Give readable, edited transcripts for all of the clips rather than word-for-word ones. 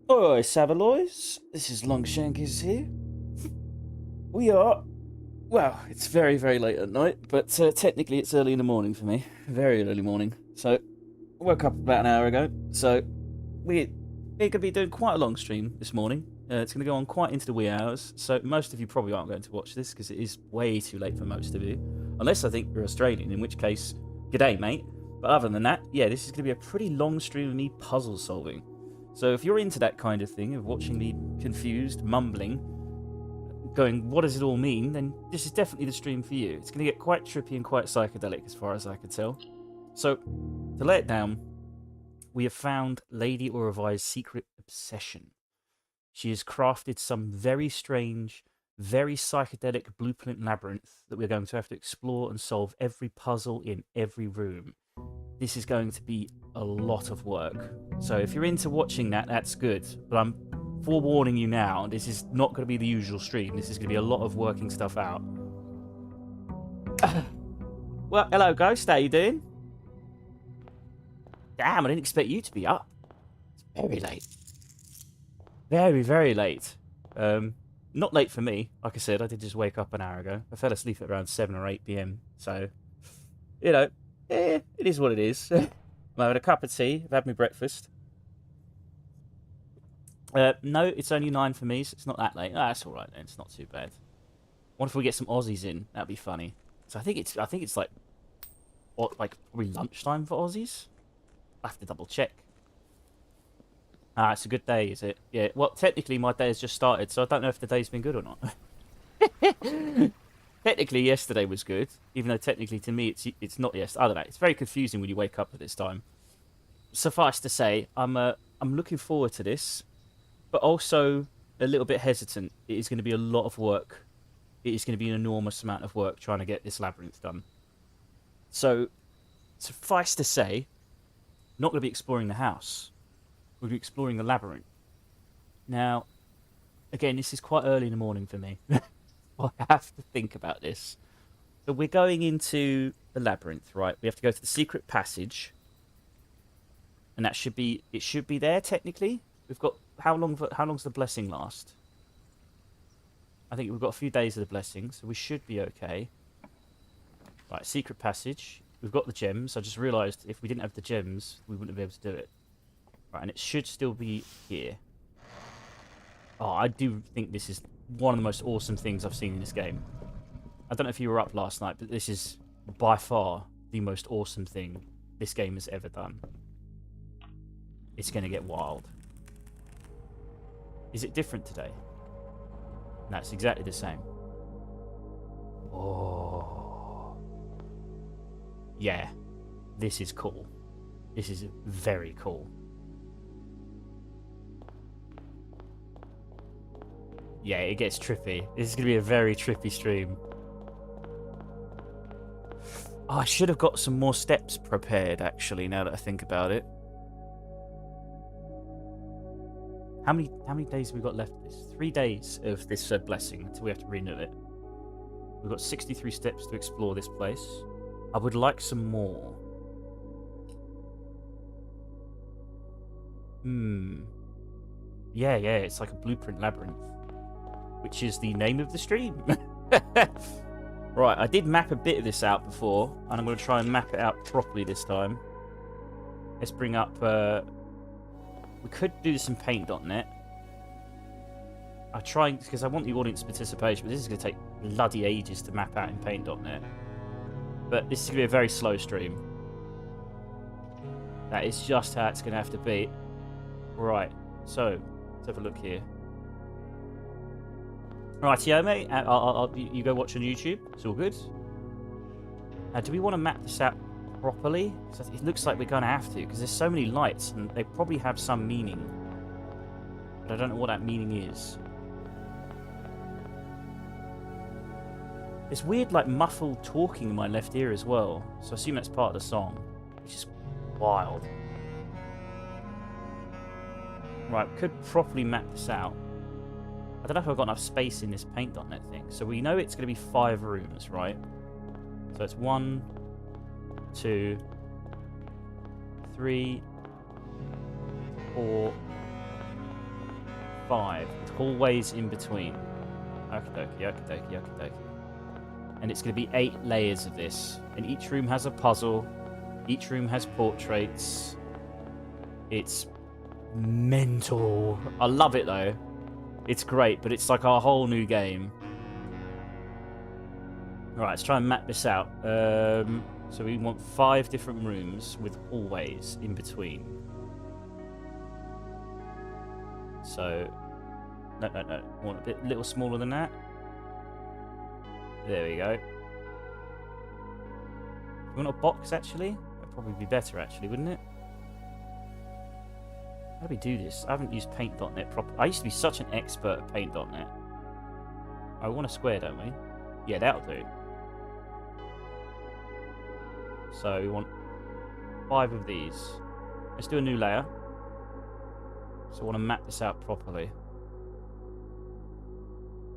Oi, Savaloys. This is Longshankers here. We are. Well, it's very, very late at night, but technically it's early in the morning for me. Very early morning. So, I woke up about an hour ago. So, we're going to be doing quite a long stream this morning. It's going to go on quite into the wee hours. So, most of you probably aren't going to watch this because it is way too late for most of you. Unless I think you're Australian, in which case, g'day, mate. But other than that, yeah, this is going to be a pretty long stream of me puzzle solving. So if you're into that kind of thing, of watching me confused, mumbling, going, what does it all mean, then this is definitely the stream for you. It's going to get quite trippy and quite psychedelic as far as I can tell. So, to lay it down, we have found Lady Auravei's secret obsession. She has crafted some very strange, very psychedelic blueprint labyrinth that we're going to have to explore and solve every puzzle in every room. This is going to be a lot of work. So if you're into watching that, that's good. But I'm forewarning you now, this is not going to be the usual stream. This is going to be a lot of working stuff out. Well, hello, Ghost. How you doing? Damn, I didn't expect you to be up. It's very late. Very, very late. Not late for me. Like I said, I did just wake up an hour ago. I fell asleep at around 7 or 8 p.m. So, you know, it is what it is. I'm having a cup of tea. I've had my breakfast. No, it's only 9 for me, so it's not that late. Oh, that's all right then. It's not too bad. What if we get some Aussies in? That'd be funny. So I think it's like probably lunchtime for Aussies. I have to double check. Ah, it's a good day, is it? Yeah. Well, technically my day has just started, so I don't know if the day's been good or not. Technically, yesterday was good, even though technically to me it's not yesterday. I don't know. It's very confusing when you wake up at this time. Suffice to say, I'm looking forward to this, but also a little bit hesitant. It is going to be a lot of work. It is going to be an enormous amount of work trying to get this labyrinth done. So, suffice to say, not going to be exploring the house. We'll be exploring the labyrinth. Now, again, this is quite early in the morning for me. I have to think about this. So we're going into the labyrinth, right? We have to go to the secret passage. And it should be there technically. We've got how long's the blessing last? I think we've got a few days of the blessing, so we should be okay. Right, secret passage. We've got the gems. I just realised if we didn't have the gems, we wouldn't be able to do it. Right, and it should still be here. Oh, I do think this is one of the most awesome things I've seen in this game. I don't know if you were up last night, but this is by far the most awesome thing this game has ever done. It's going to get wild. Is it different today? No, it's exactly the same. Oh. Yeah. This is cool. This is very cool. Yeah, it gets trippy. This is going to be a very trippy stream. Oh, I should have got some more steps prepared, actually, now that I think about it. How many days have we got left of this? 3 days of this blessing until we have to renew it. We've got 63 steps to explore this place. I would like some more. Yeah, it's like a blueprint labyrinth. Which is the name of the stream. Right, I did map a bit of this out before, and I'm going to try and map it out properly this time. Let's bring up... we could do this in paint.net. I try, because I want the audience participation, but this is going to take bloody ages to map out in paint.net. But this is going to be a very slow stream. That is just how it's going to have to be. Right, so, let's have a look here. Rightio, mate. You go watch on YouTube. It's all good. Do we want to map this out properly? It looks like we're going to have to, because there's so many lights, and they probably have some meaning. But I don't know what that meaning is. There's weird, like, muffled talking in my left ear as well. So I assume that's part of the song. Which is wild. Right, we could properly map this out. I don't know if I've got enough space in this paint.net thing. So we know it's going to be 5 rooms, right? So it's 1, 2, 3, 4, 5 with hallways in between. Okie dokie, okie dokie, okie dokie. And it's going to be 8 layers of this. And each room has a puzzle. Each room has portraits. It's mental. I love it though. It's great, but it's like a whole new game. Right, let's try and map this out. So we want 5 different rooms with hallways in between. So, no. I want a little smaller than that. There we go. You want a box, actually? That'd probably be better, actually, wouldn't it? How do we do this? I haven't used paint.net properly. I used to be such an expert at paint.net. I want a square, don't we? Yeah, that'll do. So we want 5 of these. Let's do a new layer. So I want to map this out properly.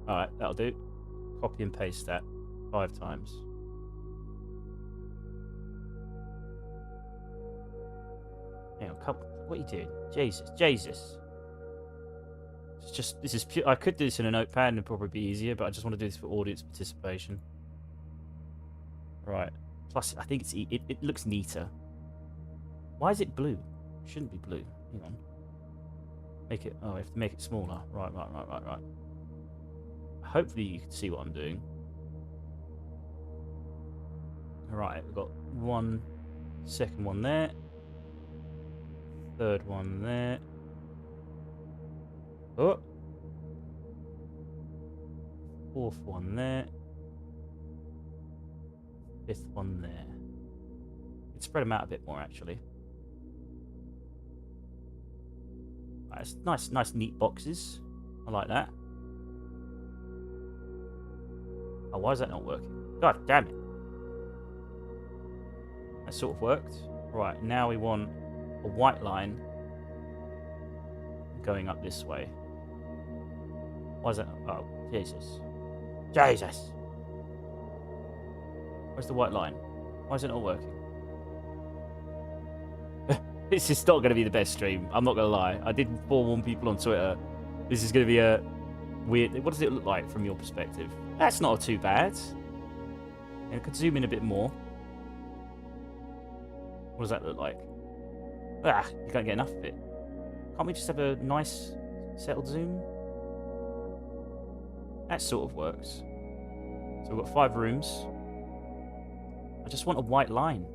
Alright, that'll do. Copy and paste that 5 times. Hang on, come. What are you doing? Jesus. It's just, this is pure. I could do this in a notepad and it'd probably be easier, but I just want to do this for audience participation. Right. Plus, I think it looks neater. Why is it blue? It shouldn't be blue. Hang on. Make it. Oh, I have to make it smaller. Right. Hopefully you can see what I'm doing. Right, we've got one second one there. Third one there. Oh. Fourth one there. Fifth one there. Let's spread them out a bit more, actually. Right, it's nice, neat boxes. I like that. Oh, why is that not working? God damn it. That sort of worked. Right, now we want a white line going up this way. Why is that? Oh, Jesus. Where's the white line? Why is it not working? This is not going to be the best stream. I'm not going to lie. I did forewarn people on Twitter. This is going to be a weird... What does it look like from your perspective? That's not too bad. And I could zoom in a bit more. What does that look like? Ah, you can't get enough of it. Can't we just have a nice settled zoom? That sort of works. So we've got 5 rooms. I just want a white line.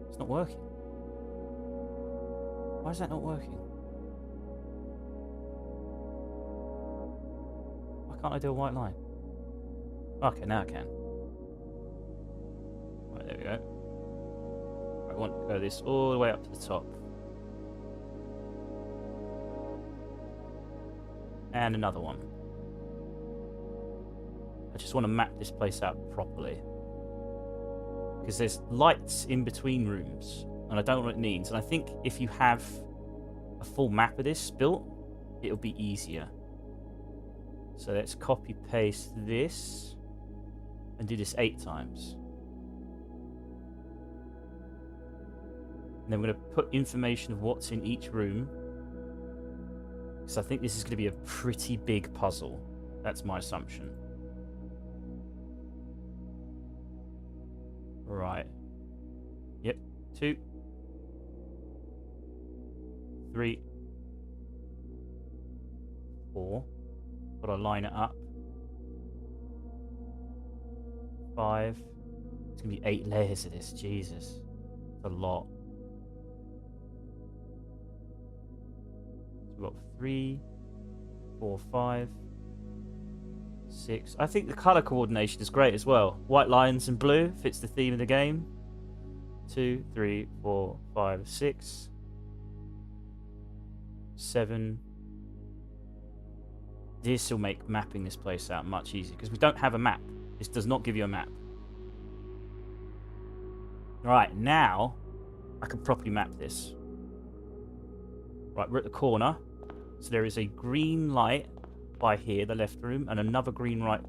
It's not working. Why is that not working? Why can't I do a white line? Okay, now I can. Right, there we go. I want to go this all the way up to the top. And another one. I just want to map this place out properly. Because there's lights in between rooms. And I don't know what it means. And I think if you have a full map of this built, it'll be easier. So let's copy paste this. And do this 8 times. And then we're going to put information of what's in each room. Because I think this is going to be a pretty big puzzle. That's my assumption. Right. Yep. 2. 3. 4. Got to line it up. 5. It's going to be 8 layers of this. Jesus. It's a lot. So we've got 3, 4, 5, 6. I think the colour coordination is great as well. White lines and blue fits the theme of the game. 2, 3, 4, 5, 6, 7. This will make mapping this place out much easier because we don't have a map. This does not give you a map. Right, now I can properly map this. Right, we're at the corner. So there is a green light by here, the left room, and another green light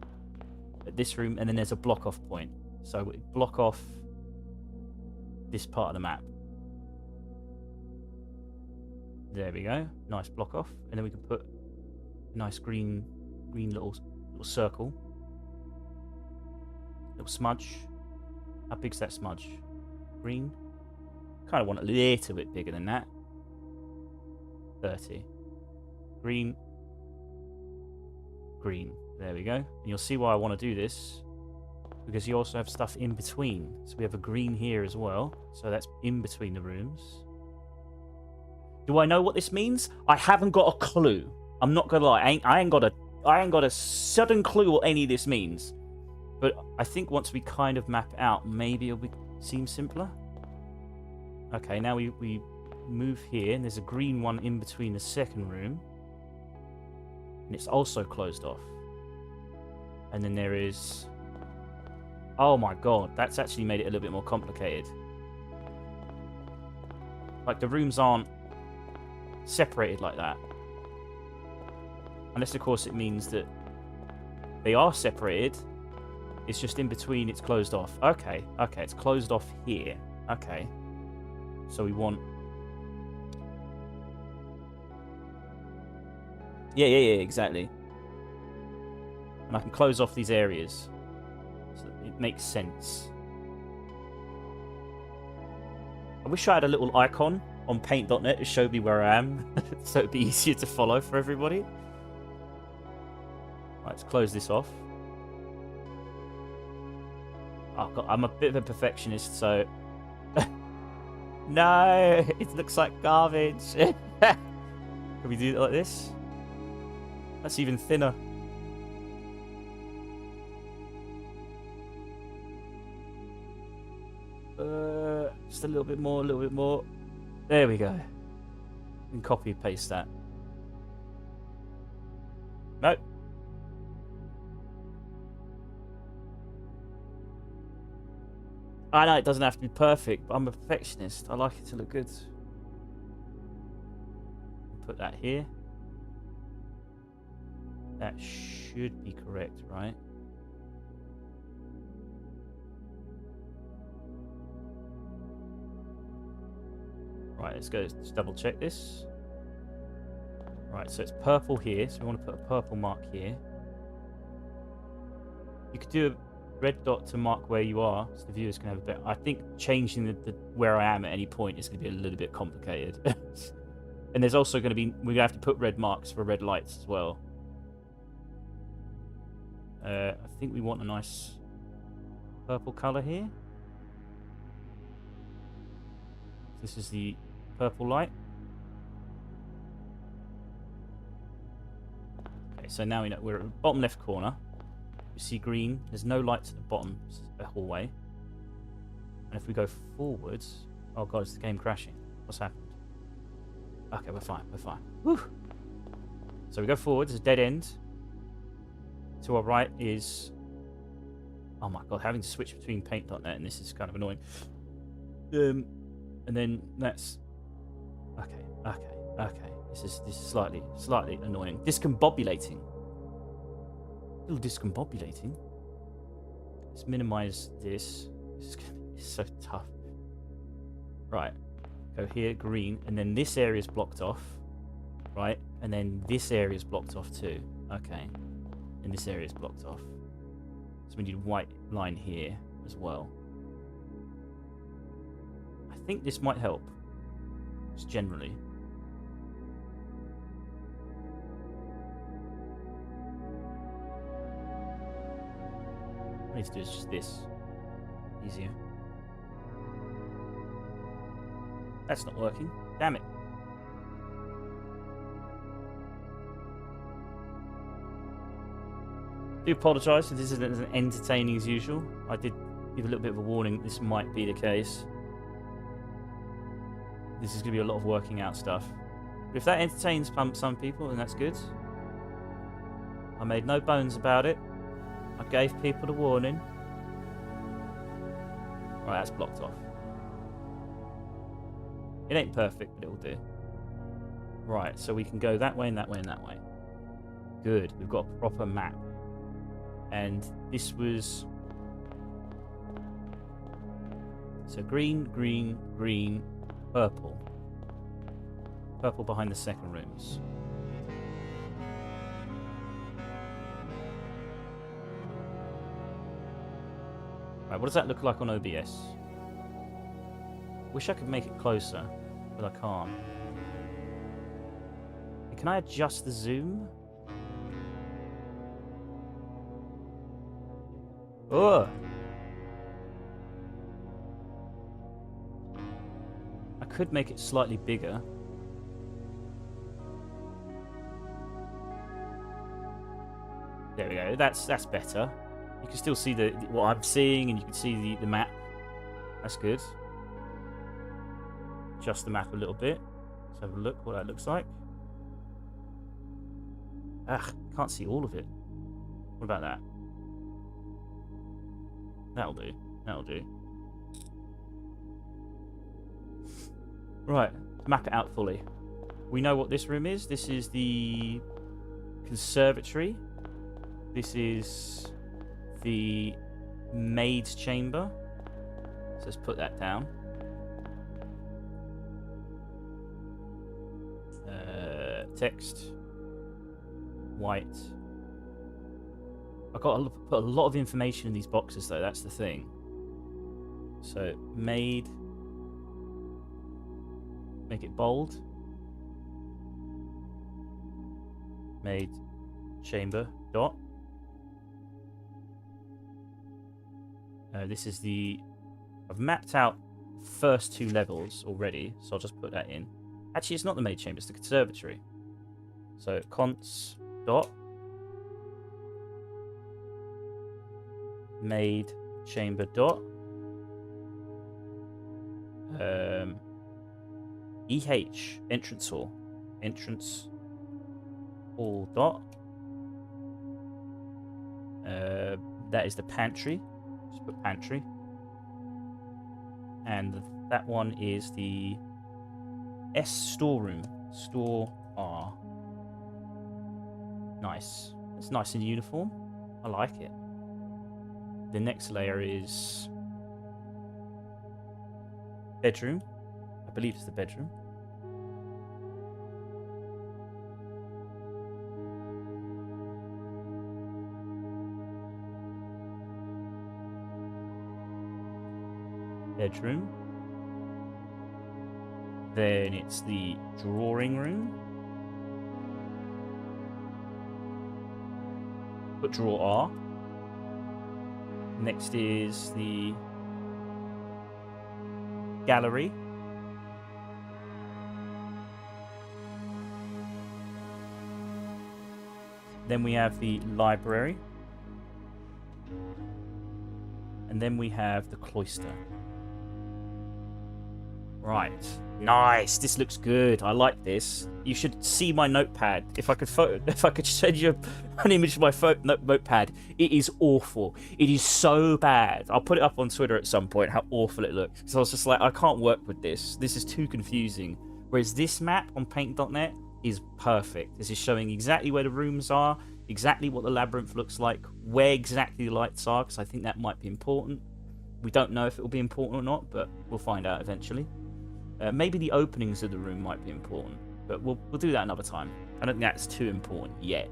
at this room, and then there's a block off point. So we block off this part of the map. There we go. Nice block off. And then we can put a nice green little circle. Little smudge. How big's that smudge? Green? Kind of want a little bit bigger than that. 30. Green. Green. There we go. And you'll see why I want to do this. Because you also have stuff in between. So we have a green here as well. So that's in between the rooms. Do I know what this means? I haven't got a clue. I'm not gonna lie. I ain't got a sudden clue what any of this means. But I think once we kind of map it out, maybe it'll seem simpler. Okay, now we move here, and there's a green one in between the second room. And it's also closed off. And then there is... Oh my god, that's actually made it a little bit more complicated. Like, the rooms aren't separated like that. Unless, of course, it means that they are separated. It's just in between, it's closed off. Okay, it's closed off here. Okay. So we want... Yeah, exactly. And I can close off these areas. So it makes sense. I wish I had a little icon on paint.net to show me where I am. So it'd be easier to follow for everybody. Right, let's close this off. Oh, God, I'm a bit of a perfectionist, so... No! It looks like garbage! Can we do it like this? That's even thinner. Just a little bit more, There we go. And copy and paste that. Nope. I know it doesn't have to be perfect, but I'm a perfectionist. I like it to look good. Put that here. That should be correct, right? Right, let's go. Let's double check this. Right, so it's purple here, so we want to put a purple mark here. You could do a red dot to mark where you are, so the viewers can have a bit. I think changing the where I am at any point is going to be a little bit complicated. And there's also going to be, we're going to have to put red marks for red lights as well. I think we want a nice purple colour here. This is the purple light. Okay, so now we know we're at the bottom left corner. You see green. There's no lights at the bottom. It's a hallway. And if we go forwards... Oh god, is the game crashing? What's happened? Okay, we're fine. Woo! So we go forward. There's a dead end. To our right is... Oh my god, having to switch between paint.net and this is kind of annoying. And then that's... Okay. This is slightly annoying. Discombobulating. A little discombobulating. Let's minimize this. This is gonna be so tough. Right. Go here, green, and then this area is blocked off. Right? And then this area is blocked off too. Okay. And this area is blocked off. So we need a white line here as well. I think this might help. Just generally. What I need to do is just this. Easier. That's not working. Damn it. I do apologise if this isn't as entertaining as usual. I did give a little bit of a warning that this might be the case. This is going to be a lot of working out stuff. But if that entertains some people, then that's good. I made no bones about it. I gave people the warning. Right, that's blocked off. It ain't perfect, but it'll do. Right, so we can go that way and that way and that way. Good, we've got a proper map. And this was... So green, green, green, purple. Purple behind the second rooms. Right, what does that look like on OBS? Wish I could make it closer, but I can't. Can I adjust the zoom? Ugh! I could make it slightly bigger. There we go. That's better. You can still see what I'm seeing, and you can see the map. That's good. Adjust the map a little bit. Let's have a look what that looks like. Can't see all of it. What about that? That'll do. That'll do. Right, map it out fully. We know what this room is. This is the conservatory. This is the maid's chamber. So let's put that down. Text. White. I've got to put a lot of information in these boxes, though. That's the thing. So, maid. Make it bold. Maid chamber dot. This is the... I've mapped out first 2 levels already, so I'll just put that in. Actually, it's not the maid chamber, it's the conservatory. So, const dot. Maid chamber dot. EH, entrance hall. Entrance hall dot. That is the pantry. Just put pantry. And that one is the S storeroom. Store R. Nice. It's nice and uniform. I like it. The next layer is bedroom. I believe it's the bedroom. Bedroom. Then it's the drawing room. Put drawer R. Next is the gallery. Then we have the library. And then we have the cloister. Right. Nice. This looks good. I like this. You should see my notepad. If I could send you an image of my notepad, it is awful. It is so bad. I'll put it up on Twitter at some point, how awful it looks. So I was just like, I can't work with this. This is too confusing. Whereas this map on paint.net is perfect. This is showing exactly where the rooms are, exactly what the labyrinth looks like, where exactly the lights are, because I think that might be important. We don't know if it will be important or not, but we'll find out eventually. Maybe the openings of the room might be important, but we'll do that another time. I don't think that's too important yet.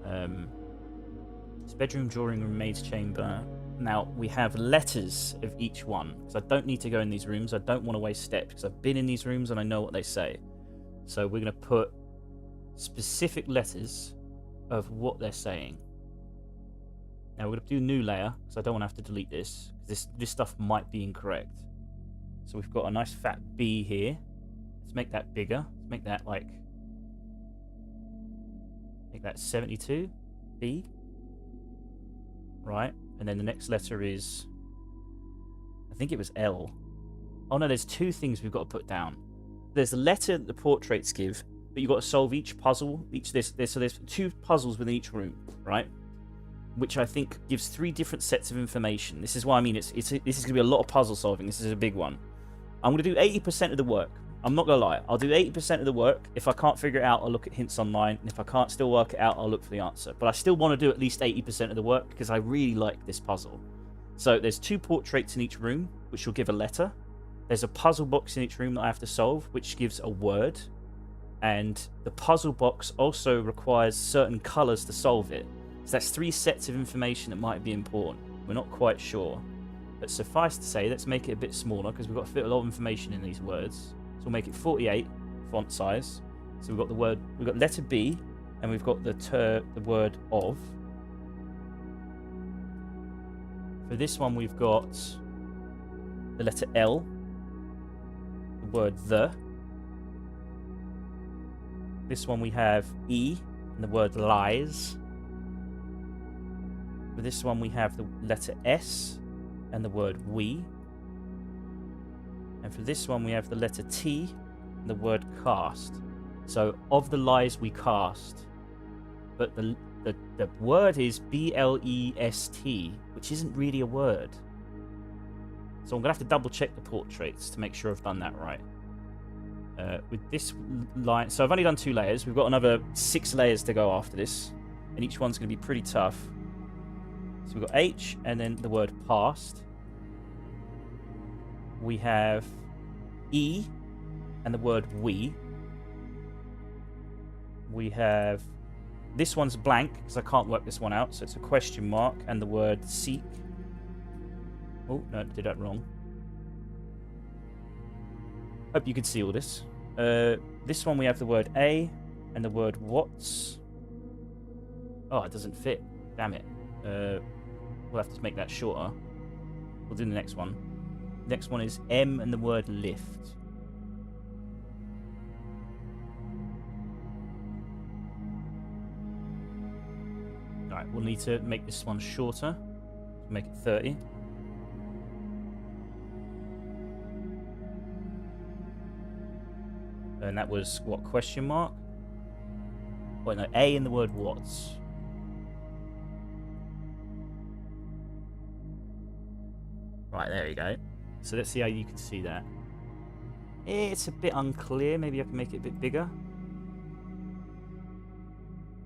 It's bedroom, drawing room, maid's chamber. Now, we have letters of each one, because I don't need to go in these rooms. I don't want to waste steps, because I've been in these rooms and I know what they say. So we're going to put specific letters of what they're saying. Now, we're going to do a new layer, because I don't want to have to delete this, because this stuff might be incorrect. So we've got a nice fat B here. Let's make that bigger. Let's make that like... Make that 72. B. Right. And then the next letter is... I think it was L. Oh no, there's 2 things we've got to put down. There's the letter that the portraits give, but you've got to solve each puzzle. So there's 2 puzzles within each room, right? Which I think gives 3 different sets of information. This is why I mean this is going to be a lot of puzzle solving. This is a big one. I'm going to do 80% of the work. I'm not going to lie. I'll do 80% of the work. If I can't figure it out, I'll look at hints online. And if I can't still work it out, I'll look for the answer. But I still want to do at least 80% of the work because I really like this puzzle. So there's 2 portraits in each room, which will give a letter. There's a puzzle box in each room that I have to solve, which gives a word. And the puzzle box also requires certain colours to solve it. So that's 3 sets of information that might be important. We're not quite sure. But suffice to say, let's make it a bit smaller because we've got to fit a lot of information in these words. So we'll make it 48 font size. So we've got letter B, and we've got the word of. For this one, we've got the letter L, the word the. This one we have E, and the word lies. For this one, we have the letter S, and the word we. And for this one, we have the letter T, and the word cast. So, of the lies we cast. But the word is blest, which isn't really a word. So I'm going to have to double check the portraits to make sure I've done that right. With this line, so I've only done 2 layers. We've got another 6 layers to go after this. And each one's going to be pretty tough. So we've got H, and then the word past. We have E, and the word we. We have... This one's blank, because I can't work this one out, so it's a question mark, and the word seek. Oh, no, I did that wrong. Hope you can see all this. This one we have the word A, and the word what's. Oh, it doesn't fit. Damn it. We'll have to make that shorter. We'll do the next one. Next one is M, and the word lift. Alright, we'll need to make this one shorter. Make it 30. And that was, what, question mark? Wait, no, A in the word what's. Right, there you go. So let's see how you can see that. It's a bit unclear. Maybe I can make it a bit bigger.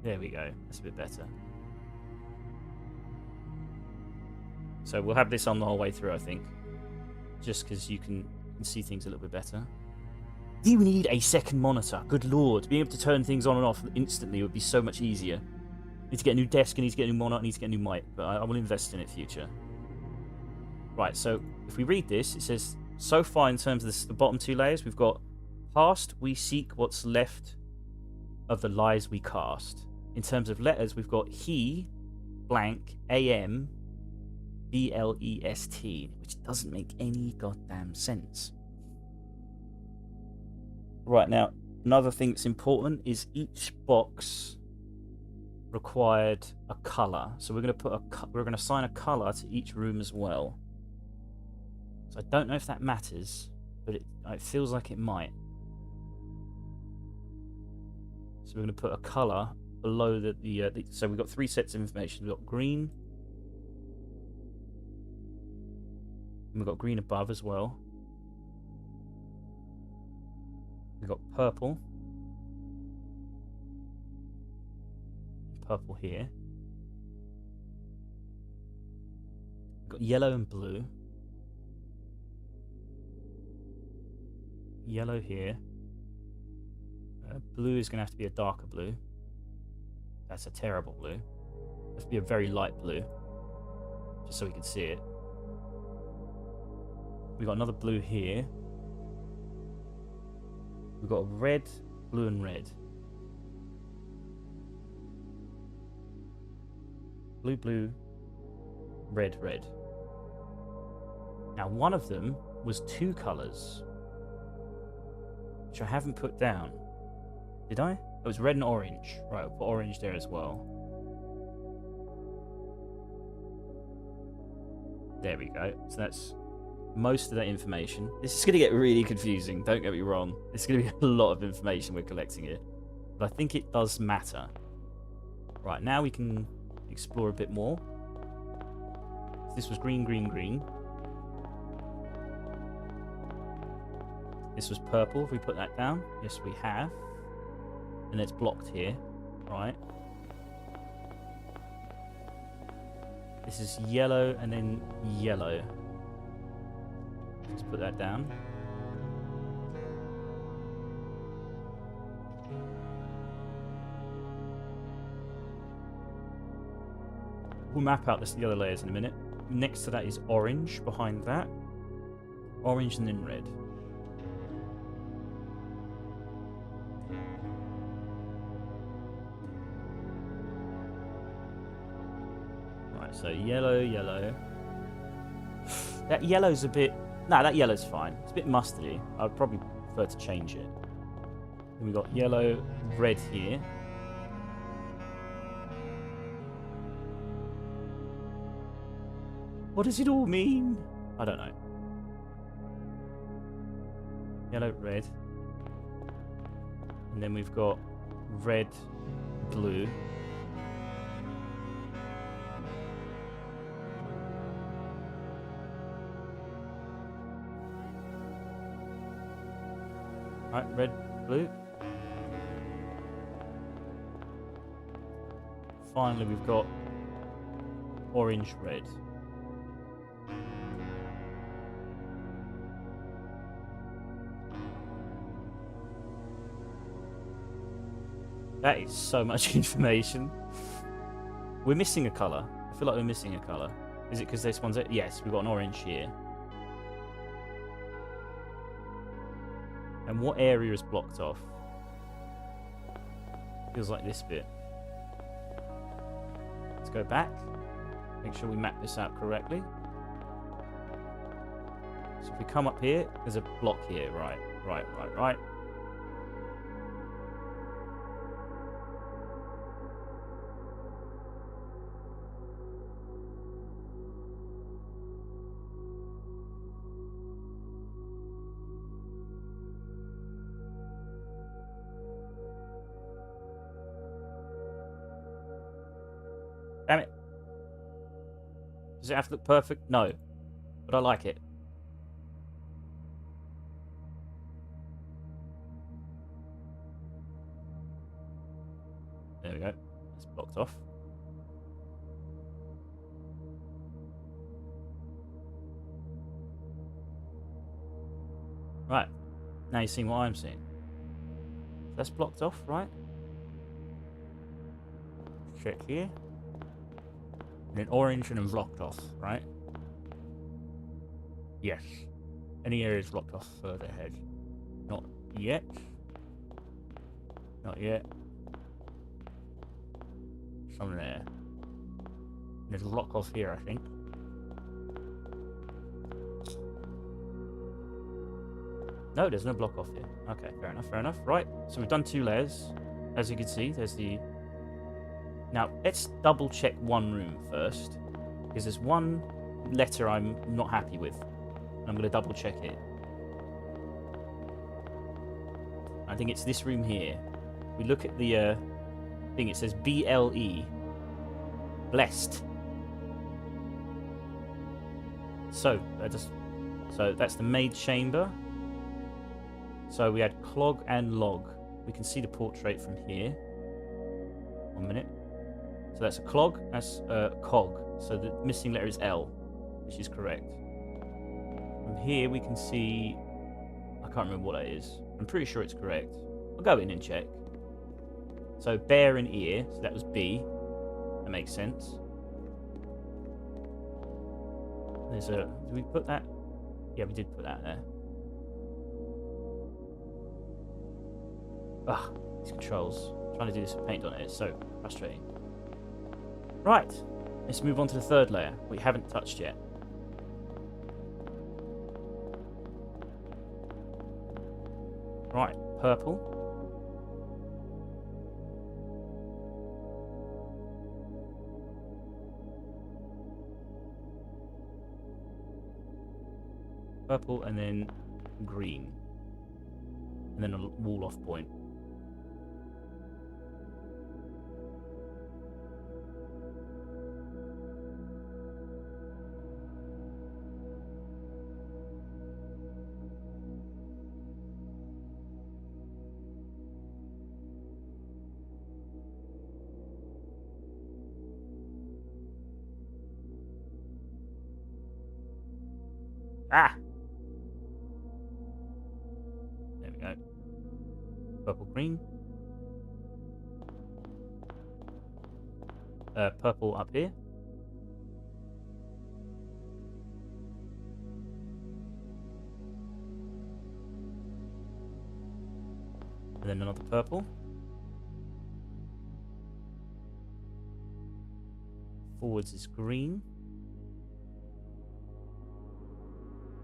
There we go. That's a bit better. So we'll have this on the whole way through, I think. Just because you can see things a little bit better. Do you need a second monitor? Good lord. Being able to turn things on and off instantly would be so much easier. Need to get a new desk, I need to get a new monitor, I need to get a new mic. But I will invest in it future. Right, so if we read this, it says, so far in terms of the bottom 2 layers, we've got past, we seek what's left of the lies we cast. In terms of letters, we've got he, blank, am, blest, which doesn't make any goddamn sense. Right, now, another thing that's important is each box required a colour. So we're going to assign a colour to each room as well. So I don't know if that matters, but it feels like it might. So we're going to put a colour below so we've got 3 sets of information. We've got green, and we've got green above as well. We've got purple. Purple here. We've got yellow and blue. Yellow here. Blue is going to have to be a darker blue. That's a terrible blue. It has to be a very light blue. Just so we can see it. We've got another blue here. We've got red, blue, and red. Blue, blue, red, red. Now, one of them was 2 colours, which I haven't put down. Did I? It was red and orange. Right, I'll put orange there as well. There we go. So that's most of that information. This is going to get really confusing, don't get me wrong. It's going to be a lot of information we're collecting here. But I think it does matter. Right, now we can explore a bit more. So this was green, green, green. This was purple. If we put that down, yes, we have. And it's blocked here, right? This is yellow and then yellow. Let's put that down. We'll map out the other layers in a minute. Next to that is orange. Behind that, orange and then red. Right, so yellow, yellow. That yellow's a bit... Nah, that yellow's fine. It's a bit mustardy. I'd probably prefer to change it. Then we've got yellow, red here. What does it all mean? I don't know. Yellow, red. And then we've got red, blue. Right, red, blue. Finally, we've got orange, red. That is so much information. We're missing a colour. I feel like we're missing a colour. Is it because this one's... Yes, we've got an orange here. And what area is blocked off? Feels like this bit. Let's go back. Make sure we map this out correctly. So if we come up here, there's a block here. Right. Damn it. Does it have to look perfect? No. But I like it. There we go. It's blocked off. Right. Now you're seeing what I'm seeing. That's blocked off, right? Check here. And then orange and then blocked off, right? Yes. Any areas blocked off further ahead? Not yet. Not yet. Some there. There's a block off here, I think. No, there's no block off here. Okay, fair enough, fair enough. Right, so we've done 2 layers. As you can see, there's the... Now, let's double check one room first. Because there's one letter I'm not happy with. And I'm going to double check it. I think it's this room here. We look at the thing, it says BLE. Blessed. So, that's the maid chamber. So we had clog and log. We can see the portrait from here. 1 minute. So that's a clog, that's a cog. So the missing letter is L, which is correct. From here we can see... I can't remember what that is. I'm pretty sure it's correct. I'll go in and check. So bear and ear, so that was B. That makes sense. There's a... Did we put that? Yeah, we did put that there. Ah, these controls. Trying to do this with paint on it, it's so frustrating. Right, let's move on to the 3rd layer we haven't touched yet. Right, purple. Purple and then green. And then a wall off point. Ah! There we go. Purple, green. Purple up here. And then another purple. Forwards is green.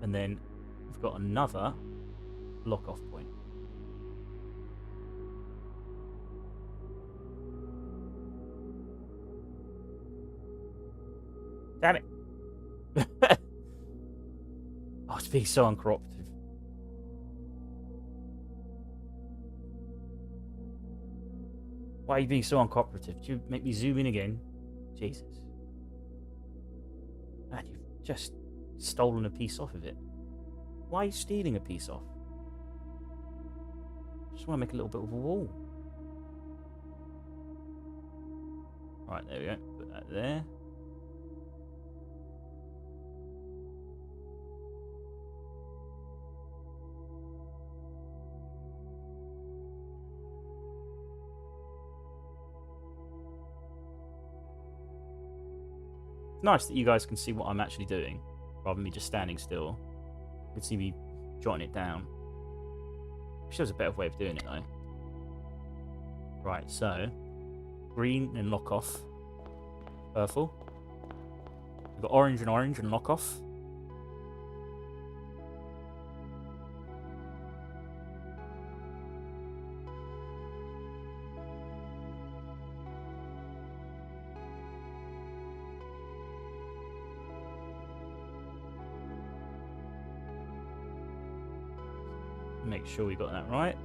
And then we've got another lock-off point. Damn it! Oh, it's being so uncooperative. Why are you being so uncooperative? Do you make me zoom in again? Jesus. Man, you've just stolen a piece off of it. Why are you stealing a piece off? Just want to make a little bit of a wall. Right, there we go. Put that there. It's nice that you guys can see what I'm actually doing, rather than me just standing still. You can see me jotting it down. Which shows a better way of doing it, though. Right, so green and lock off. Purple. We've got orange and lock off. Make sure we got that right.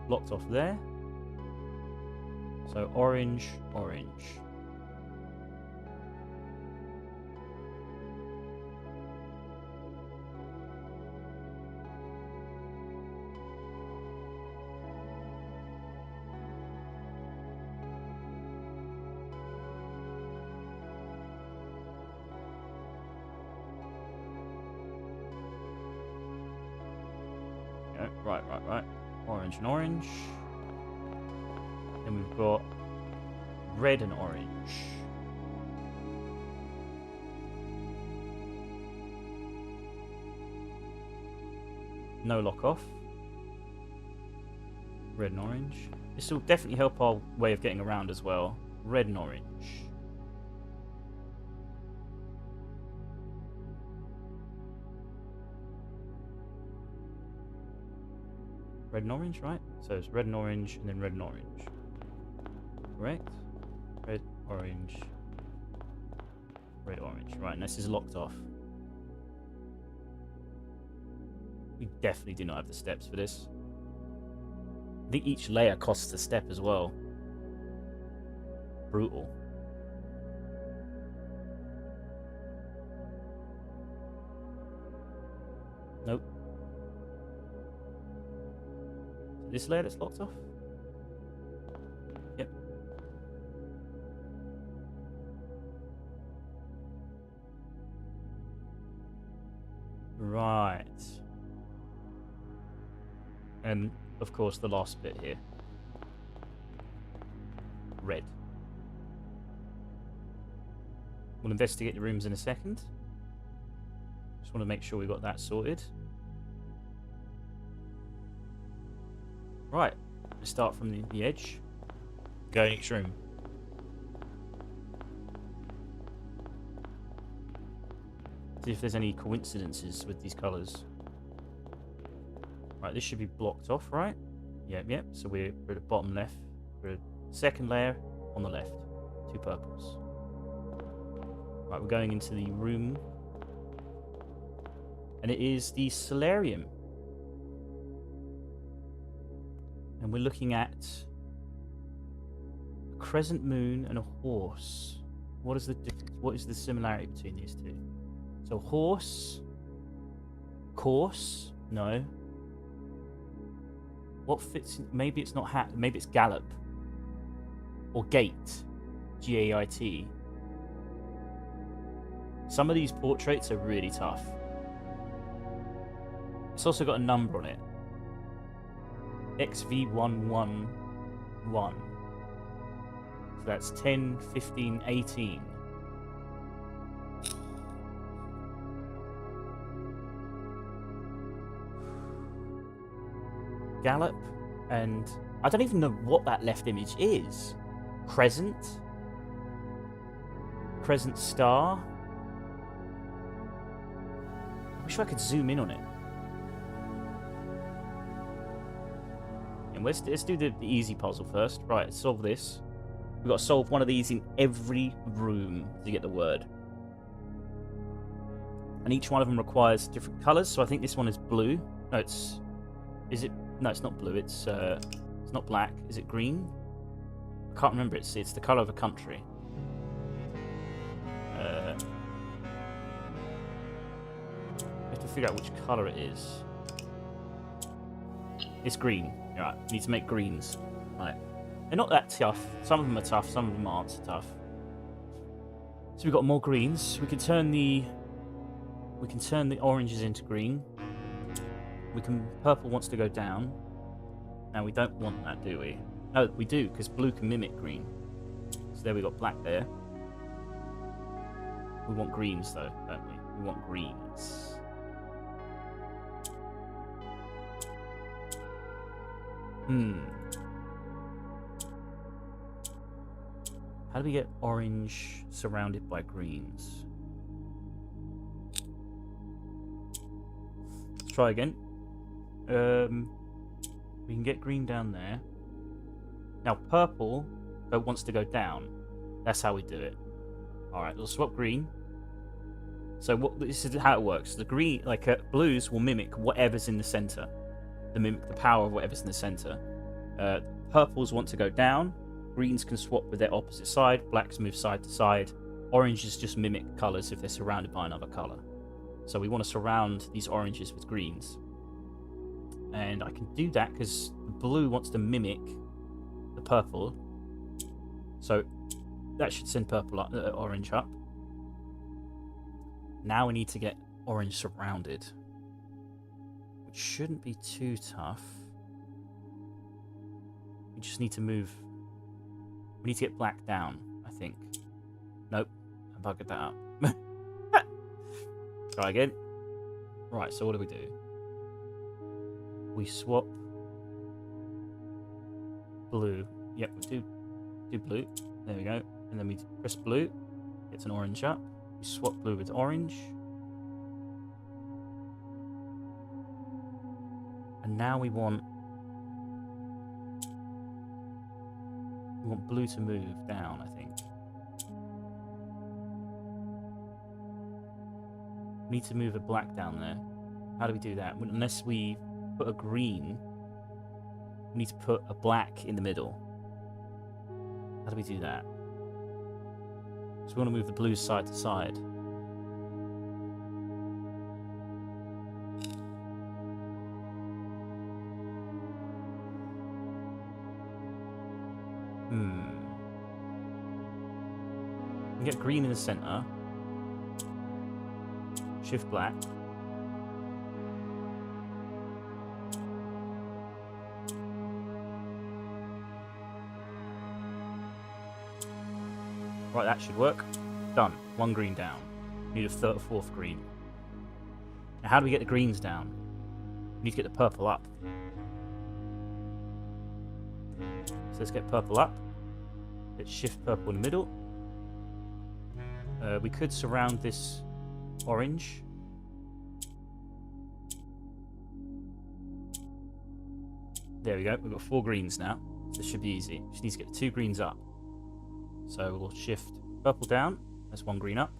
Locked off there. So orange, orange. Right. Orange and orange. Then we've got red and orange. No lock off. Red and orange. This will definitely help our way of getting around as well. Red and orange. Red and orange, right? So it's red and orange, and then red and orange. Correct? Red, orange. Red, orange. Right, and this is locked off. We definitely do not have the steps for this. I think each layer costs a step as well. Brutal. Nope. This layer that's locked off? Yep. Right. And, of course, the last bit here. Red. We'll investigate the rooms in a second. Just want to make sure we got that sorted. Right, let's start from the edge. Go in each room. See if there's any coincidences with these colours. Right, this should be blocked off, right? Yep. So we're at the bottom left. We're at the second layer on the left. 2 purples. Right, we're going into the room. And it is the solarium. And we're looking at a crescent moon and a horse. What is the similarity between these two? So horse, course, no. What fits in, maybe it's not maybe it's gallop. Or gait, G-A-I-T. Some of these portraits are really tough. It's also got a number on it. XV111. So that's 10, 15, 18. gallop, and I don't even know what that left image is. Crescent star. I wish I could zoom in on it. And let's do the easy puzzle first. Right, let's solve this. We've got to solve one of these in every room to get the word. And each one of them requires different colours, so I think this one is blue. No, it's... Is it... No, it's not blue, it's not black. Is it green? I can't remember. It's the colour of a country. We have to figure out which colour it is. It's green. Right, we need to make greens. Right. They're not that tough. Some of them are tough, some of them aren't tough. So we've got more greens. We can turn the oranges into green. Purple wants to go down. Now we don't want that, do we? No, we do, because blue can mimic green. So there we got black there. We want greens though, don't we? We want greens. How do we get orange surrounded by greens? Let's try again. We can get green down there. Now purple wants to go down. That's how we do it. Alright, we'll swap green. So this is how it works. The green, blues will mimic whatever's in the center. They mimic the power of whatever's in the center. Purples want to go down. Greens can swap with their opposite side. Blacks move side to side. Oranges just mimic colors if they're surrounded by another color. So we want to surround these oranges with greens. And I can do that because the blue wants to mimic the purple. So that should send orange up. Now we need to get orange surrounded, which shouldn't be too tough. We just need to move. We need to get black down, I think. Nope, I buggered that up. Try again. Right, so what do? We swap blue. Yep, we do blue. There we go. And then we press blue. Gets an orange up. We swap blue with orange. And now we want blue to move down, I think. We need to move a black down there. How do we do that? Unless we put a green, we need to put a black in the middle. How do we do that? So we want to move the blues side to side. We get green in the center. Shift black. Right, that should work. Done. One green down. Need a third or fourth green. Now, how do we get the greens down? We need to get the purple up. So let's get purple up. Let's shift purple in the middle. We could surround this orange. There we go. We've got 4 greens now. So this should be easy. Just need to get the 2 greens up. So we'll shift purple down. That's 1 green up.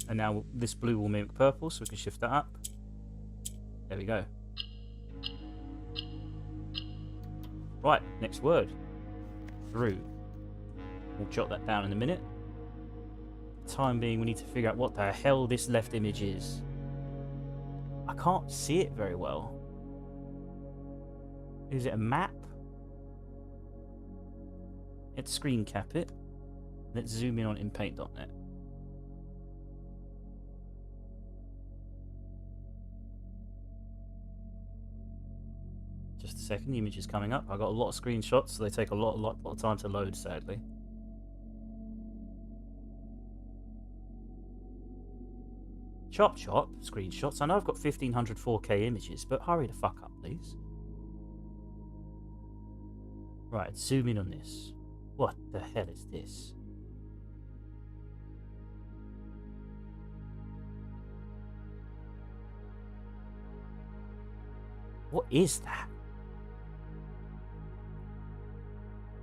And now this blue will mimic purple, so we can shift that up. There we go. Right, next word. Through. We'll jot that down in a minute. Time being, we need to figure out what the hell this left image is. I can't see it very well. Is it a map? Let's screen cap it. Let's zoom in on inpaint.net. Just a second, the image is coming up. I got a lot of screenshots, so they take a lot of time to load, sadly. Chop screenshots. I know I've got 1500 4K images, but hurry the fuck up, please. Right, zoom in on this. What the hell is this? What is that?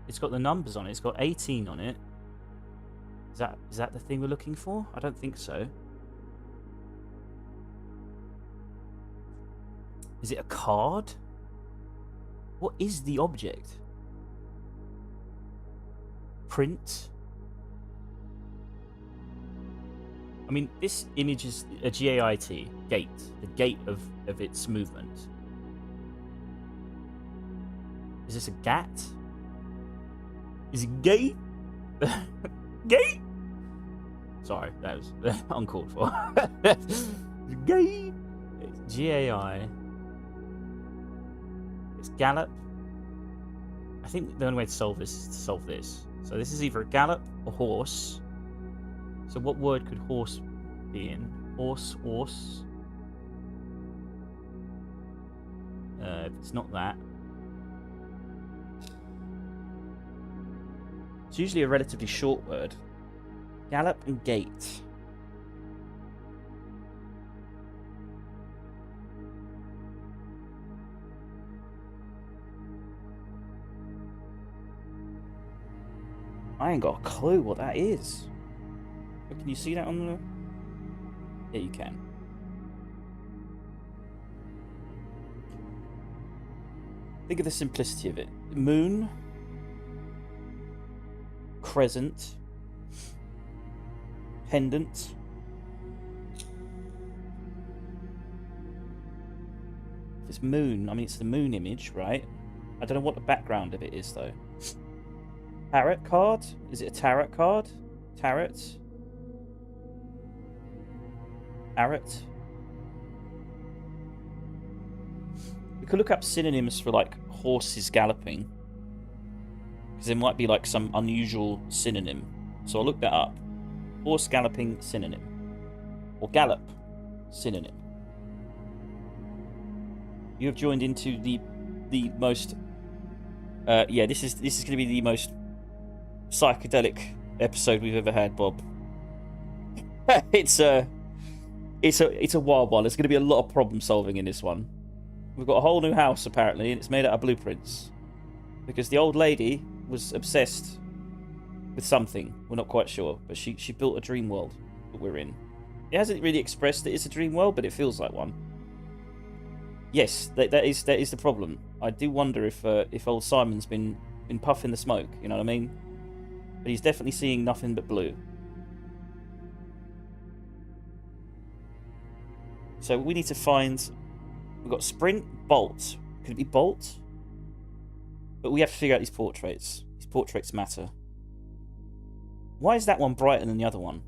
It's got the numbers on it. It's got 18 on it. Is that the thing we're looking for? I don't think so. Is it a card? What is the object? Print? I mean, this image is a GAIT, gate, the gate of its movement. Is this a gat? Is it gate? Gate? Sorry, that was uncalled for. Gate. It's GAI. It's gallop. I think the only way to solve this is to solve this. So this is either a gallop or horse. So what word could horse be in? Horse. If it's not that. It's usually a relatively short word. Gallop and gate. I ain't got a clue what that is. But can you see that on the... Yeah, you can. Think of the simplicity of it. Moon. Crescent. Pendant. If it's moon, I mean, it's the moon image, right? I don't know what the background of it is, though. Tarot card? Is it a tarot card? Tarot? Arrot? We could look up synonyms for, like, horses galloping. Because there might be, like, some unusual synonym. So I'll look that up. Horse galloping synonym. Or gallop synonym. You have joined into the most... yeah, this is going to be the most psychedelic episode we've ever had, Bob. It's a wild one. There's going to be a lot of problem solving in this one. We've got a whole new house apparently, and it's made out of blueprints because the old lady was obsessed with something. We're not quite sure, but she built a dream world that we're in. It hasn't really expressed that it's a dream world, but it feels like one. Yes, that is the problem. I do wonder if old Simon's been puffing the smoke. You know what I mean? But he's definitely seeing nothing but blue. So we need to find... We've got sprint, bolt. Could it be bolt? But we have to figure out these portraits. These portraits matter. Why is that one brighter than the other one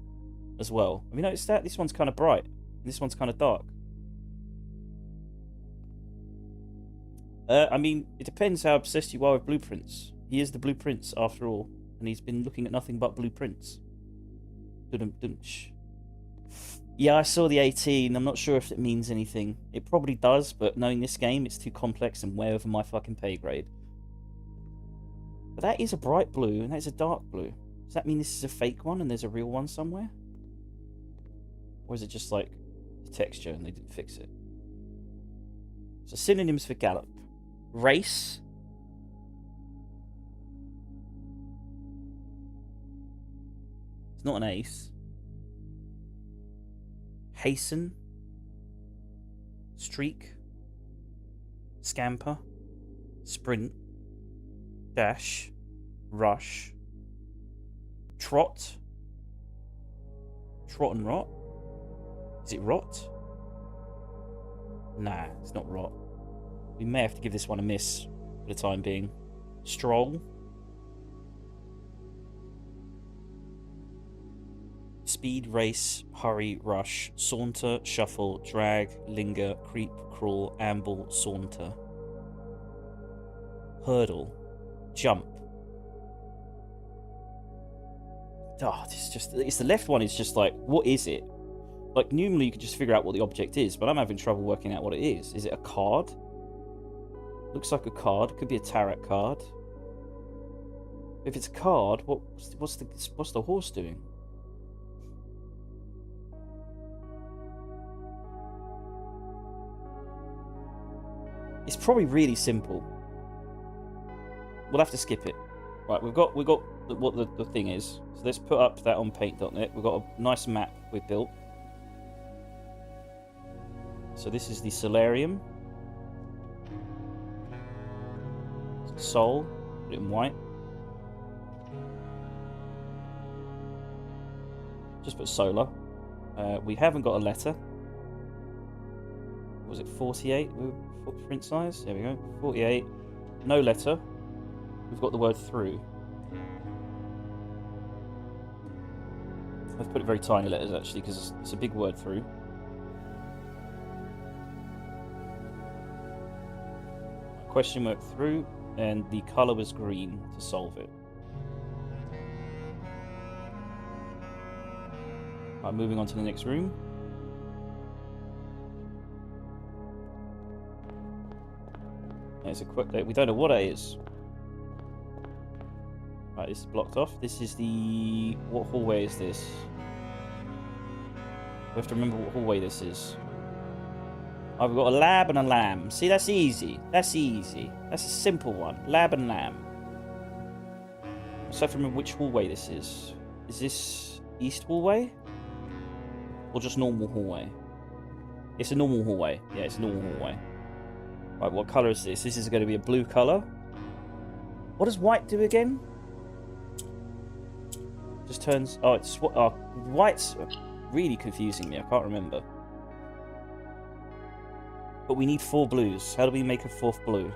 as well? Have you noticed that? This one's kind of bright. And this one's kind of dark. I mean, it depends how obsessed you are with blueprints. He is the blueprints, after all. And he's been looking at nothing but blueprints. Yeah, I saw the 18. I'm not sure if it means anything. It probably does, but knowing this game, it's too complex and way over my fucking pay grade. But that is a bright blue, and that is a dark blue. Does that mean this is a fake one and there's a real one somewhere? Or is it just like the texture and they didn't fix it? So synonyms for gallop. Race. It's not an ace. Hasten. Streak. Scamper. Sprint. Dash. Rush. Trot. Trot and rot. Is it rot? Nah, it's not rot. We may have to give this one a miss for the time being. Stroll. Speed, race, hurry, rush, saunter, shuffle, drag, linger, creep, crawl, amble, saunter. Hurdle. Jump. Oh, it's the left one is just like, what is it? Like, normally you could just figure out what the object is, but I'm having trouble working out what it is. Is it a card? Looks like a card. Could be a tarot card. If it's a card, what's the horse doing? It's probably really simple. We'll have to skip it. Right, we've got what the thing is. So let's put up that on paint.net. We've got a nice map we've built. So this is the solarium. Soul, put it in white. Just put solar. We haven't got a letter. Was it 48 footprint size? There we go. 48. No letter. We've got the word through. I've put it very tiny letters actually because it's a big word through. Question mark through, and the colour was green to solve it. Right, moving on to the next room. There's a quick. We don't know what it is. Right, this is blocked off. This is the. What hallway is this? We have to remember what hallway this is. Oh, we've got a lab and a lamb. See, that's easy. That's easy. That's a simple one. Lab and lamb. So I have to remember which hallway this is. Is this east hallway? Or just normal hallway? It's a normal hallway. Yeah, it's a normal hallway. Right, what colour is this? This is going to be a blue colour. What does white do again? Just turns... Oh, it's... white's really confusing me. I can't remember. But we need 4 blues. How do we make a 4th blue?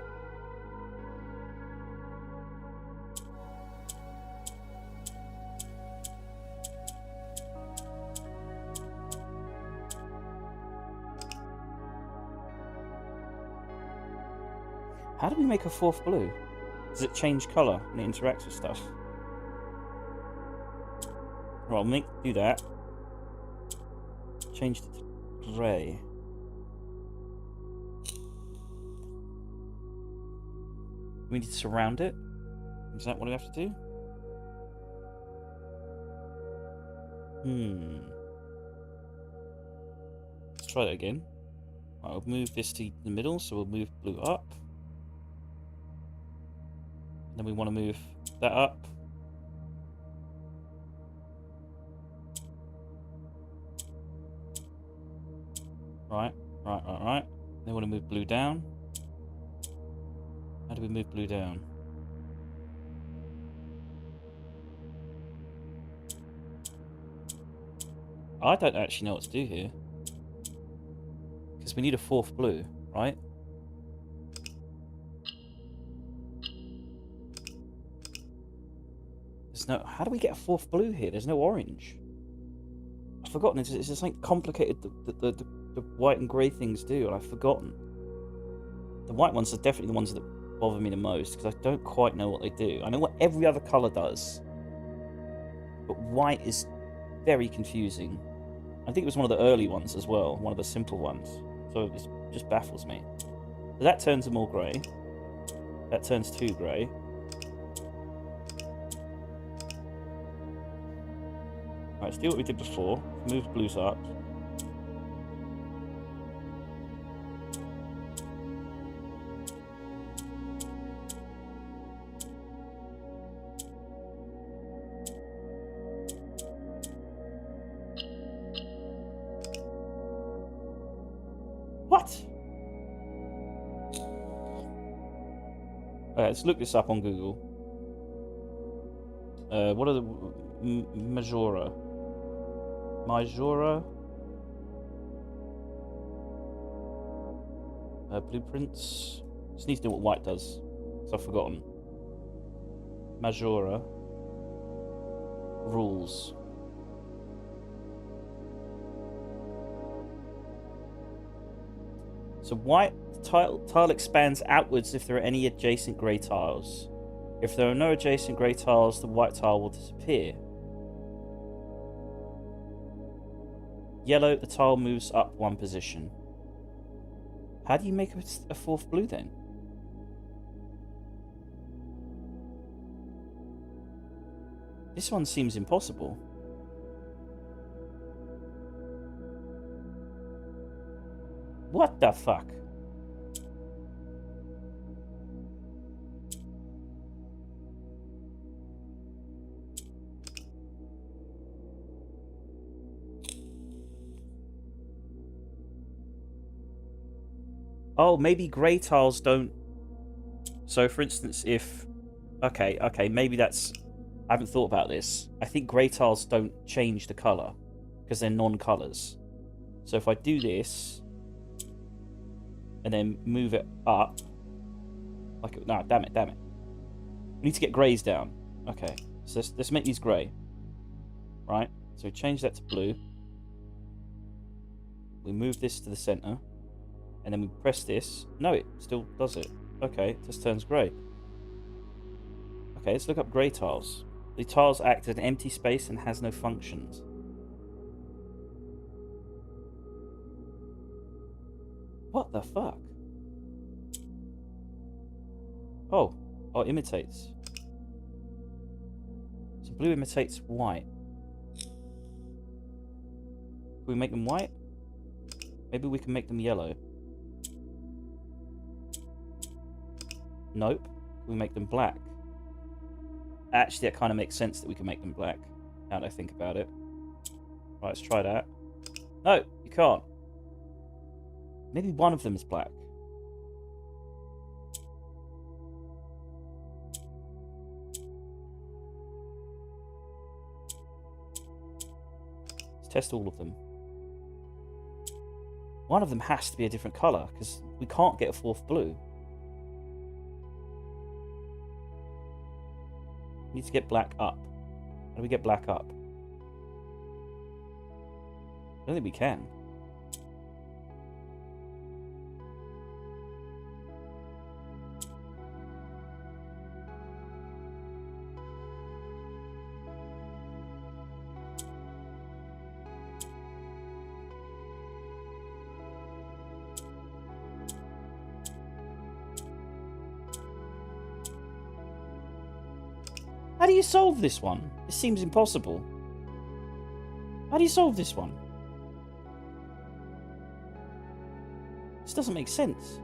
How do we make a 4th blue? Does it change colour when it interacts with stuff? Right, I'll do that. Change it to grey. We need to surround it. Is that what we have to do? Let's try that again. I'll move this to the middle, so we'll move blue up. Then we want to move that up. Right. Then we want to move blue down. How do we move blue down? I don't actually know what to do here. Because we need a 4th blue, right? There's no... How do we get a 4th blue here? There's no orange. I've forgotten. It's just something complicated the white and grey things do, and I've forgotten. The white ones are definitely the ones that bother me the most, because I don't quite know what they do. I know what every other colour does, but white is very confusing. I think it was one of the early ones as well, one of the simple ones, so it just baffles me. So that turns them all grey. That turns 2 grey. Right, let's do what we did before. Move blues up. What? Okay, let's look this up on Google. What are the Majora? Blueprints. Just need to know what white does, because I've forgotten. Majora rules. So white tile expands outwards if there are any adjacent grey tiles. If there are no adjacent grey tiles, the white tile will disappear. Yellow, the tile moves up 1 position. How do you make a 4th blue then? This one seems impossible. What the fuck? Oh, maybe grey tiles don't... So, for instance, if... Okay, maybe that's... I haven't thought about this. I think grey tiles don't change the colour, because they're non-colours. So if I do this, and then move it up... Like, no, damn it. We need to get greys down. Okay, so let's make these grey. Right, so we change that to blue. We move this to the centre. And then we press this. No, it still does it. Okay, it just turns grey. Okay, let's look up grey tiles. The tiles act as an empty space and has no functions. What the fuck? Oh, imitates. So blue imitates white. Can we make them white? Maybe we can make them yellow. Nope. We make them black. Actually, that kind of makes sense that we can make them black. Now that I think about it. Right, let's try that. No, you can't. Maybe one of them is black. Let's test all of them. One of them has to be a different colour, because we can't get a 4th blue. We need to get black up. How do we get black up? I don't think we can. How do you solve this one? This seems impossible. How do you solve this one? This doesn't make sense.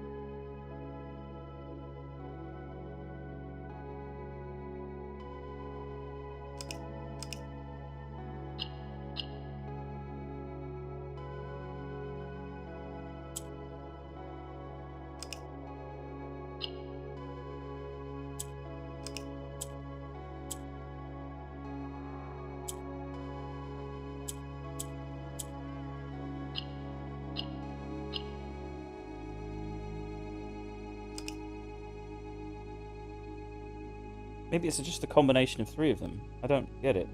Maybe it's just a combination of 3 of them. I don't get it.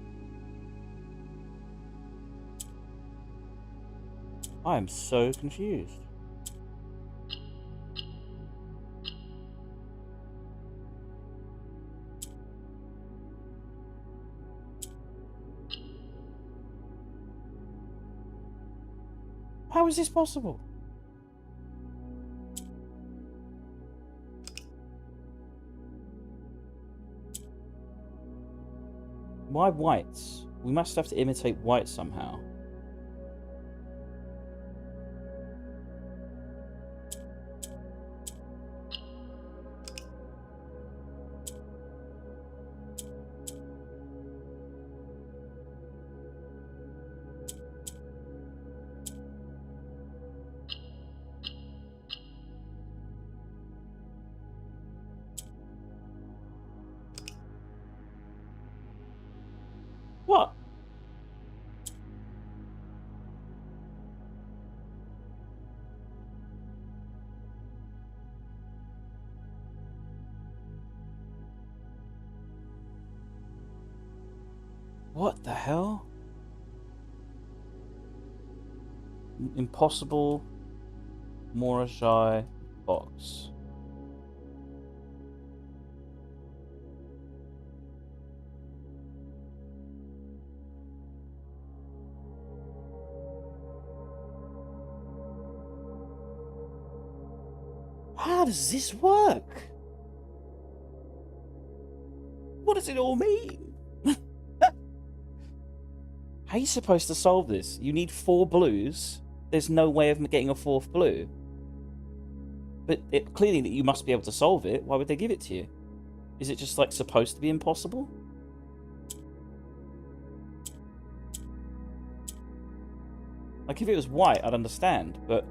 I am so confused. How is this possible? Why whites? We must have to imitate white somehow. What? What the hell? Impossible Morajai box. How does this work? What does it all mean? How are you supposed to solve this? You need 4 blues. There's no way of getting a 4th blue. But clearly you must be able to solve it. Why would they give it to you? Is it just like supposed to be impossible? Like if it was white, I'd understand, but...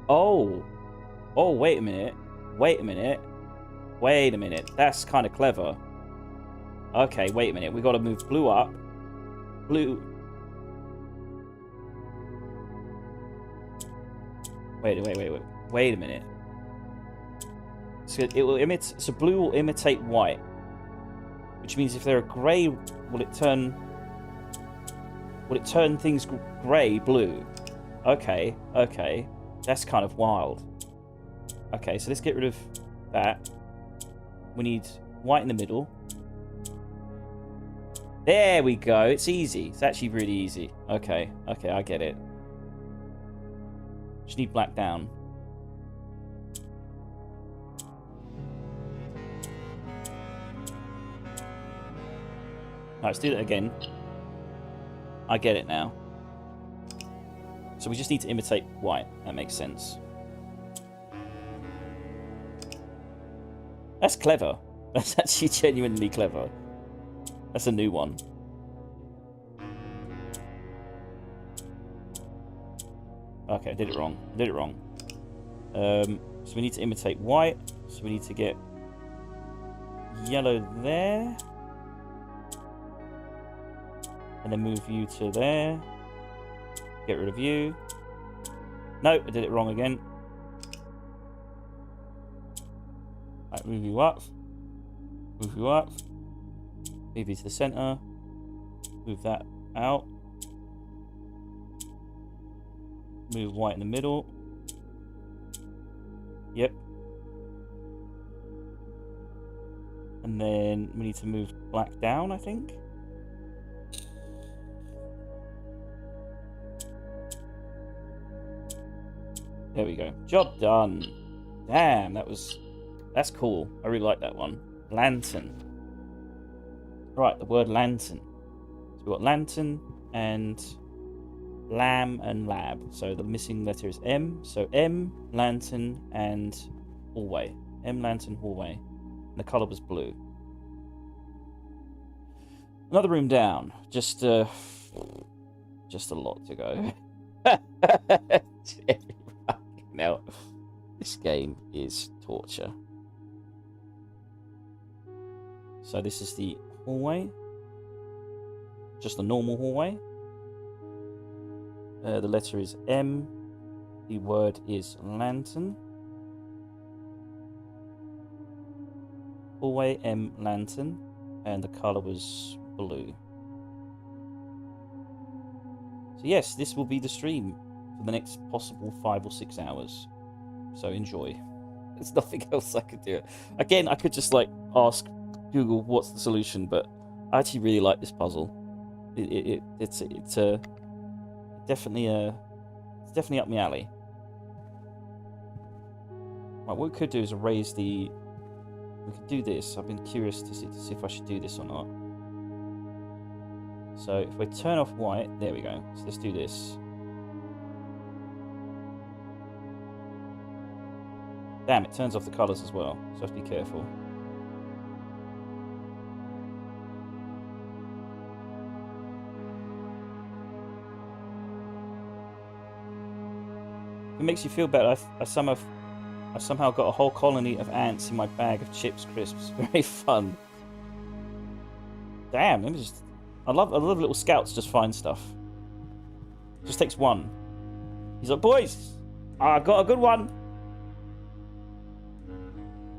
Oh. Oh, wait a minute. Wait a minute. Wait a minute. That's kind of clever. Okay, wait a minute. We got to move blue up. Blue. Wait a minute. So it will so blue will imitate white, which means if they're a grey, will it turn things grey blue? Okay, that's kind of wild. Okay, so let's get rid of that. We need white in the middle. There we go. It's easy. It's actually really easy. Okay, I get it. Just need black down. Alright, let's do that again. I get it now. So we just need to imitate white. That makes sense. That's clever. That's actually genuinely clever. That's a new one. Okay, I did it wrong. So we need to imitate white. So we need to get yellow there. And then move you to there. Get rid of you. No, I did it wrong again. Right, move you up. Move you up. Move you to the center. Move that out. Move white in the middle. Yep. And then we need to move black down, I think. There we go. Job done. Damn, that's cool. I really like that one. Lantern. Right, the word lantern. So we've got lantern and lamb and lab. So the missing letter is M. So M, lantern, and hallway. M, lantern, hallway. And the colour was blue. Another room down. Just a lot to go. Now, this game is torture. So this is the hallway. Just a normal hallway. The letter is M. The word is lantern. Hallway, M, lantern. And the colour was blue. So yes, this will be the stream for the next possible 5 or 6 hours. So enjoy. There's nothing else I could do. Again, I could just like ask Google what's the solution, but I actually really like this puzzle. It's definitely up my alley. Right, what we could do is erase the. We could do this. I've been curious to see if I should do this or not. So if we turn off white, there we go. So let's do this. Damn, it turns off the colours as well, so I have to be careful. If it makes you feel better, I somehow got a whole colony of ants in my bag of chips crisps. Very fun. Damn, let me just... I love little scouts just find stuff. Just takes one. He's like, boys, I got a good one.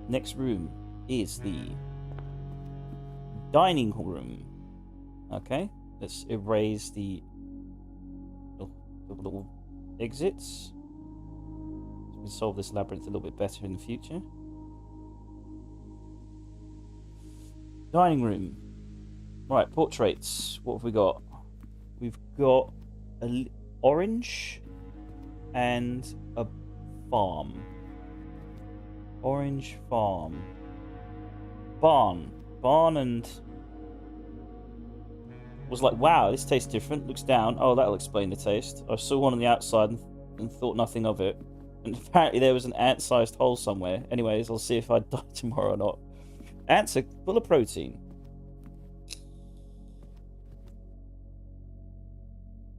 Next room is the dining room. Okay, let's erase the little exits. So we can solve this labyrinth a little bit better in the future. Dining room. Right, portraits. What have we got? We've got orange and a farm. Orange farm. Barn. Barn and... was like, wow, this tastes different. Looks down. Oh, that'll explain the taste. I saw one on the outside and thought nothing of it. And apparently there was an ant-sized hole somewhere. Anyways, I'll see if I die tomorrow or not. Ants are full of protein.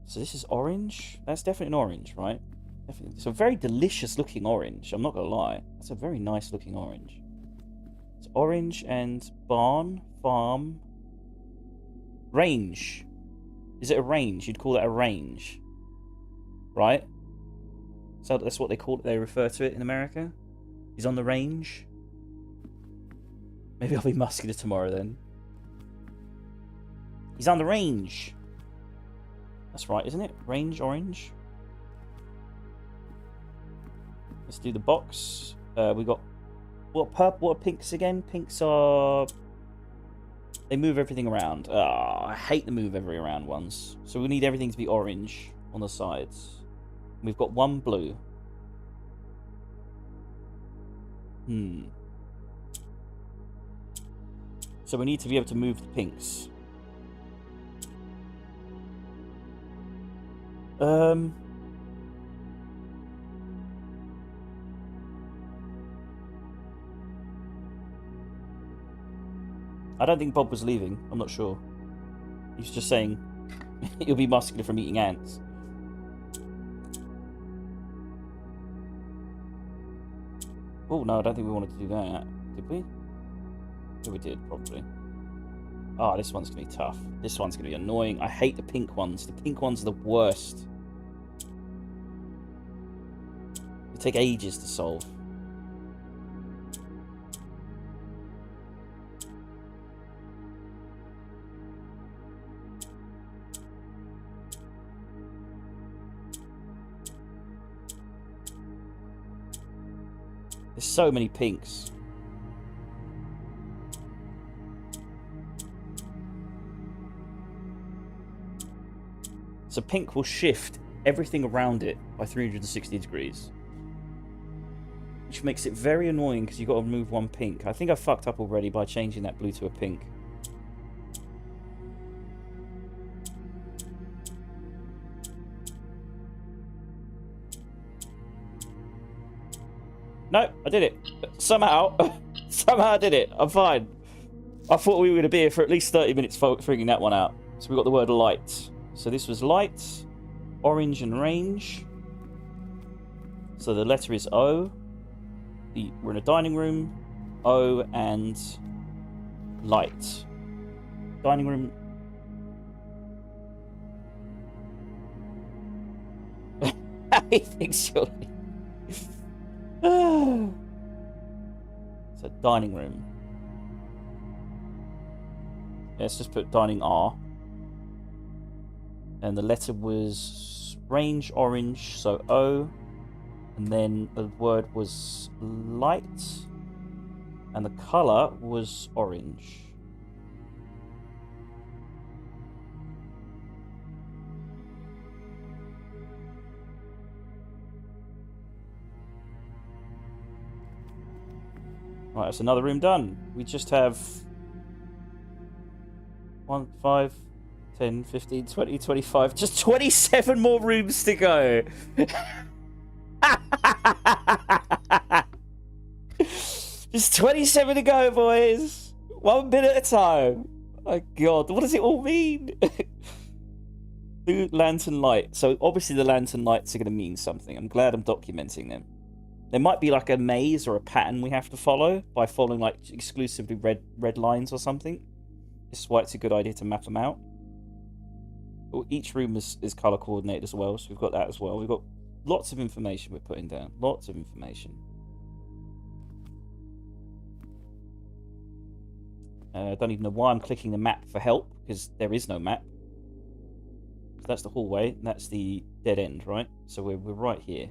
So this is orange? That's definitely an orange, right? Definitely. It's a very delicious looking orange. I'm not going to lie. It's a very nice looking orange. It's orange and barn, farm, range. Is it a range? You'd call that a range. Right? So that's what they call it. They refer to it in America. He's on the range. Maybe I'll be muscular tomorrow then. He's on the range. That's right, isn't it? Range orange. Let's do the box. We got what purple? What are pinks again? Pinks are... they move everything around. I hate the move every around ones. So we need everything to be orange on the sides. We've got one blue. So we need to be able to move the pinks. I don't think Bob was leaving. I'm not sure. He was just saying he'll be muscular from eating ants. Oh, no, I don't think we wanted to do that. Did we? Yeah, we did, probably. Ah, this one's going to be tough. This one's going to be annoying. I hate the pink ones. The pink ones are the worst. They take ages to solve. There's so many pinks. So pink will shift everything around it by 360 degrees. Which makes it very annoying because you've got to remove one pink. I think I fucked up already by changing that blue to a pink. No, I did it. Somehow. Somehow I did it. I'm fine. I thought we were going to be here for at least 30 minutes figuring that one out. So we got the word light. So this was light, orange and range. So the letter is O. We're in a dining room. O and light. Dining room. He thinks you're... So dining room. Let's just put dining R. And the letter was range orange, so O. And then the word was light. And the colour was orange. Right, that's another room done. We just have 1, 5, 10, 15, 20, 25. Just 27 more rooms to go. Just 27 to go, boys. 1 minute at a time. My God, what does it all mean? Blue lantern light. So obviously the lantern lights are going to mean something. I'm glad I'm documenting them. There might be like a maze or a pattern we have to follow by following like exclusively red lines or something. This is why it's a good idea to map them out. But each room is color coordinated as well, so we've got that as well. We've got lots of information we're putting down. Lots of information. I don't even know why I'm clicking the map for help, because there is no map. So that's the hallway, and that's the dead end, right? So we're right here.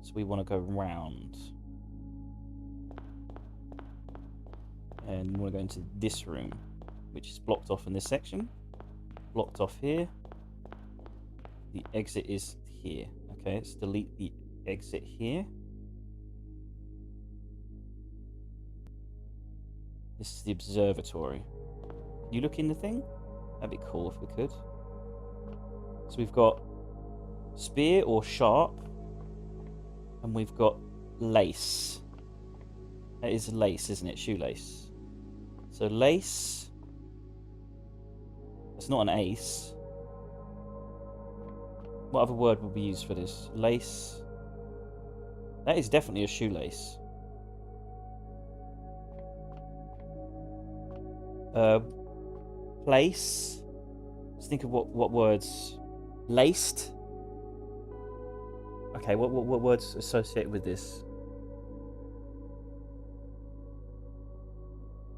So we want to go round. And we want to go into this room. which is blocked off in this section. Blocked off here. The exit is here. Okay, let's delete the exit here. This is the observatory. Can you look in the thing? That'd be cool if we could. So we've got spear or sharp, and we've got lace. That is lace, isn't it? Shoelace. So lace. It's not an ace. What other word would be used for this? Lace. That is definitely a shoelace. Place. Let's think of what words. Laced. Okay, what words associated with this?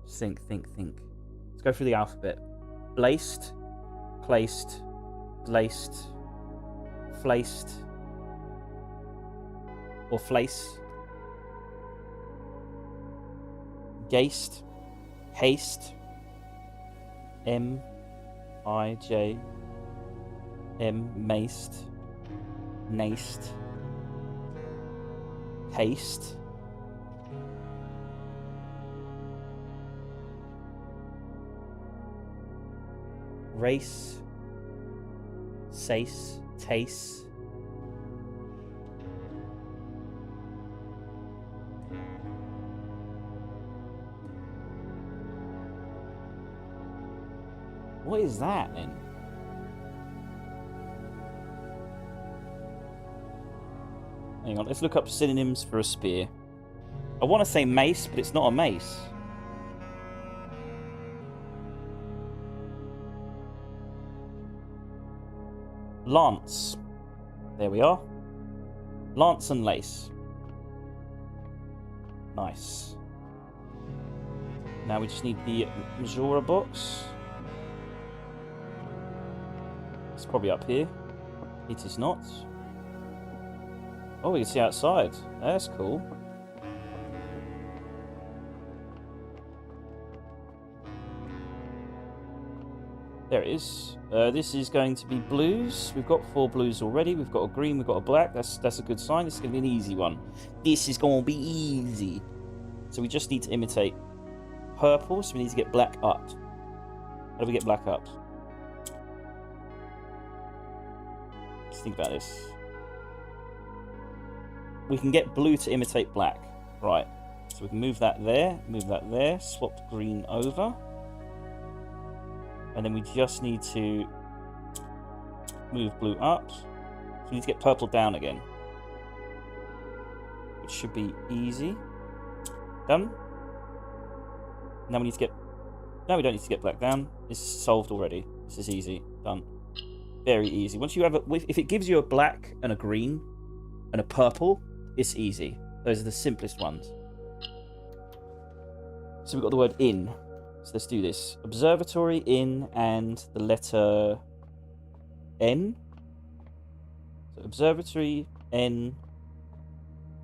Think. Let's go through the alphabet. Laced, placed, laced, flaced, or flace. Gaced, haste, M-I-J, maced, naced, haste. Race, sace, taste. What is that then? Hang on, let's look up synonyms for a spear. I want to say mace, but it's not a mace. Lance. There we are. Lance and lace. Nice. Now we just need the Majora box. It's probably up here. It is not. Oh, we can see outside. That's cool. There it is. This is going to be blues. We've got 4 blues already. We've got a green, we've got a black. That's a good sign. This is going to be an easy one. This is going to be easy. So we just need to imitate purple. So we need to get black up. How do we get black up? Let's think about this. We can get blue to imitate black. Right. So we can move that there, swap green over. And then we just need to move blue up. So we need to get purple down again. Which should be easy. Done. Now we need to get... No, we don't need to get black down. This is solved already. This is easy. Done. Very easy. Once you have a... If it gives you a black and a green and a purple, it's easy. Those are the simplest ones. So we've got the word in. So let's do this. Observatory, in, and the letter N. So observatory, N,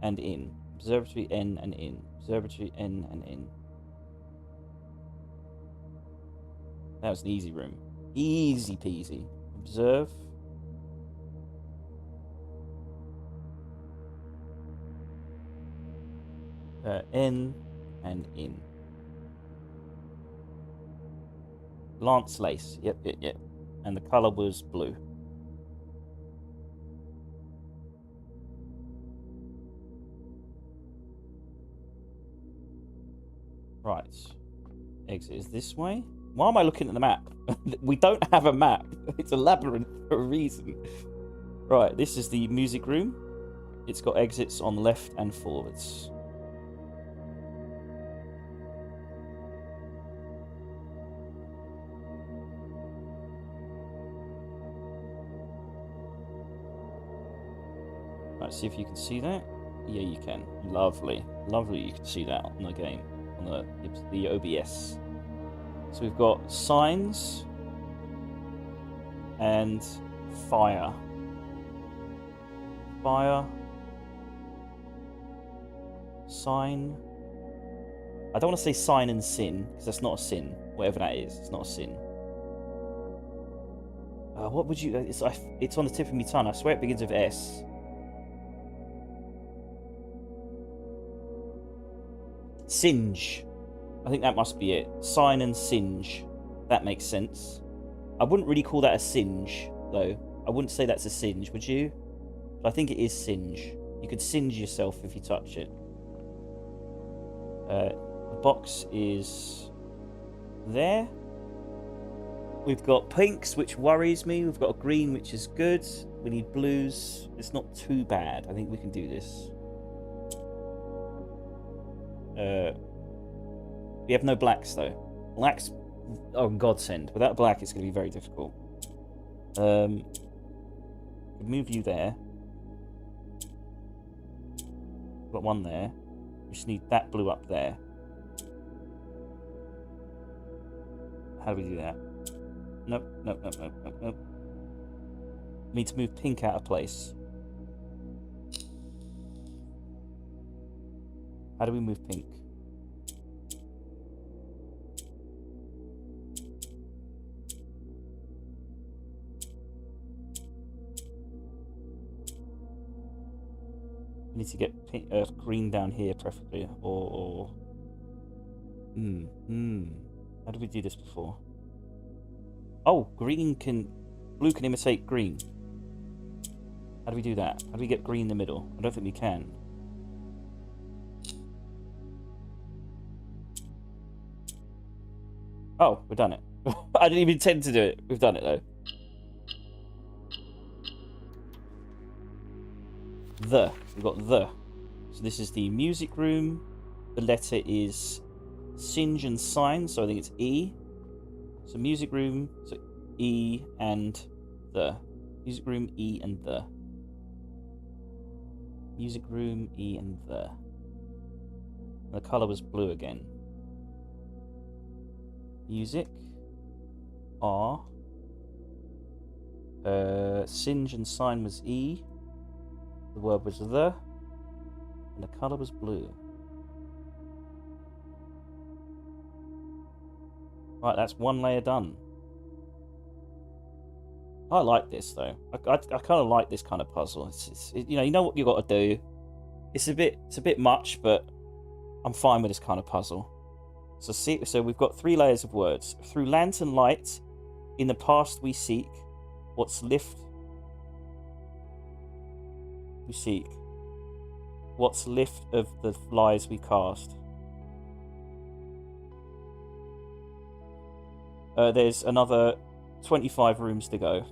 and in. Observatory, N, and in. Observatory, N, and in. That was an easy room. Easy peasy. Observe. N, and in. Lance lace. Yep. And the colour was blue. Right. Exit is this way. Why am I looking at the map? We don't have a map. It's a labyrinth for a reason. Right, this is the music room. It's got exits on the left and forwards. Let's see if you can see that. Yeah, you can. Lovely. Lovely, you can see that on the game. On the OBS. So we've got signs and fire. Fire. Sign. I don't want to say sign and sin, because that's not a sin. Whatever that is, it's not a sin. What would you... It's on the tip of my tongue. I swear it begins with S. Singe. I think that must be it. Sign and singe. That makes sense. I wouldn't really call that a singe, though. I wouldn't say that's a singe, would you? But I think it is singe. You could singe yourself if you touch it. The box is there. We've got pinks, which worries me. We've got a green, which is good. We need blues. It's not too bad. I think we can do this. We have no blacks, though. Blacks... Oh, godsend. Without black, it's going to be very difficult. Move you there. Got one there. We just need that blue up there. How do we do that? Nope, nope, nope, nope, nope, nope. We need to move pink out of place. How do we move pink? We need to get pink, green down here, preferably, or... How did we do this before? Oh, blue can imitate green. How do we do that? How do we get green in the middle? I don't think we can. Oh, we've done it. I didn't even intend to do it. We've done it, though. We've got the. So this is the music room. The letter is singe and sign, so I think it's E. So music room, so E and the. Music room, E and the. Music room, E and the. And the colour was blue again. Music. R. Singe and sign was E. The word was the. And the colour was blue. Right, that's one layer done. I like this though. I kind of like this kind of puzzle. You know what you got to do. It's a bit much, but I'm fine with this kind of puzzle. So we've got 3 layers of words. Through lantern light, in the past we seek. What's lift? We seek. What's lift of the lies we cast? There's another 25 rooms to go.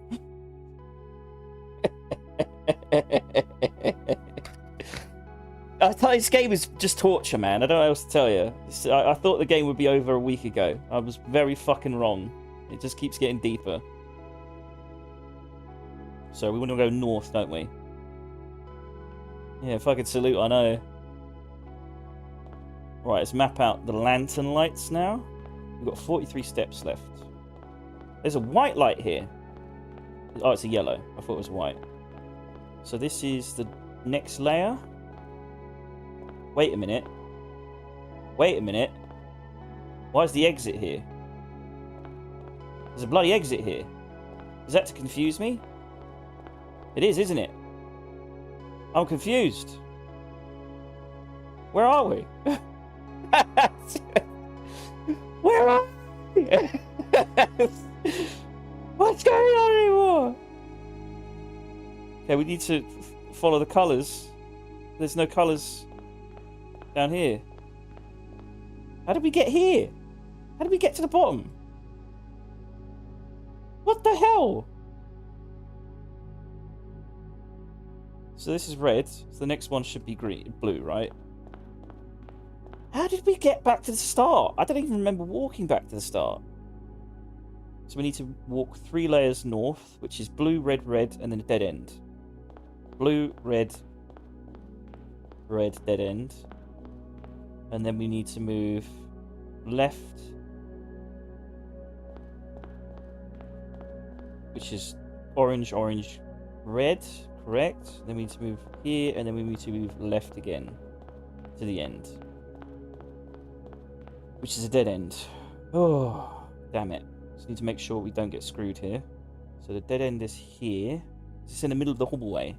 I thought this game was just torture, man. I don't know what else to tell you. I thought the game would be over a week ago. I was very fucking wrong. It just keeps getting deeper. So we want to go north, don't we? Yeah, fucking salute, I know. Right, let's map out the lantern lights now. We've got 43 steps left. There's a white light here. Oh, it's a yellow. I thought it was white. So this is the next layer. Wait a minute. Wait a minute. Why is the exit here? There's a bloody exit here. Is that to confuse me? It is, isn't it? I'm confused. Where are we? Where are we? What's going on anymore? Okay, we need to follow the colours. There's no colours down here. How did we get here? How did we get to the bottom? What the hell? So this is red. So the next one should be blue, right? How did we get back to the start? I don't even remember walking back to the start. So we need to walk 3 layers north, which is blue, red, red, and then a dead end. Blue, red, red, dead end. And then we need to move left, which is orange, orange, red, correct. Then we need to move here, and then we need to move left again to the end, which is a dead end. Oh. Damn it. Just need to make sure we don't get screwed here. So the dead end is here. It's in the middle of the hallway.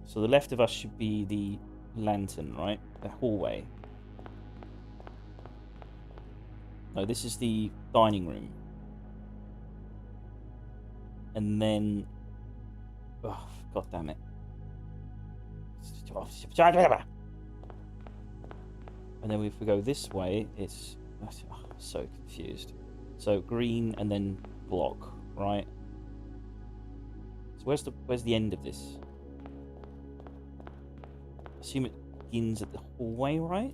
So the left of us should be the lantern, right? The hallway. No, this is the dining room. And then... Oh, god damn it. And then if we go this way, it's... Oh, so confused. So green and then block, right? So where's the end of this? Assume it begins at the hallway, right?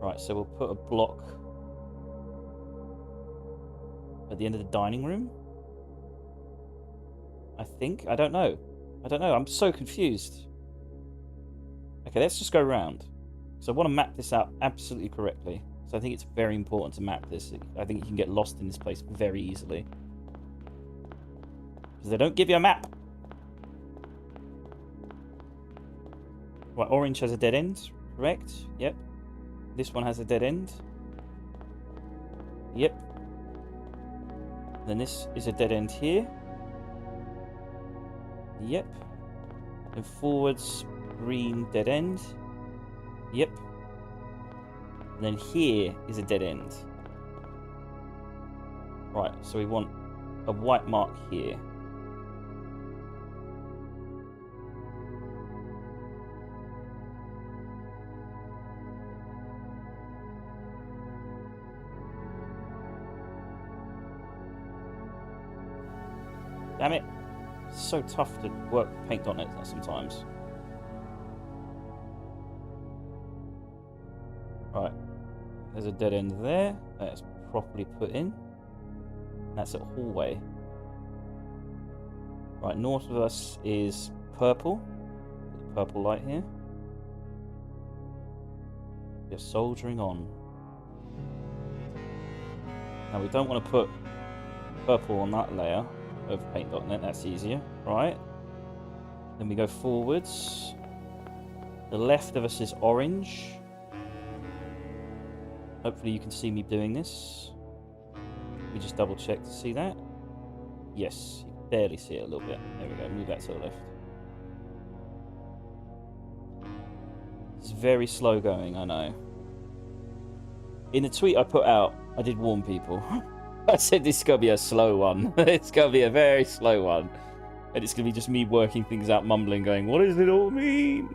Right, so we'll put a block at the end of the dining room. I think. I don't know. I'm so confused. Okay, let's just go around. So I want to map this out absolutely correctly. So I think it's very important to map this. I think you can get lost in this place very easily. Because they don't give you a map. Right, orange has a dead end. Correct. Yep. This one has a dead end. Yep. Then this is a dead end here. Yep. And forwards, green, dead end. Yep. And then here is a dead end. Right, so we want a white mark here. Damn it. It's so tough to work with paint.net sometimes. Right. There's a dead end there. That's properly put in. That's a hallway. Right, north of us is purple. Put the purple light here. Just soldiering on. Now we don't want to put purple on that layer of paint.net, that's easier, right? Then we go forwards. The left of us is orange. Hopefully you can see me doing this. Let me just double check to see that. Yes, you can barely see it a little bit. There we go, move that to the left. It's very slow going, I know. In the tweet I put out, I did warn people. I said this is going to be a slow one. It's going to be a very slow one. And it's going to be just me working things out, mumbling, going, what does it all mean?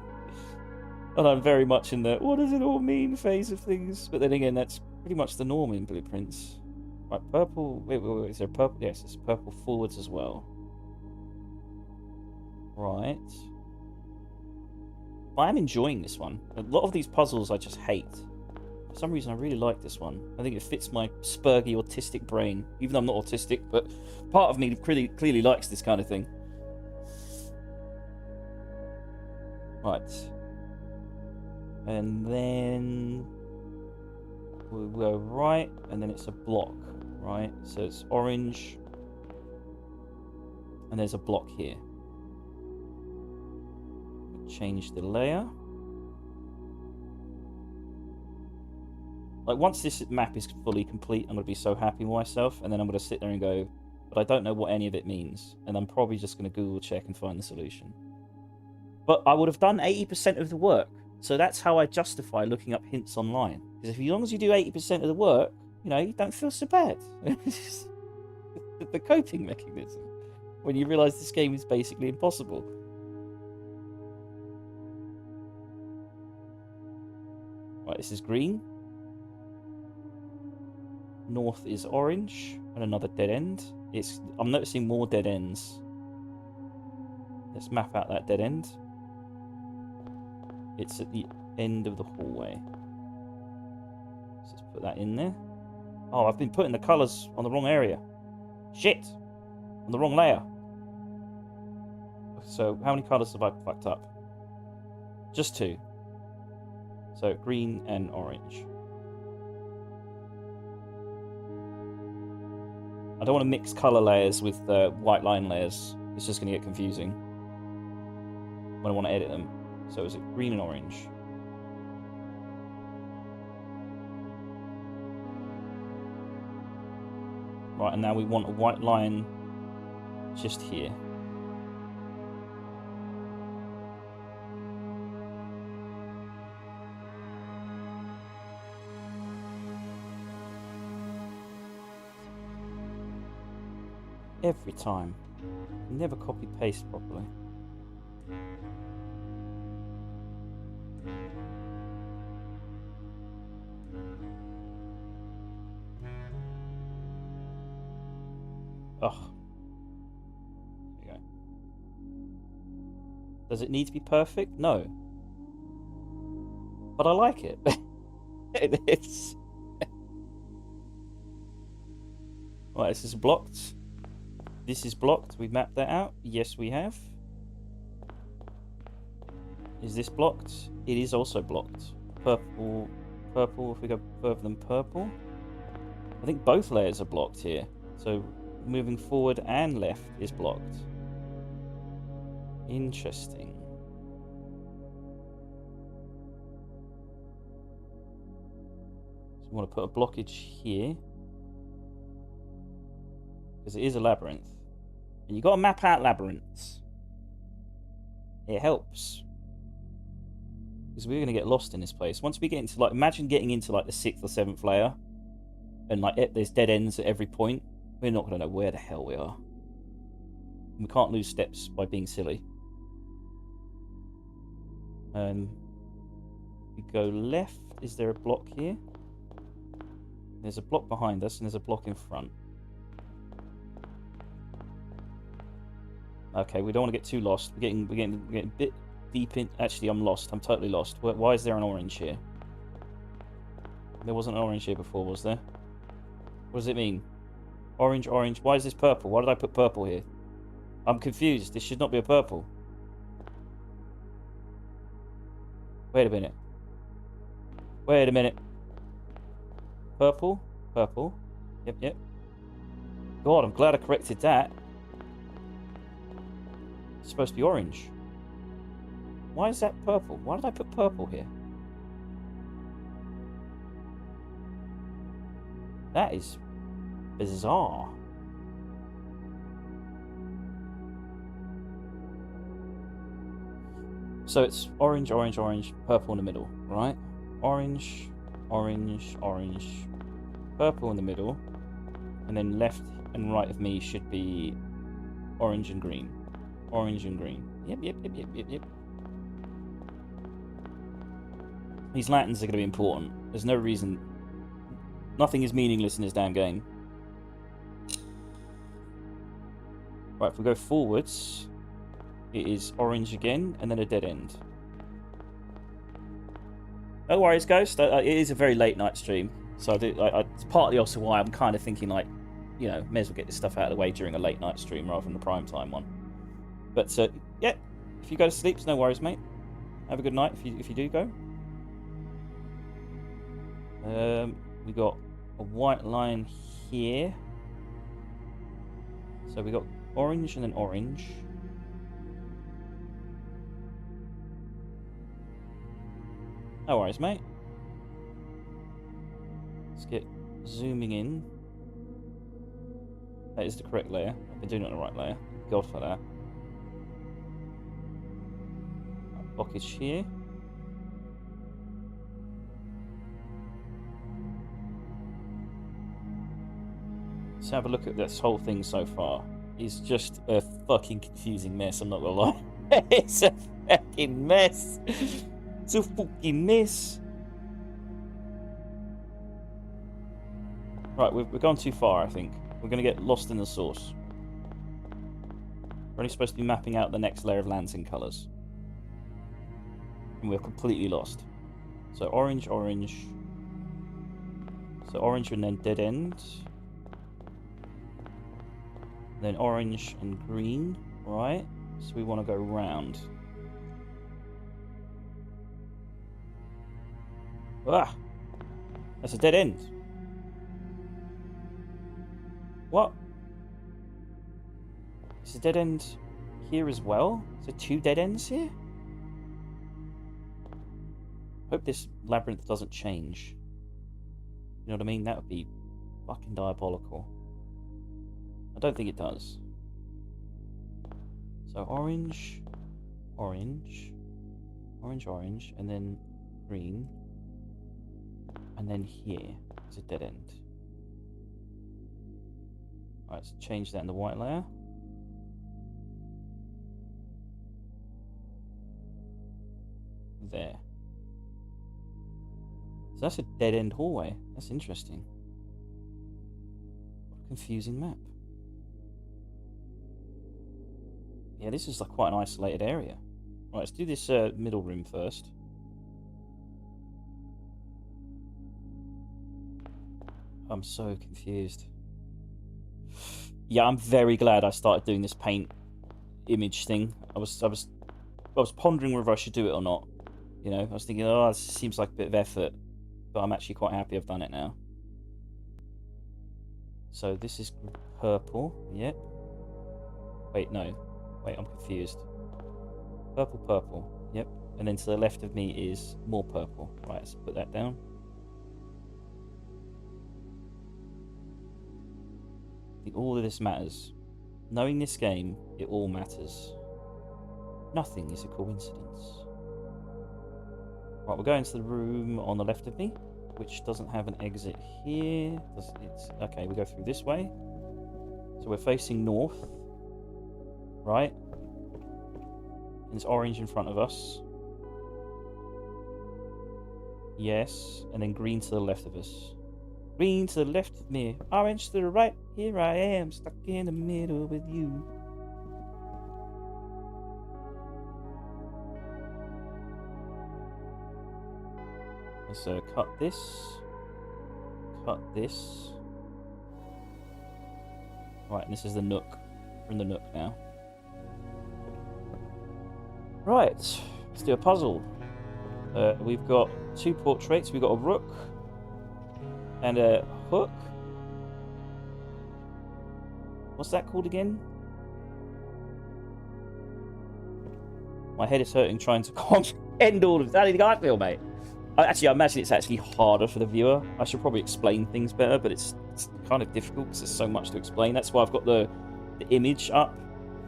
And I'm very much in the, what does it all mean phase of things. But then again, that's pretty much the norm in blueprints. Right, purple. Wait, is there purple? Yes, it's purple forwards as well. Right. I am enjoying this one. A lot of these puzzles I just hate. For some reason, I really like this one. I think it fits my spurgy, autistic brain. Even though I'm not autistic, but part of me clearly likes this kind of thing. Right. And then we'll go right, and then it's a block, right? So it's orange, and there's a block here. Change the layer. Like, once this map is fully complete, I'm going to be so happy with myself, and then I'm going to sit there and go, but I don't know what any of it means, and I'm probably just going to Google check and find the solution. But I would have done 80% of the work, so that's how I justify looking up hints online. Because as long as you do 80% of the work, you know, you don't feel so bad. It's the coping mechanism when you realise this game is basically impossible. Right, this is green. North is orange, and another dead end. I'm noticing more dead ends. Let's map out that dead end. It's at the end of the hallway. So let's put that in there. Oh, I've been putting the colours on the wrong area. Shit! On the wrong layer. So, how many colours have I fucked up? Just 2. So, green and orange. I don't want to mix colour layers with white line layers. It's just going to get confusing when I want to edit them. So is it green and orange? Right, and now we want a white line just here. Every time. Never copy paste properly. Oh. There we go. Does it need to be perfect? No. But I like it. It's... Right, this is blocked. This is blocked. We've mapped that out. Yes, we have. Is this blocked? It is also blocked. Purple. Purple. If we go further than purple. I think both layers are blocked here. So moving forward and left is blocked. Interesting. So we want to put a blockage here. Because it is a labyrinth. And you've got to map out labyrinths. It helps. Because we're going to get lost in this place. Once we get into, like, imagine getting into, like, the 6th or 7th layer. And, like, there's dead ends at every point. We're not going to know where the hell we are. We can't lose steps by being silly. We go left. Is there a block here? There's a block behind us and there's a block in front. Okay, we don't want to get too lost. We're getting a bit deep in. Actually, I'm lost. I'm totally lost. Why is there an orange here? There wasn't an orange here before, was there? What does it mean? Orange, orange. Why is this purple? Why did I put purple here? I'm confused. This should not be a purple. Wait a minute. Wait a minute. Purple? Purple. Yep, yep. God, I'm glad I corrected that. It's supposed to be orange. Why is that purple? Why did I put purple here? That is bizarre. So it's orange, orange, orange, purple in the middle, right? Orange, orange, orange, purple in the middle, and then left and right of me should be orange and green. Orange and green. Yep, yep, yep, yep, yep, yep. These lanterns are going to be important. There's no reason. Nothing is meaningless in this damn game. Right, if we go forwards, it is orange again, and then a dead end. No worries, Ghost. It is a very late night stream, so it's partly also why I'm kind of thinking, like, you know, may as well get this stuff out of the way during a late night stream rather than the prime time one. But yeah, if you go to sleep, no worries, mate. Have a good night if you do go. We got a white line here. So we got orange and then orange. No worries, mate. Let's get zooming in. That is the correct layer. I've been doing it on the right layer. God for that. Blockage here. Let's have a look at this whole thing so far. It's just a fucking confusing mess, I'm not gonna lie. It's a fucking mess. It's a fucking mess. Right, we've gone too far, I think. We're gonna get lost in the source. We're only supposed to be mapping out the next layer of lantern colours. And we're completely lost. So orange, orange. So orange and then dead end. Then orange and green, right? So we want to go round. Ah! That's a dead end. What? Is a dead end here as well? Is there 2 dead ends here? Hope this labyrinth doesn't change. You know what I mean? That would be fucking diabolical. don't think it does. So orange, orange, orange, orange, and then green. And then here is a dead end. Alright, so change that in the white layer. There. So that's a dead end hallway. That's interesting. What a confusing map. Yeah, this is like quite an isolated area. Right, let's do this middle room first. I'm so confused. Yeah, I'm very glad I started doing this paint image thing. I was pondering whether I should do it or not. You know, I was thinking, oh, this seems like a bit of effort, but I'm actually quite happy I've done it now. So this is purple. Yep. Wait, no. Wait, I'm confused. Purple, purple. Yep. And then to the left of me is more purple. Right, let's put that down. I think all of this matters. Knowing this game, it all matters. Nothing is a coincidence. Right, we're going to the room on the left of me, which doesn't have an exit here. Okay, we go through this way. So we're facing north. Right? And it's orange in front of us. Yes, and then green to the left of us. Green to the left of me, orange to the right. Here I am, stuck in the middle with you. Let's cut this. Cut this. Right, and this is the nook. We're in the nook now. Right, let's do a puzzle. We've got 2 portraits. We've got a rook and a hook. What's that called again? My head is hurting trying to comprehend all of that. Anything I feel, mate. I imagine it's actually harder for the viewer. I should probably explain things better, but it's kind of difficult because there's so much to explain. That's why I've got the image up,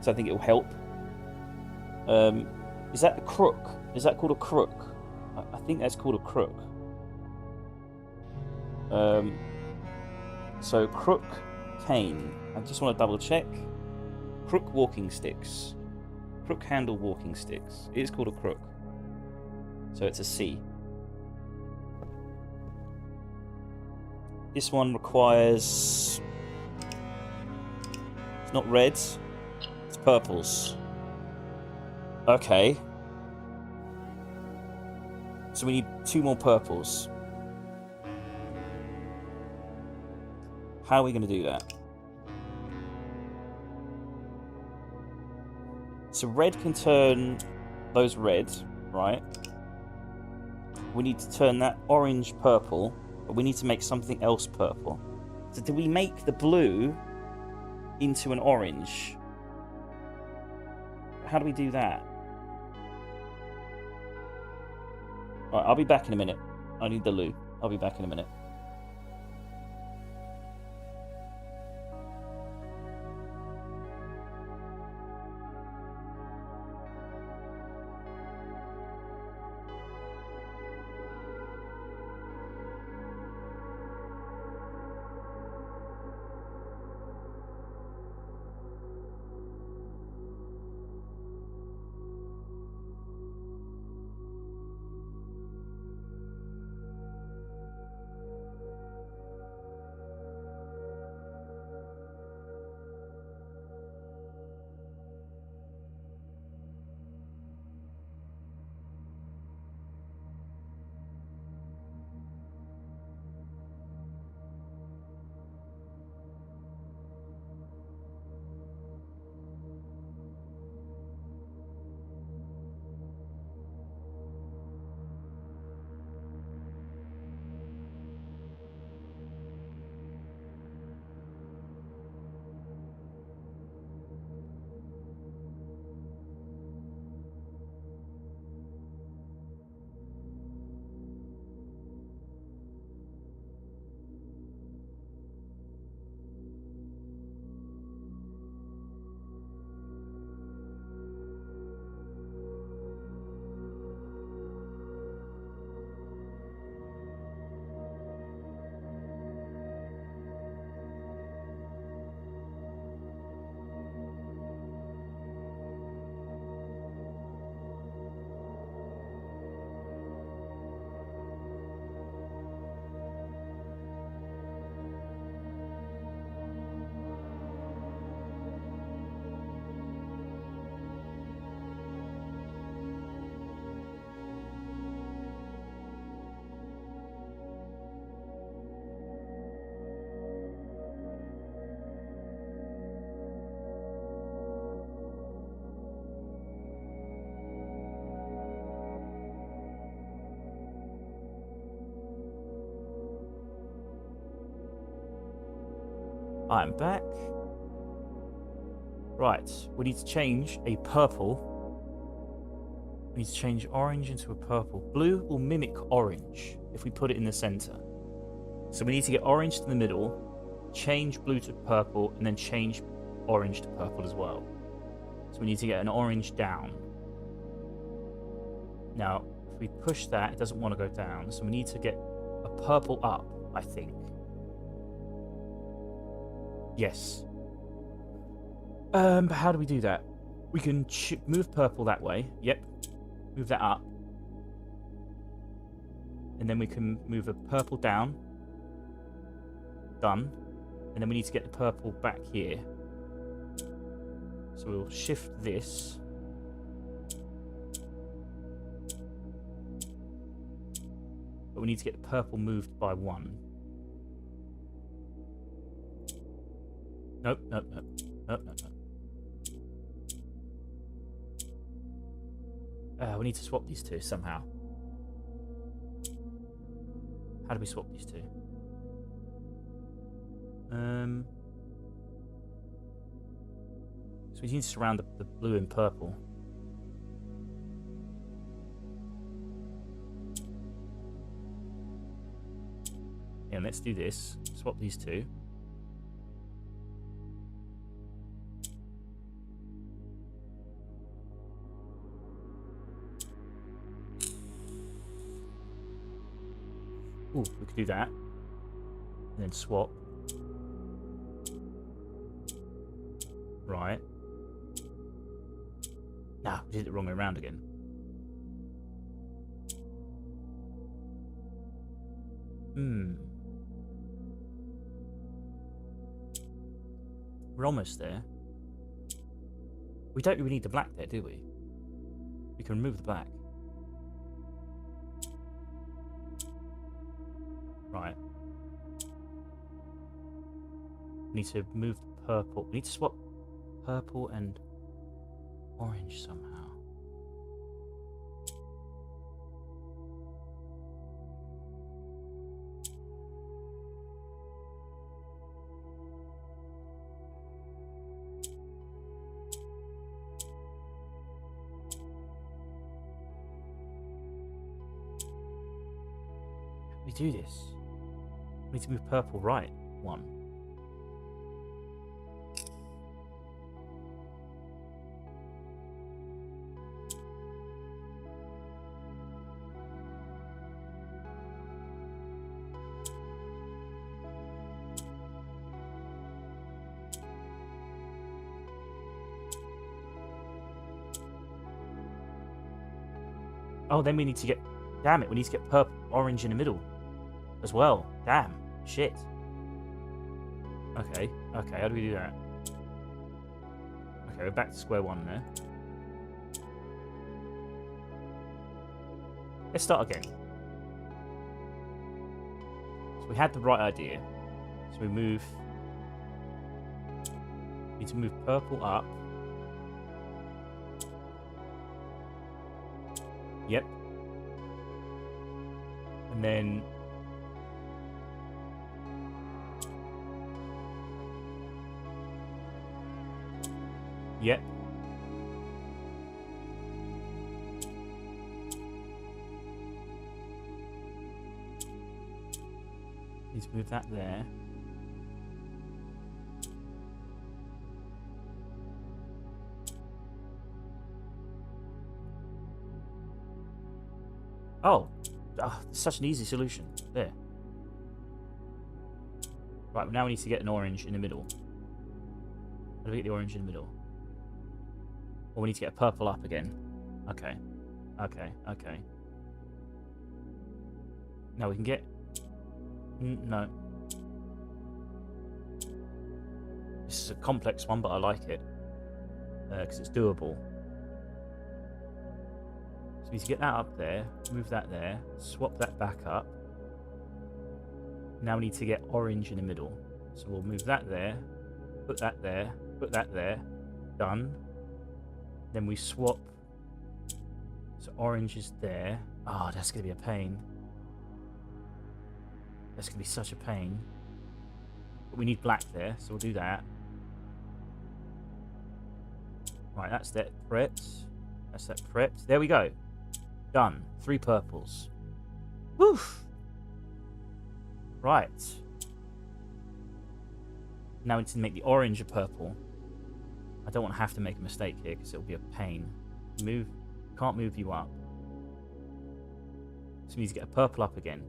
so I think it'll help. Is that a crook? Is that called a crook? I think that's called a crook. So crook, cane. I just want to double check. Crook walking sticks. Crook handle walking sticks. It is called a crook. So it's a C. This one requires... It's not reds. It's purples. Okay. So we need 2 more purples. How are we going to do that? So red can turn those reds, right? We need to turn that orange purple, but we need to make something else purple. So do we make the blue into an orange? How do we do that? Right, I'll be back in a minute. I need the loo. I'll be back in a minute. I am back. Right, we need to change a purple. We need to change orange into a purple. Blue will mimic orange if we put it in the center. So we need to get orange to the middle, change blue to purple, and then change orange to purple as well. So we need to get an orange down. Now, if we push that, it doesn't want to go down. So we need to get a purple up, I think. Yes. But how do we do that? We can move purple that way. Yep. Move that up. And then we can move a purple down. Done. And then we need to get the purple back here. So we'll shift this. But we need to get the purple moved by 1. Nope, nope, nope. Nope, nope, nope. We need to swap these two somehow. How do we swap these two? So we need to surround the blue and purple. Yeah, let's do this. Swap these two. Ooh, we could do that. And then swap. Right. Nah, we did it the wrong way around again. We're almost there. We don't really need the black there, do we? We can remove the black. Right. We need to move the purple. We need to swap purple and orange somehow. How do we do this? We need to move purple right 1. Oh, then we need to get... Damn it, we need to get purple, orange in the middle as well. Damn. Shit. Okay, okay, how do we do that? Okay, we're back to square 1 there. Let's start again. So we had the right idea. So we move... We need to move purple up. Yep. And then... Yep. Need to move that there. Oh, such an easy solution. There. Right, now we need to get an orange in the middle. How do we get the orange in the middle? Or we need to get a purple up again. Okay. Okay, okay. Now we can get... No. This is a complex one, but I like it. Because it's doable. So we need to get that up there, move that there, swap that back up. Now we need to get orange in the middle. So we'll move that there, put that there, put that there. Done. Then we swap. So orange is there. Oh, that's going to be a pain. That's going to be such a pain. But we need black there, so we'll do that. Right, that's that prepped. That's that prepped. There we go. Done. 3 purples. Woof! Right. Now we need to make the orange a purple. I don't want to have to make a mistake here because it'll be a pain. Move. Can't move you up. So we need to get a purple up again.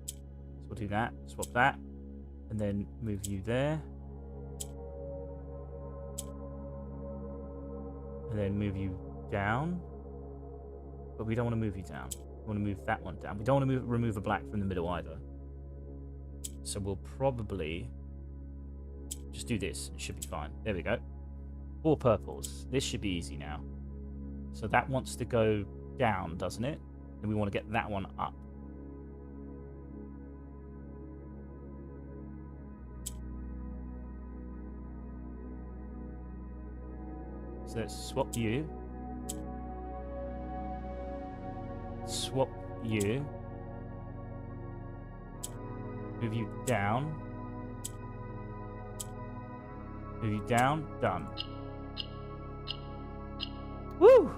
So we'll do that. Swap that. And then move you there. And then move you down. But we don't want to move you down. We want to move that one down. We don't want to remove a black from the middle either. So we'll probably just do this. It should be fine. There we go. 4 purples. This should be easy now. So that wants to go down, doesn't it? And we want to get that one up. So let's swap you. Swap you. Move you down. Move you down. Done. Woo!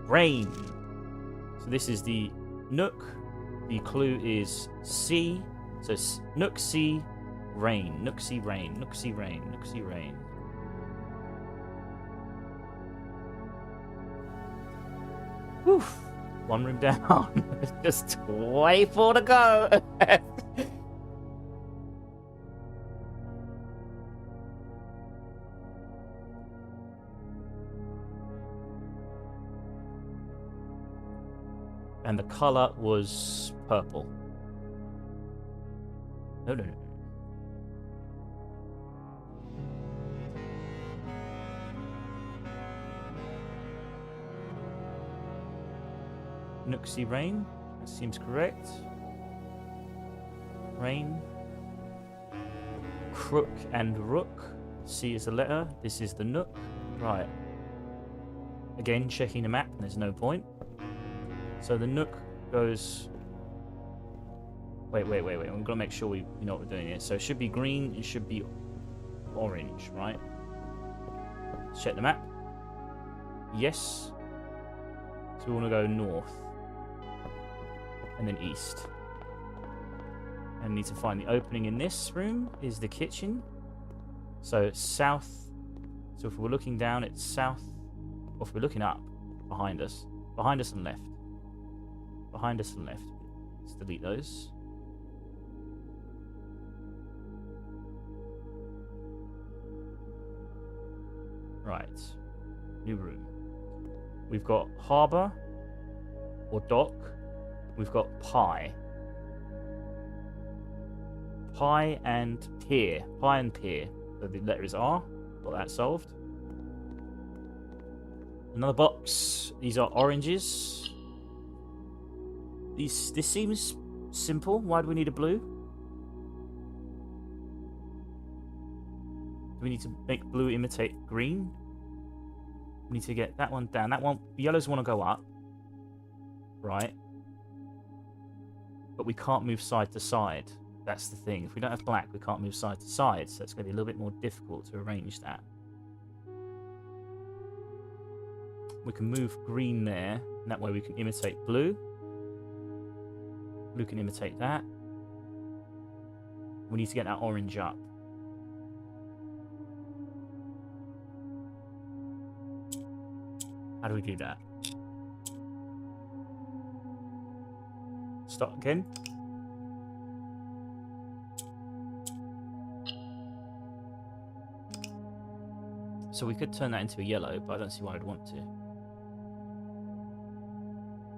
Rain. So this is the Nook. The clue is C. So Nook, C, rain. Nook, C, rain. Nook, C, rain. Nook, C, rain. Whew. 1 room down. Just way 4 to go. And the color was purple. No. Nooksy Rain. That seems correct. Rain. Crook and Rook. C is the letter. This is the Nook. Right. Again, checking the map. There's no point. So the Nook goes... Wait. We've got to make sure we know what we're doing here. So it should be green. It should be orange, right? Let's check the map. Yes. So we want to go north. And then east. And need to find the opening in this room is the kitchen. So south. So if we're looking down, it's south. Or if we're looking up, behind us. Behind us and left. Behind us and left. Let's delete those. Right. New room. We've got harbour or dock. We've got pie. Pie and pier. Pie and pier. So the letter is R. Got that solved. Another box. These are oranges. This seems simple. Why do we need a blue? Do we need to make blue imitate green? We need to get that one down. That one, the yellows want to go up. Right. But we can't move side to side. That's the thing. If we don't have black, we can't move side to side. So it's going to be a little bit more difficult to arrange that. We can move green there. And that way we can imitate blue. Blue can imitate that. We need to get that orange up. How do we do that? Start again. So we could turn that into a yellow, but I don't see why I'd want to.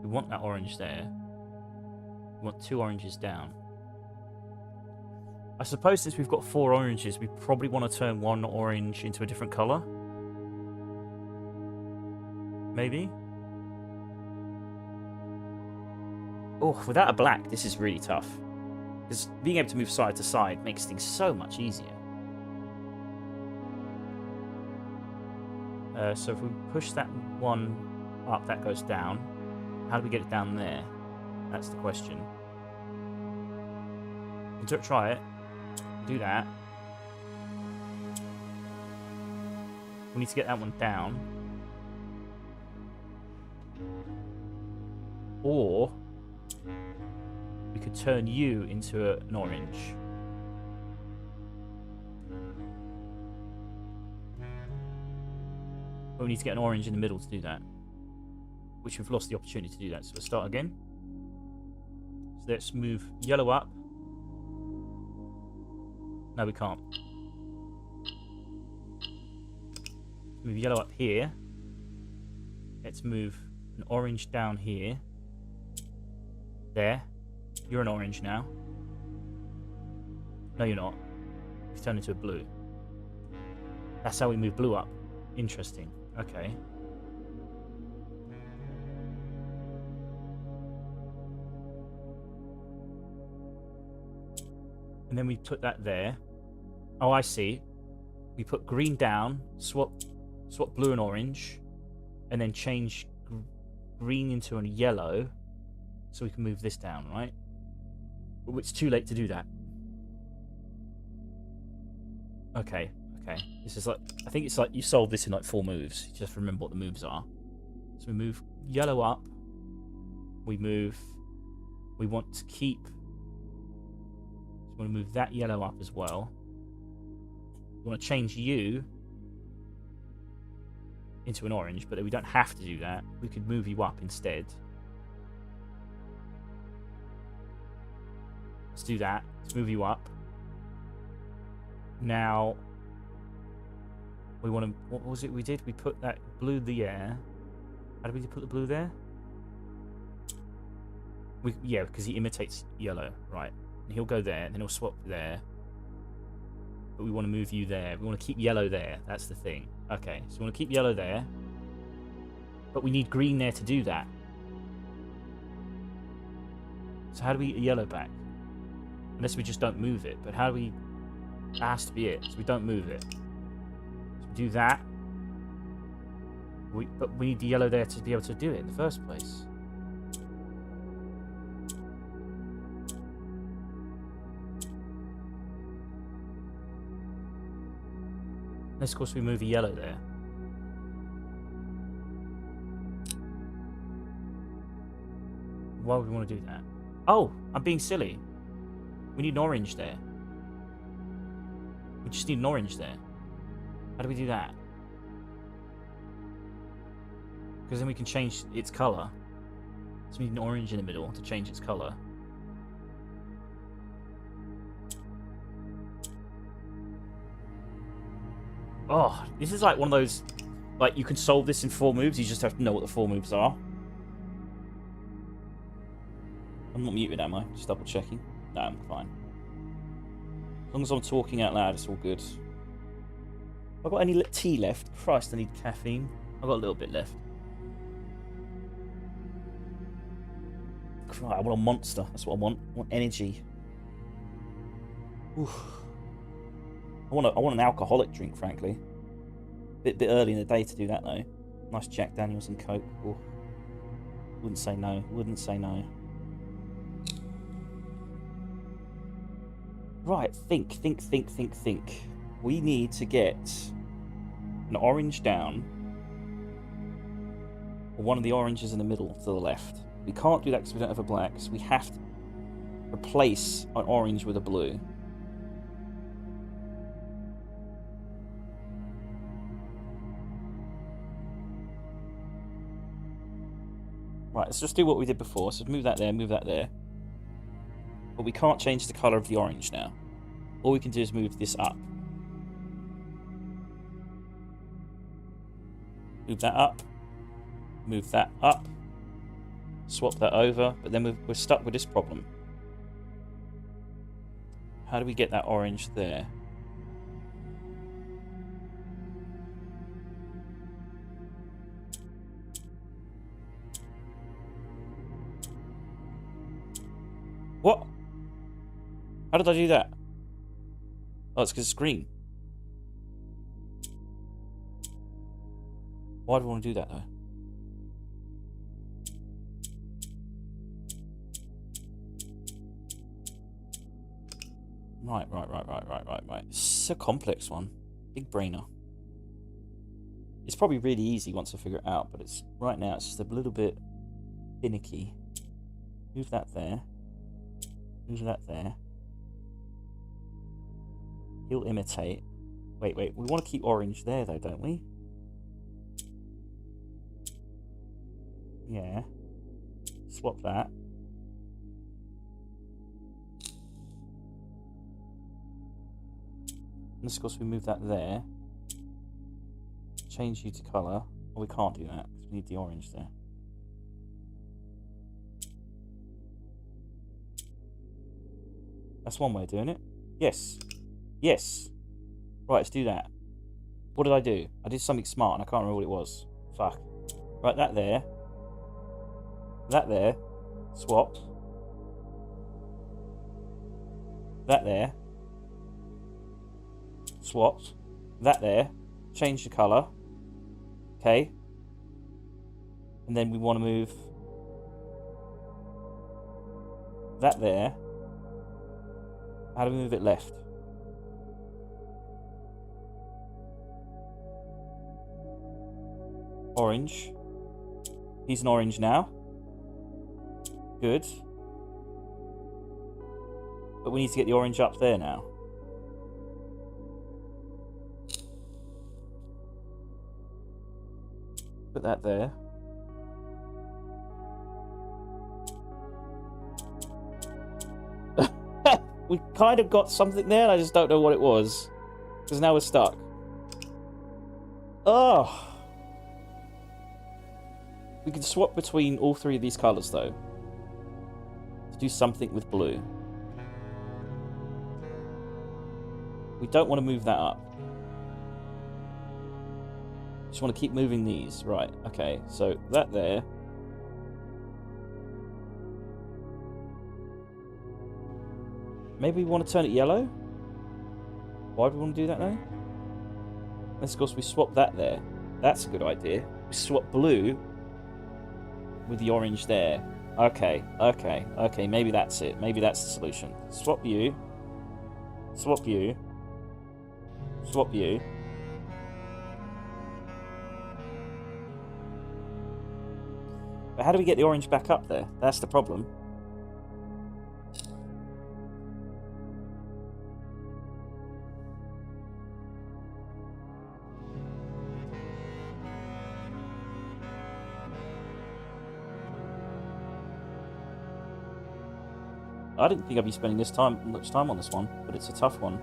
We want that orange there. We want 2 oranges down. I suppose since we've got 4 oranges, we probably want to turn 1 orange into a different colour. Maybe? Oh, without a black, this is really tough. Because being able to move side to side makes things so much easier. So if we push that one up, that goes down. How do we get it down there? That's the question. We'll try it. Do that. We need to get that one down. Or we could turn you into an orange. But we need to get an orange in the middle to do that. Which we've lost the opportunity to do that. So we'll start again. So let's move yellow up. No, we can't. Move yellow up here. Let's move an orange down here. There. You're an orange now. No, you're not. You've turned into a blue. That's how we move blue up. Interesting. Okay. And then we put that there. Oh, I see. We put green down, swap blue and orange, and then change green into a yellow, so we can move this down, right? But it's too late to do that. Okay. This is like, I think it's like you solve this in like 4 moves. You just remember what the moves are. So we move yellow up. We want to keep. So we want to move that yellow up as well. We want to change you into an orange, but we don't have to do that. We could move you up instead. Let's do that. Let's move you up. Now, we want to... What was it we did? We put that blue there. How did we put the blue there? Yeah, because he imitates yellow, right. And he'll go there, and then he'll swap there. But we want to move you there. We want to keep yellow there. That's the thing. Okay, so we want to keep yellow there. But we need green there to do that. So how do we get yellow back? Unless we just don't move it. But how do we... That has to be it. So we don't move it. So we do that. But we need the yellow there to be able to do it in the first place. Unless, of course, we move a yellow there. Why would we want to do that? Oh, I'm being silly. We need an orange there. We just need an orange there. How do we do that? Because then we can change its colour. So we need an orange in the middle to change its colour. Oh, this is like one of those... Like, you can solve this in 4 moves, you just have to know what the 4 moves are. I'm not muted, am I? Just double checking. No, I'm fine. As long as I'm talking out loud, it's all good. Have I got any tea left? Christ, I need caffeine. I've got a little bit left. Christ, I want a monster. That's what I want. I want energy. Oof. I want an alcoholic drink, frankly. Bit early in the day to do that, though. Nice Jack Daniels and Coke. Ooh. Wouldn't say no. Wouldn't say no. Right, think. We need to get an orange down, or one of the oranges in the middle to the left. We can't do that because we don't have a black, so we have to replace an orange with a blue. Right, let's just do what we did before. So move that there, move that there. But we can't change the colour of the orange now. All we can do is move this up. Move that up. Move that up. Swap that over. But then we're stuck with this problem. How do we get that orange there? What? How did I do that? Oh, it's because it's green. Why do I want to do that, though? Right. It's a complex one. Big brainer. It's probably really easy once I figure it out, but it's right now it's just a little bit finicky. Move that there. Move that there. He'll imitate. Wait. We want to keep orange there, though, don't we? Yeah. Swap that. And of course, we move that there. Change you to colour. Oh, we can't do that because we need the orange there. That's one way of doing it. Yes. Yes. Right, let's do that. What did I do? I did something smart and I can't remember what it was. Fuck. Right, that there. That there. Swapped. That there. Swapped. That there. Change the colour. Okay. And then we want to move that there. How do we move it left? Orange. He's an orange now. Good. But we need to get the orange up there now. Put that there. We kind of got something there, and I just don't know what it was. Because now we're stuck. Oh! We can swap between all three of these colours, though. To do something with blue. We don't want to move that up. Just want to keep moving these. Right, okay. So, that there. Maybe we want to turn it yellow? Why do we want to do that now? And of course we swap that there. That's a good idea. We swap blue with the orange there. Okay. Maybe that's it. Maybe that's the solution. Swap you. Swap you. Swap you. But how do we get the orange back up there? That's the problem. I didn't think I'd be spending much time on this one, but it's a tough one.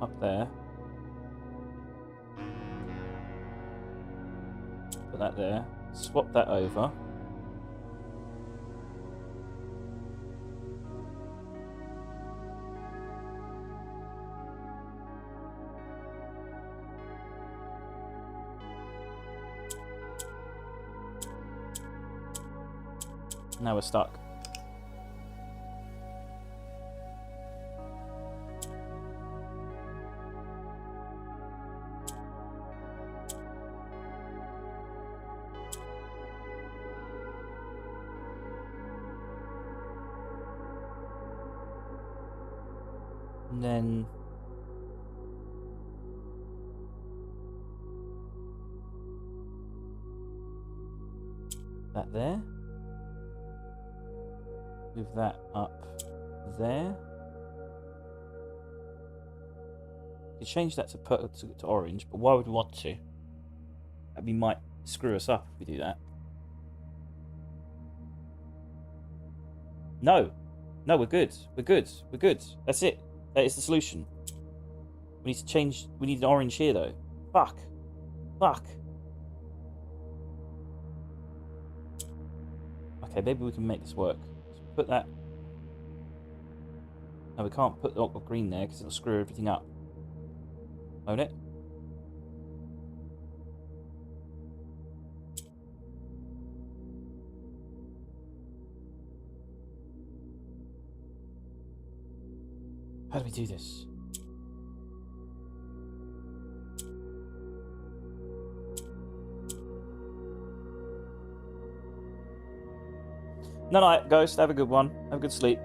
Up there. Put that there. Swap that over. Now we're stuck. And then that there. Move that up there. You change that to orange, but why would we want to? That might screw us up if we do that. No, we're good. We're good. That's it. That is the solution. We need to change. We need an orange here, though. Fuck. Okay, maybe we can make this work. Put that. No, we can't put the green there because it'll screw everything up. Own it. How do we do this? No night, Ghost. Have a good one. Have a good sleep.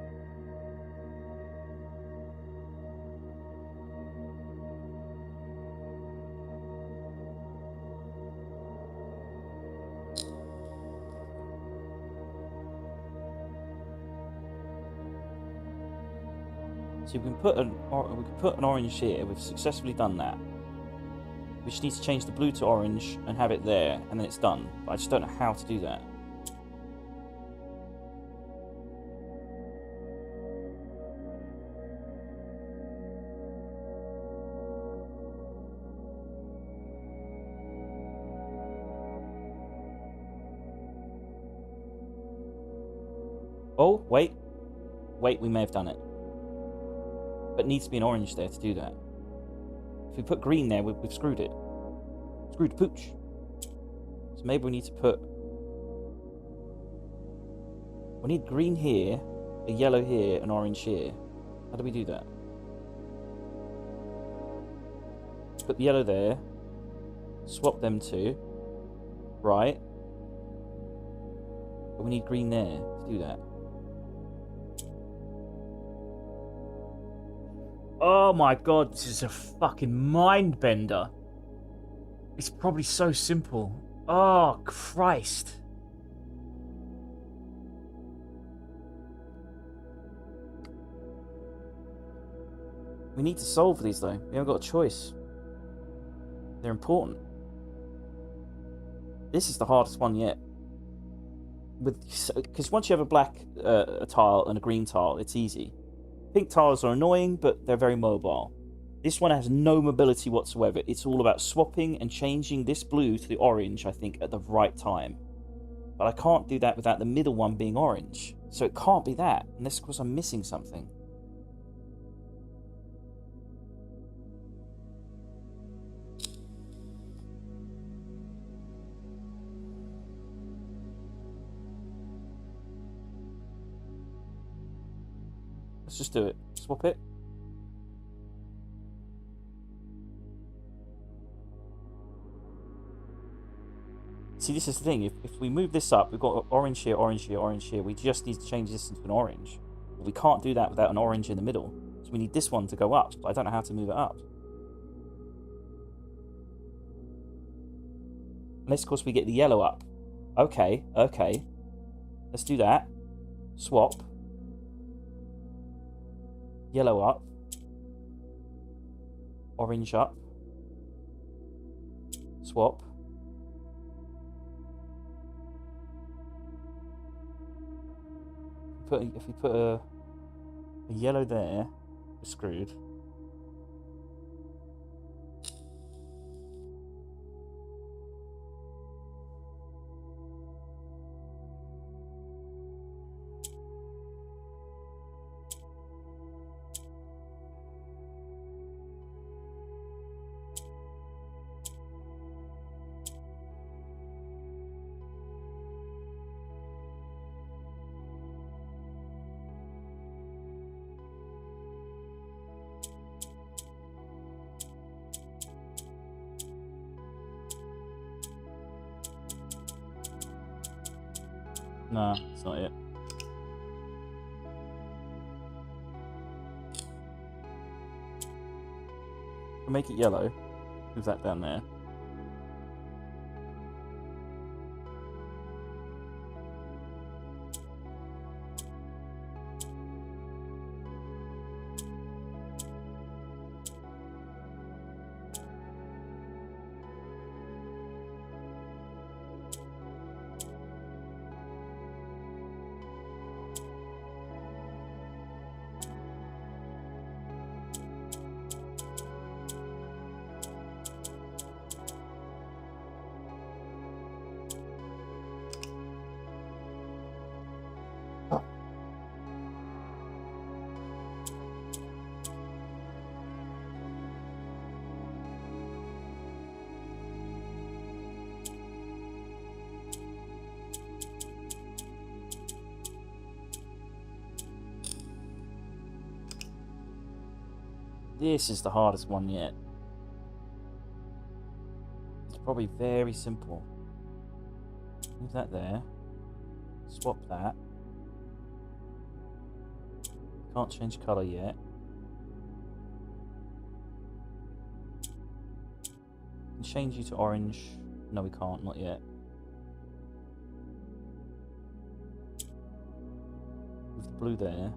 So we can put an orange here. We've successfully done that. We just need to change the blue to orange and have it there, and then it's done. But I just don't know how to do that. Oh, wait. Wait, we may have done it. But it needs to be an orange there to do that. If we put green there, we've screwed it. Screwed the pooch. So maybe we need to put... We need green here, a yellow here, an orange here. How do we do that? Put the yellow there. Swap them two. Right. But we need green there to do that. Oh my god, this is a fucking mind bender. It's probably so simple. Oh, Christ. We need to solve these though. We haven't got a choice. They're important. This is the hardest one yet. Because once you have a black tile and a green tile, it's easy. Pink tiles are annoying, but they're very mobile. This one has no mobility whatsoever. It's all about swapping and changing this blue to the orange, I think, at the right time. But I can't do that without the middle one being orange. So it can't be that, unless, of course, I'm missing something. Let's just do it. Swap it. See, this is the thing. If we move this up, we've got orange here, orange here, orange here. We just need to change this into an orange. But we can't do that without an orange in the middle. So we need this one to go up, but I don't know how to move it up. Unless, of course, we get the yellow up. Okay, okay. Let's do that. Swap. Yellow up. Orange up. Swap. If we put a yellow there, we're screwed. Nah, it's not it. We'll make it yellow. Move that down there. This is the hardest one yet. It's probably very simple. Move that there. Swap that. Can't change colour yet. Can change you to orange. No, we can't. Not yet. Move the blue there.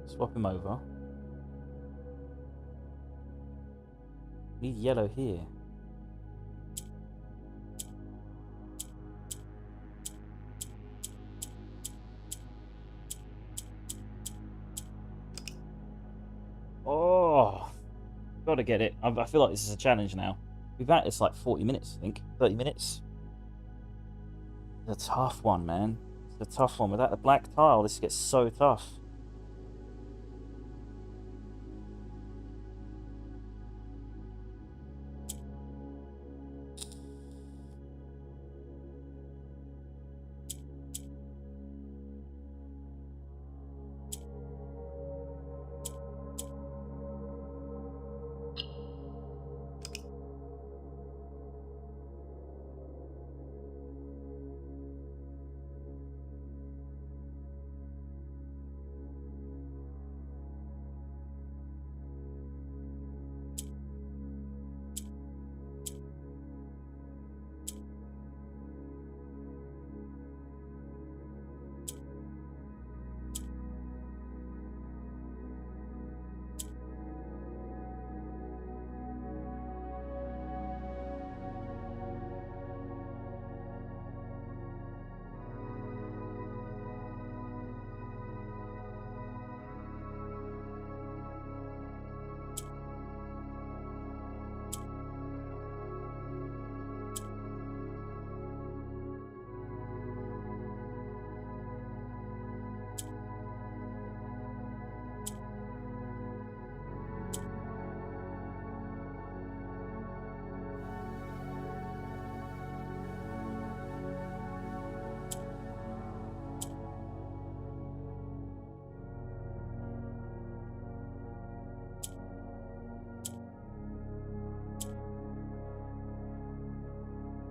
Swap him over. Need yellow here. Oh, gotta get it. I feel like this is a challenge now. We've been at this like 40 minutes, I think. 30 minutes. It's a tough one, man. It's a tough one. Without the black tile, this gets so tough.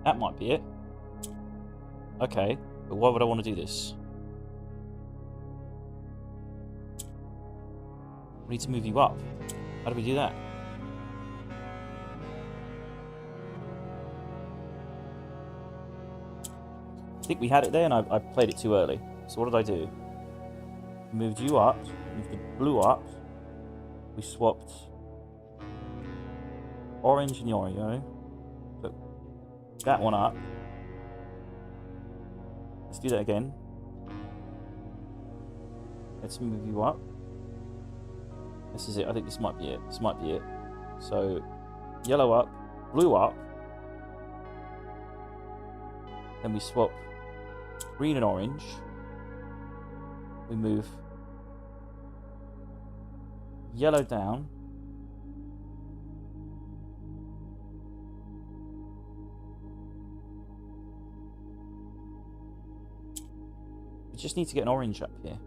That might be it. Okay, but why would I want to do this? We need to move you up. How do we do that? I think we had it there and I played it too early. So what did I do? Moved you up, moved the blue up. We swapped orange and the Oreo. Put that one up. Let's do that again. Let's move you up. This is it. I think this might be it. This might be it. So, yellow up, blue up. Then we swap green and orange. We move yellow down. We just need to get an orange up here.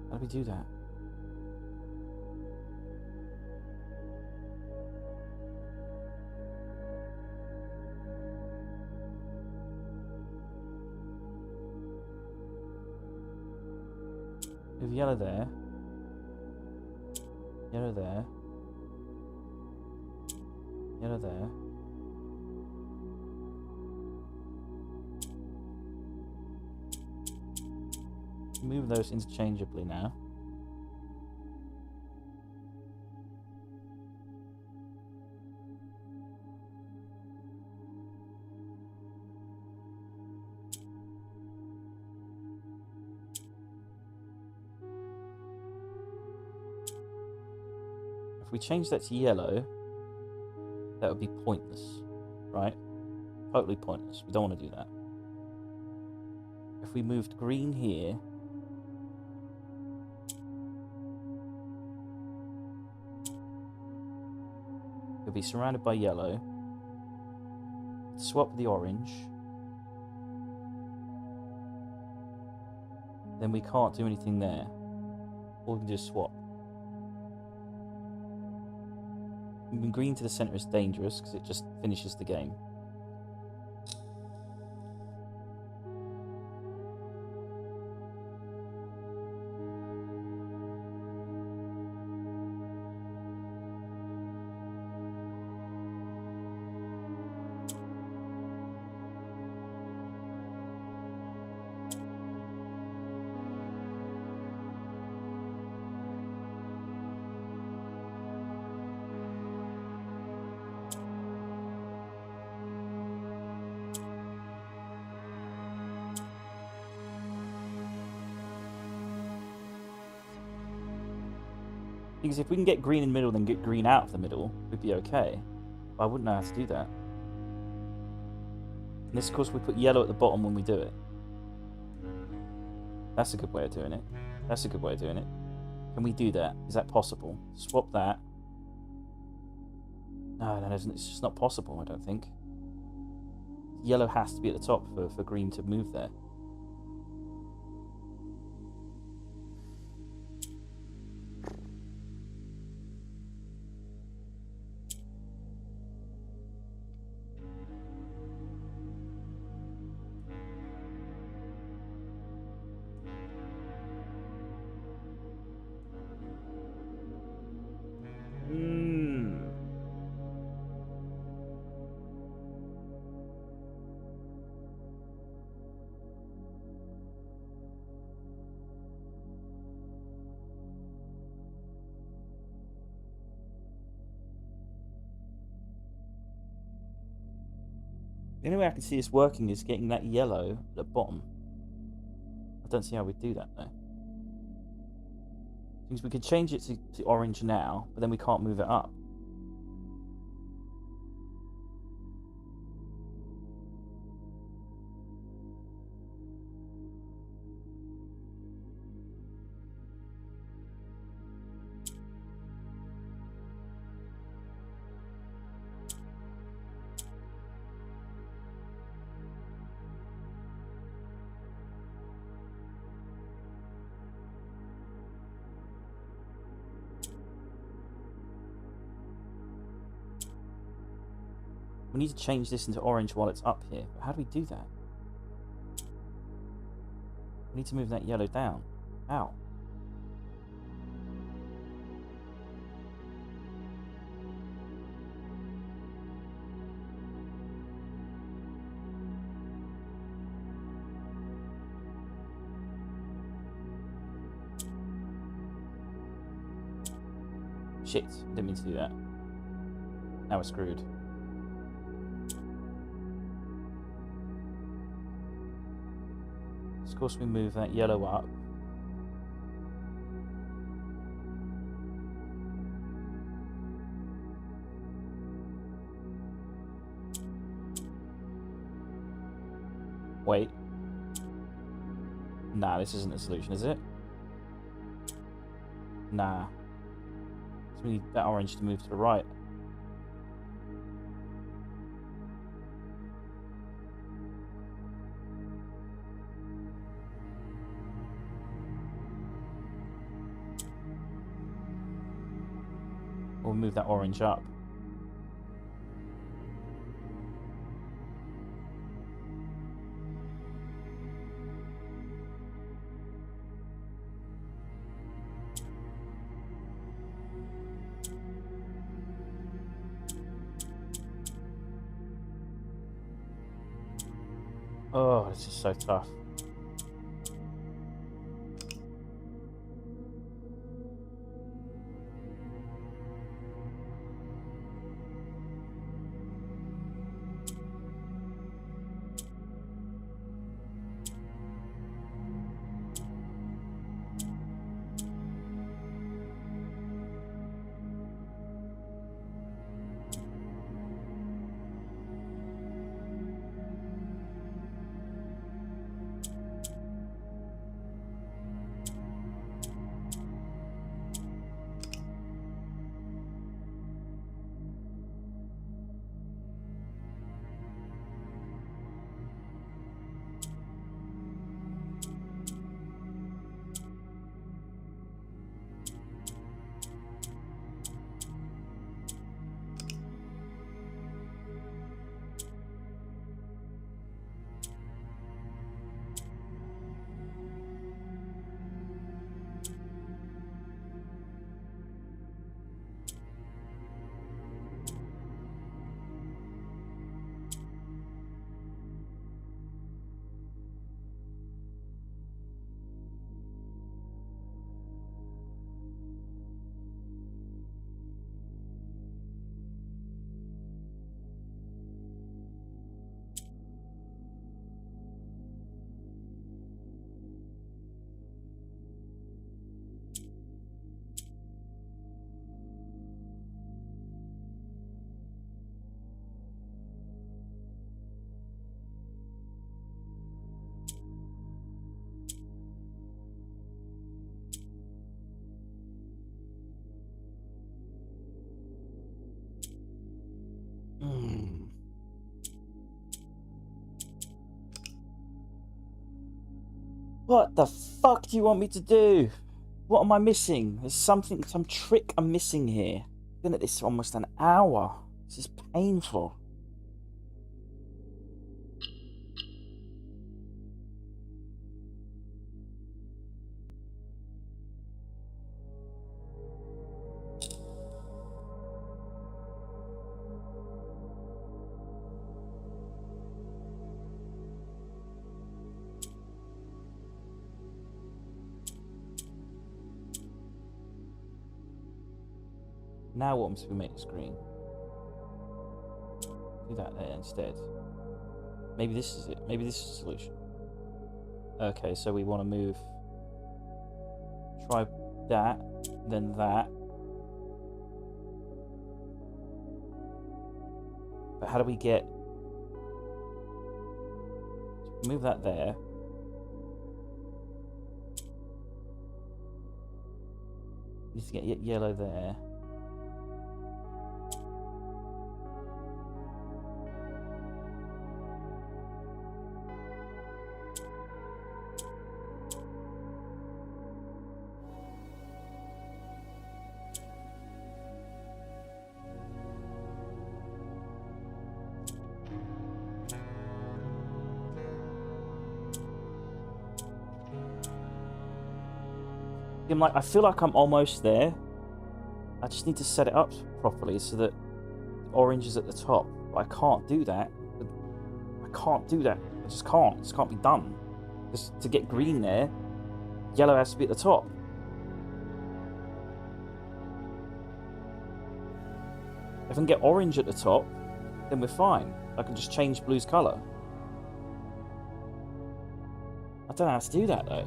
How do we do that? We have yellow there. Yellow there. Yellow there. Move those interchangeably now. If we change that to yellow, that would be pointless, right? Totally pointless. We don't want to do that. If we moved green here, be surrounded by yellow. Swap the orange. then we can't do anything there. Or we can just swap. Moving green to the centre is dangerous because it just finishes the game. Because if we can get green in the middle, then get green out of the middle, we'd be okay. But I wouldn't know how to do that. And this, of course, we put yellow at the bottom when we do it. That's a good way of doing it. That's a good way of doing it. Can we do that? Is that possible? Swap that. No, it's just not possible, I don't think. Yellow has to be at the top for green to move there. The only way I can see this working is getting that yellow at the bottom. I don't see how we'd do that, though. Because we could change it to orange now, but then we can't move it up. We need to change this into orange while it's up here. But how do we do that? We need to move that yellow down. How? Shit, I didn't mean to do that. Now we're screwed. Of course, we move that yellow up. Wait. Nah, this isn't a solution, is it? Nah. So we need that orange to move to the right. Or move that orange up. Oh, this is so tough. What the fuck do you want me to do? What am I missing? There's something, some trick I'm missing here. I've been at this for almost an hour. This is painful. Now what must we make this green? Do that there instead. Maybe this is it. Maybe this is the solution. Okay, so we want to move. Try that, then that. But how do we get... Move that there. Need to get yellow there. I feel like I'm almost there. I just need to set it up properly so that orange is at the top. But I can't do that. I can't do that. I just can't. It just can't be done. Because to get green there, yellow has to be at the top. If I can get orange at the top, then we're fine. I can just change blue's colour. I don't know how to do that though.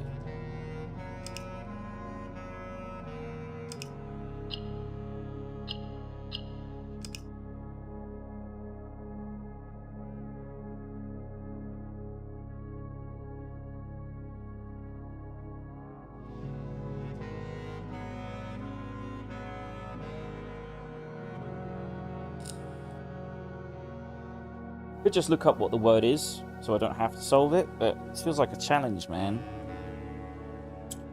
Could just look up what the word is, so I don't have to solve it, but it feels like a challenge, man.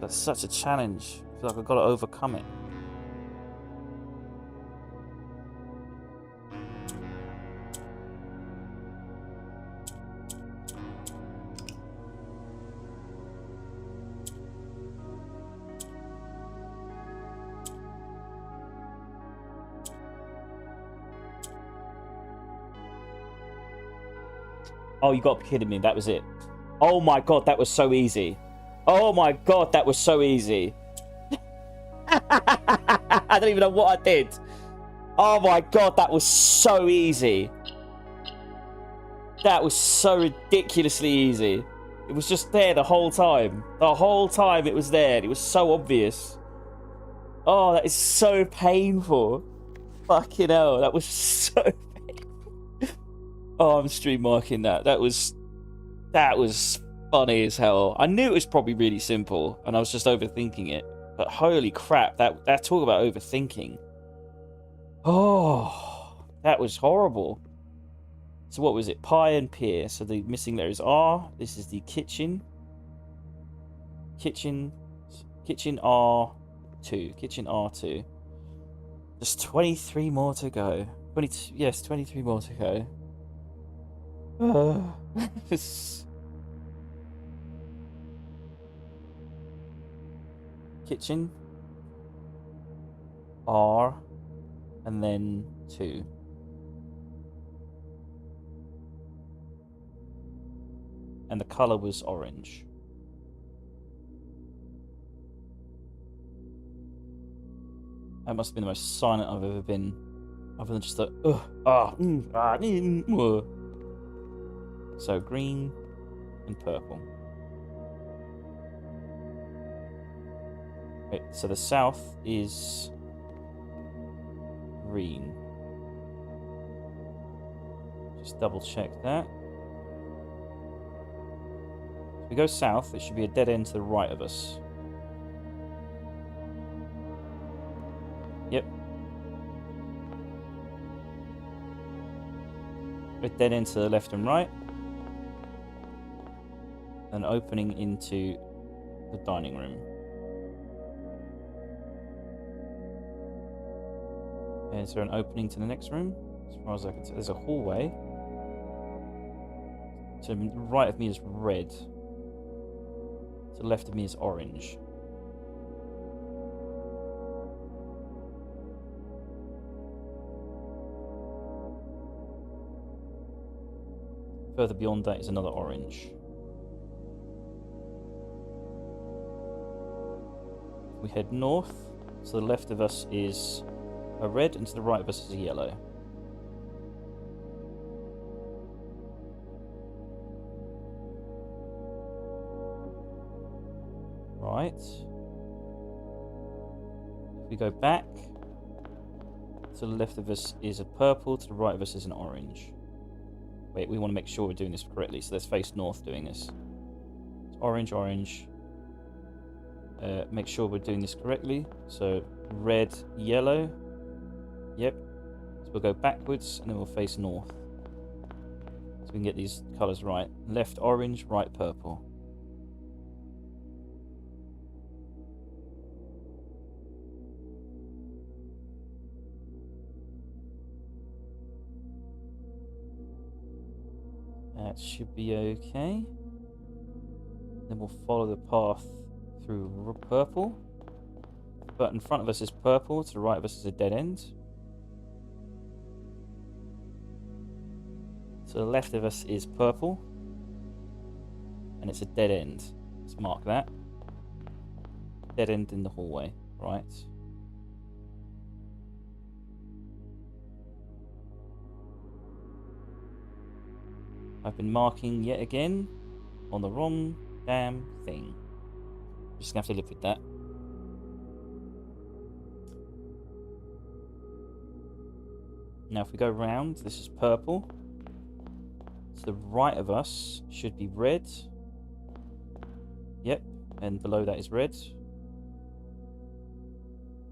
That's such a challenge. I feel like I've got to overcome it. Oh, you got to be kidding me. That was it. Oh my god, that was so easy. Oh my god, that was so easy. I don't even know what I did. Oh my god, that was so easy. That was so ridiculously easy. It was just there the whole time. The whole time it was there. It was so obvious. Oh, that is so painful. Fucking hell, that was so painful. Oh, I'm stream marking that. That was funny as hell. I knew it was probably really simple, and I was just overthinking it. But holy crap, that talk about overthinking. Oh, that was horrible. So what was it? Pie and pear. So the missing there is R. This is the kitchen. Kitchen R2. Kitchen R2. Just 23 more to go. 22. Yes, 23 more to go. Kitchen R and then 2. And the color was orange. That must have been the most silent I've ever been, other than just a So green and purple. Wait, so the south is green. Just double check that. If we go south, it should be a dead end to the right of us. Yep. A dead end to the left and right. An opening into the dining room. Is there an opening to the next room? As far as I can tell, there's a hallway. To the right of me is red. To the left of me is orange. Further beyond that is another orange. We head north. To the left of us is a red, and to the right of us is a yellow. Right. If we go back, to the left of us is a purple, to the right of us is an orange. Wait, we want to make sure we're doing this correctly, so let's face north doing this. It's orange, orange. Make sure we're doing this correctly. So red, yellow. Yep. So we'll go backwards and then we'll face north. So we can get these colours right. Left orange, right purple. That should be okay. Then we'll follow the path through purple. But in front of us is purple, to the right of us is a dead end. To the left of us is purple. And it's a dead end. Let's mark that. Dead end in the hallway, right. I've been marking yet again on the wrong damn thing. Just gonna have to live with that. Now if we go round, this is purple. To the right of us should be red. Yep, and below that is red.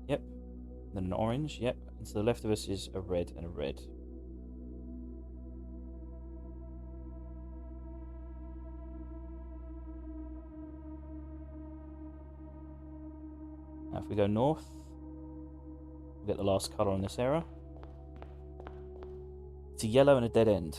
Yep, and then an orange, yep. And to the left of us is a red and a red. Now if we go north, we'll get the last colour on this error. It's a yellow and a dead end.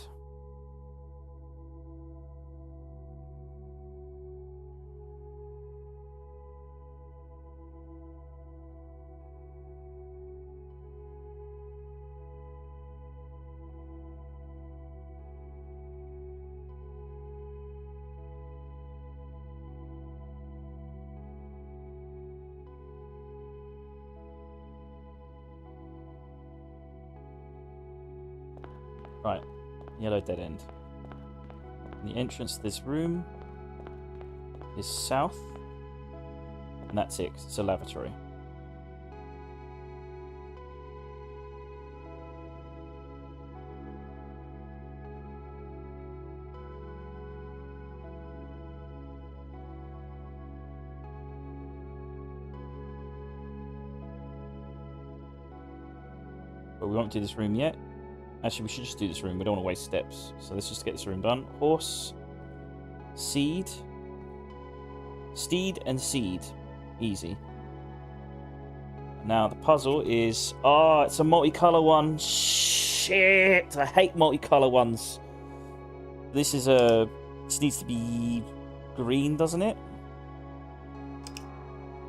Right, yellow dead end. And the entrance to this room is south, and that's it, 'cause it's a lavatory. But we won't do this room yet. Actually, we should just do this room. We don't want to waste steps. So let's just get this room done. Horse, seed, steed, and seed. Easy. Now the puzzle is... Oh, it's a multicolour one. Shit! I hate multicolour ones. This is a... This needs to be green, doesn't it?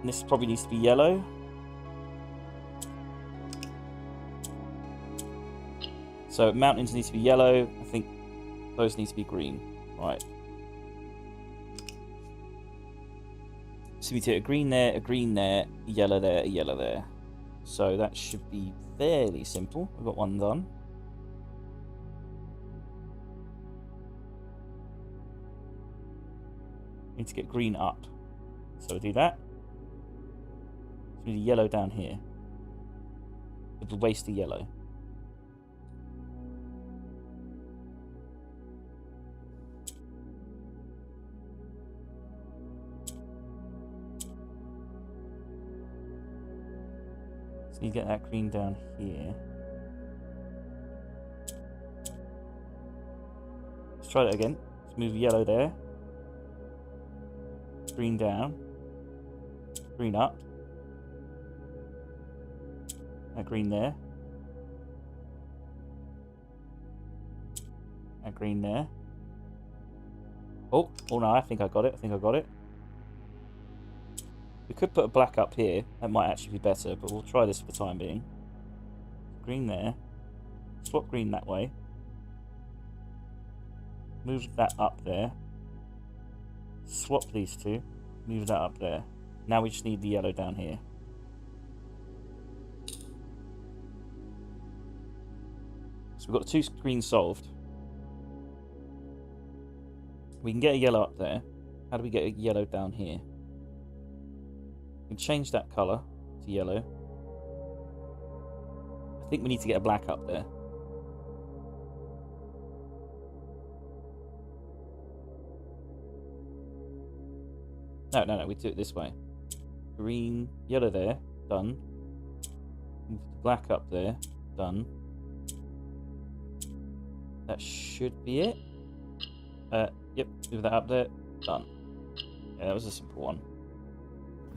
And this probably needs to be yellow. So mountains need to be yellow. I think those need to be green. Right. So we do a green there, a green there, a yellow there, a yellow there. So that should be fairly simple. We've got one done. Need to get green up. So we'll do that. So we need a yellow down here. With the waste of yellow. So you get that green down here. Let's try that again. Let's move yellow there. Green down. Green up. Add green there. Add green there. Oh no, I think I got it. We could put a black up here. That might actually be better, but we'll try this for the time being. Green there. Swap green that way. Move that up there. Swap these two. Move that up there. Now we just need the yellow down here. So we've got the 2 greens solved. We can get a yellow up there. How do we get a yellow down here? We can change that colour to yellow. I think we need to get a black up there. No, we do it this way. Green, yellow there, done. Move the black up there, done. That should be it. Yep, move that up there, done. Yeah, that was a simple one.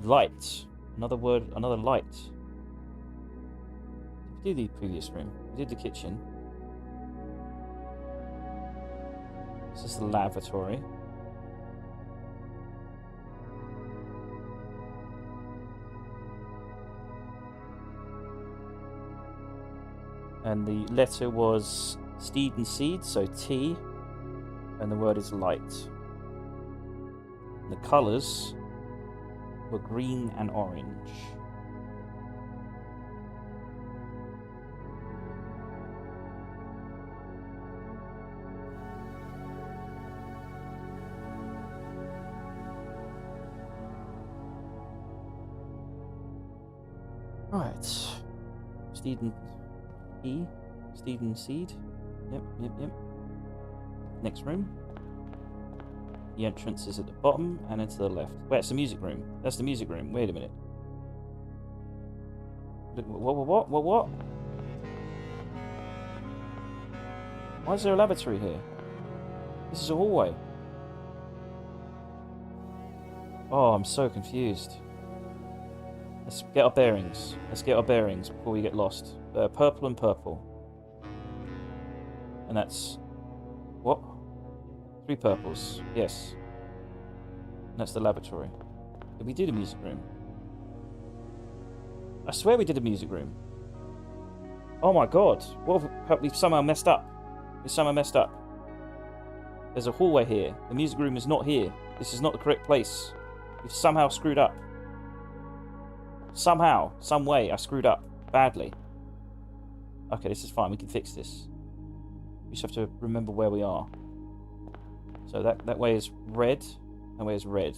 Light. Another word, another light. Did we do the previous room? We did the kitchen. This is the lavatory. And the letter was steed and seed, so T. And the word is light. The colours were green and orange. Right. Steed and E. Steed and seed. Yep. Next room. The entrance is at the bottom and into the left. Wait, it's the music room. That's the music room. Wait a minute. What? Why is there a lavatory here? This is a hallway. Oh, I'm so confused. Let's get our bearings. Before we get lost. Purple and purple. And that's... What? 3 purples. Yes. And that's the lavatory. Did we do the music room? I swear we did the music room. Oh my god. We've somehow messed up. There's a hallway here. The music room is not here. This is not the correct place. We've somehow screwed up. Somehow, some way, I screwed up badly. Okay, this is fine. We can fix this. We just have to remember where we are. So that way is red. That way is red.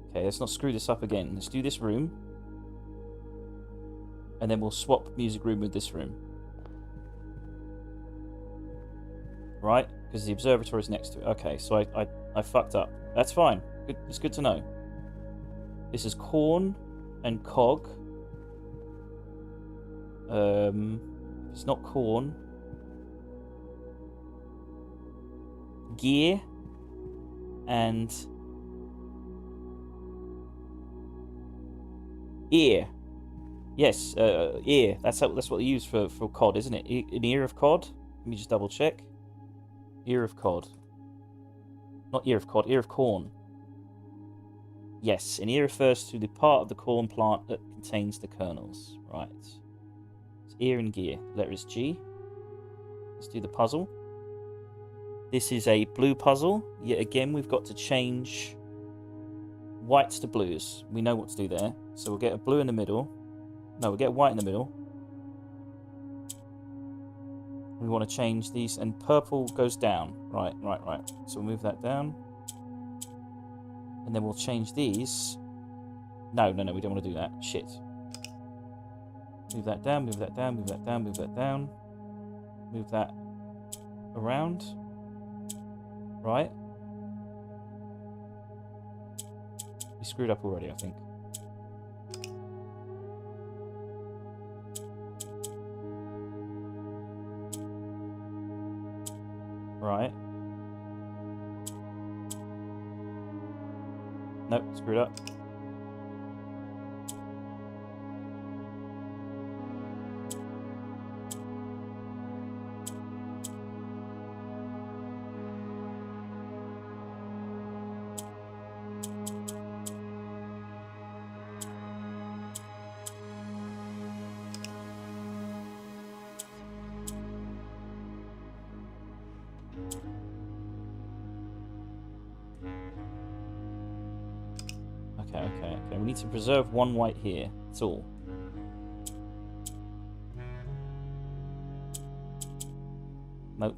Okay, let's not screw this up again. Let's do this room. And then we'll swap music room with this room. Right? Because the observatory is next to it. Okay, so I fucked up. That's fine. Good, it's good to know. This is corn and cog. It's not corn. Gear and ear. Yes, ear. That's what they use for cod, isn't it? An ear of cod. Let me just double check. Ear of cod. Not ear of cod. Ear of corn. Yes, an ear refers to the part of the corn plant that contains the kernels. Right. It's ear and gear. The letter is G. Let's do the puzzle. This is a blue puzzle. Yet again, we've got to change whites to blues. We know what to do there. So we'll get a blue in the middle. No, we'll get a white in the middle. We want to change these, and purple goes down. Right. So we'll move that down. And then we'll change these. No, we don't want to do that. Shit. Move that down, move that down, move that down, move that down. Move that around. Right. We screwed up already, I think. Right. Nope, screwed up. need to preserve 1 white here. That's all. Nope.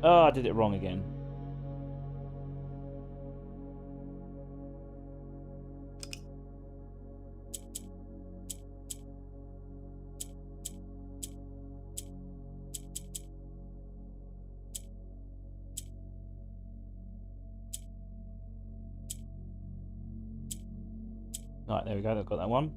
Oh, I did it wrong again. Right, there we go. I've got that one.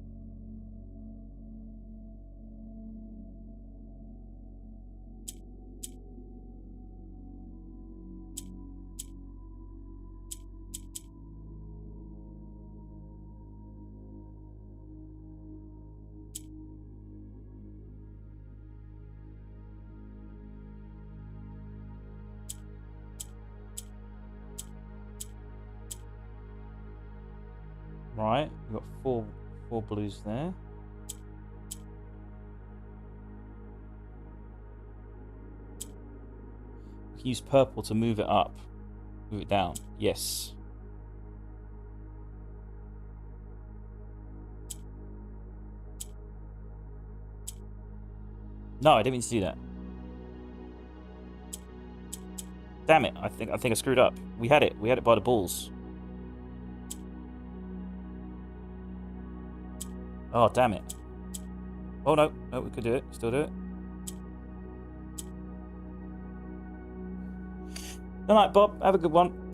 Right, we've got four blues there. We can use purple to move it up. Move it down. Yes. No, I didn't mean to do that. Damn it, I think I screwed up. We had it by the balls. Oh, damn it. Oh, no, we could do it. Still do it. Good night, Bob. Have a good one.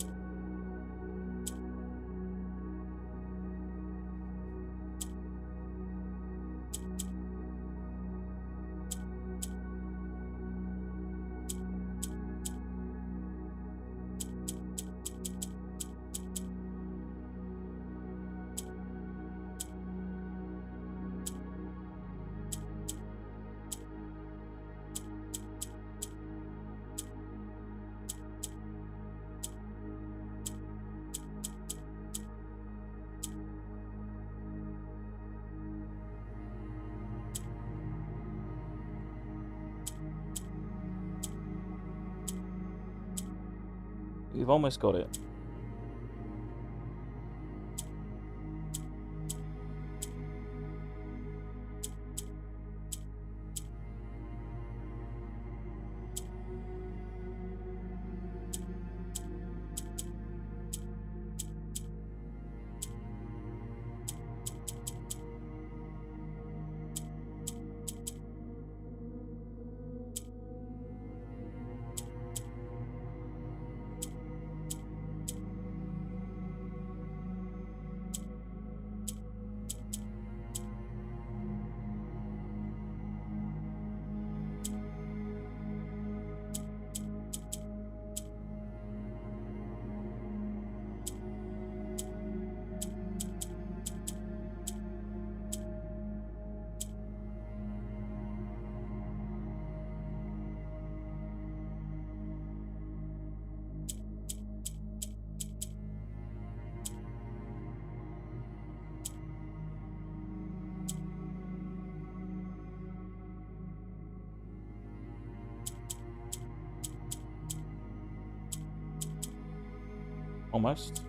We've almost got it. Almost.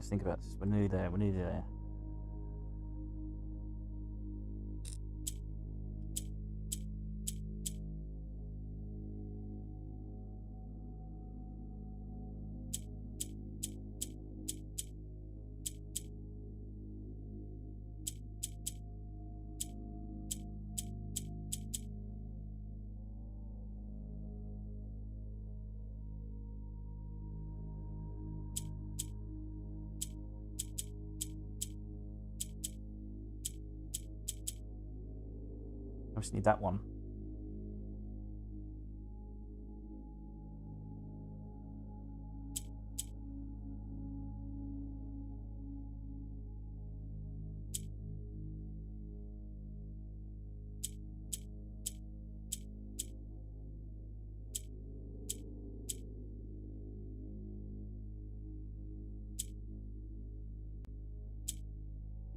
Think about this. We're nearly there. just need that one.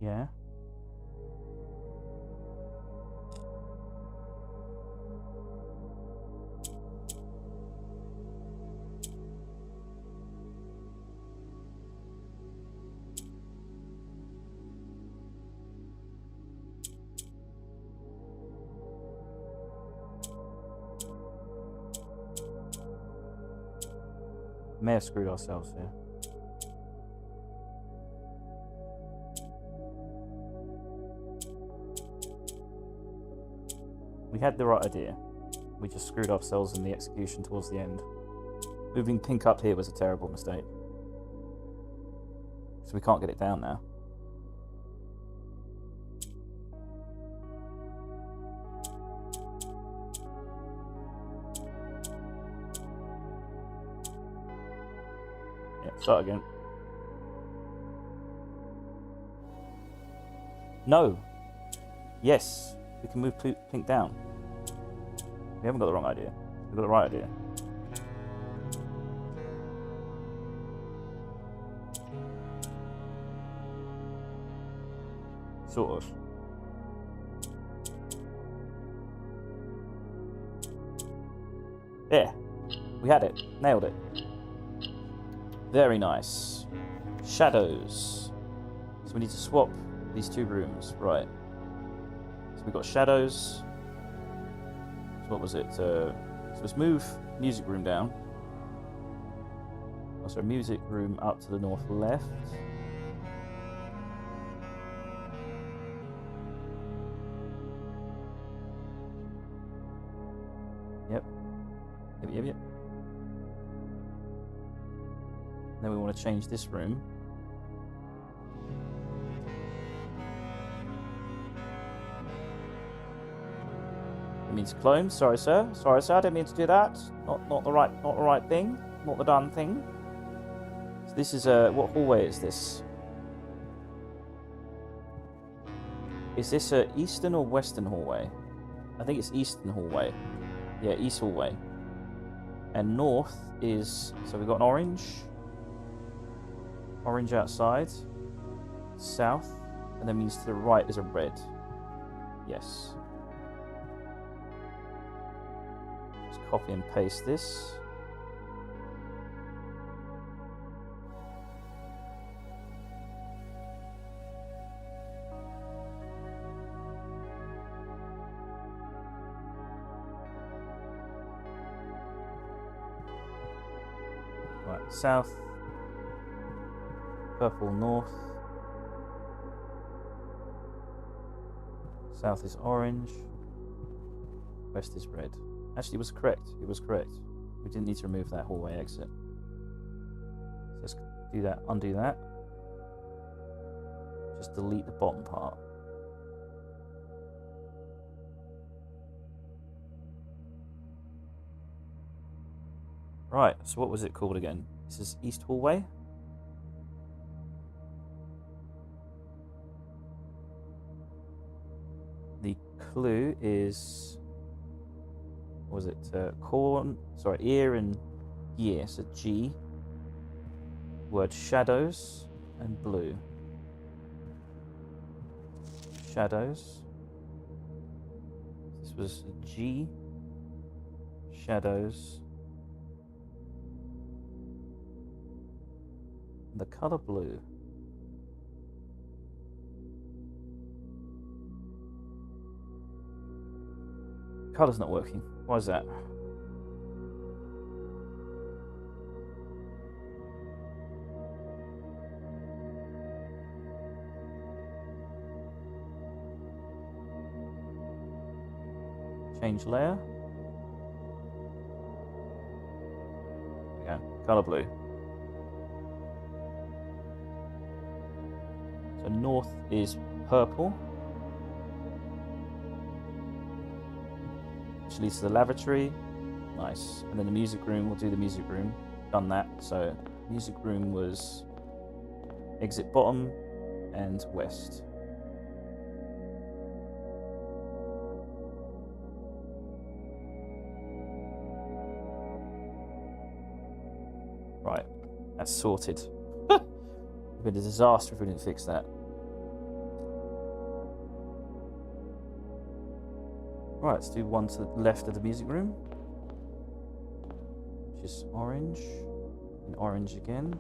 Yeah. May have screwed ourselves here. We had the right idea. We just screwed ourselves in the execution towards the end. Moving pink up here was a terrible mistake. So we can't get it down now. Yeah, start again. No. Yes. We can move pink down. We haven't got the wrong idea. We've got the right idea. Sort of. There. We had it. Nailed it. Very nice. Shadows. So we need to swap these two rooms. Right. So we've got shadows. So what was it? So let's move music room down. Oh, sorry, music room up to the north left. Yep. Yep. Then we want to change this room. It means clone. Sorry, sir. Sorry, sir. I didn't mean to do that. Not the right thing. Not the done thing. So this is what hallway is this? Is this a eastern or western hallway? I think it's eastern hallway. Yeah, east hallway. And north is, so we've got an orange. Orange outside. South. And that means to the right is a red. Yes. Just copy and paste this. Right, south. Purple north. South is orange. West is red. Actually, it was correct. It was correct. We didn't need to remove that hallway exit. So let's do that. Undo that. Just delete the bottom part. Right, so what was it called again? This is East Hallway. The clue is, what was it? Corn, sorry, ear and year, so G. Word shadows and blue. Shadows. This was G. Shadows. The color blue. Color's not working. Why is that? Change layer. There we go. Color blue. So north is purple. which leads to the lavatory. Nice. And then the music room, we'll do the music room. Done that. So, music room was exit bottom and west. Right, that's sorted. It would have been a disaster if we didn't fix that. Right, let's do one to the left of the music room, which is orange, and orange again.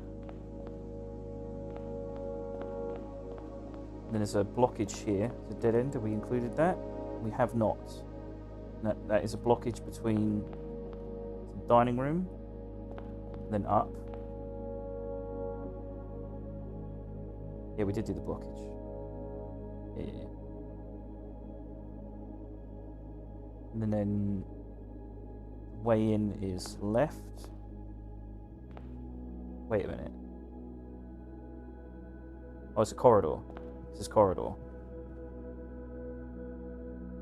And then there's a blockage here, it's a dead end. Have we included that? We have not. That is a blockage between the dining room, then up. Yeah, we did do the blockage. Yeah. And then way in is left. Wait a minute. Oh, it's a corridor. This is corridor.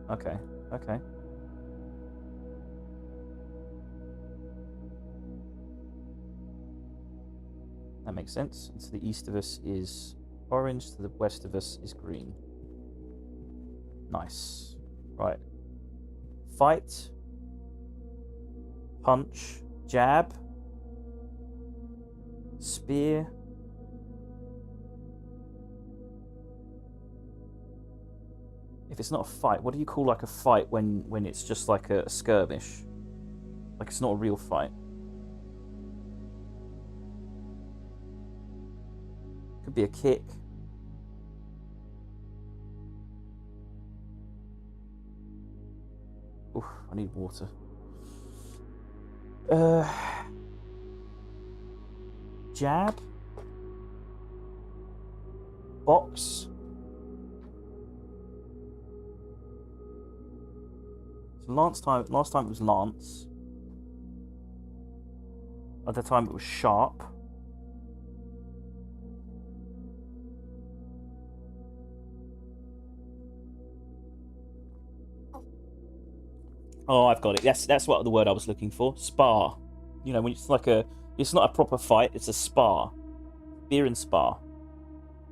Okay, okay. That makes sense. And to the east of us is orange, to the west of us is green. Nice. Right. Fight. Punch. Jab. Spear. If it's not a fight, what do you call like a fight when it's just like a skirmish? Like it's not a real fight. Could be a kick. Oof, I need water. Jab. Box. So last time it was lance. Other time it was sharp. Oh, I've got it. That's what the word I was looking for. Spar. You know, when it's like it's not a proper fight, it's a spar. Beer and spar.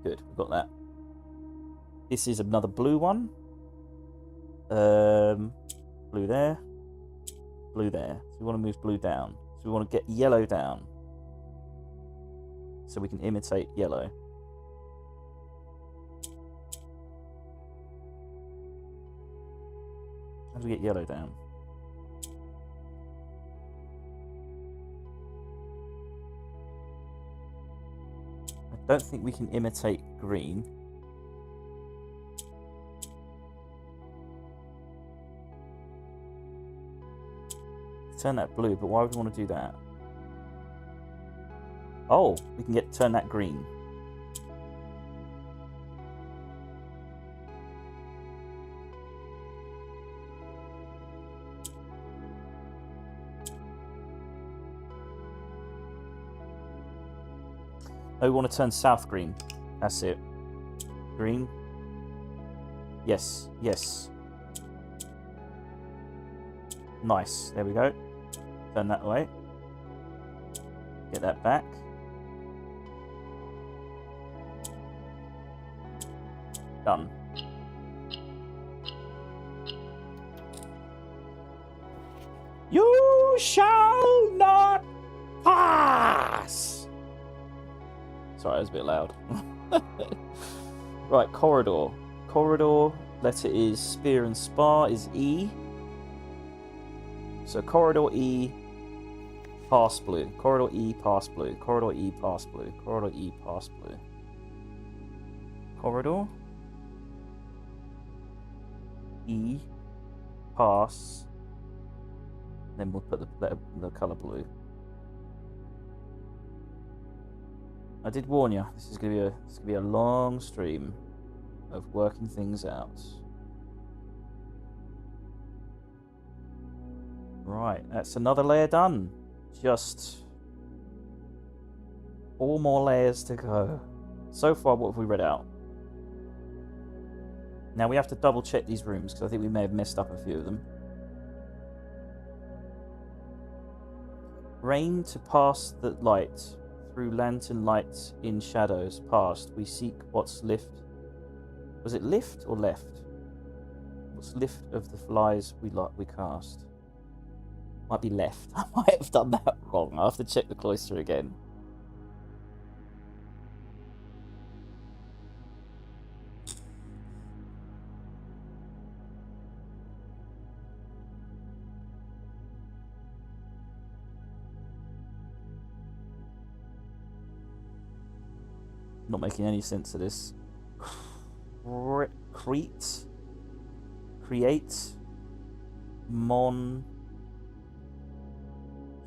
Good, we've got that. This is another blue one. Blue there. Blue there. So we want to move blue down. So we want to get yellow down. So we can imitate yellow. How do we get yellow down? I don't think we can imitate green. Turn that blue, but why would we want to do that? Oh, we can turn that green. Oh, we want to turn south green. That's it. Green. Yes, yes. Nice. There we go. Turn that away. Get that back. Done. You shall not pass! Sorry, that was a bit loud. Right, corridor. Corridor, letter is spear and spar, is E. So corridor E, pass blue. Corridor E, pass blue. Corridor E, pass blue. Corridor E, pass blue. Corridor E, pass. Then we'll put the colour blue. I did warn you. This is gonna be a long stream of working things out. Right, that's another layer done. Just 4 more layers to go. So far, what have we read out? Now we have to double check these rooms because I think we may have messed up a few of them. Rain to pass the light, through lantern lights in shadows past, we seek what's lift. Was it lift or left? What's lift of the flies we cast? Might be left. I might have done that wrong. I'll have to check the cloister again. Not making any sense of this. Create, mon,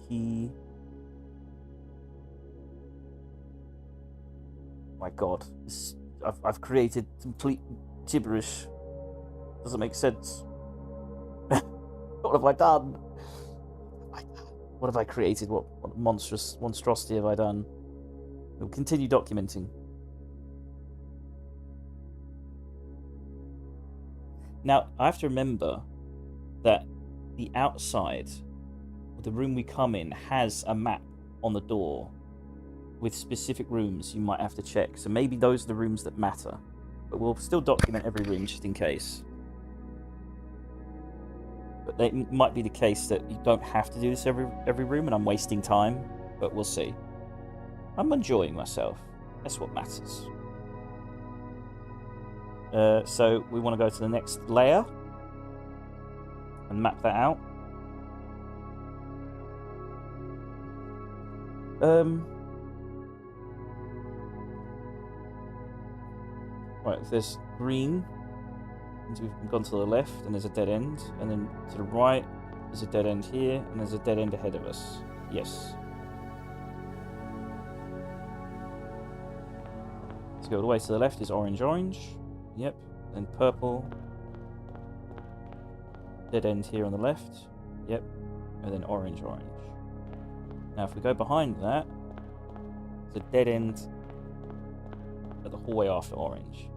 he. My God, I've created complete gibberish. Doesn't make sense. What have I done? What have I created? What monstrosity have I done? We'll continue documenting. Now, I have to remember that the outside, the room we come in, has a map on the door with specific rooms you might have to check. So maybe those are the rooms that matter. But we'll still document every room just in case. But it might be the case that you don't have to do this every room and I'm wasting time. But we'll see. I'm enjoying myself. That's what matters. So we want to go to the next layer and map that out. Right, if there's green, means we've gone to the left and there's a dead end, and then to the right there's a dead end here, and there's a dead end ahead of us. Yes. Let's go all the way to the left is orange. Yep, then purple. Dead end here on the left. Yep, and then orange. Now if we go behind that, there's a dead end at the hallway after orange,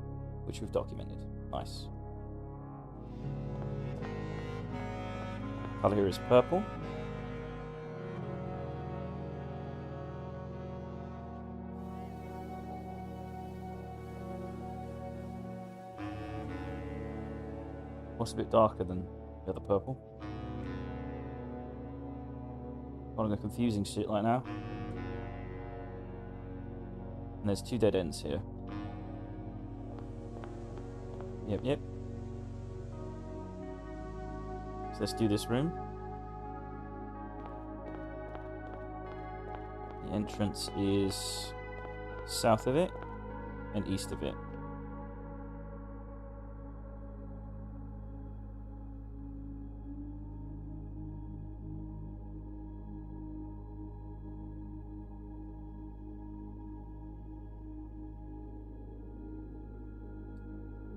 which we've documented. Nice. Colour here is purple. What's a bit darker than the other purple? One of the confusing shit like now. And there's two dead ends here. Yep. So let's do this room. The entrance is south of it and east of it.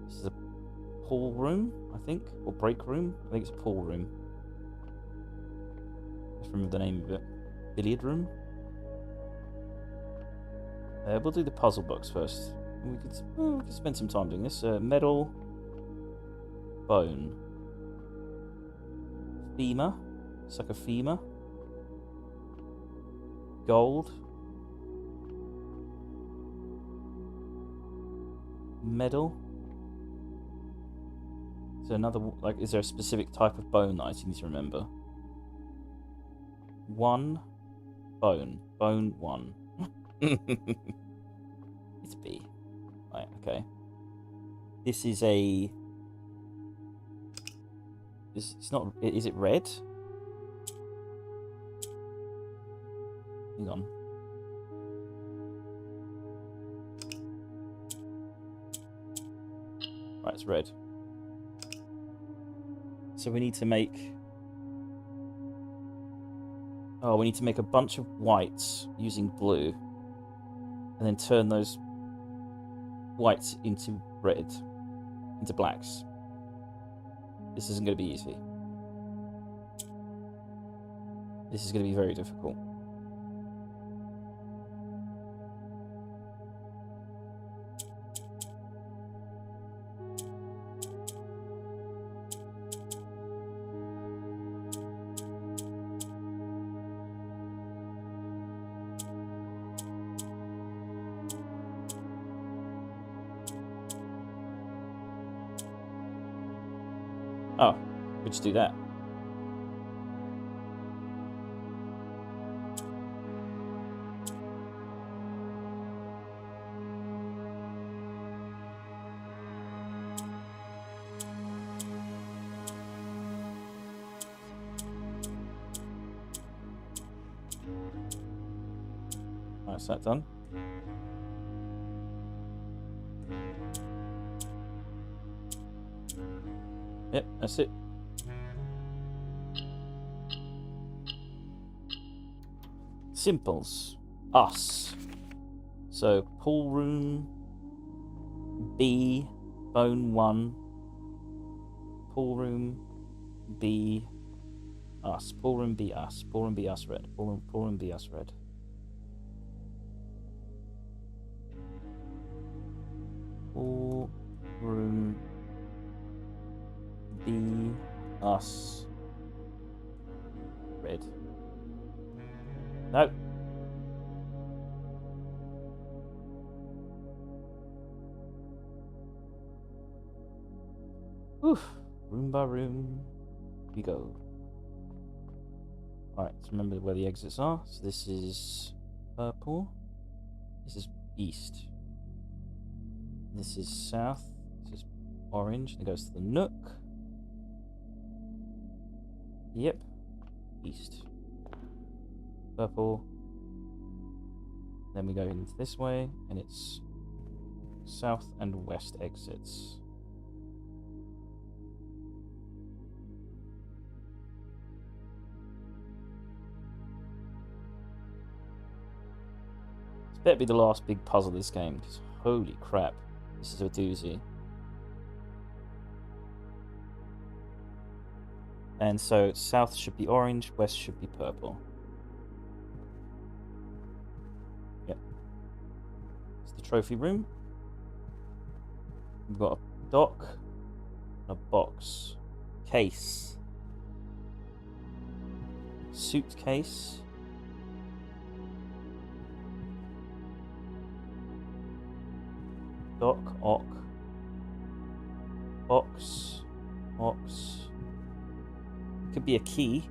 This is a pool room, I think, or break room. I think it's a pool room. I just remember the name of it. Billiard room. We'll do the puzzle box first. We could spend some time doing this. Metal, bone, femur. It's like a femur. Gold. Metal. So another, like, is there a specific type of bone that I need to remember? One bone. Bone one. It's B. Right, okay. This is a... It's not... Is it red? Hang on. Right, it's red. So we need to make... Oh, we need to make a bunch of whites using blue. And then turn those whites into red. Into blacks. This isn't going to be easy. This is going to be very difficult. Oh, we just do that. That's that done. Yep, that's it. Simples. Us. So, pool room B, bone 1. Pool room B, us. Pool room B, us. Pool room B, us, red. Pool room B, us, red. Pool room B, us, red. Nope. Oof. Room by room we go. Alright, let's remember where the exits are. So this is purple. This is east. This is south. This is orange. And it goes to the nook. Yep. East. Purple. Then we go into this way, and it's south and west exits. This better be the last big puzzle of this game, because holy crap, this is a doozy. And so south should be orange, west should be purple. Yep. It's the trophy room. We've got a dock, a box, case, suitcase, dock, ock, box, ox. Could be a key.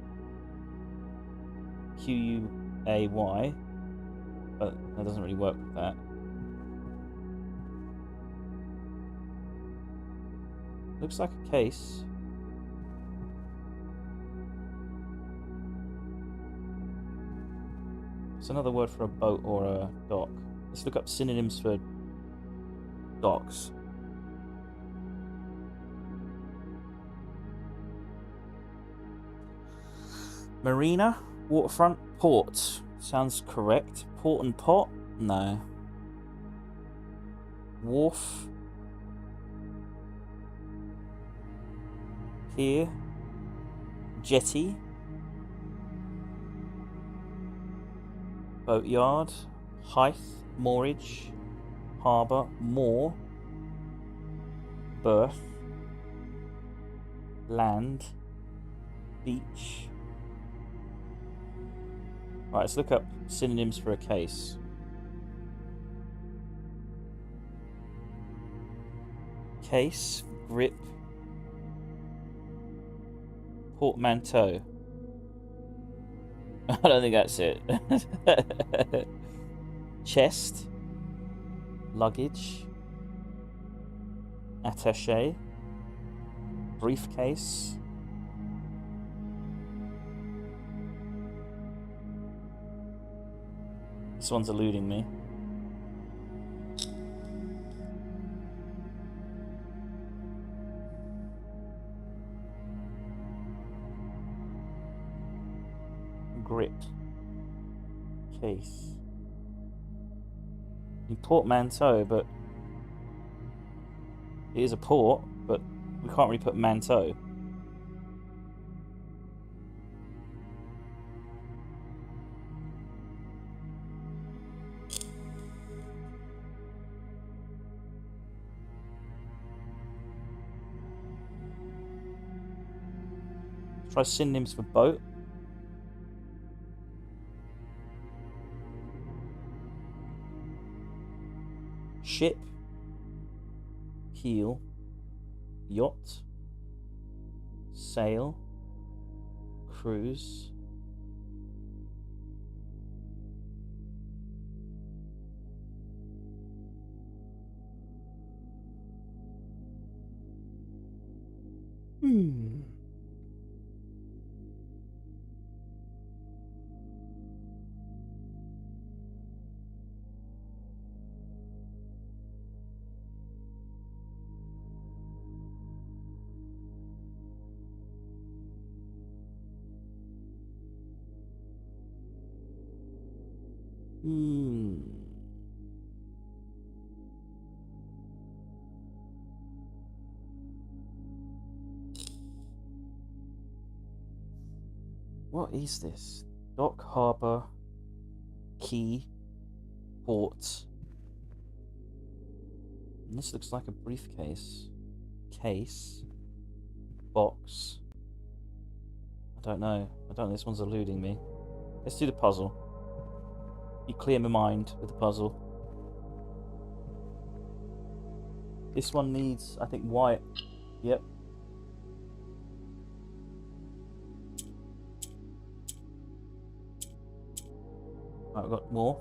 Q-U-A-Y. But that doesn't really work with that. Looks like a case. It's another word for a boat or a dock. Let's look up synonyms for docks. Marina, waterfront, port. Sounds correct. Port and pot? No. Wharf. Pier. Jetty. Boatyard. Height. Moorage. Harbour. Moor. Berth. Land. Beach. Right, let's look up synonyms for a case. Case, grip, portmanteau. I don't think that's it. Chest, luggage, attaché, briefcase. This one's eluding me. Grip. Case. Portmanteau, but it is a port, but we can't really put manteau. Try synonyms for boat. Ship. Keel. Yacht. sail, cruise. What is this? Dock, harbour, quay, port. And this looks like a briefcase. Case. Box. I don't know. This one's eluding me. Let's do the puzzle. You clear my mind with the puzzle. This one needs, I think, white. Yep. Right, we've got more.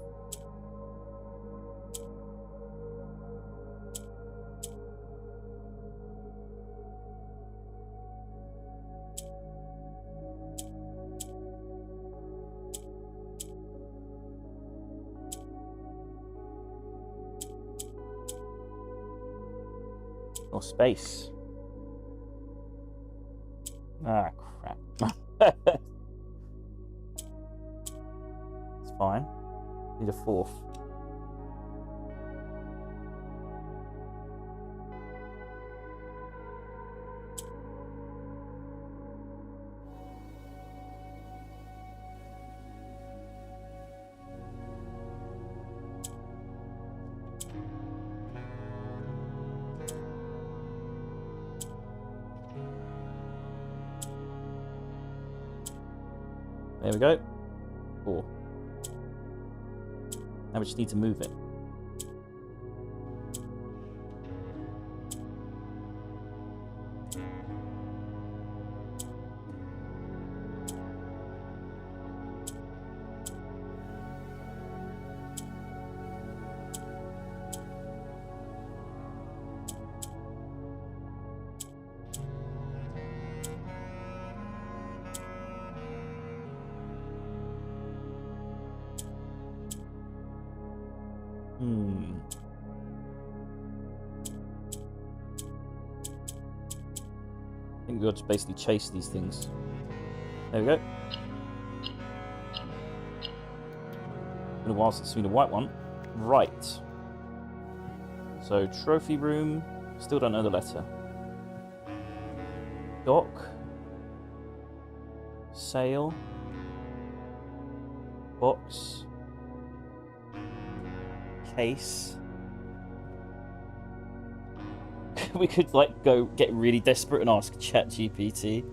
Or space. Ah, crap. It's fine. Need a fourth. There we go. 4. Now we just need to move it. I think we've got to basically chase these things. There we go. Been a while since I've seen a white one. Right. So, trophy room. Still don't know the letter. Dock. Sail. Box. Case. We could like go get really desperate and ask ChatGPT.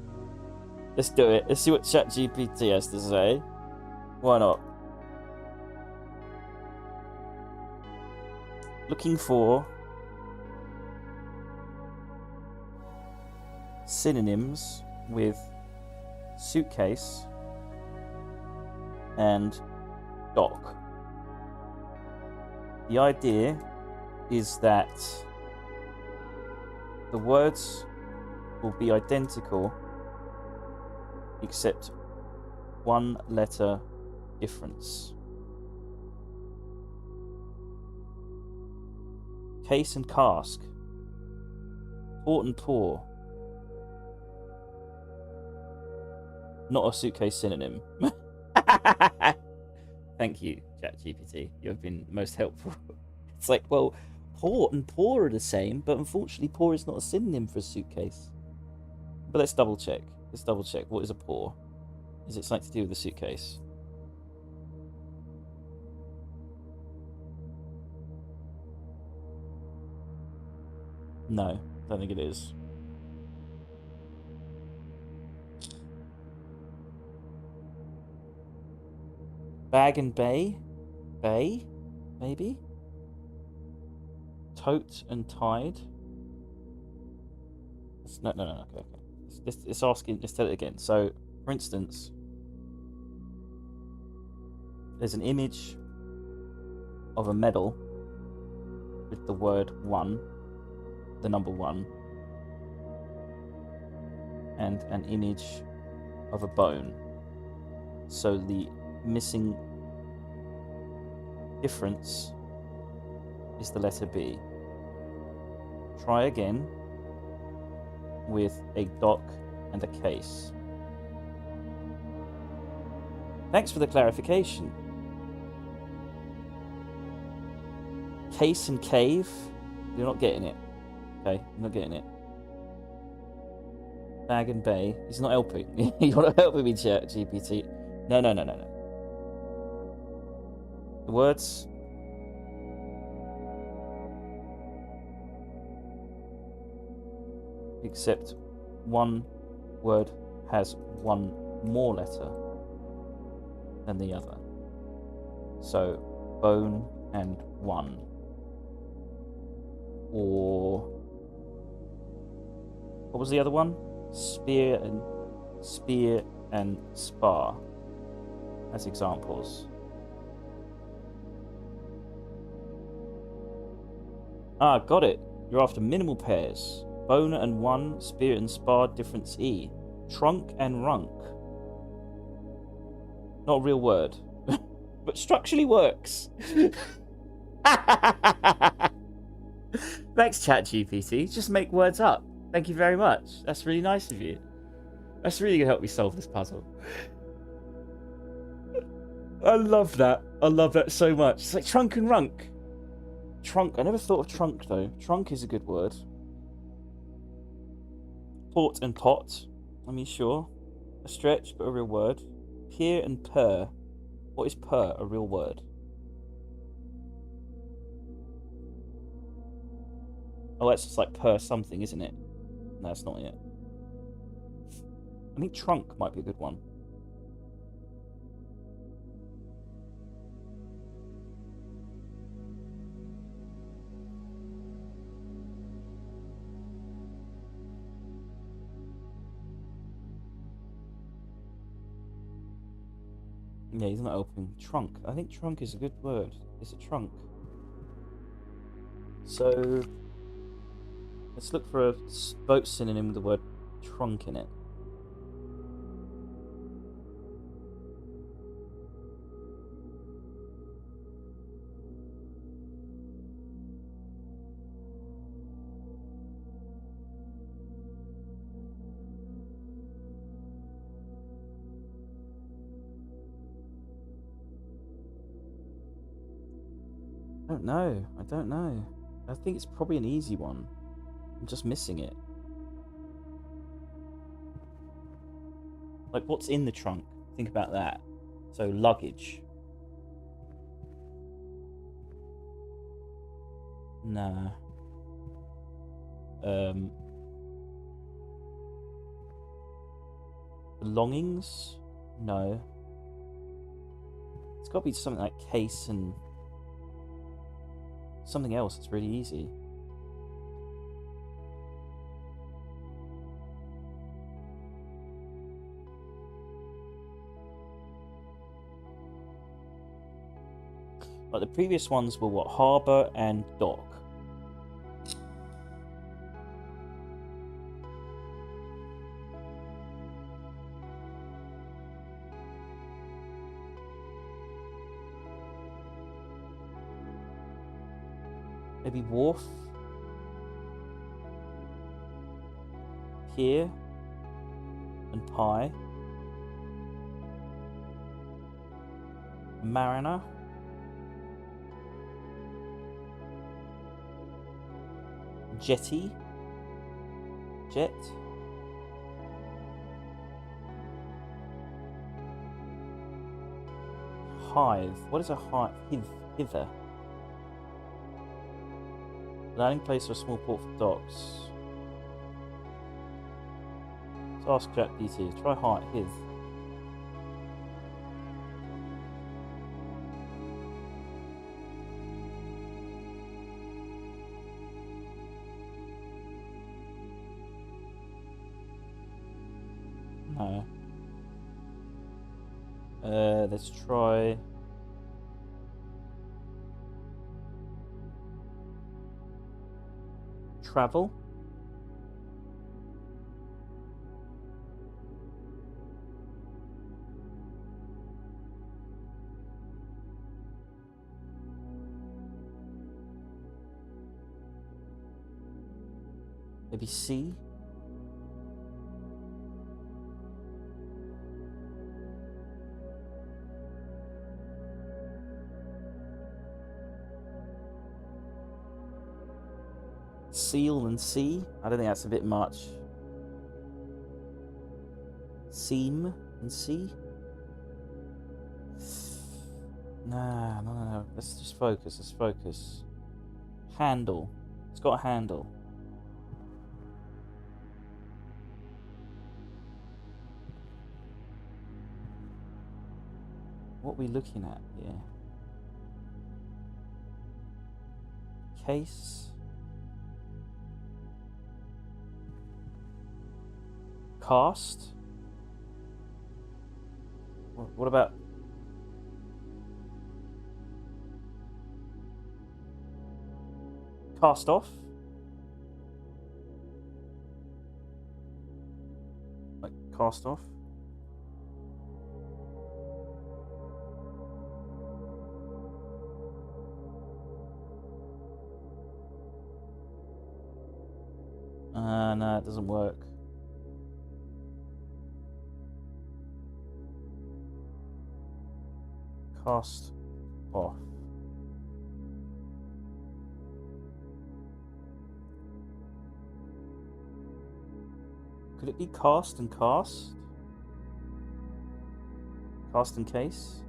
Let's do it. Let's see what ChatGPT has to say. Why not? Looking for synonyms with suitcase and dock. The idea is that the words will be identical except one letter difference. Case and cask. Port and pour. Not a suitcase synonym. Thank you, ChatGPT. You have been most helpful. It's like, well, port and pour are the same, but unfortunately pour is not a synonym for a suitcase. But let's double check. Let's double check. What is a pour? Is it something to do with the suitcase? No, I don't think it is. Bag and bay? Bay? Maybe? Tote and tide? No, okay. Let's tell it again. So, for instance, there's an image of a medal with the word 1, the number 1, and an image of a bone. So the missing difference is the letter B. Try again with a dock and a case. Thanks for the clarification. Case and cave? You're not getting it. Okay, you're not getting it. Bag and bay. He's not helping. You're not helping me, GPT. No. The words. Except one word has one more letter than the other. So, bone and 1. Or what was the other one? Spear and spar as examples. Ah, got it. You're after minimal pairs. Bone and 1, spear and spar, difference E. Trunk and runk. Not a real word, but structurally works. Thanks, ChatGPT. Just make words up. Thank you very much. That's really nice of you. That's really going to help me solve this puzzle. I love that. I love that so much. It's like trunk and runk. Trunk. I never thought of trunk, though. Trunk is a good word. Port and pot. I mean, sure. A stretch, but a real word. Peer and purr. What is purr? A real word. Oh, that's just like per something, isn't it? No, it's not it. I think trunk might be a good one. Yeah, he's not opening. Trunk. I think trunk is a good word. It's a trunk. So, let's look for a boat synonym with the word trunk in it. I don't know. I think it's probably an easy one. I'm just missing it. Like, what's in the trunk? Think about that. So, luggage. Nah. Belongings? No. It's got to be something like case and something else. It's really easy. Like the previous ones were what? Harbour and dock. Maybe wharf. Pier and pie. Mariner. Jetty. Jet. Hive. What is a hive? Hither. Landing place or a small port for docks. Let's ask ChatGPT. Try hive. No. Let's try... travel. Maybe C. Seal and C. I don't think that's a bit much. Seam and C. Nah, no. Let's just focus. Let's focus. Handle. It's got a handle. What are we looking at here? Case. Cast. What about... cast off? Like cast off? No, it doesn't work. Cast off. Could it be cast and cast? Cast and case?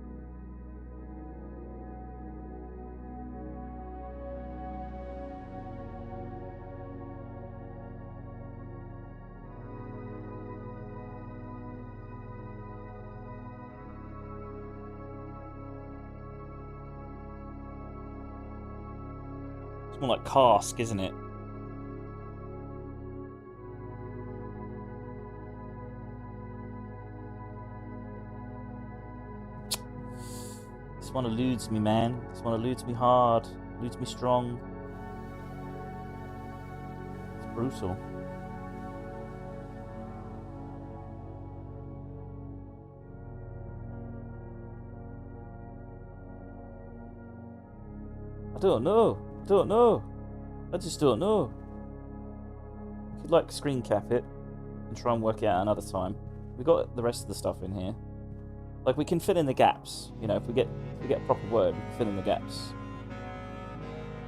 It's more like cask, isn't it? This one eludes me, man. This one eludes me hard. Eludes me strong. It's brutal. I don't know. I just don't know. Could like screen cap it and try and work it out another time. We got the rest of the stuff in here. Like we can fill in the gaps. You know, if we get a proper word, we can fill in the gaps.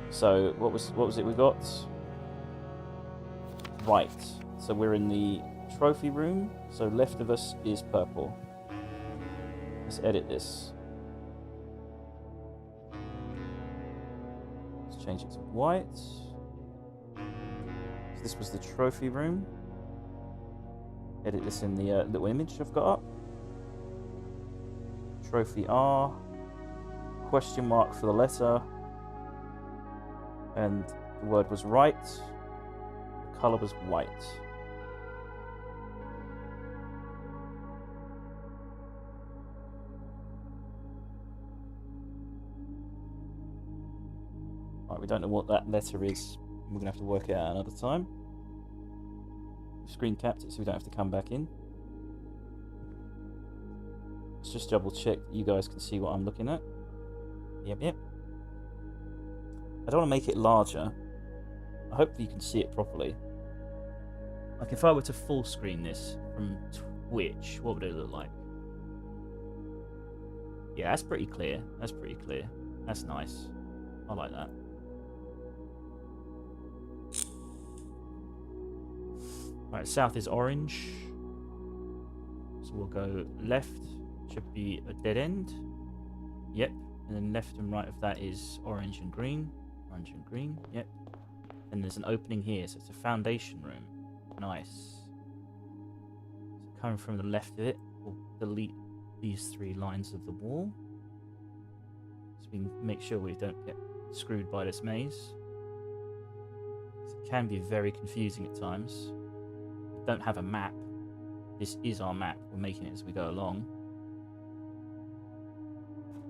So what was it we got? Right. So we're in the trophy room. So left of us is purple. Let's edit this. Change it to white. So this was the trophy room. Edit this in the little image I've got up. Trophy R. Question mark for the letter. And the word was right. The colour was white. Right, we don't know what that letter is. We're going to have to work it out another time. We've screen capped it so we don't have to come back in. Let's just double check that you guys can see what I'm looking at. Yep. I don't want to make it larger. Hopefully you can see it properly. Like if I were to full screen this from Twitch, what would it look like? Yeah, that's pretty clear. That's nice. I like that. Right, south is orange. So we'll go left. Should be a dead end. Yep. And then left and right of that is orange and green. Orange and green. Yep. And there's an opening here, so it's a foundation room. Nice. So coming from the left of it, we'll delete these 3 lines of the wall. So we can make sure we don't get screwed by this maze. It can be very confusing at times. We don't have a map, This is our map. We're making it as we go along.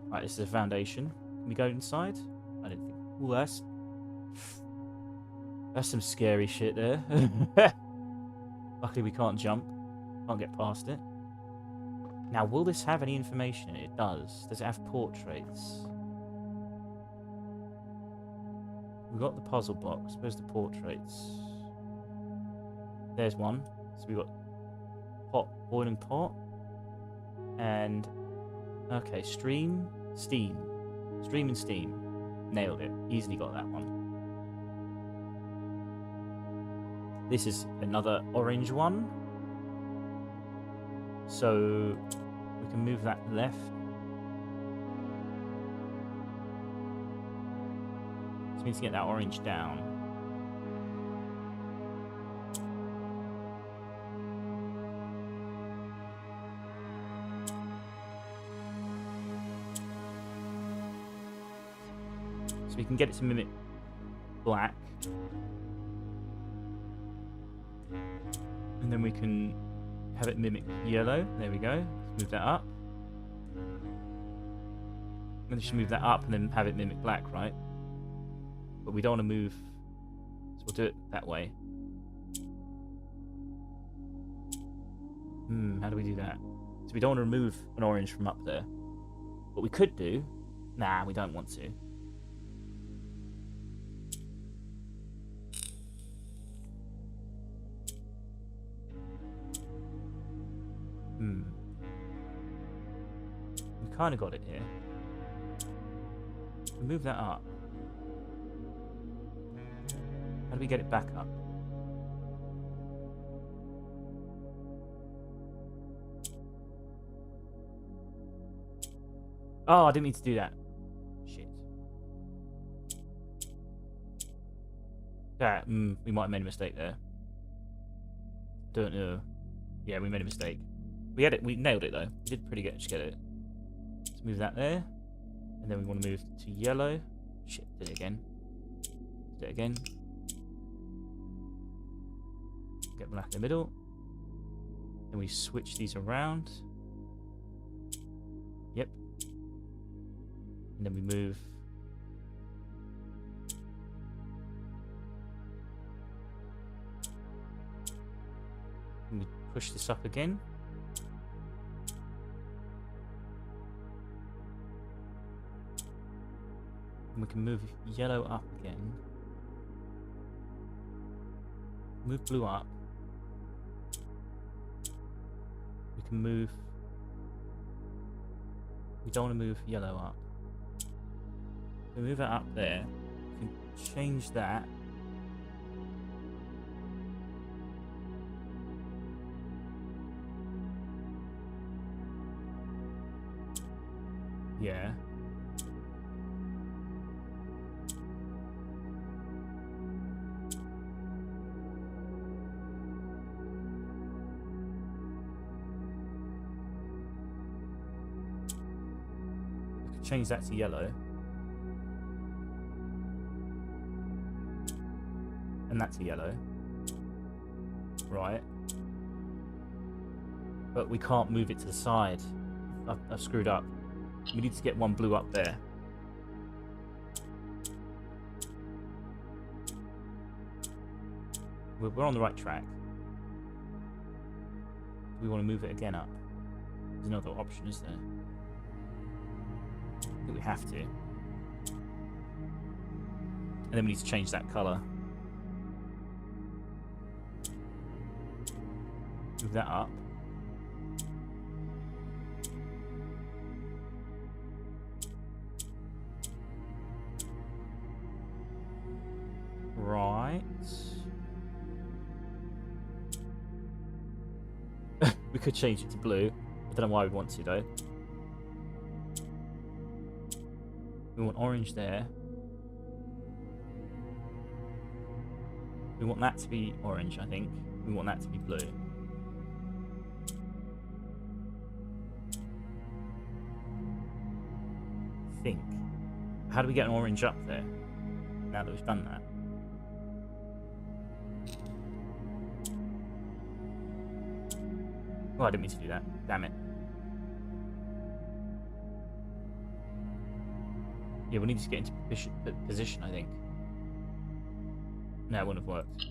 Right, this is a foundation. Can we go inside? I don't think. Ooh, that's some scary shit there. Luckily we can't jump. Can't get past it. Now, will this have any information in it? It does. Does it have portraits? We've got the puzzle box. Where's the portraits? There's one. So we've got pot, boiling pot. And, okay, stream, steam. Stream and steam. Nailed it. Easily got that one. This is another orange one. So we can move that left. So we need to get that orange down. So we can get it to mimic black. And then we can have it mimic yellow. There we go. Let's move that up. And then just move that up and then have it mimic black, right? But we don't want to move, so we'll do it that way. How do we do that? So we don't want to remove an orange from up there. What we could do... Nah, we don't want to. We kind of got it here. We move that up. How do we get it back up? Oh, I didn't mean to do that. Shit. Yeah, we might have made a mistake there. Don't know. Yeah, we made a mistake. We had it. We nailed it though. We did pretty good. Just get it. Let's move that there, and then we want to move to yellow. Shit, did it again. Did it again. Get black in the middle. Then we switch these around. Yep. And then we move. And we push this up again. And we can move yellow up again. Move blue up. We can move... We don't want to move yellow up. We move it up there. We can change that. Yeah. Change that to yellow. And that's a yellow. Right. But we can't move it to the side. I've screwed up. We need to get one blue up there. We're on the right track. We want to move it again up. There's another option, is there? I think we have to. And then we need to change that colour. Move that up. Right. We could change it to blue. I don't know why we want to though. We want orange there. We want that to be orange, I think. We want that to be blue. I think. How do we get an orange up there? Now that we've done that. Oh, I didn't mean to do that. Damn it. Yeah, we need to get into position, I think. No, it wouldn't have worked.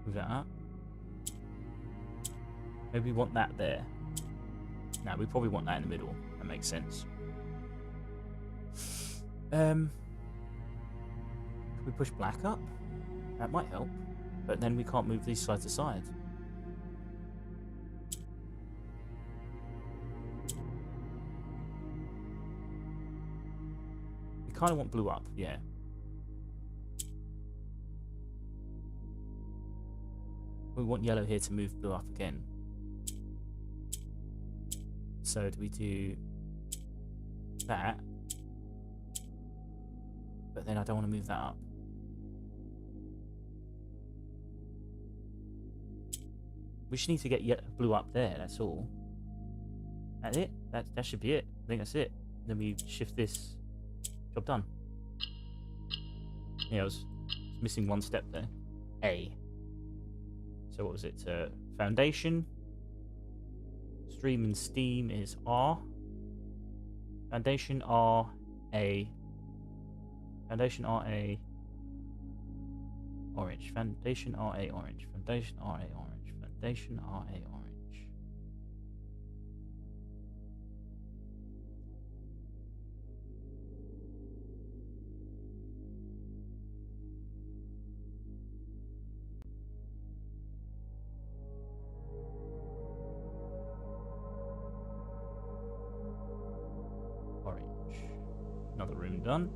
Move that up. Maybe we want that there. No, we probably want that in the middle. That makes sense. Can we push black up? That might help. But then we can't move these side to side. We kind of want blue up, yeah. We want yellow here to move blue up again. So do we do that? But then I don't want to move that up. We just need to get blue up there, that's all. That's it? That should be it. I think that's it. Then we shift this. Job done. Yeah, I was missing one step there. A. So what was it? Foundation. Stream and Steam is R. Foundation R A. Foundation R A. Orange. Foundation R A orange. Foundation R A orange. Foundation R A orange. Another room done.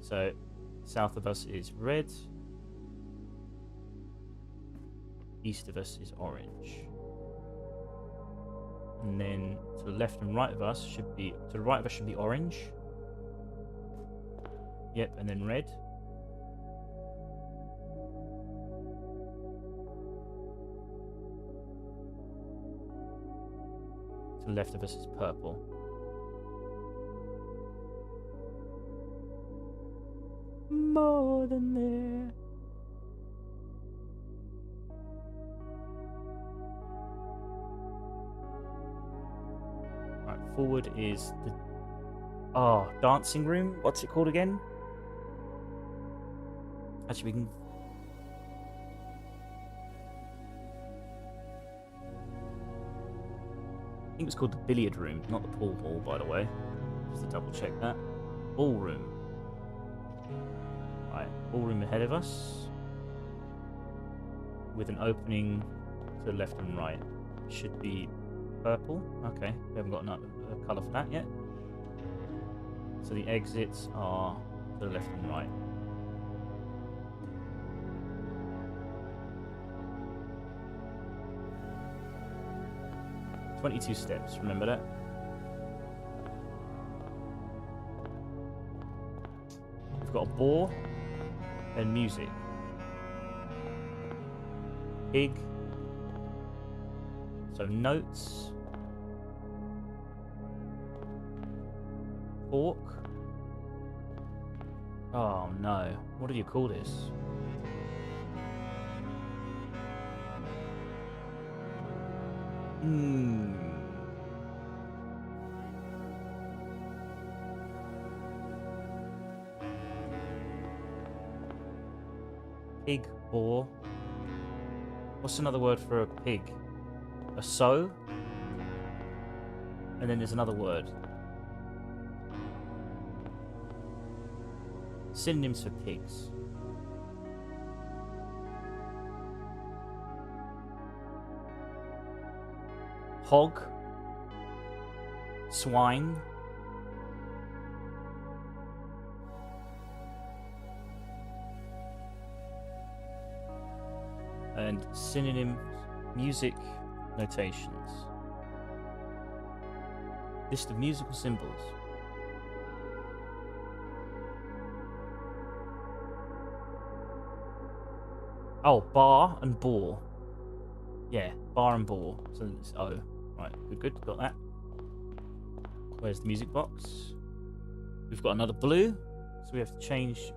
So, south of us is red. East of us is orange. And then to the left and right of us should be orange. Yep, and then red. To the left of us is purple. More than there. Right, forward is the dancing room. What's it called again? Actually, we can. I think it's called the billiard room, not the pool hall, by the way. Just to double check that. Ballroom. Right, ballroom ahead of us. With an opening to the left and right. Should be purple. Okay, we haven't got another colour for that yet. So the exits are to the left and right. "22 steps, remember that? We've got a boar and music. Pig. So notes. Pork. Oh no. What do you call this? Pig, boar. What's another word for a pig? A sow? And then there's another word. Synonyms for pigs. Hog. Swine. And synonyms, music, notations. List of musical symbols. Oh, bar and bore. Yeah, bar and bore. So it's O. Right, good, got that. Where's the music box? We've got another blue, so we have to change.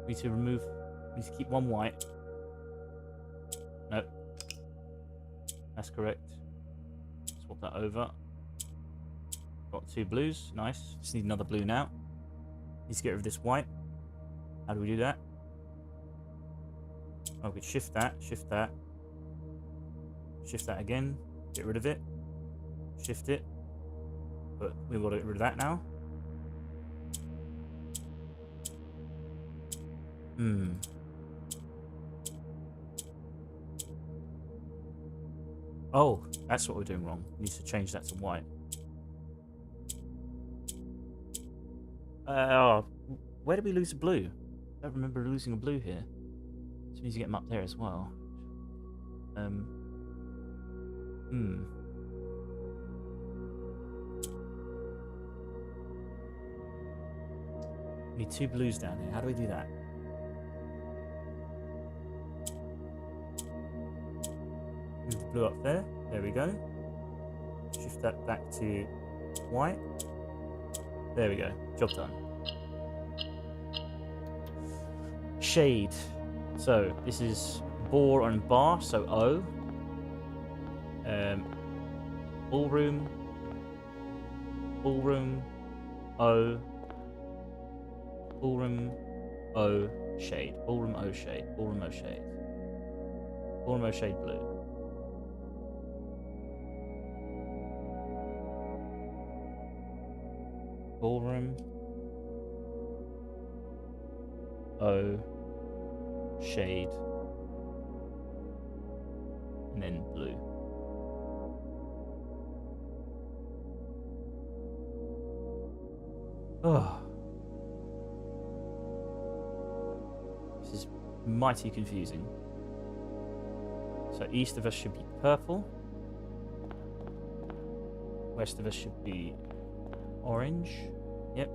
We need to remove. We need to keep one white. No, that's correct. Swap that over. Got 2 blues. Nice. Just need another blue now. Need to get rid of this white. How do we do that? Oh, we shift that. Shift that. Shift that again. Get rid of it. Shift it. But we've got to get rid of that now. Oh, that's what we're doing wrong. We need to change that to white. Where did we lose a blue? I don't remember losing a blue here. So we need to get them up there as well. We need 2 blues down here. How do we do that? Move the blue up there. There we go. Shift that back to white. There we go. Job done. Shade. So this is bore and bar, so O. Ballroom. Ballroom. O. Ballroom O shade. Ballroom O shade. Ballroom O shade. Ballroom O shade blue. Ballroom O shade and then blue. Oh, this is mighty confusing. So east of us should be purple, west of us should be orange. Yep.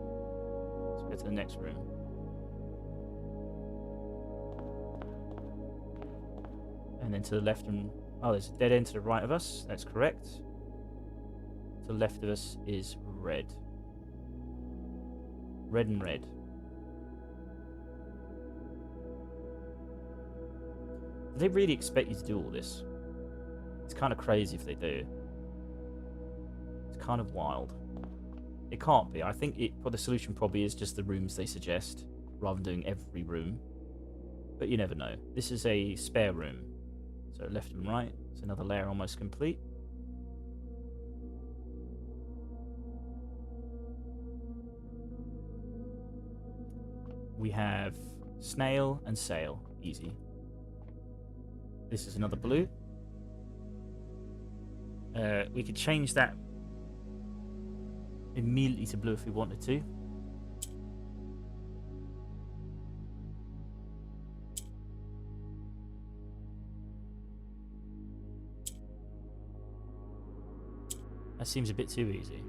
Let's go to the next room. And then to the left and... oh, there's a dead end to the right of us. That's correct. To the left of us is red. Red and red. Do they really expect you to do all this? It's kind of crazy if they do. It's kind of wild. It can't be. I think the solution probably is just the rooms they suggest, rather than doing every room. But you never know. This is a spare room. So left and right. It's another layer almost complete. We have snail and sail. Easy. This is another blue. We could change that immediately to blue if we wanted to. That seems a bit too easy.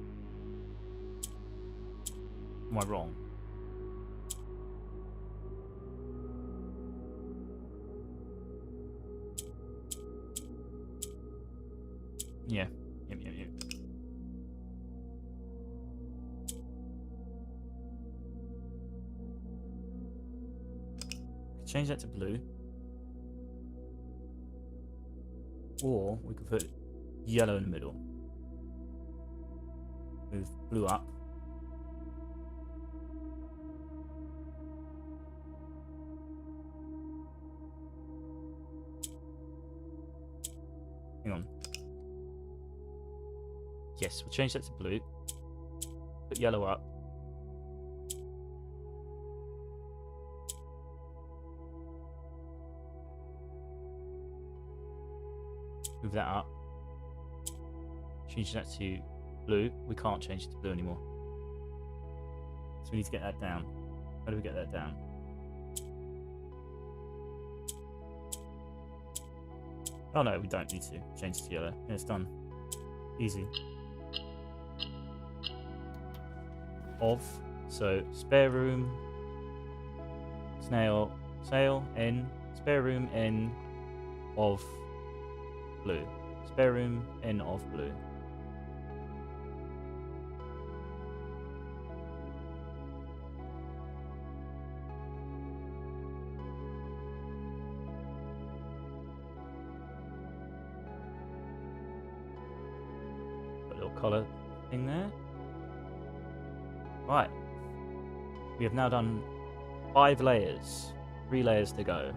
Am I wrong? Yeah. Yep. Change that to blue. Or we could put yellow in the middle. Move blue up. Hang on. Yes, we'll change that to blue. Put yellow up. Move that up. Change that to blue. We can't change it to blue anymore. So we need to get that down. How do we get that down? Oh no, we don't need to change it to yellow. Yeah, it's done. Easy. Of. So spare room. Snail. Sail. N. Spare room. N. Of. Blue. Spare room. N of blue. little collar thing there. Right. We have now done 5 layers. 3 layers to go.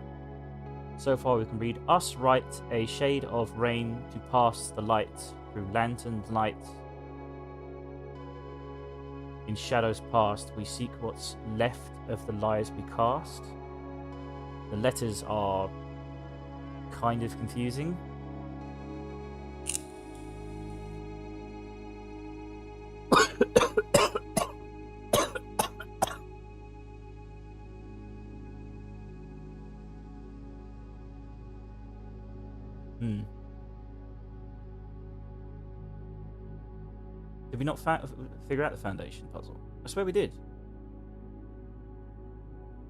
So far we can read, us write a shade of rain to pass the light through lanterned light. In shadows past, we seek what's left of the lies we cast. The letters are kind of confusing. Did we not figure out the foundation puzzle? I swear we did.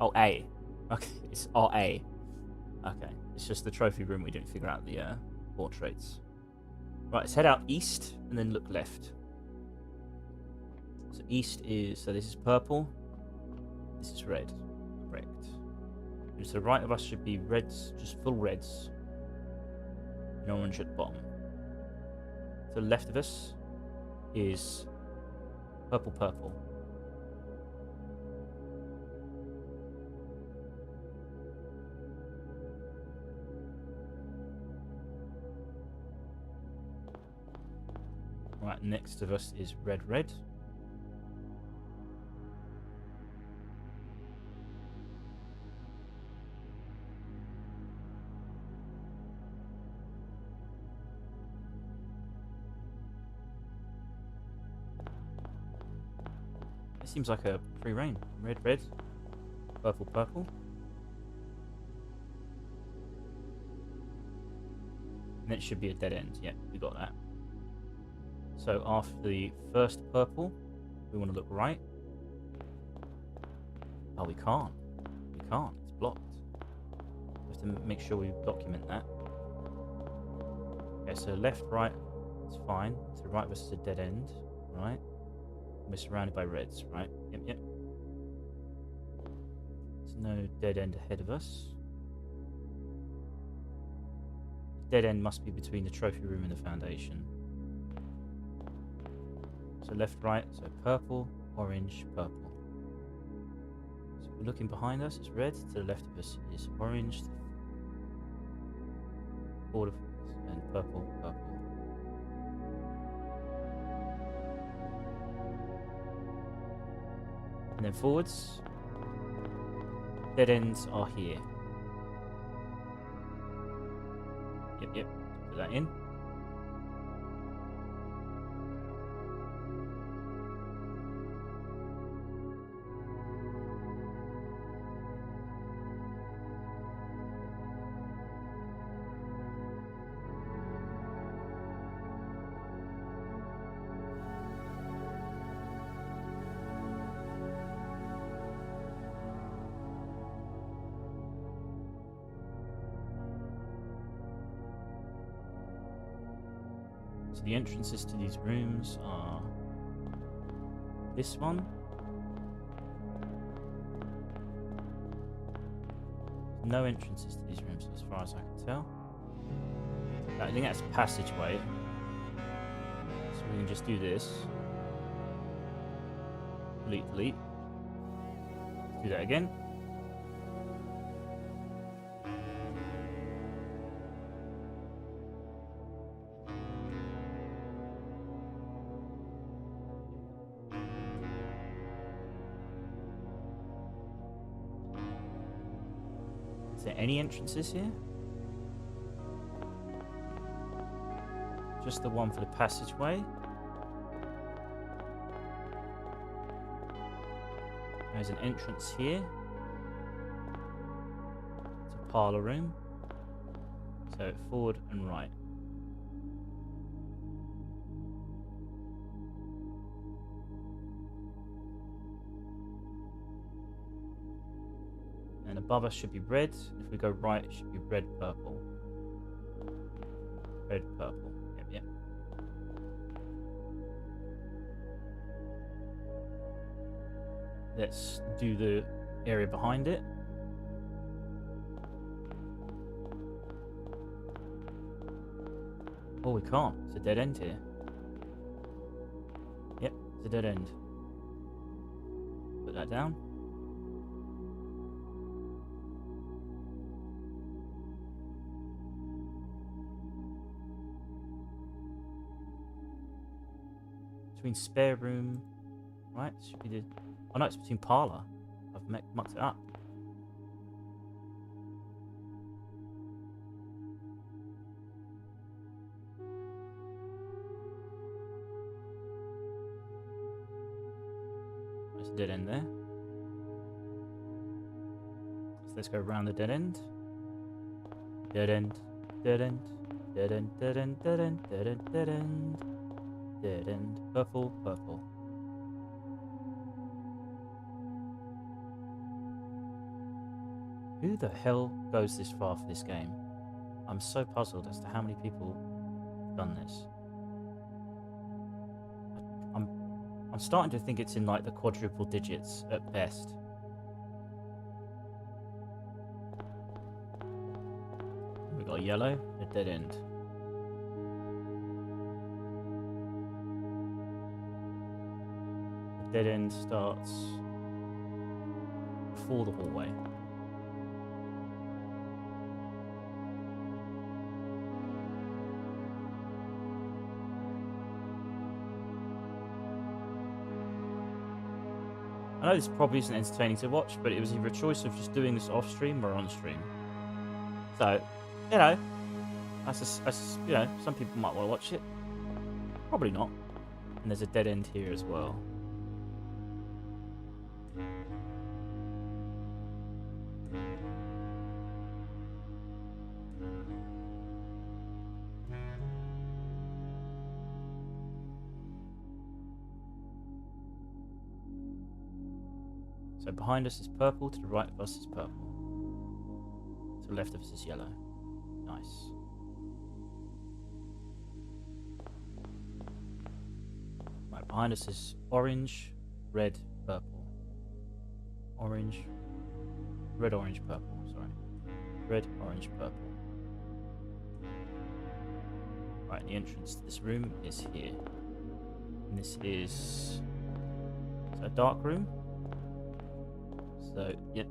Oh, A. Okay, it's all.I'll. Okay, it's just the trophy room we didn't figure out the portraits. Right, let's head out east and then look left. So east is, so this is purple. This is red. Correct. And to the right of us should be reds, just full reds. And orange at the bottom. To the left of us is purple. Right, next of us is red. It seems like a free reign. Red, purple. And it should be a dead end. Yeah, we got that. So after the first purple, we want to look right. Oh, we can't. It's blocked. We have to make sure we document that. Okay, so left, right, it's fine. To the right of us is a dead end, right? We're surrounded by reds, right? Yep. There's no dead end ahead of us. Dead end must be between the trophy room and the foundation. So left, right, so purple, orange, purple. So we're looking behind us, it's red. To the left of us is orange. Forward of us, and purple. And then forwards. Dead ends are here. Yep. Put that in. So the entrances to these rooms are this one. No entrances to these rooms as far as I can tell. I think that's a passageway. So we can just do this. Delete. Do that again. Is there any entrances here? Just the one for the passageway. There's an entrance here. It's a parlour room. So forward and right. And above us should be red. If we go right, it should be red, purple. Red, purple. Yep. Let's do the area behind it. Oh, we can't. It's a dead end here. It's a dead end. Put that down. Between spare room, right? Should be the. Oh no, it's between parlour. I've mucked it up. There's a dead end there. So let's go around the dead end. Dead end. Dead end. Dead end. Dead end. Dead end. Dead end. Dead end. Dead end. Purple. Purple. Who the hell goes this far for this game? I'm so puzzled as to how many people have done this. I'm starting to think it's in like the quadruple digits at best. We got a yellow, a dead end. The dead end starts before the hallway. I know this probably isn't entertaining to watch, but it was either a choice of just doing this off stream or on stream. So, you know, you know, some people might want to watch it. Probably not. And there's a dead end here as well. So behind us is purple, to the right of us is purple. To the left of us is yellow. Nice. Right, behind us is orange, red, purple. Orange, red, orange, purple, sorry. Red, orange, purple. Right, the entrance to this room is here. And this is a dark room. So, yep.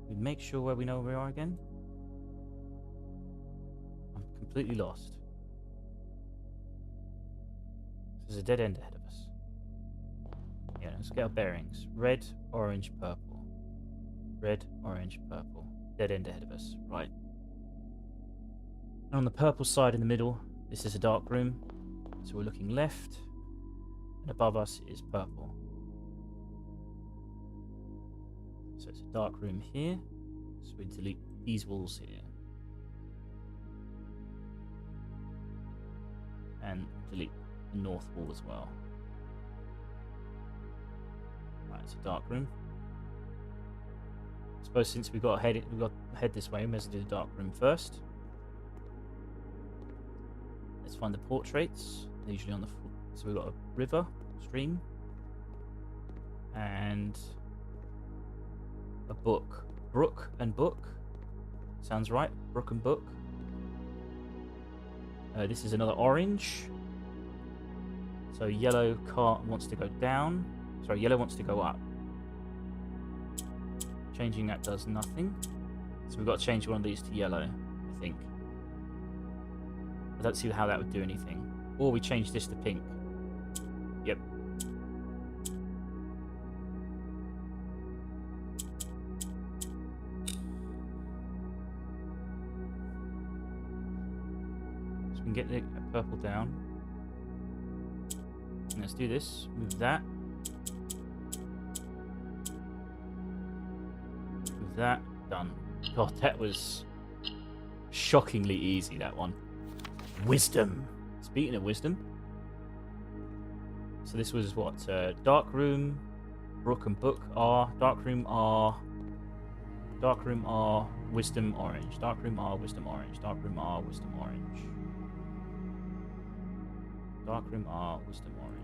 We make sure where we know where we are again. I'm completely lost. There's a dead end ahead of us. Yeah, let's get our bearings. Red, orange, purple. Red, orange, purple. Dead end ahead of us. Right. And on the purple side in the middle, this is a dark room. So we're looking left. And above us is purple. So it's a dark room here. So we delete these walls here. And delete the north wall as well. Right, it's a dark room. I suppose since we've got to head this way, we may as well do the dark room first. Let's find the portraits. They're usually on the floor. So we've got a river, stream, and a book. Brook and book. Sounds right. Brook and book. This is another orange. So yellow wants to go down. Sorry, yellow wants to go up. Changing that does nothing. So we've got to change one of these to yellow, I think. I don't see how that would do anything. Or we change this to pink. Yep. So we can get the purple down. And let's do this. Move that. Move that. Done. God, that was shockingly easy, that one. Wisdom. Speaking of wisdom. So this was what? Dark room, brook and book are. Dark room are wisdom orange. Dark room are wisdom orange. Dark room are wisdom orange. Dark room are wisdom orange.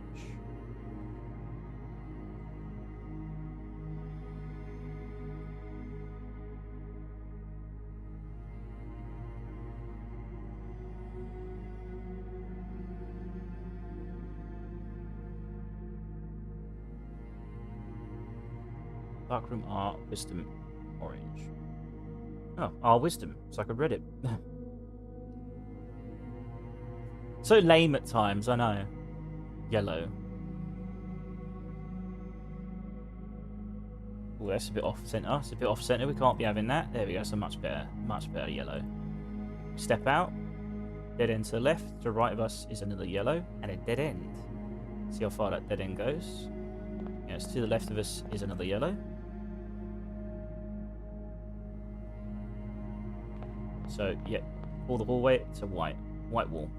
Darkroom R, wisdom, orange. Oh, R wisdom. So I could read it. So lame at times, I know. Yellow. Oh, that's a bit off centre. It's a bit off centre. We can't be having that. There we go. So much better yellow. Step out. Dead end to the left. To the right of us is another yellow and a dead end. See how far that dead end goes. Yes, to the left of us is another yellow. So yeah, all the hallway to white wall.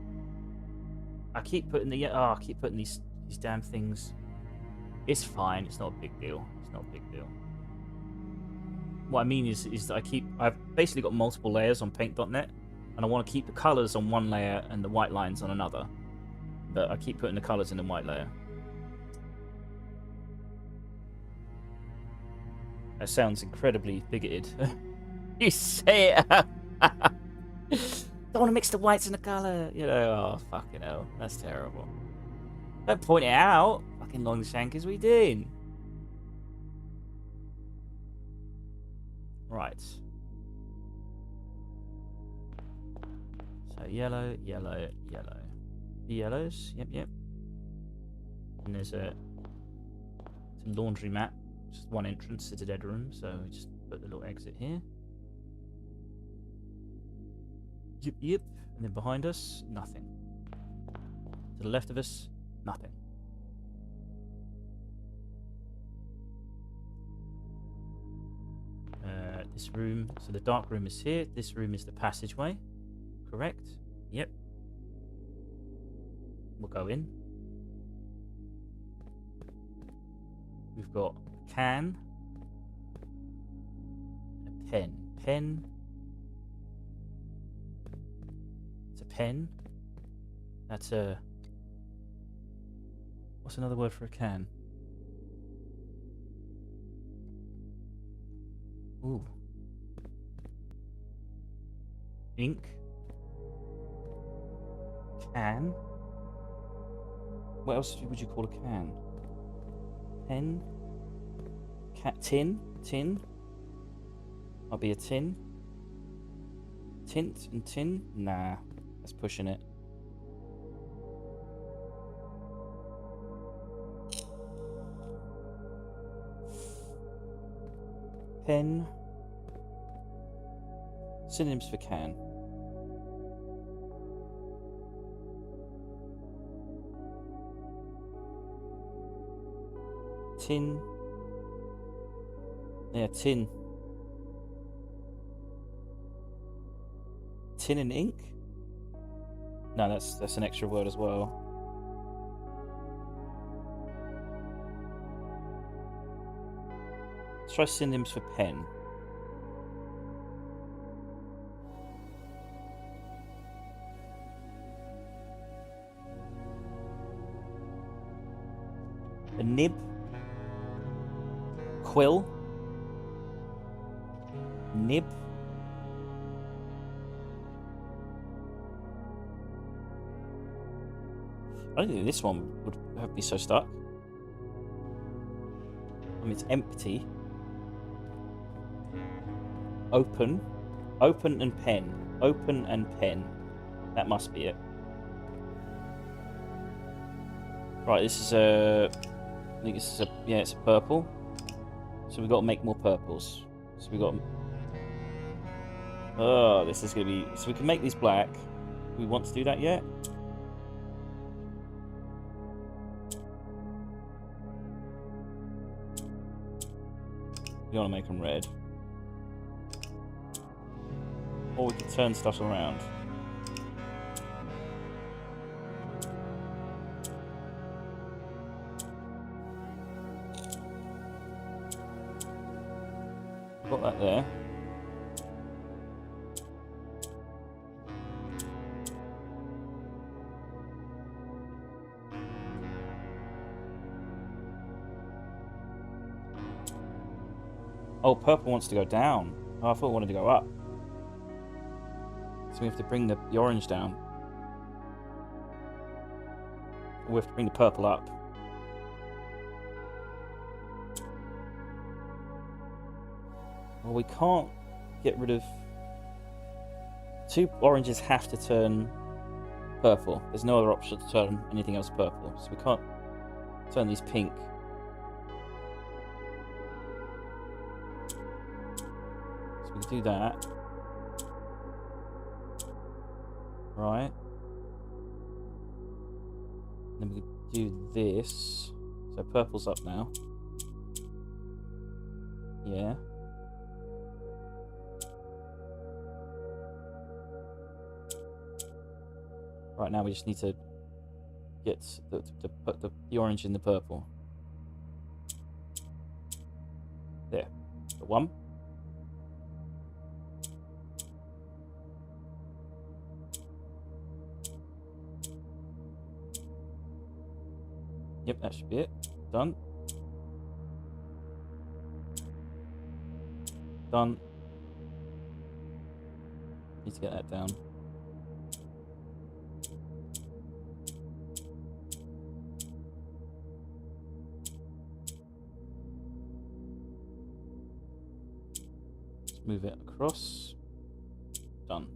I keep putting these damn things. It's fine. It's not a big deal. It's not a big deal. What I mean is that I've basically got multiple layers on paint.net, and I want to keep the colors on one layer and the white lines on another. But I keep putting the colors in the white layer. That sounds incredibly bigoted. You say it. Don't want to mix the whites and the color. You know, oh fucking hell, that's terrible. Don't point it out. Fucking Longshankers, we doing? Right. So yellow, yellow, yellow. The yellows, yep. And there's it's a laundry mat. Just one entrance to the dead room, so we just put the little exit here. Yep. And then behind us, nothing. To the left of us, nothing. This room, so the dark room is here. This room is the passageway. Correct? Yep. We'll go in. We've got a can. A pen. Pen. It's a pen. That's a... What's another word for a can? Ooh. Ink. Can. What else would you call a can? Pen. Tin. Tin. Might be a tin. Tint and tin? Nah. That's pushing it. Pen. Synonyms for can. Tin. Yeah, tin. Tin and ink? No, that's an extra word as well. Let's try synonyms for pen. A nib. Quill. Nib. I don't think this one would be so stuck. I mean, it's empty. Open. Open and pen. Open and pen. That must be it. Right, this is a... I think this is a... Yeah, it's a purple. So we've got to make more purples. So we've got... Oh, this is going to be... So we can make these black. Do we want to do that yet? We want to make them red. Or we can turn stuff around. Got that there. Oh, purple wants to go down. Oh, I thought it wanted to go up. So we have to bring the orange down. We have to bring the purple up. Well, we can't get rid of... 2 oranges have to turn purple. There's no other option to turn anything else purple. So we can't turn these pink. So we can do that. Right. Then we can do this. So purple's up now. Yeah. Right, now we just need to get to put the orange in the purple. There. The 1. Yep, that should be it. Done. Done. Need to get that down. Let's move it across. Done.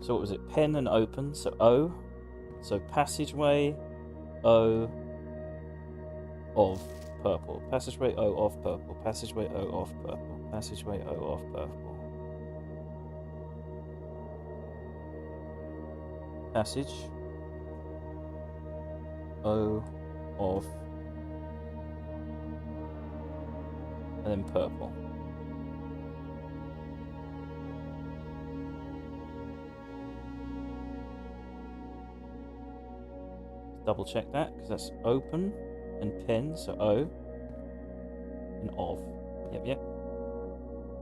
So what was it? Pen and open, so O. So passageway, O, of purple. Passageway, O, of purple. Passageway, O, of purple. Passageway, O, of purple. Passage, O, of, and then purple. Double check that, because that's open and pen, so O, and of. Yep.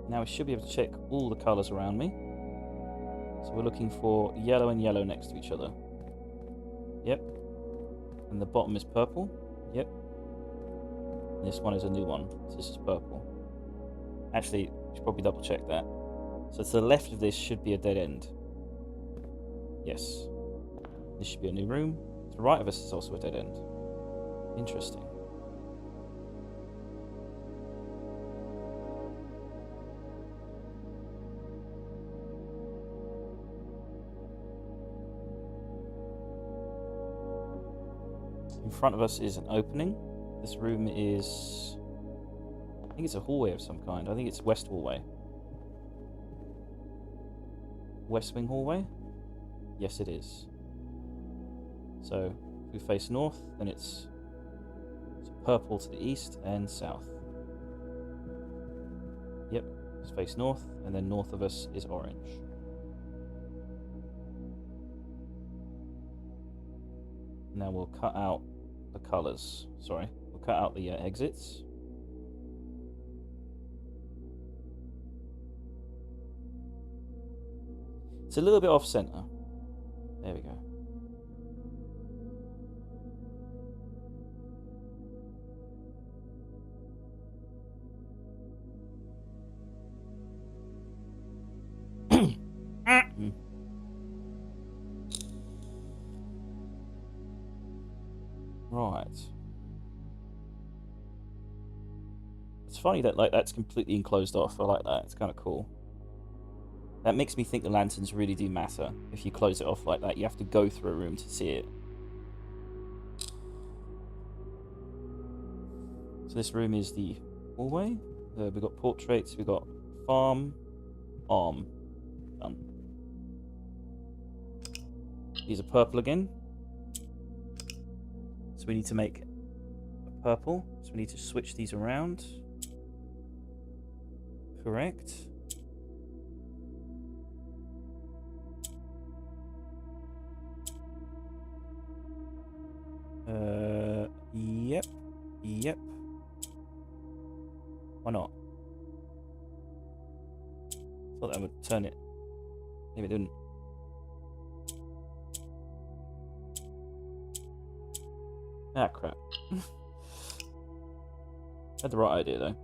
Now we should be able to check all the colours around me. So we're looking for yellow and yellow next to each other. Yep. And the bottom is purple. Yep. And this one is a new one, so this is purple. Actually, we should probably double check that. So to the left of this should be a dead end. Yes. This should be a new room. To the right of us is also a dead end. Interesting. In front of us is an opening. This room is... I think it's a hallway of some kind. I think it's west hallway. West wing hallway? Yes, it is. So, if we face north, then it's purple to the east and south. Yep, let's face north, and then north of us is orange. Now we'll cut out the colours. Sorry, we'll cut out the exits. It's a little bit off center. There we go. Right. It's funny that that's completely enclosed off. I like that. It's kind of cool. That makes me think the lanterns really do matter. If you close it off like that, you have to go through a room to see it. So this room is the hallway. We've got portraits. We've got farm, arm. Done. These are purple again. So we need to make a purple. So we need to switch these around. Correct. Yep. Why not? Thought that would turn it. Maybe it didn't. Ah, crap. Had the right idea, though.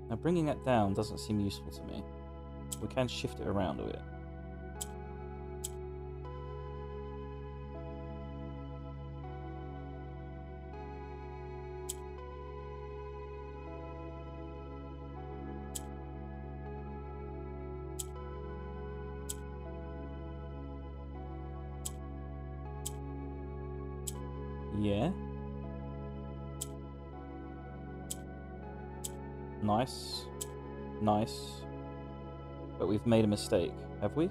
Now bringing that down doesn't seem useful to me. We can shift it around a bit. Yeah. Nice. Nice. But we've made a mistake, have we?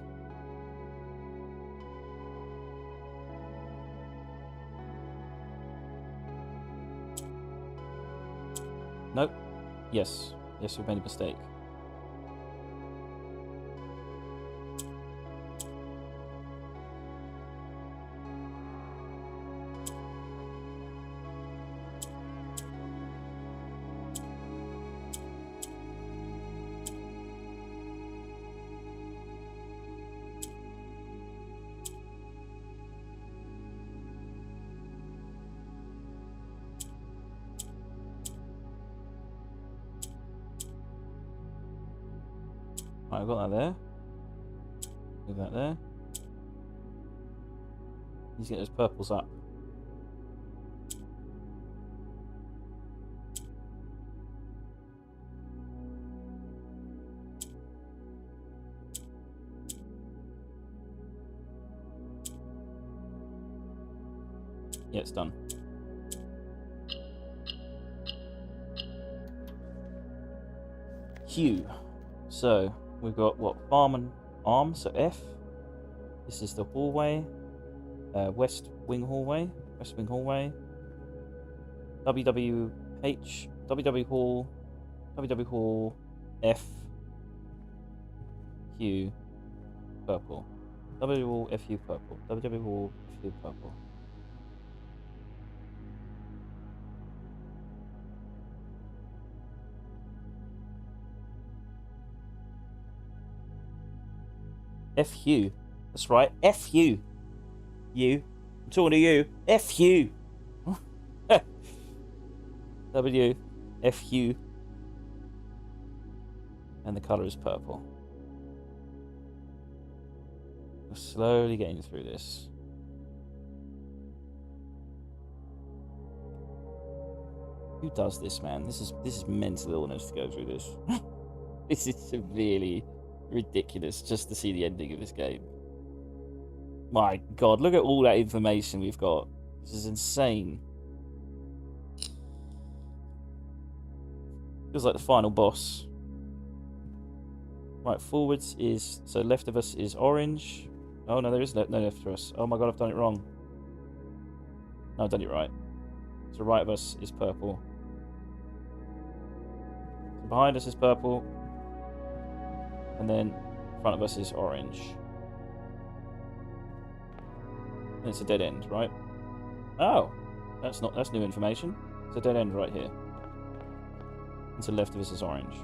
Nope. Yes. Yes, we've made a mistake. Right, I've got that there. Move that there. Let's get those purples up. Yeah, it's done. Hue. So, we've got what? Farm and arm, so F. This is the hallway. West wing hallway. West wing hallway. WWH. WW hall. WW hall. F. Hue. Purple. WW hall. FU purple. WW hall. FU purple. FU. That's right. FU. You. I'm talking to you. FU. W. FU. And the colour is purple. We're slowly getting through this. Who does this, man? This is mental illness to go through this. This is severely ridiculous just to see the ending of this game. My god, look at all that information we've got. This is insane. Feels like the final boss. Right, forwards is... So left of us is orange. Oh no, there is no left of us. Oh my god, I've done it wrong. No, I've done it right. So right of us is purple. So behind us is purple. And then in front of us is orange. And it's a dead end, right? Oh, that's new information. It's a dead end right here. And to the left of us is orange.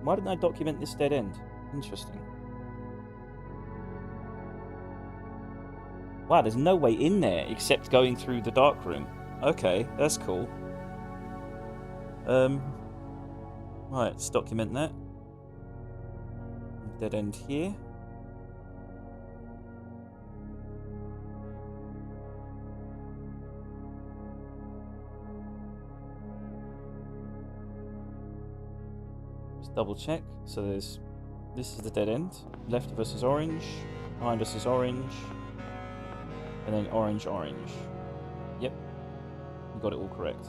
Why didn't I document this dead end? Interesting. Wow, there's no way in there except going through the dark room. Okay, that's cool. Right, let's document that. Dead end here. Just double check. So this is the dead end. Left of us is orange. Behind us is orange. And then orange, orange. Yep. We got it all correct.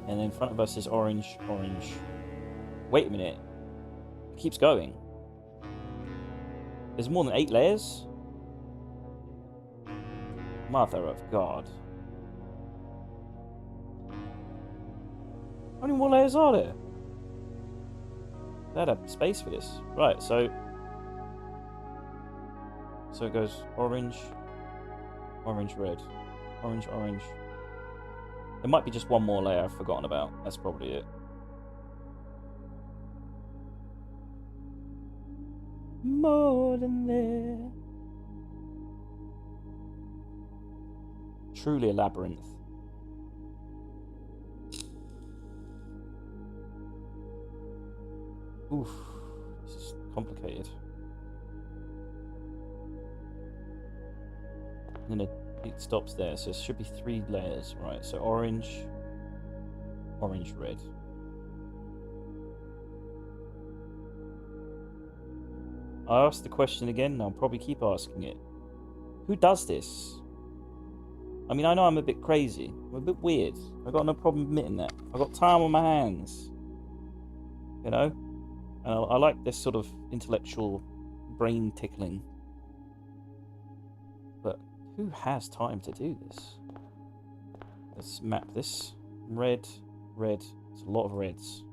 And then in front of us is orange, orange. Wait a minute. It keeps going. There's more than 8 layers? Mother of God. How many more layers are there? They had a space for this. Right, so it goes orange, orange, red, orange, orange. There might be just one more layer I've forgotten about. That's probably it. more than there. Truly a labyrinth. Oof, this is complicated. And then it stops there, so it should be 3 layers, right? So orange, orange, red. I asked the question again, and I'll probably keep asking it. Who does this? I mean, I know I'm a bit crazy. I'm a bit weird. I've got no problem admitting that. I've got time on my hands. You know? And I like this sort of intellectual brain tickling. But who has time to do this? Let's map this. Red, red. It's a lot of reds.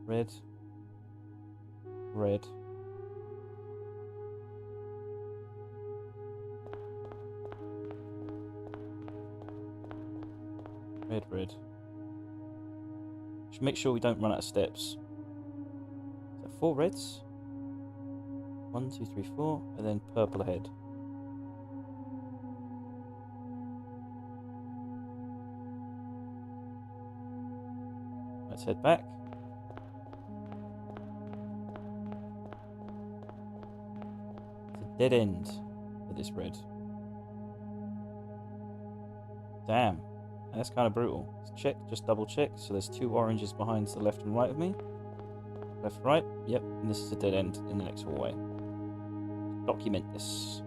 Red. Red. Red, red. Should make sure we don't run out of steps. Is that 4 reds? 1, 2, 3, 4, and then purple ahead. Let's head back. It's a dead end for this red. Damn. That's kind of brutal. Let's check, just double check. So there's 2 oranges behind to the left and right of me. Left, right. Yep. And this is a dead end in the next hallway. Document this.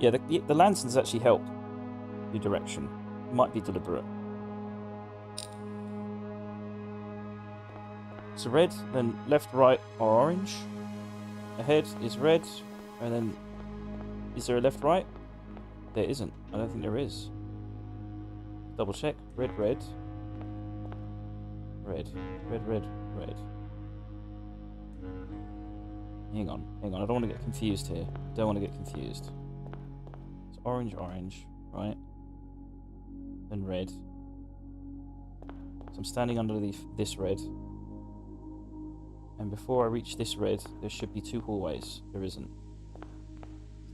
Yeah, the lanterns actually help your direction. It might be deliberate. So red, then left, right, or orange. Ahead is red, and then is there a left, right? There isn't. I don't think there is. Double check. Red, red. Red, red, red, red. Hang on, hang on. I don't want to get confused here. Don't want to get confused. It's orange, orange, right? Then red. So I'm standing under this red. And before I reach this red, there should be 2 hallways. There isn't.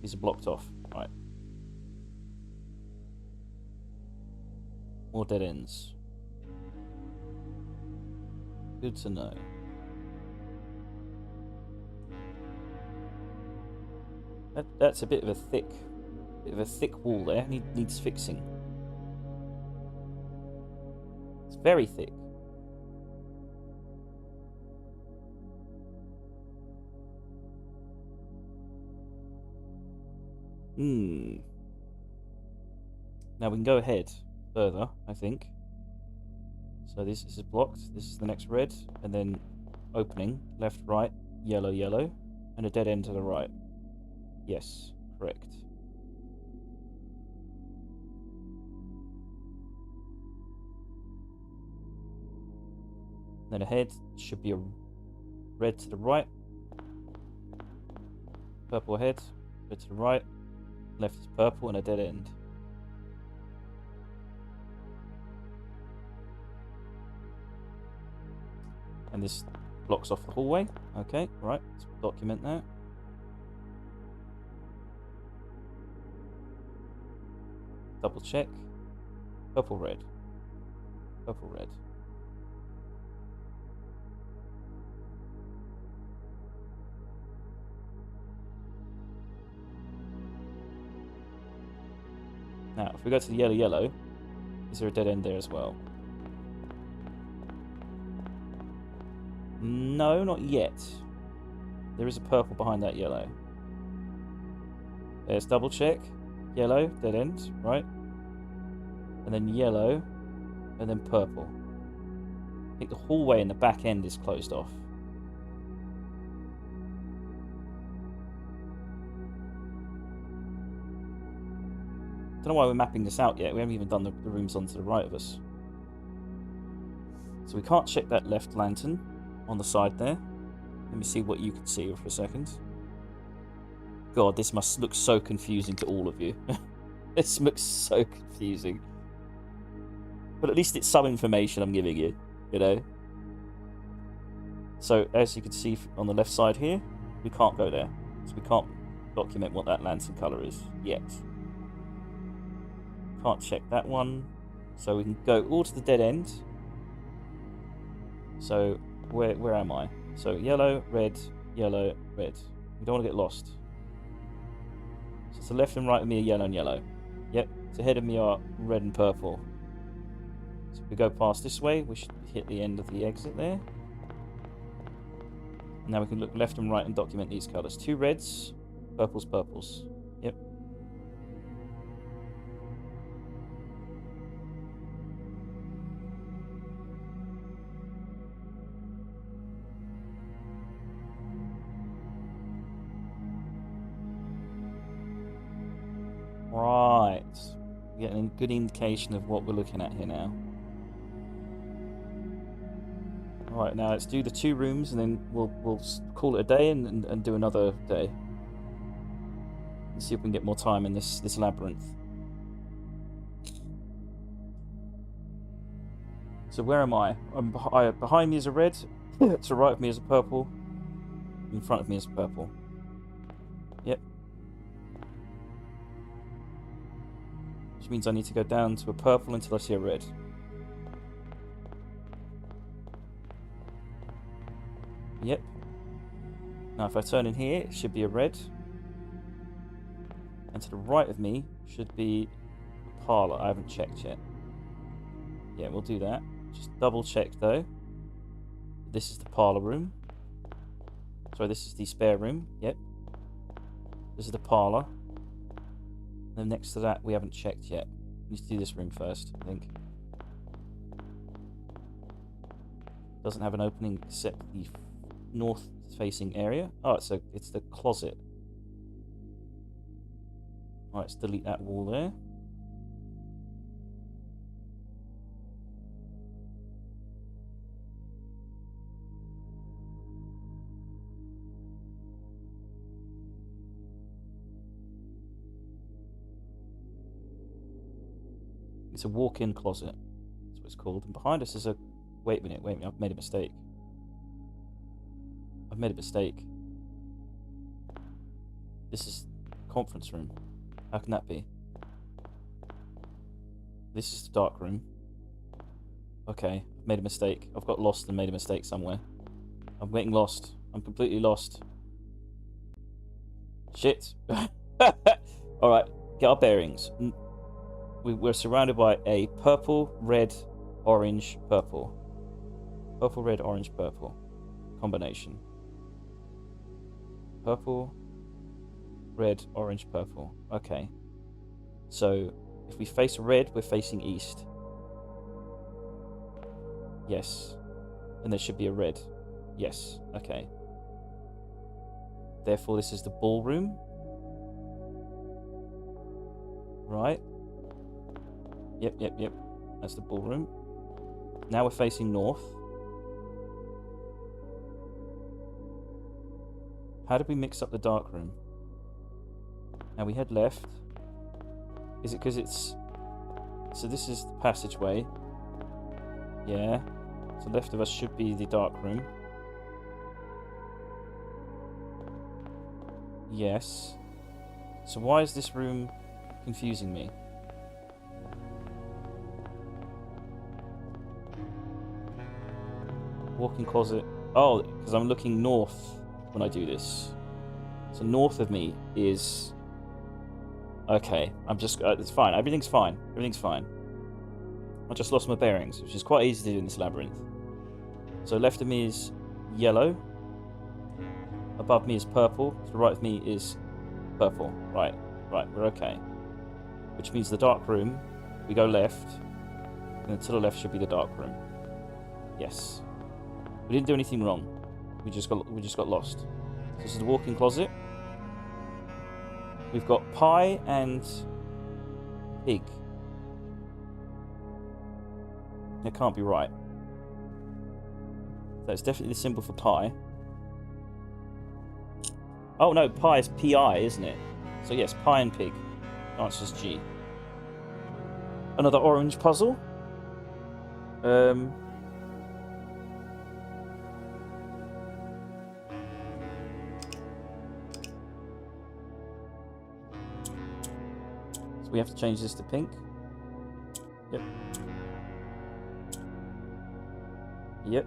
These are blocked off. Right. More dead ends. Good to know. That's a bit of a thick wall there. Needs fixing. It's very thick. Now we can go ahead further, I think. So this is blocked. This is the next red, and then opening left, right, yellow, yellow, and a dead end to the right. Yes, correct. Then ahead should be a red to the right, purple ahead, red to the right, left is purple, and a dead end. And this blocks off the hallway. Okay, right, let's document that. Double check. Purple, red. Purple, red. Now, if we go to the yellow, yellow, is there a dead end there as well? No, not yet. There is a purple behind that yellow. There's double check. Yellow, dead end, right? And then yellow, and then purple. I think the hallway in the back end is closed off. Don't know why we're mapping this out yet. We haven't even done the rooms on to the right of us. So we can't check that left lantern on the side there. Let me see what you can see for a second. God, this must look so confusing to all of you. This looks so confusing. But at least it's some information I'm giving you, you know? So, as you can see on the left side here, we can't go there. So we can't document what that lantern colour is yet. Can't check that one. So we can go all to the dead end. So, where am I? So, yellow, red, yellow, red. We don't want to get lost. So, to the left and right of me are yellow and yellow. Yep. To ahead of me are red and purple. So, if we go past this way, we should hit the end of the exit there. And now we can look left and right and document these colours. 2 reds, purples, purples. Yep. Right. Getting a good indication of what we're looking at here now. Alright, now let's do the 2 rooms and then we'll call it a day and do another day. And see if we can get more time in this labyrinth. So where am I? Behind me is a red, to the right of me is a purple, in front of me is a purple. Yep. Which means I need to go down to a purple until I see a red. Yep. Now if I turn in here, it should be a red. And to the right of me should be a parlour. I haven't checked yet. Yeah, we'll do that. Just double check though. This is the parlour room. Sorry, this is the spare room. Yep. This is the parlour. And then next to that, we haven't checked yet. We need to do this room first, I think. Doesn't have an opening except the north-facing area. Oh, it's the closet. Alright, let's delete that wall there. It's a walk-in closet. That's what it's called. And behind us is a... Wait a minute, I've made a mistake. This is conference room. How can that be? This is the dark room. Okay, I've made a mistake. I've got lost and made a mistake somewhere. I'm getting lost. I'm completely lost. Shit. Alright, get our bearings. We're surrounded by a purple, red, orange, purple. Purple, red, orange, purple. Combination. Purple, red, orange, purple. Okay. So, if we face red, we're facing east. Yes. And there should be a red. Yes. Okay. Therefore, this is the ballroom. Right. Yep. That's the ballroom. Now we're facing north. How did we mix up the dark room? Now we head left. Is it because it's... So this is the passageway. Yeah. So left of us should be the dark room. Yes. So why is this room confusing me? Walk-in closet. Oh, because I'm looking north when I do this. So north of me is... Okay, I'm just... it's fine. Everything's fine. I just lost my bearings, which is quite easy to do in this labyrinth. So left of me is yellow. Above me is purple. To the right of me is purple. Right, we're okay. Which means the dark room, we go left, and then to the left should be the dark room. Yes. We didn't do anything wrong. We just got lost. So this is the walk-in closet. We've got pie and pig. That can't be right. That's definitely the symbol for pie. Oh no, pi is pi, isn't it? So yes, pi and pig. Answer's G. Another orange puzzle. So we have to change this to pink. Yep. Yep.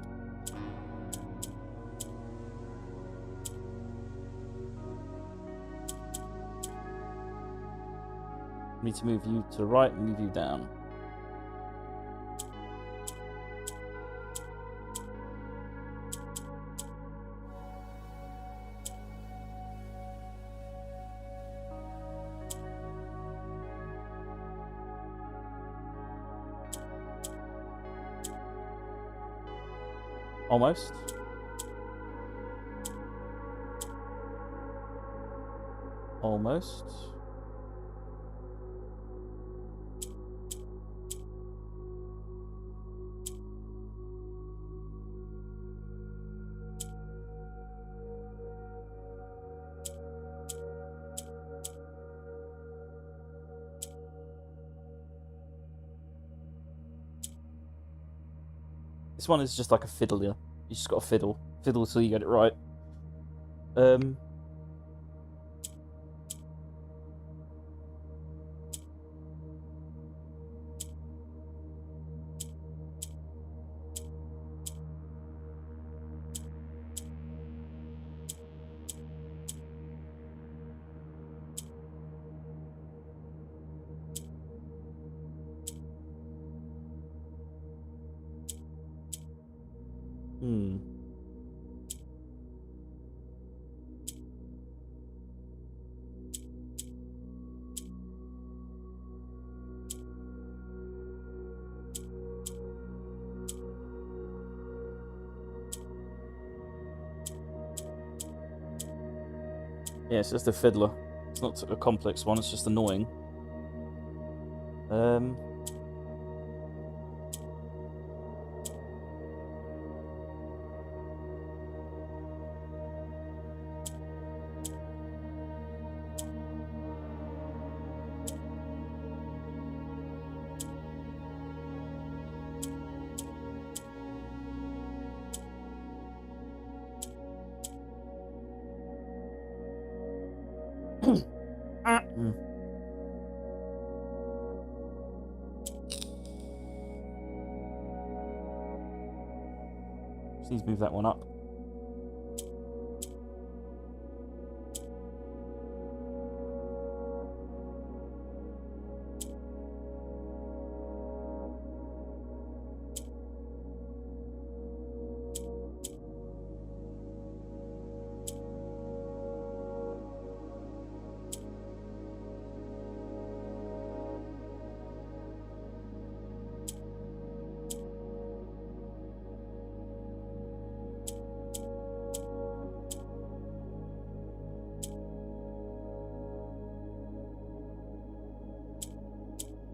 Need to move you to the right and move you down. Almost. Almost. This one is just like a fiddle, yeah. You just got to fiddle. Fiddle till you get it right. Yeah, it's just a fiddler. It's not a complex one, it's just annoying. Just need to move that one up.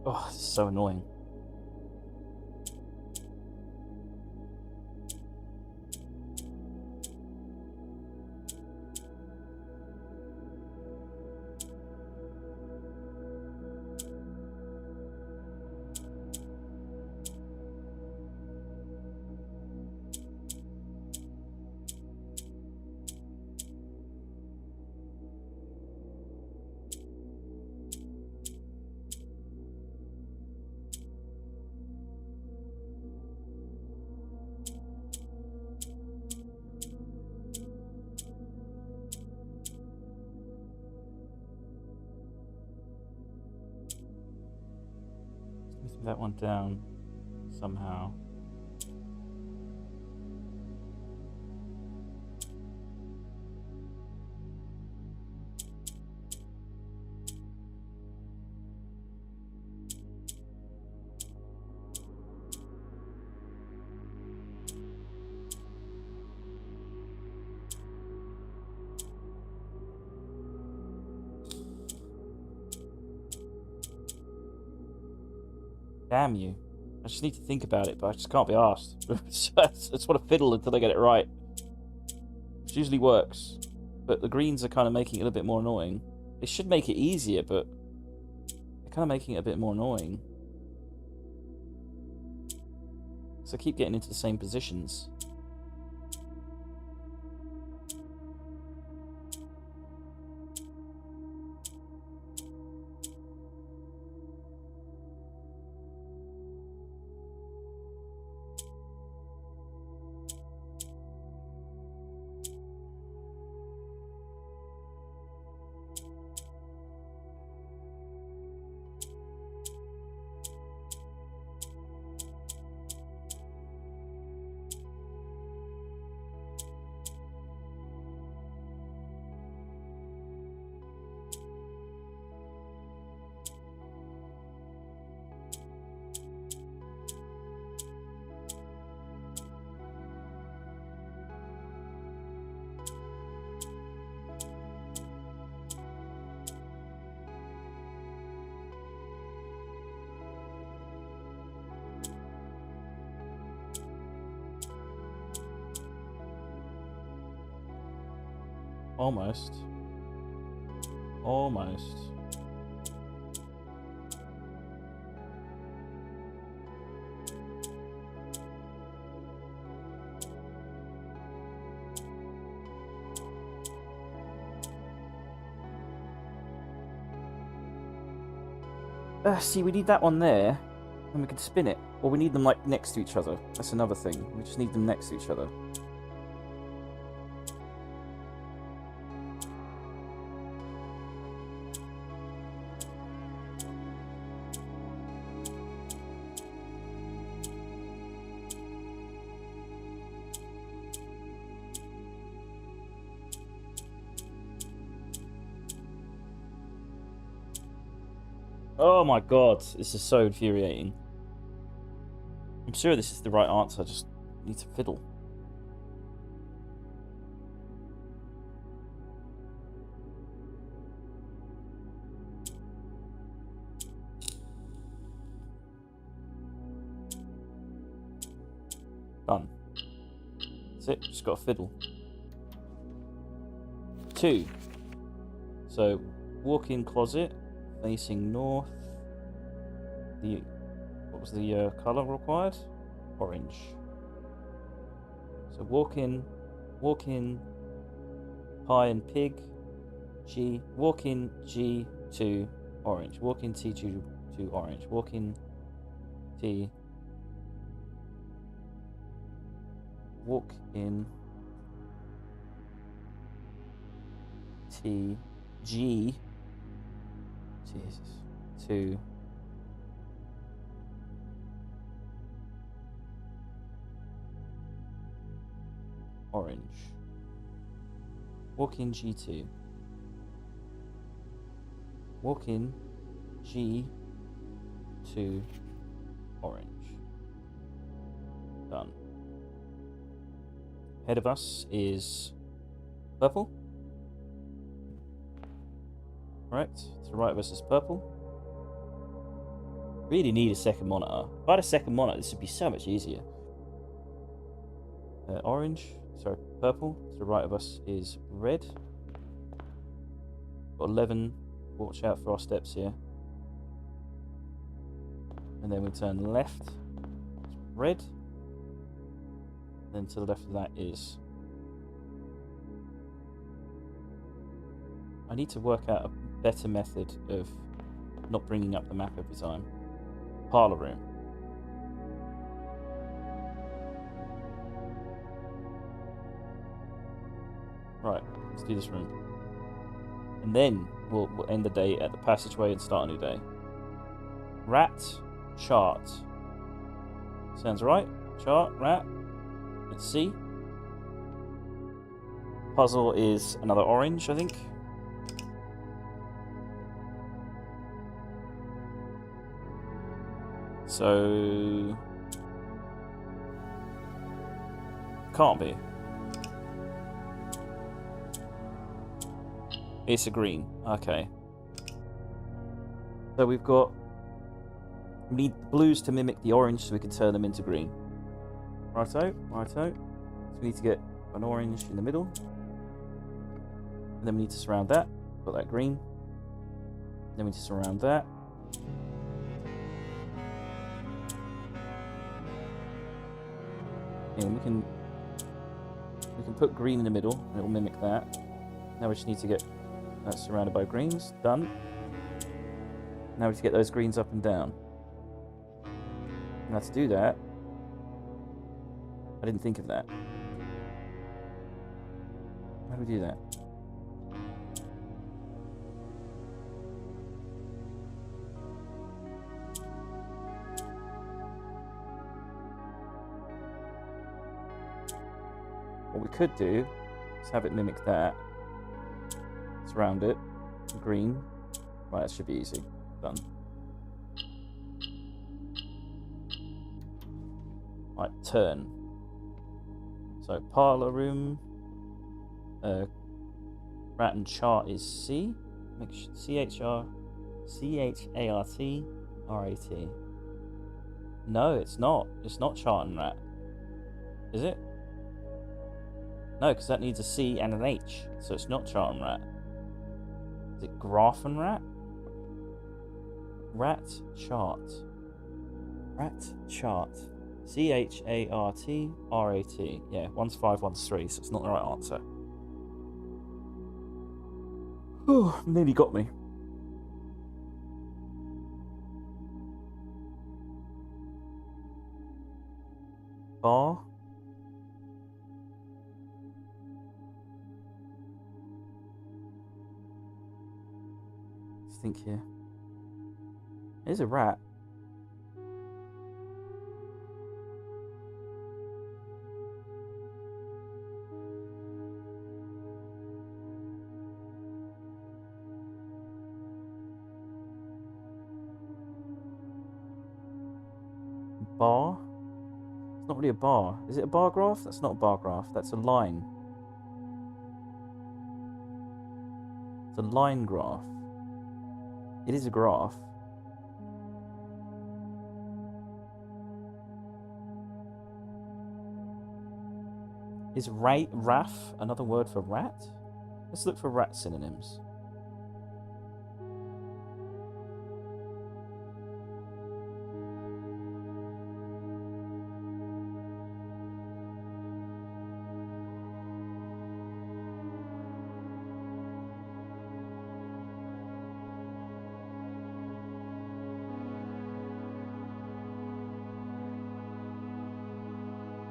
Oh, this is so annoying. Move that one down somehow. Damn you. I just need to think about it, but I just can't be arsed. I just want to fiddle until I get it right. Which usually works. but the greens are kind of making it a bit more annoying. It should make it easier, but they're kind of making it a bit more annoying. So I keep getting into the same positions. Almost. Almost. See, we need that one there, and we can spin it. Or we need them, like, next to each other. That's another thing. We just need them next to each other. Oh my god, this is so infuriating. I'm sure this is the right answer, I just need to fiddle. Done. That's it, just got to fiddle. 2. So, walk-in closet. Facing north. What was the colour required? Orange. So walk in, pie and pig, G, walk in G to orange, walk in T to orange, walk in T, walk in T, G. Jesus. 2. Orange. Walk in G2. Walk in G2 orange. Done. Ahead of us is purple. Correct. To the right of us is purple. Really need a second monitor. If I had a second monitor, this would be so much easier. Purple. To the right of us is red. Got 11. Watch out for our steps here. And then we turn left. It's red. Then to the left of that is... I need to work out a better method of not bringing up the map every time. Parlour room. Right, let's do this room. And then we'll end the day at the passageway and start a new day. Rat, chart. Sounds right. Chart, rat. Let's see. Puzzle is another orange, I think. So... can't be. It's a green. Okay. So we need blues to mimic the orange so we can turn them into green. Righto. So we need to get an orange in the middle. And then we need to surround that. Got that green. Then we need to surround that. And we can put green in the middle, and it will mimic that. Now we just need to get that surrounded by greens. Done. Now we need to get those greens up and down. Now to do that, I didn't think of that. How do we do that? What we could do is have it mimic that. Surround it. Green. Right, that should be easy. Done. Right, turn. So parlor room. Rat and chart is C. Make sure CHART. No, it's not. It's not chart and rat. Is it? No, because that needs a C and an H, so it's not chart and rat. Is it graph and rat? Rat chart. Rat chart. CHARTRAT. Yeah, one's 5, one's 3, so it's not the right answer. Oh, nearly got me. Bar. Let's think here. There's a rat. Bar? It's not really a bar. Is it a bar graph? That's not a bar graph. That's a line. It's a line graph. It is a graph. Is RAF another word for rat? Let's look for rat synonyms.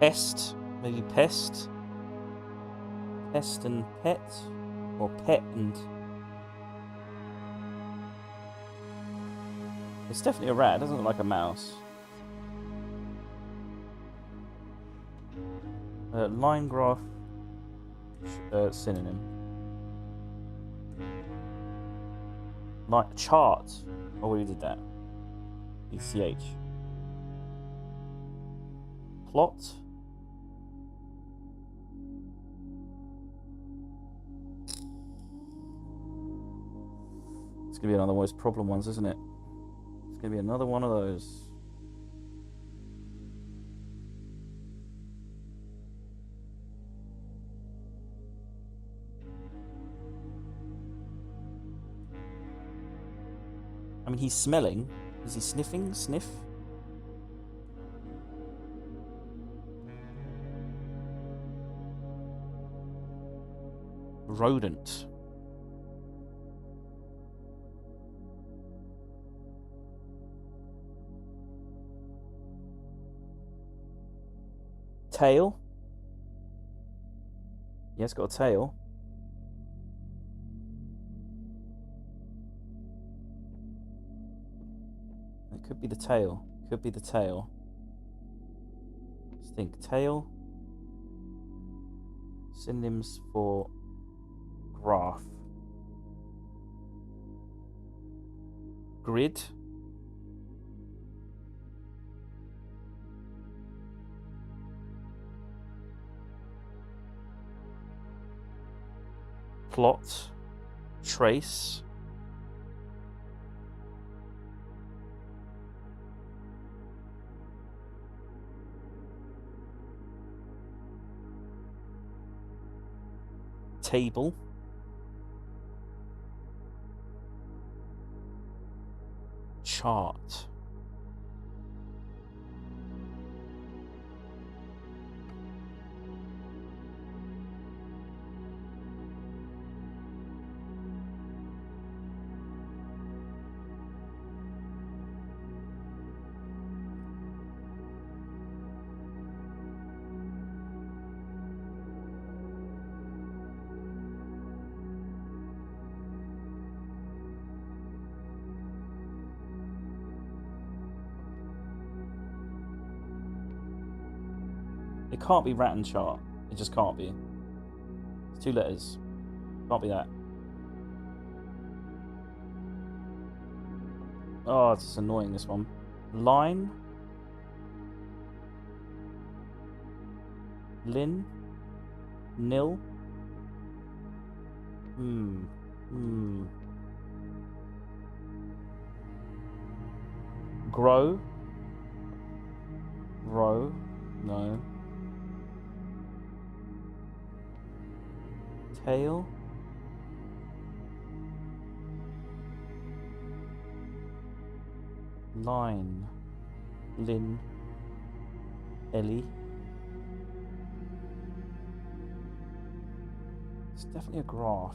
Pest, maybe pest. Pest and pet, or pet and... It's definitely a rat, it doesn't look like a mouse. Line graph synonym. Like chart. Oh, we did that. ECH. Plot. It's going to be another one of those problem ones, isn't it? It's going to be another one of those. I mean, he's smelling. Is he sniffing? Sniff? Rodent. Tail. Yeah, it's got a tail. It could be the tail. Could be the tail. Let's think. Tail. Synonyms for graph. Grid. Plot. Trace. Table. chart. It can't be rat and chart. It just can't be. It's 2 letters. Can't be that. Oh, it's annoying, this one. Line. Lin. Nil. Grow. Row. No. Tail. Line. Lin. Ellie. It's definitely a graph.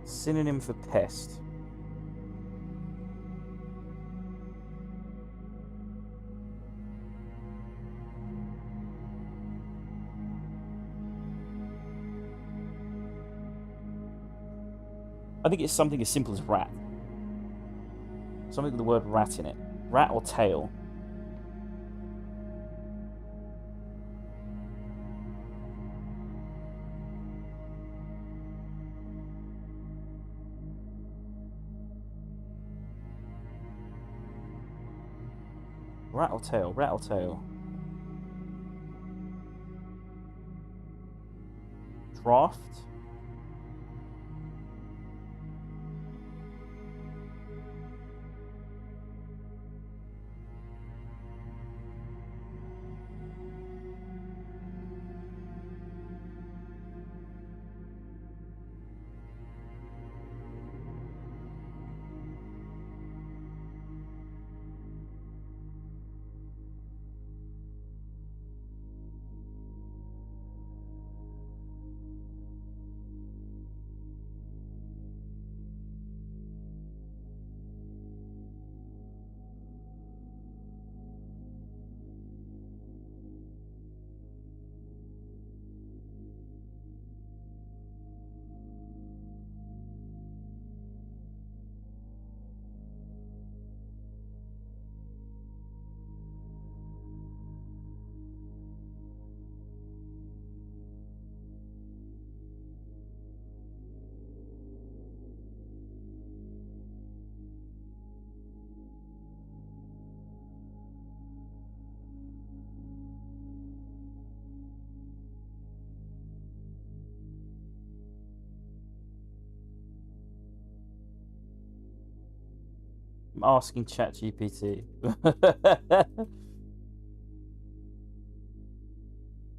Synonym for pest. I think it's something as simple as rat. Something with the word rat in it. Rat or tail. Rat or tail, rat or tail. Draft. I'm asking ChatGPT.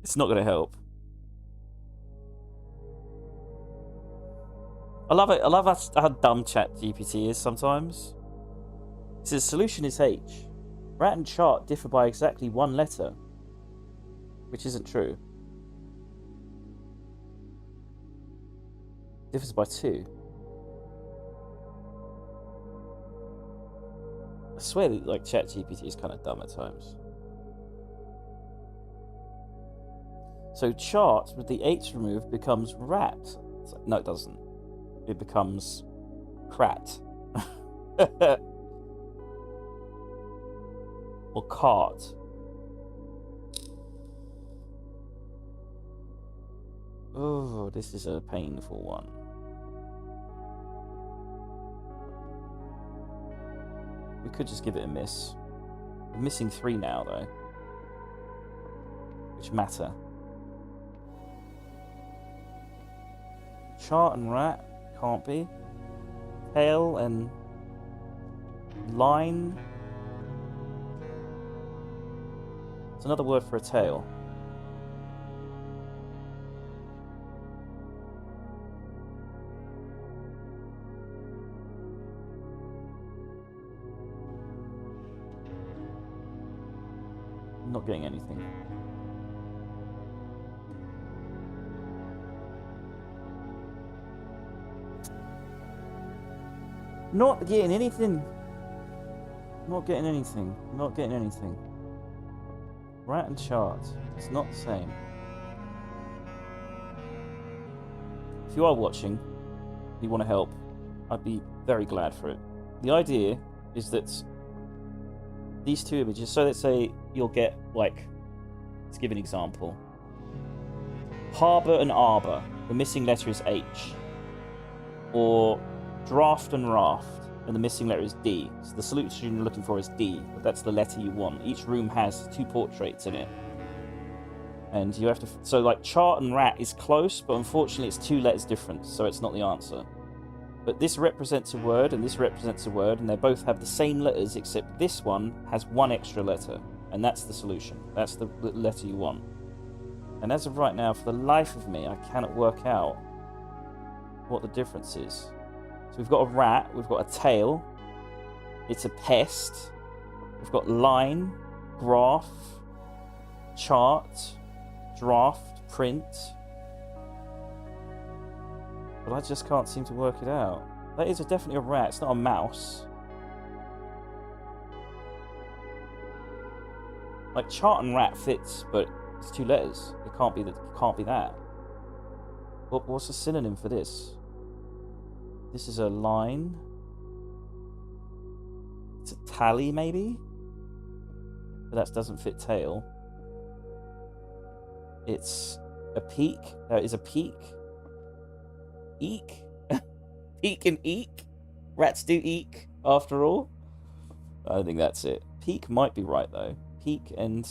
It's not going to help. I love it. I love how dumb ChatGPT is sometimes. It says solution is H. Rat and chart differ by exactly 1 letter, which isn't true. Differs by 2. I swear that like ChatGPT is kind of dumb at times. So chart with the H removed becomes rat. Like, no, it doesn't. It becomes crat. Or cart. Oh, this is a painful one. We could just give it a miss. We're missing 3 now, though. Which matter. Chart and rat. Can't be. Tail and line. It's another word for a tail. Not getting anything. Not getting anything. Not getting anything. Not getting anything. Rat and chart. It's not the same. If you are watching, you want to help, I'd be very glad for it. The idea is that these two images, so let's say you'll get, like, let's give an example. Harbour and arbor. The missing letter is H. Or draft and raft. And the missing letter is D. So the solution you're looking for is D. But that's the letter you want. Each room has 2 portraits in it. And you have to... So, like, chart and rat is close, but unfortunately it's 2 letters different, so it's not the answer. But this represents a word, and this represents a word, and they both have the same letters, except this one has 1 extra letter. And that's the solution. That's the letter you want. And as of right now, for the life of me, I cannot work out what the difference is. So we've got a rat, we've got a tail, it's a pest, we've got line, graph, chart, draft, print. But I just can't seem to work it out. That is definitely a rat, it's not a mouse. Like, chart and rat fits, but it's 2 letters. It can't be that. It can't be that. What's the synonym for this? This is a line. It's a tally, maybe? But that doesn't fit tail. It's a peak. There is a peak. Eek? Peek and eek? Rats do eek, after all? I don't think that's it. Peak might be right, though. Peak and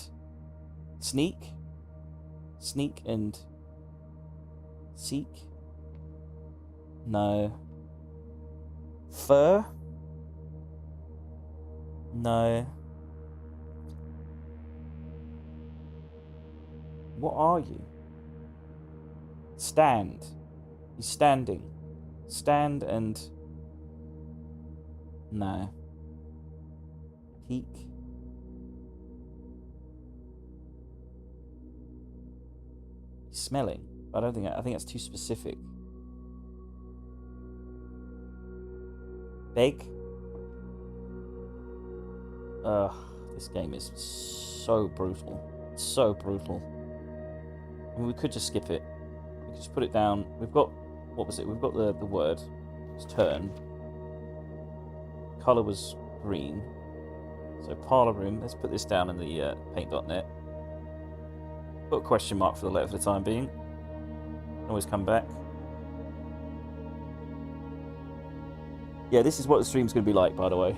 sneak? Sneak and seek? No. Fur? No. What are you? Stand. He's standing. Stand and... No. Peak. He's smelling. I think that's too specific. Beg. This game is so brutal. So brutal. I mean, we could just skip it. We could just put it down. We've got... What was it? We've got the word. It's turn. Colour was green. So parlour room. Let's put this down in the paint.net. Put a question mark for the letter for the time being. Can always come back. Yeah, this is what the stream's going to be like, by the way.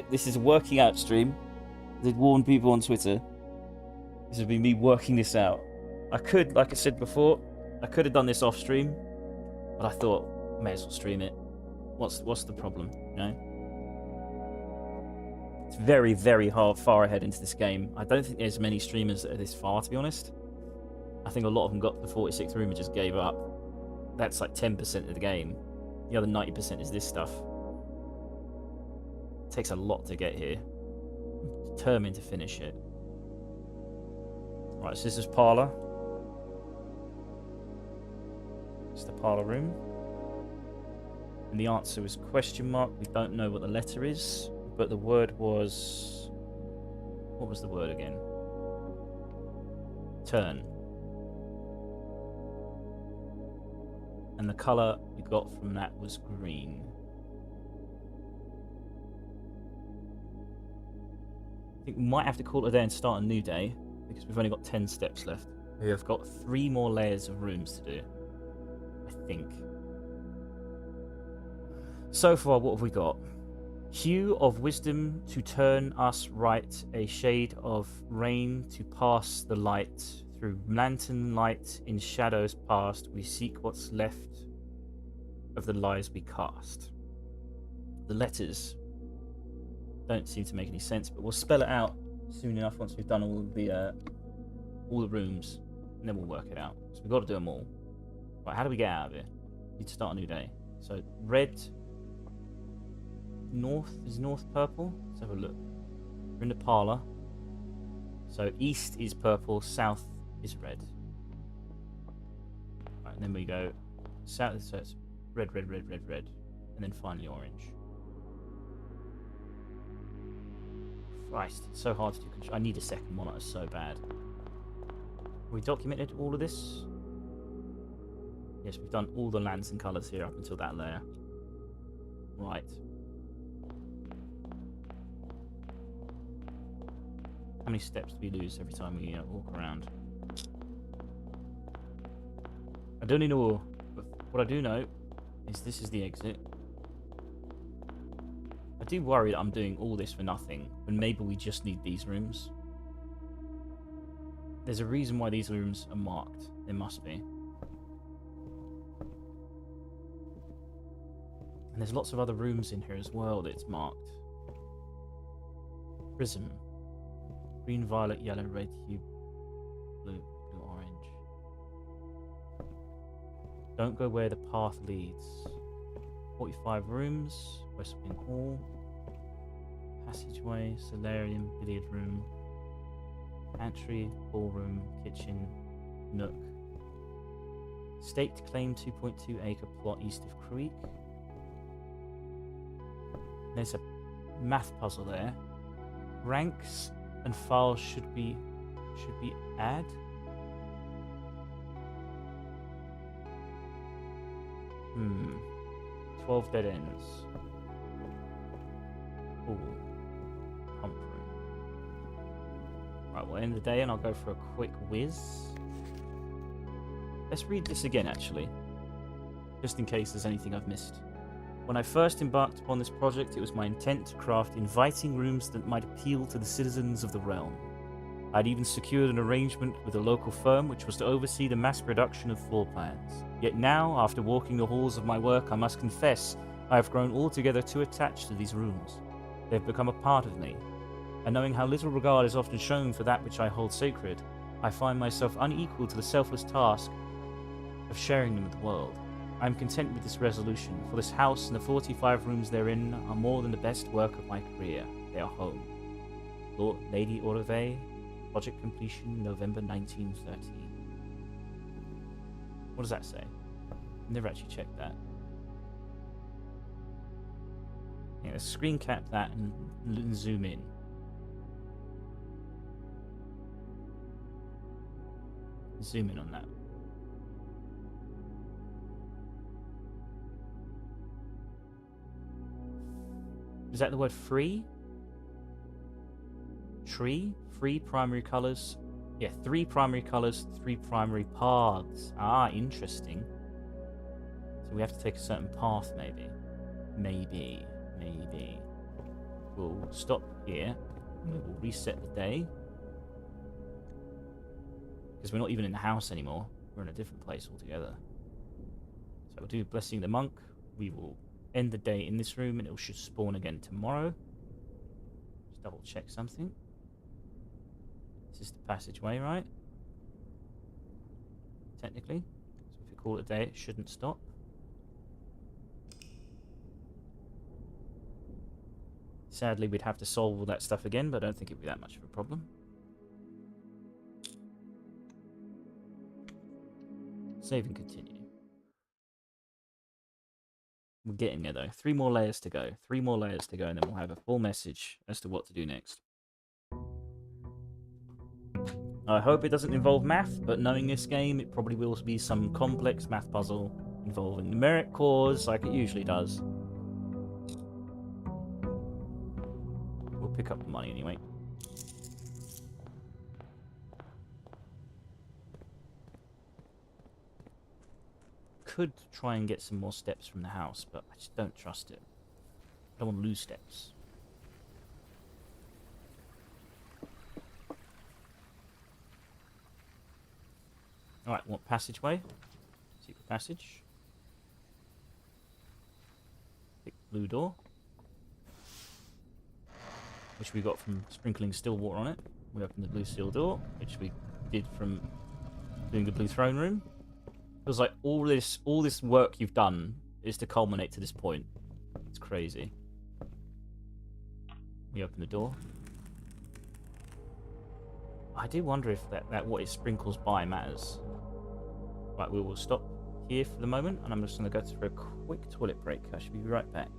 This is a working out stream. I did warn people on Twitter. This would be me working this out. I could, like I said before, I could have done this off stream, but I thought, may as well stream it. What's the problem, you know? It's very, very far ahead into this game. I don't think there's many streamers that are this far, to be honest. I think a lot of them got to the 46th room and just gave up. That's like 10% of the game. The other 90% is this stuff. It takes a lot to get here. I'm determined to finish it. Right, so this is parlour. It's the parlour room. And the answer was question mark. We don't know what the letter is, but the word was... What was the word again? Turn. And the colour we got from that was green. I think we might have to call it a day and start a new day, because we've only got 10 steps left. We have got 3 more layers of rooms to do, I think. So far, what have we got? Hue of wisdom to turn us right, a shade of rain to pass the light. Through lantern light in shadows past, we seek what's left of the lies we cast. The letters don't seem to make any sense, but we'll spell it out soon enough once we've done all the rooms, and then we'll work it out. So we've got to do them all. Right, how do we get out of here? We need to start a new day. So red, north, is north purple? Let's have a look. We're in the parlour. So east is purple, south is red. Right, and then we go south, so it's red, red, red, red, red, and then finally orange. Christ, it's so hard to do control. I need a second monitor so bad. We documented all of this. Yes, we've done all the lands and colours here up until that layer. Right. How many steps do we lose every time we walk around? I don't know. But what I do know is this is the exit. I do worry that I'm doing all this for nothing, when maybe we just need these rooms. There's a reason why these rooms are marked. There must be. And there's lots of other rooms in here as well that's marked. Prism. Green, violet, yellow, red, hue, blue, blue, orange. Don't go where the path leads. 45 rooms. West Wing Hall. Passageway, solarium, billiard room. Pantry, ballroom, kitchen, nook. Staked claim 2.2 acre plot east of Creek. There's a math puzzle there. Ranks and files should be add. Hmm. 12 dead ends. Ooh. Pump room. Right, we'll end the day and I'll go for a quick whiz. Let's read this again, actually. Just in case there's anything I've missed. When I first embarked upon this project, it was my intent to craft inviting rooms that might appeal to the citizens of the realm. I'd even secured an arrangement with a local firm which was to oversee the mass production of floor plans. Yet now, after walking the halls of my work, I must confess I have grown altogether too attached to these rooms. They have become a part of me, and knowing how little regard is often shown for that which I hold sacred, I find myself unequal to the selfless task of sharing them with the world. I am content with this resolution, for this house and the 45 rooms therein are more than the best work of my career. They are home. Lady Auravei, project completion, November 1913. What does that say? I've never actually checked that. Yeah, let's screen cap that and zoom in. Zoom in on that. Is that the word free? Tree? 3 primary colours. Yeah, 3 primary colours, 3 primary paths. Ah, interesting. So we have to take a certain path, maybe. Maybe. We'll stop here. And we will reset the day. Because we're not even in the house anymore. We're in a different place altogether. So we'll do Blessing the Monk. We will end the day in this room and it should spawn again tomorrow. Just double check something. This is the passageway, right? Technically. So if we call it a day, it shouldn't stop. Sadly, we'd have to solve all that stuff again, but I don't think it'd be that much of a problem. Save and continue. We're getting there, though. 3 more layers to go. 3 more layers to go, and then we'll have a full message as to what to do next. I hope it doesn't involve math, but knowing this game, it probably will be some complex math puzzle involving numeric cores, like it usually does. We'll pick up the money anyway. Could try and get some more steps from the house, but I just don't trust it. I don't want to lose steps. Alright, what passageway? Secret passage. Big blue door. Which we got from sprinkling still water on it. We opened the blue seal door, which we did from doing the blue throne room. Feels like all this work you've done is to culminate to this point. It's crazy. We open the door. I do wonder if that what it sprinkles by matters. Right, we will stop here for the moment, and I'm just going to go for a quick toilet break. I should be right back.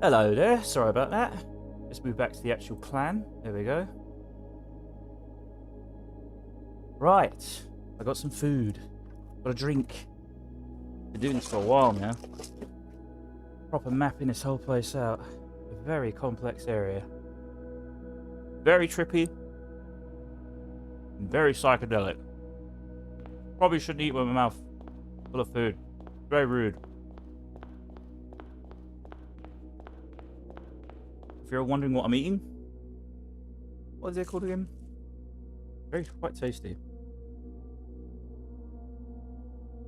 Hello there, sorry about that. Let's move back to the actual plan. There we go. Right, I got some food. Got a drink. Been doing this for a while now. Proper mapping this whole place out. A very complex area. Very trippy. Very psychedelic. Probably shouldn't eat with my mouth full of food. Very rude. If you're wondering what I'm eating, what is it called again? Quite tasty.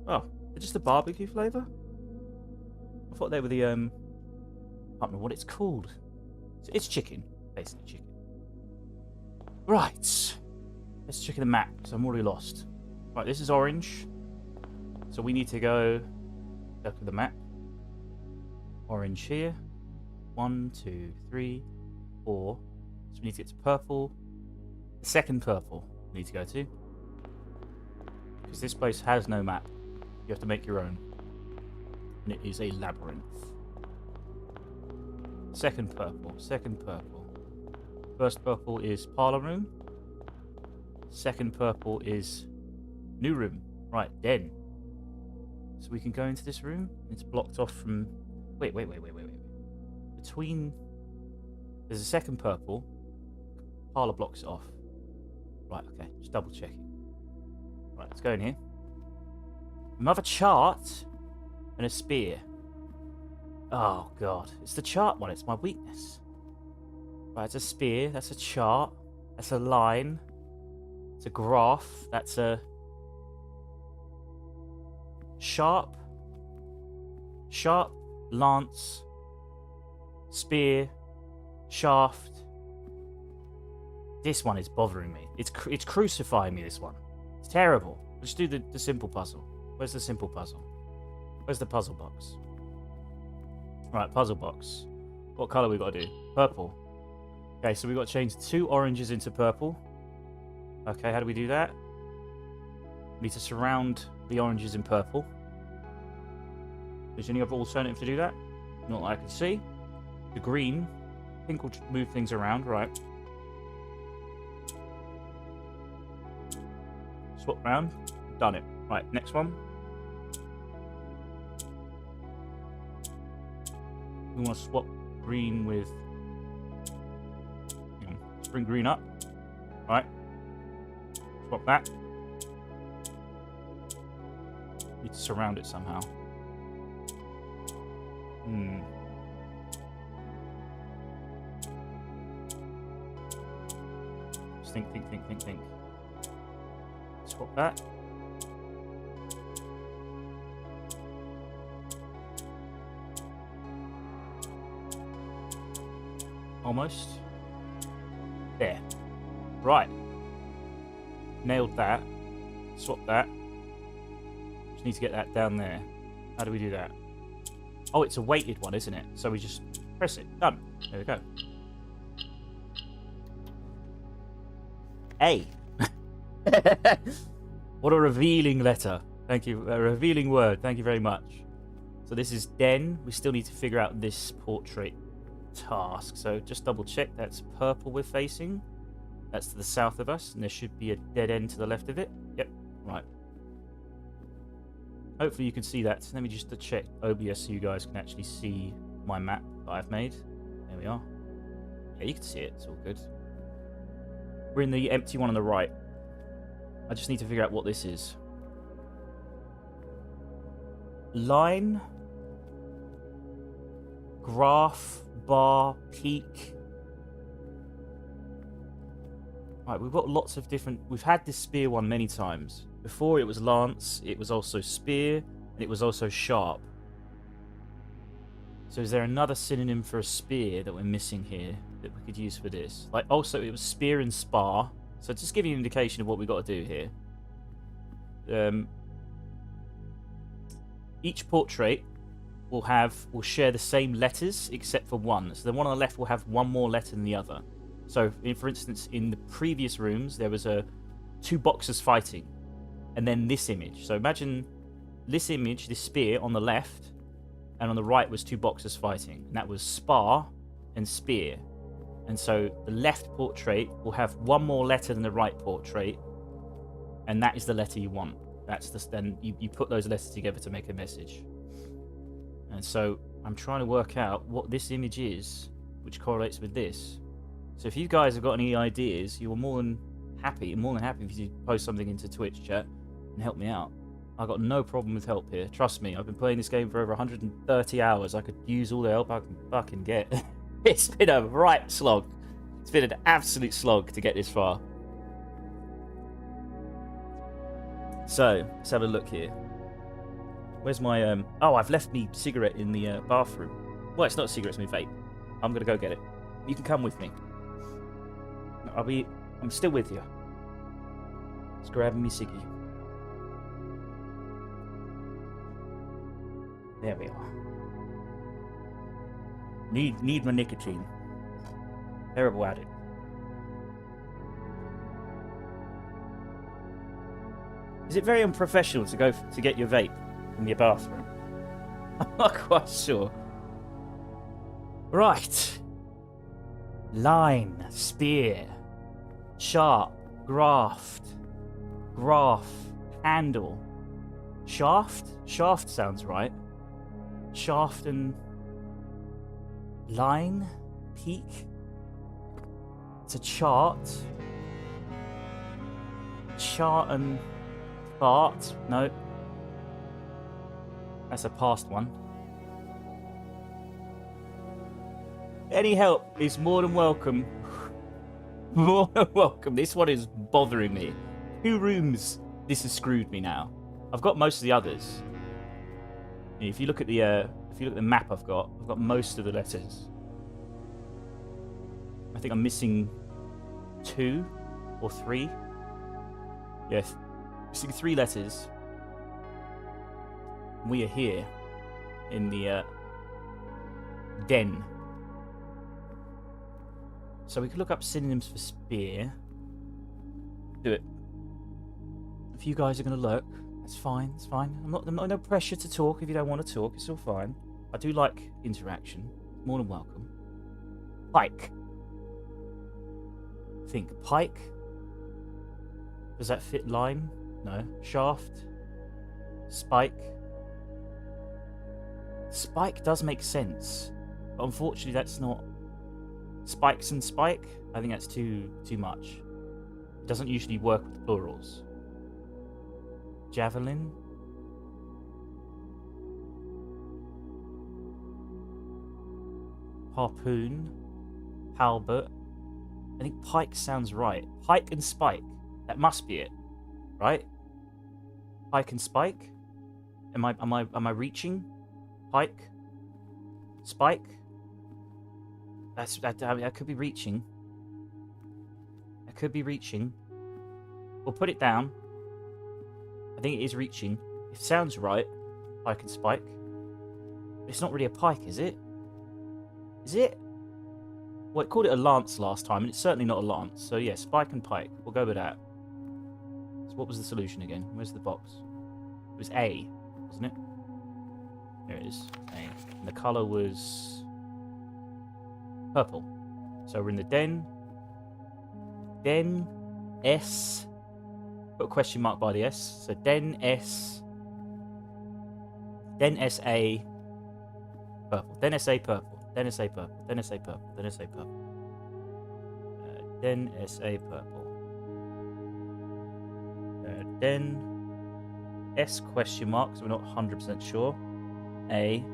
Oh, they're just a barbecue flavour? I thought they were the, I can't remember what it's called. It's chicken. Basically chicken. Right. Let's check the map, because I'm already lost. Right, this is orange. So we need to go look at the map. Orange here. 1, 2, 3, 4. So we need to get to purple. The second purple we need to go to. Because this place has no map. You have to make your own. And it is a labyrinth. Second purple. Second purple. First purple is parlor room. Second purple is new room. Right, den. So we can go into this room. It's blocked off from... Wait. Between... There's a second purple. Parlor blocks it off. Right, okay. Just double checking. Right, let's go in here. Another chart and a spear. Oh, God. It's the chart one. It's my weakness. Right, it's a spear. That's a chart. That's a line. It's a graph. That's a... Sharp, lance, spear, shaft. This one is bothering me. It's crucifying me, this one. It's terrible. Let's do the simple puzzle. Where's the simple puzzle? Where's the puzzle box? Right, puzzle box. What colour we got to do? Purple. Okay, so we've got to change 2 oranges into purple. Okay, how do we do that? We need to surround the oranges in purple. Is there any other alternative to do that? Not that I can see. The green. Pink will move things around, right. Swap round. Done it. Right, next one. We want to swap green with... Let's bring green up. Right. Swap that. Need to surround it somehow. Just think. Swap that. Almost. There. Right. Nailed that. Swap that. Just need to get that down there. How do we do that? Oh, it's a weighted one, isn't it? So we just press it. Done. There we go. A. What a revealing letter. Thank you. A revealing word. Thank you very much. So this is den. We still need to figure out this portrait task. So just double check. That's purple we're facing. That's to the south of us. And there should be a dead end to the left of it. Yep. Right. Hopefully you can see that. Let me just check OBS so you guys can actually see my map that I've made. There we are. Yeah, you can see it. It's all good. We're in the empty one on the right. I just need to figure out what this is. Line. Graph. Bar. Peak. Right, we've got lots of different... We've had this spear one many times. Before it was lance, it was also spear, and it was also sharp. So is there another synonym for a spear that we're missing here that we could use for this? Like, also, it was spear and spar. So just give you an indication of what we've got to do here. Each portrait will share the same letters except for one. So the one on the left will have one more letter than the other. So, for instance, in the previous rooms, there was 2 boxers fighting. And then this image. So imagine this image, this spear on the left, and on the right was 2 boxers fighting, and that was spar and spear. And so the left portrait will have one more letter than the right portrait, and that is the letter you want. Then you put those letters together to make a message. And so I'm trying to work out what this image is, which correlates with this. So if you guys have got any ideas, you're more than happy if you post something into Twitch chat and help me out. I've got no problem with help here. Trust me, I've been playing this game for over 130 hours. I could use all the help I can fucking get. It's been a right slog. It's been an absolute slog to get this far. So, let's have a look here. Where's my, Oh, I've left me cigarette in the bathroom. Well, it's not a cigarette, it's my vape. I'm gonna go get it. You can come with me. I'm still with you. Just grabbing me ciggy. There we are. Need my nicotine. Terrible addict. Is it very unprofessional to go to get your vape from your bathroom? I'm not quite sure. Right. Line, spear, sharp, graph, handle, shaft. Shaft sounds right. Shaft and line, peak. It's a chart. Chart and fart. No. That's a past one. Any help is more than welcome. More than welcome. This one is bothering me. 2 rooms. This has screwed me now. I've got most of the others. If you look at the map I've got most of the letters. I think I'm missing 2 or 3. Yes, missing 3 letters. We are here in the den. So we could look up synonyms for spear. Do it. If you guys are going to look, that's fine. It's fine. I'm not no pressure to talk if you don't want to talk. It's all fine. I do like interaction. More than welcome. Pike. Think pike. Does that fit line? No. Shaft. Spike. Spike does make sense, but unfortunately that's not. Spikes and spike, I think that's too much. It doesn't usually work with plurals. Javelin. Harpoon. Halbert. I think pike sounds right. Pike and spike. That must be it, right? Pike and spike. Am I reaching? Pike. Spike. That could be reaching. That could be reaching. We'll put it down. I think it is reaching. It sounds right. Pike and spike. It's not really a pike, is it? Is it? Well, it called it a lance last time, and it's certainly not a lance. So yeah, spike and pike. We'll go with that. So what was the solution again? Where's the box? It was A, wasn't it? There it is. A. And the colour was purple. So we're in the den. Den S. Put a question mark by the S. So den S. Den SA. Purple. Den SA purple. Den SA purple. Den SA purple. Den SA purple. Den SA purple. Den S question mark, so we're not 100% sure. A.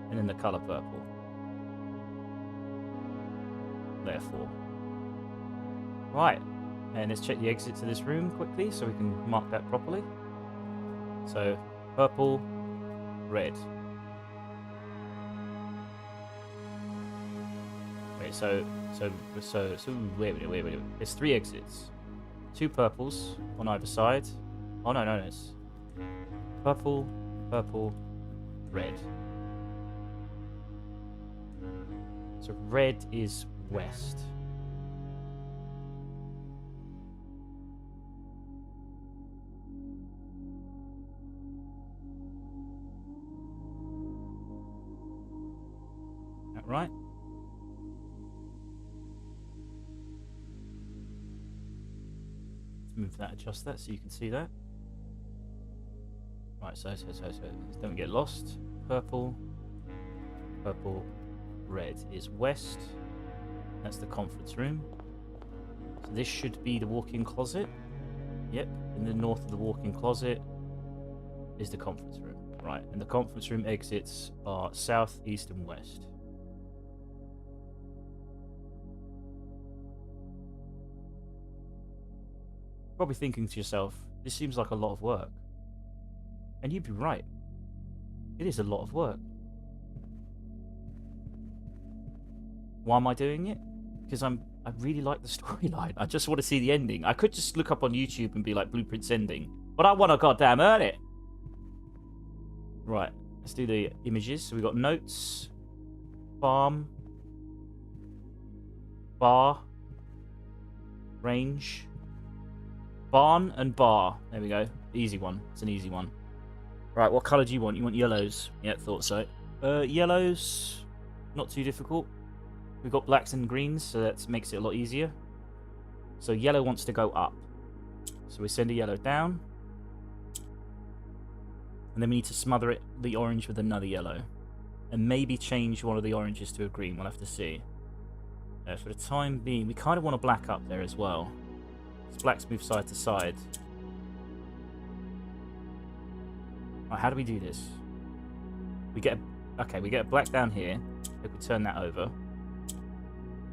And then the colour purple. Therefore. Right. And let's check the exit to this room quickly so we can mark that properly. So, purple, red. Wait, so wait. There's 3 exits. 2 purples on either side. Oh no, it's purple, purple, red. So red is west. that right? Let's move that, adjust that so you can see that. Right, so don't get lost. Purple, red is west. That's the conference room. So this should be the walk-in closet. Yep, in the north of the walk-in closet is the conference room. Right, and the conference room exits are south, east, and west. Probably thinking to yourself, this seems like a lot of work. And you'd be right. It is a lot of work. Why am I doing it? Because I really like the storyline. I just want to see the ending. I could just look up on YouTube and be like, Blueprint's ending. But I want to goddamn earn it. Right, let's do the images. So we got notes, farm, bar, range, barn, and bar. There we go. Easy one. It's an easy one. Right, what colour do you want? You want yellows? Yeah, thought so. Yellows, not too difficult. We've got blacks and greens, so that makes it a lot easier. So yellow wants to go up. So we send a yellow down. And then we need to smother the orange with another yellow. And maybe change one of the oranges to a green. We'll have to see. For the time being, we kind of want a black up there as well. Because blacks move side to side. Right, how do we do this? We get a black down here. If we turn that over.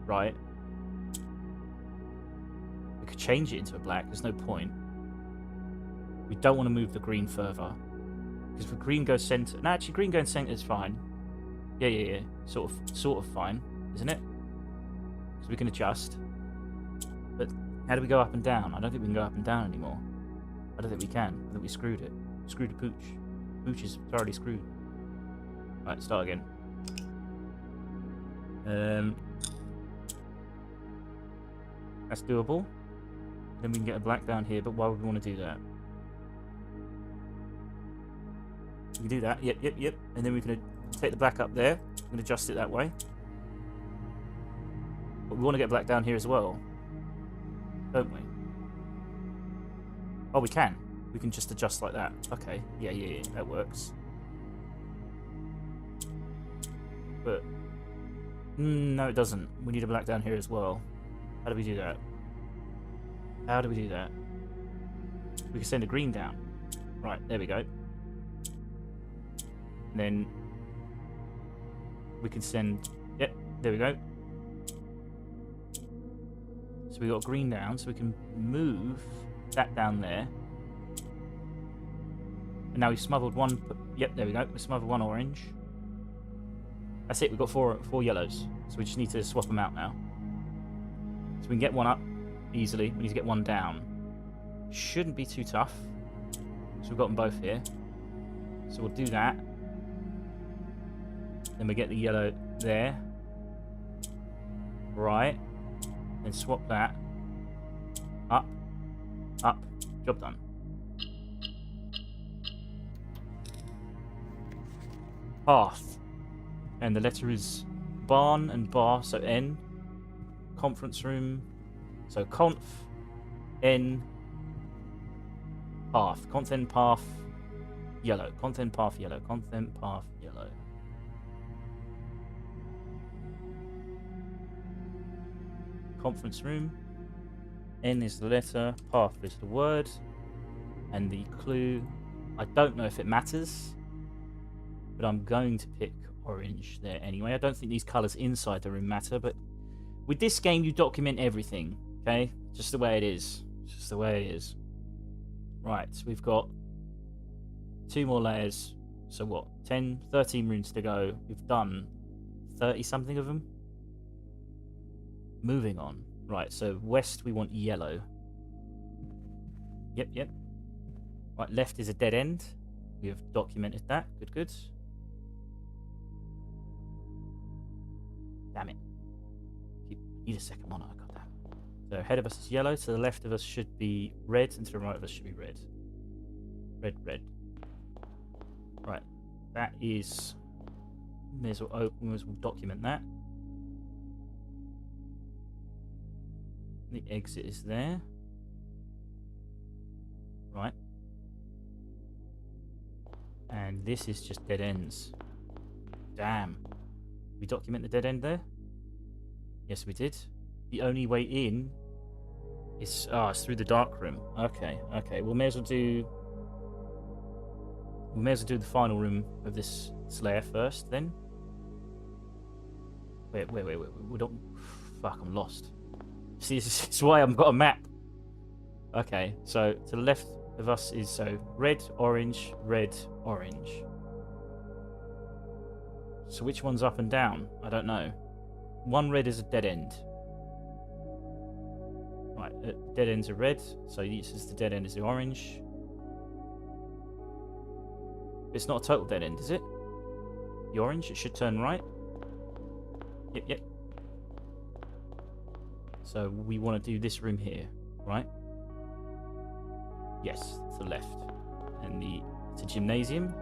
Right. We could change it into a black. There's no point. We don't want to move the green further. Because if green goes center... No, actually, green going center is fine. Yeah. Sort of fine, isn't it? So we can adjust. But how do we go up and down? I don't think we can go up and down anymore. I don't think we can. I think we screwed it. Screwed the pooch. Pooch is thoroughly screwed. Right, start again. That's doable. Then we can get a black down here, but why would we want to do that? We can do that, yep. And then we can take the black up there. We can adjust it that way. But we want to get black down here as well. Don't we? Oh, we can. We can just adjust like that. Okay, yeah, that works. But, no it doesn't. We need a black down here as well. How do we do that? How do we do that? We can send a green down. Right, there we go. And then we can send... Yep, there we go. So we got green down, so we can move that down there. And now we've smothered one... Yep, there we go. We smothered one orange. That's it, we've got four yellows. So we just need to swap them out now. So we can get one up easily. We need to get one down. Shouldn't be too tough. So we've got them both here. So we'll do that. Then we get the yellow there. Right. Then swap that. Up. Up. Job done. Path. And the letter is barn and bar, so N. Conference room. So conf. N. Path. Content path. Yellow. Content path yellow. Content path yellow. Conference room. N is the letter, path is the word, and the clue, I don't know if it matters, but I'm going to pick orange there anyway. I don't think these colours inside the room matter, but with this game you document everything, okay? Just the way it is. Just the way it is. Right, so we've got 2 more layers, so what, 10, 13 runes to go. We've done 30 something of them. Moving on. Right, so west we want yellow. Yep. Right, left is a dead end. We have documented that. Good. Damn it. Need a second one. I got that. So ahead of us is yellow. To the left of us should be red, and to the right of us should be red. Red. Right. That is May as well document that. The exit is there. Right. And this is just dead ends. Damn. We document the dead end there? Yes, we did. The only way in is... it's through the dark room. Okay, okay. We may as well do the final room of this layer first, then. Wait. We don't... Fuck, I'm lost. See, this is why I've got a map. Okay, so to the left of us is red, orange, red, orange. So which one's up and down? I don't know. One red is a dead end. Right, dead ends are red, so this is the dead end is the orange. It's not a total dead end, is it? The orange, it should turn right. Yep. So we want to do this room here, right? Yes, to the left. And it's a gymnasium.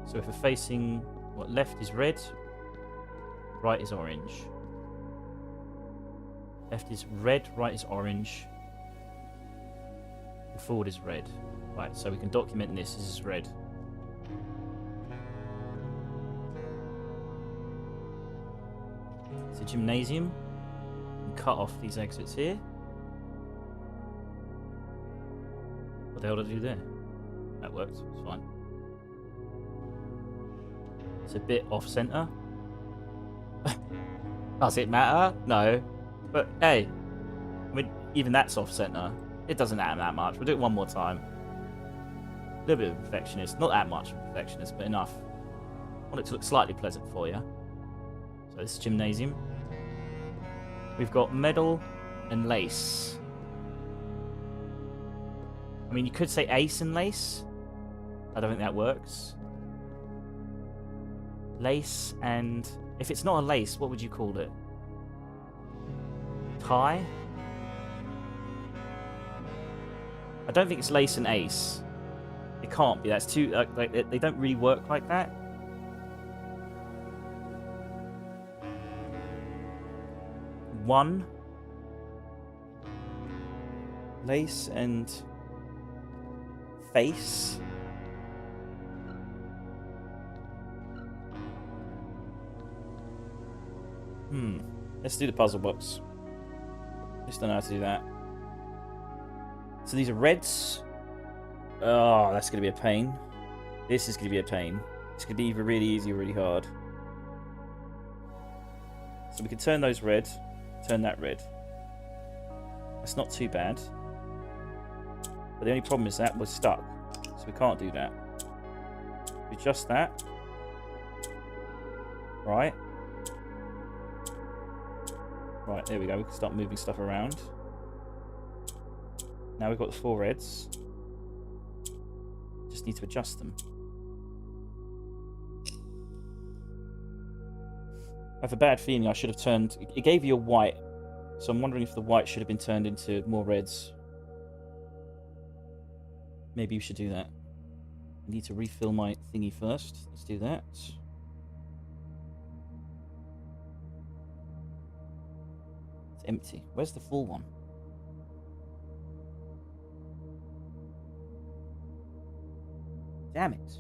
So if we're facing left is red, right is orange. Left is red, right is orange. And forward is red. Right, so we can document this. This is red. It's a gymnasium. And cut off these exits here. What the hell did I do there? That worked. It's fine. It's a bit off center. Does it matter? No. But hey, I mean, even that's off center. It doesn't matter that much. We'll do it one more time. A little bit of a perfectionist. Not that much of a perfectionist, but enough. I want it to look slightly pleasant for you. So this is gymnasium. We've got metal and lace. I mean, you could say ace and lace. I don't think that works. Lace and... If it's not a lace, what would you call it? Tie? I don't think it's lace and ace. It can't be. That's too... they don't really work like that. One. Lace and... face. Let's do the puzzle box. Just don't know how to do that. So these are reds. Oh, that's going to be a pain. This is going to be a pain. It's going to be either really easy or really hard. So we can turn those red. Turn that red. That's not too bad. But the only problem is that we're stuck. So we can't do that. Adjust that. Right. Right, there we go. We can start moving stuff around. Now we've got the 4 reds. Just need to adjust them. I have a bad feeling I should have turned... It gave you a white. So I'm wondering if the white should have been turned into more reds. Maybe we should do that. I need to refill my thingy first. Let's do that. It's empty. Where's the full one? Damn it.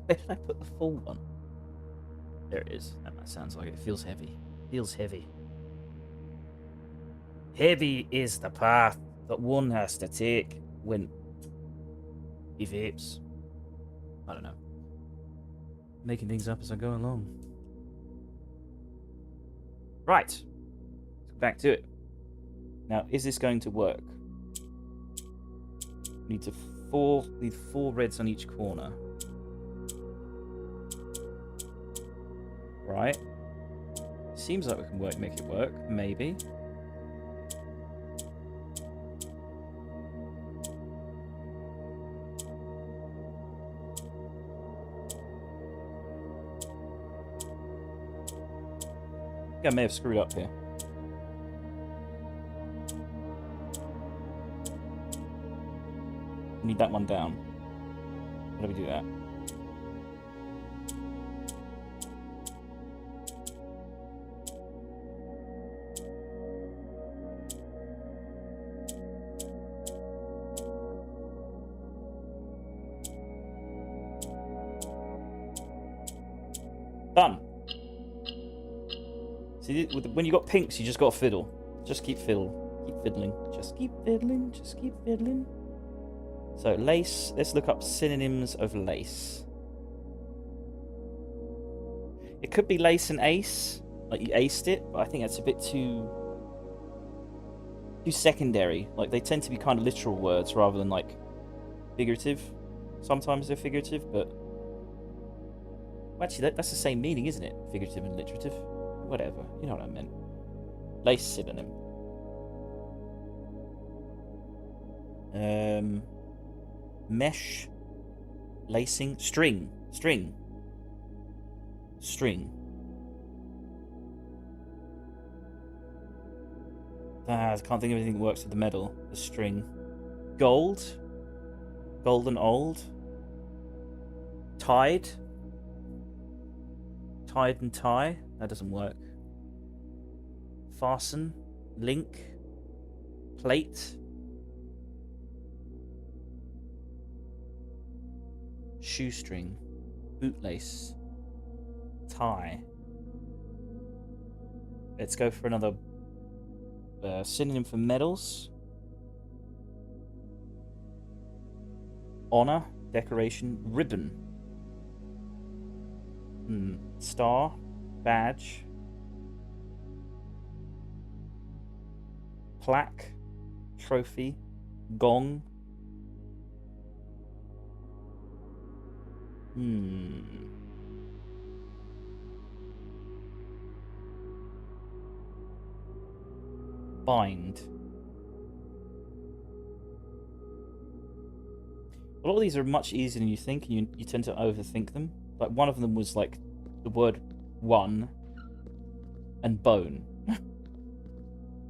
Where did I put the full one? There it is. That sounds like it. Feels heavy. Feels heavy. Heavy is the path that one has to take when he vapes. I don't know. Making things up as I go along. Right. Let's go back to it. Now, is this going to work? Need 4 reds on each corner. Right. Seems like we can make it work. Maybe. I may have screwed up here. Need that one down. How do we do that? See, when you got pinks, you just got to fiddle. Just keep fiddling. Keep fiddling. Just keep fiddling. Just keep fiddling. So, lace. Let's look up synonyms of lace. It could be lace and ace. Like, you aced it, but I think that's a bit too secondary. Like, they tend to be kind of literal words rather than, like, figurative. Sometimes they're figurative, but... Well, actually, that's the same meaning, isn't it? Figurative and literative. Whatever. You know what I meant. Lace synonym. Mesh. Lacing. String. String. String. I can't think of anything that works with the metal. The string. Gold. Golden old. Tide. Tide and tie. That doesn't work. Fasten. Link. Plate. Shoestring. Bootlace. Tie. Let's go for another synonym for medals. Honor. Decoration. Ribbon. Star. Badge. Plaque. Trophy. Gong. Bind. A lot of these are much easier than you think, and you tend to overthink them. Like, one of them was like the word one and bone.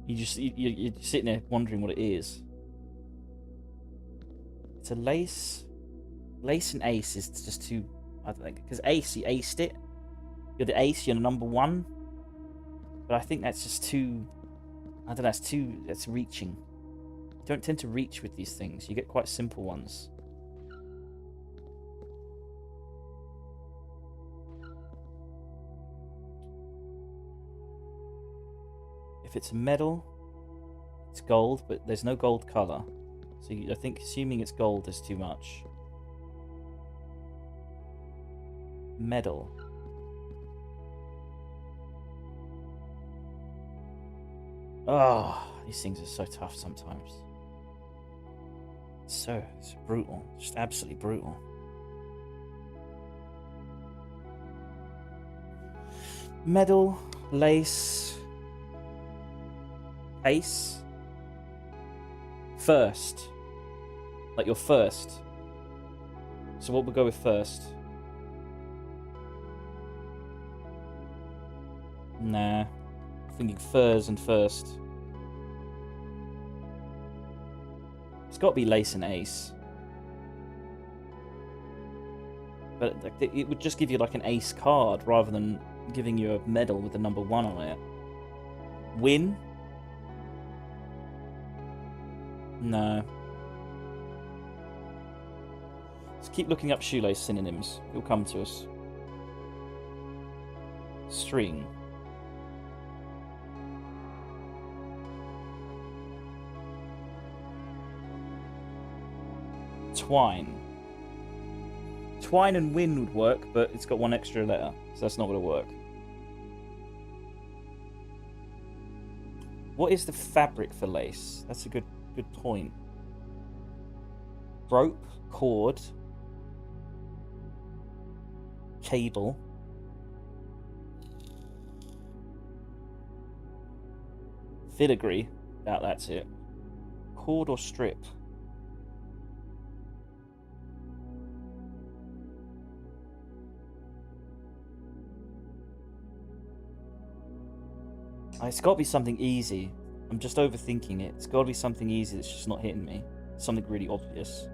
You're sitting there wondering what it is. It's a lace. Lace and ace is just too... I don't think... Because ace, you aced it. You're the ace, you're the number one. But I think that's just too... I don't know, that's reaching. You don't tend to reach with these things. You get quite simple ones. If it's a medal, it's gold, but there's no gold colour. So I think assuming it's gold is too much. Medal. Oh, these things are so tough sometimes. It's brutal. Just absolutely brutal. Medal, lace, ace, first. Like your first. So what we'll go with first? Nah. I'm thinking furs and first. It's got to be lace and ace. But it would just give you like an ace card rather than giving you a medal with the number 1 on it. Win? No. Let's keep looking up shoelace synonyms. It'll come to us. String. Twine. Twine and win would work, but it's got one extra letter, so that's not going to work. What is the fabric for lace? That's a good point. Rope, cord, cable, filigree. That's it. Cord or strip? It's got to be something easy. I'm just overthinking it. It's got to be something easy that's just not hitting me. Something really obvious.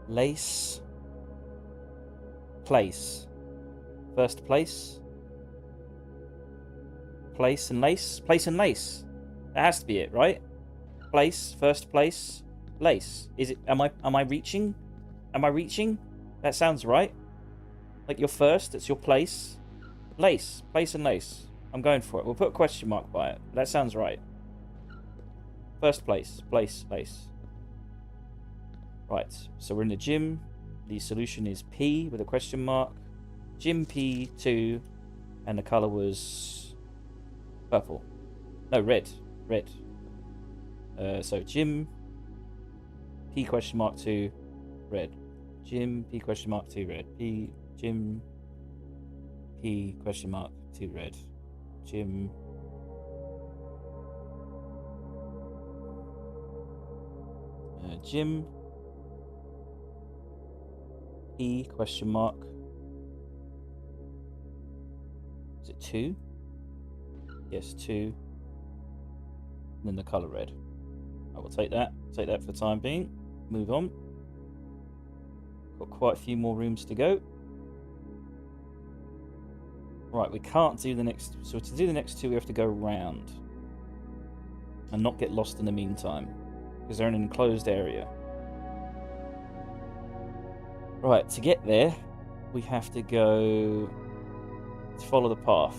Lace. Place. First place. Place and lace. Place and lace. That has to be it, right? Place. First place. Lace. Is it? Am I reaching? Am I reaching? That sounds right. Like your first, it's your place. Lace. Place and lace. I'm going for it. We'll put a question mark by it. That sounds right. First place. Place. Lace. Right. So we're in the gym. The solution is P with a question mark. Gym P2. And the colour was purple. No, red. Red. So gym P question mark 2 red. Gym P question mark 2 red. P gym P question mark 2 red. Gym gym E question mark. Is it 2? Yes, 2. And then the colour red. I will take that. Take that for the time being. Move on. Got quite a few more rooms to go. Right, we can't do the next... So to do the next 2, we have to go round. And not get lost in the meantime. Because they're in an enclosed area. Right, to get there, we have to go... to follow the path.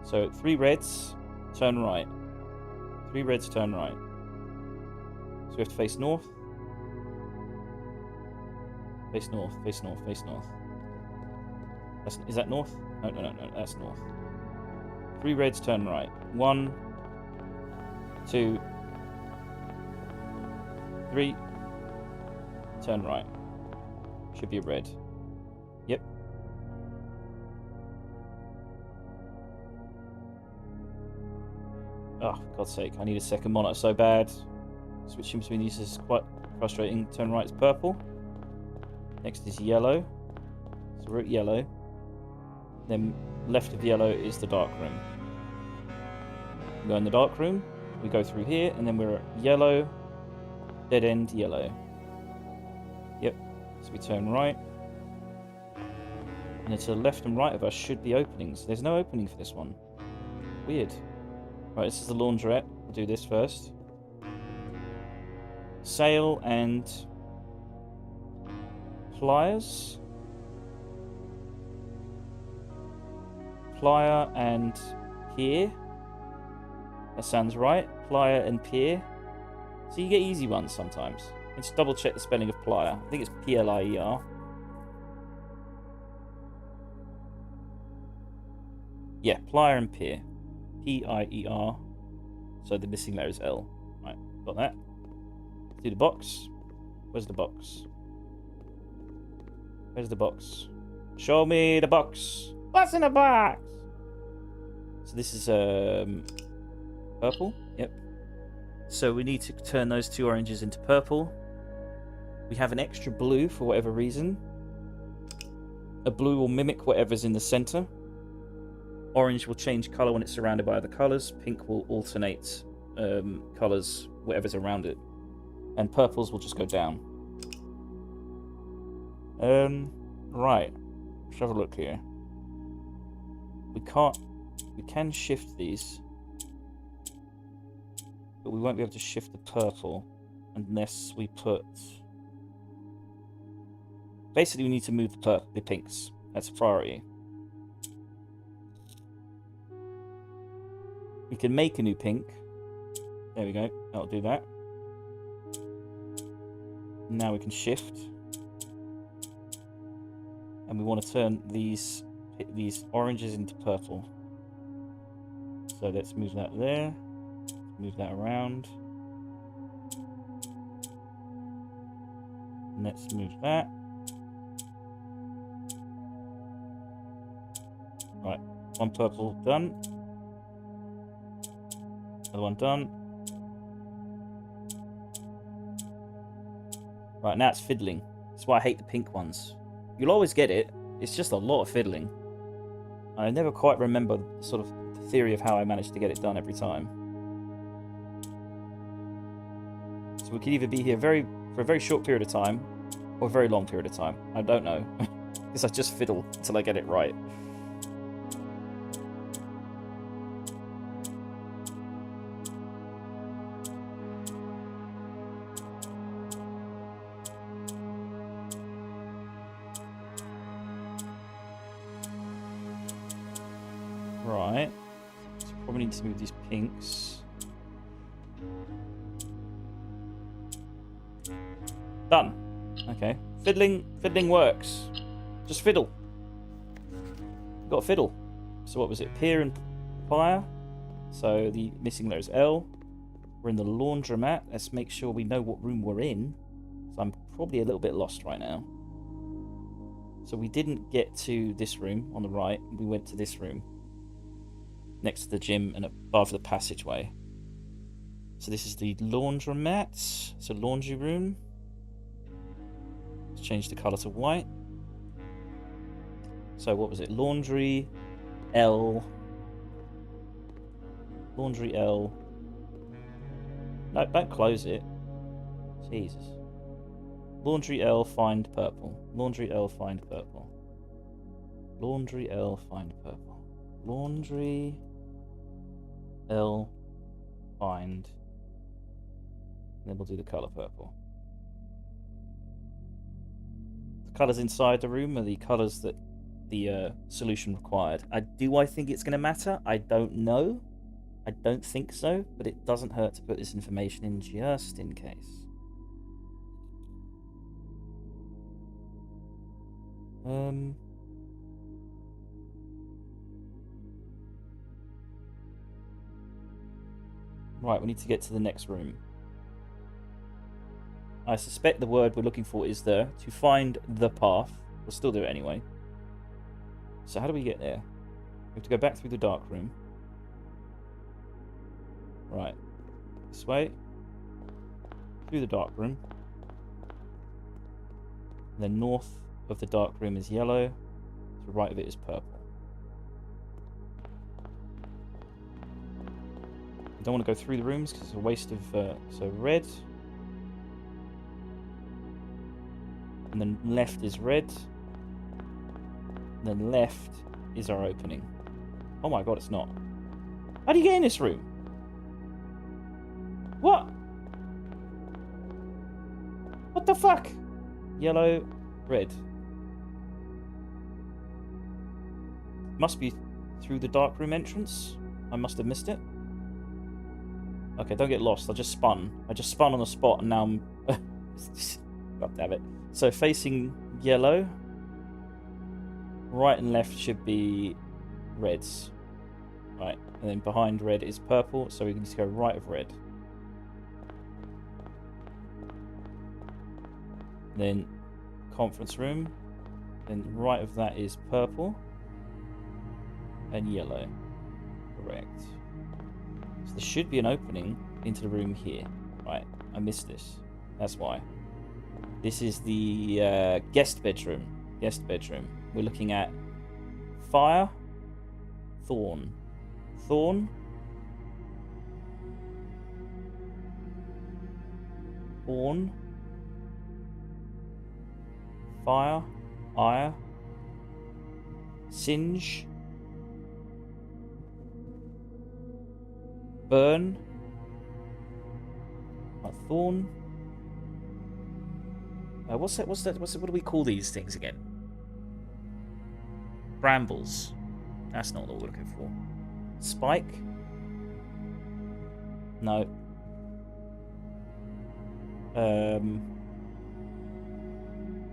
So 3 reds, turn right. 3 reds, turn right. So we have to face north. Face north, face north, face north. Is that north? No, that's north. 3 reds, turn right. 1, 2, 3. Turn right. Should be a red. Yep. Oh, for God's sake, I need a second monitor so bad. Switching between these is quite frustrating. Turn right is purple. Next is yellow. So we're at yellow. Then left of yellow is the dark room. We go in the dark room. We go through here, and then we're at yellow. Dead end, yellow. Yep. So we turn right. And then to the left and right of us should be openings. There's no opening for this one. Weird. Right, this is the laundrette. We'll do this first. Sail and pliers. Plier and pier. That sounds right. Plier and pier. So you get easy ones sometimes. Let's double check the spelling of plier. I think it's P-L-I-E-R. Yeah, plier and pier. P-I-E-R. So the missing letter is L. Right, got that. Do the box. Where's the box? Where's the box? Show me the box. What's in the box? So this is purple. Yep. So we need to turn those 2 oranges into purple. We have an extra blue for whatever reason. A blue will mimic whatever's in the center. Orange will change color when it's surrounded by other colors. Pink will alternate colors, whatever's around it. And purples will just go down. Right. Let's have a look here. We can shift these. But we won't be able to shift the purple unless we put... Basically, we need to move the pinks. That's a priority. We can make a new pink. There we go. That'll do that. Now we can shift. And we want to turn these oranges into purple. So let's move that there. Move that around. Let's move that. Right, one purple done. Another one done. Right, now it's fiddling. That's why I hate the pink ones. You'll always get it. It's just a lot of fiddling. I never quite remember sort of the theory of how I managed to get it done every time. So we could either be here for a very short period of time, or a very long period of time. I don't know. Because I just fiddle until I get it right. Right. So probably need to move these pinks. Done. Okay. Fiddling works. Just fiddle. Got a fiddle. So what was it? Pier and fire. So the missing there is L. We're in the laundromat. Let's make sure we know what room we're in. So I'm probably a little bit lost right now. So we didn't get to this room on the right. We went to this room. Next to the gym and above the passageway. So this is the laundromat. So laundry room. Let's change the colour to white. So what was it? Laundry L. Laundry L. No, don't close it. Jesus. Laundry L, find purple. Laundry L, find purple. Laundry L, find purple. Laundry L, find. And then we'll do the colour purple. The colours inside the room are the colours that the solution required. Do I think it's going to matter? I don't know. I don't think so, but it doesn't hurt to put this information in just in case. Right, we need to get to the next room. I suspect the word we're looking for is there. To find the path. We'll still do it anyway. So how do we get there? We have to go back through the dark room. Right. This way. Through the dark room. And then north of the dark room is yellow. To the right of it is purple. I don't want to go through the rooms because it's a waste of... so red. And then left is red. And then left is our opening. Oh my god, it's not. How do you get in this room? What? What the fuck? Yellow, red. Must be through the dark room entrance. I must have missed it. Okay, don't get lost. I just spun on the spot and now I'm... God damn it. So facing yellow. Right and left should be reds. Right, and then behind red is purple, so we can just go right of red. Then conference room. Then right of that is purple. And yellow. Correct. So there should be an opening into the room here. Right, I missed this. That's why. This is the guest bedroom. Guest bedroom. We're looking at fire, thorn, thorn, thorn, fire, ire, singe, burn, thorn. What's that? What do we call these things again? Brambles. That's not what we're looking for. Spike? No.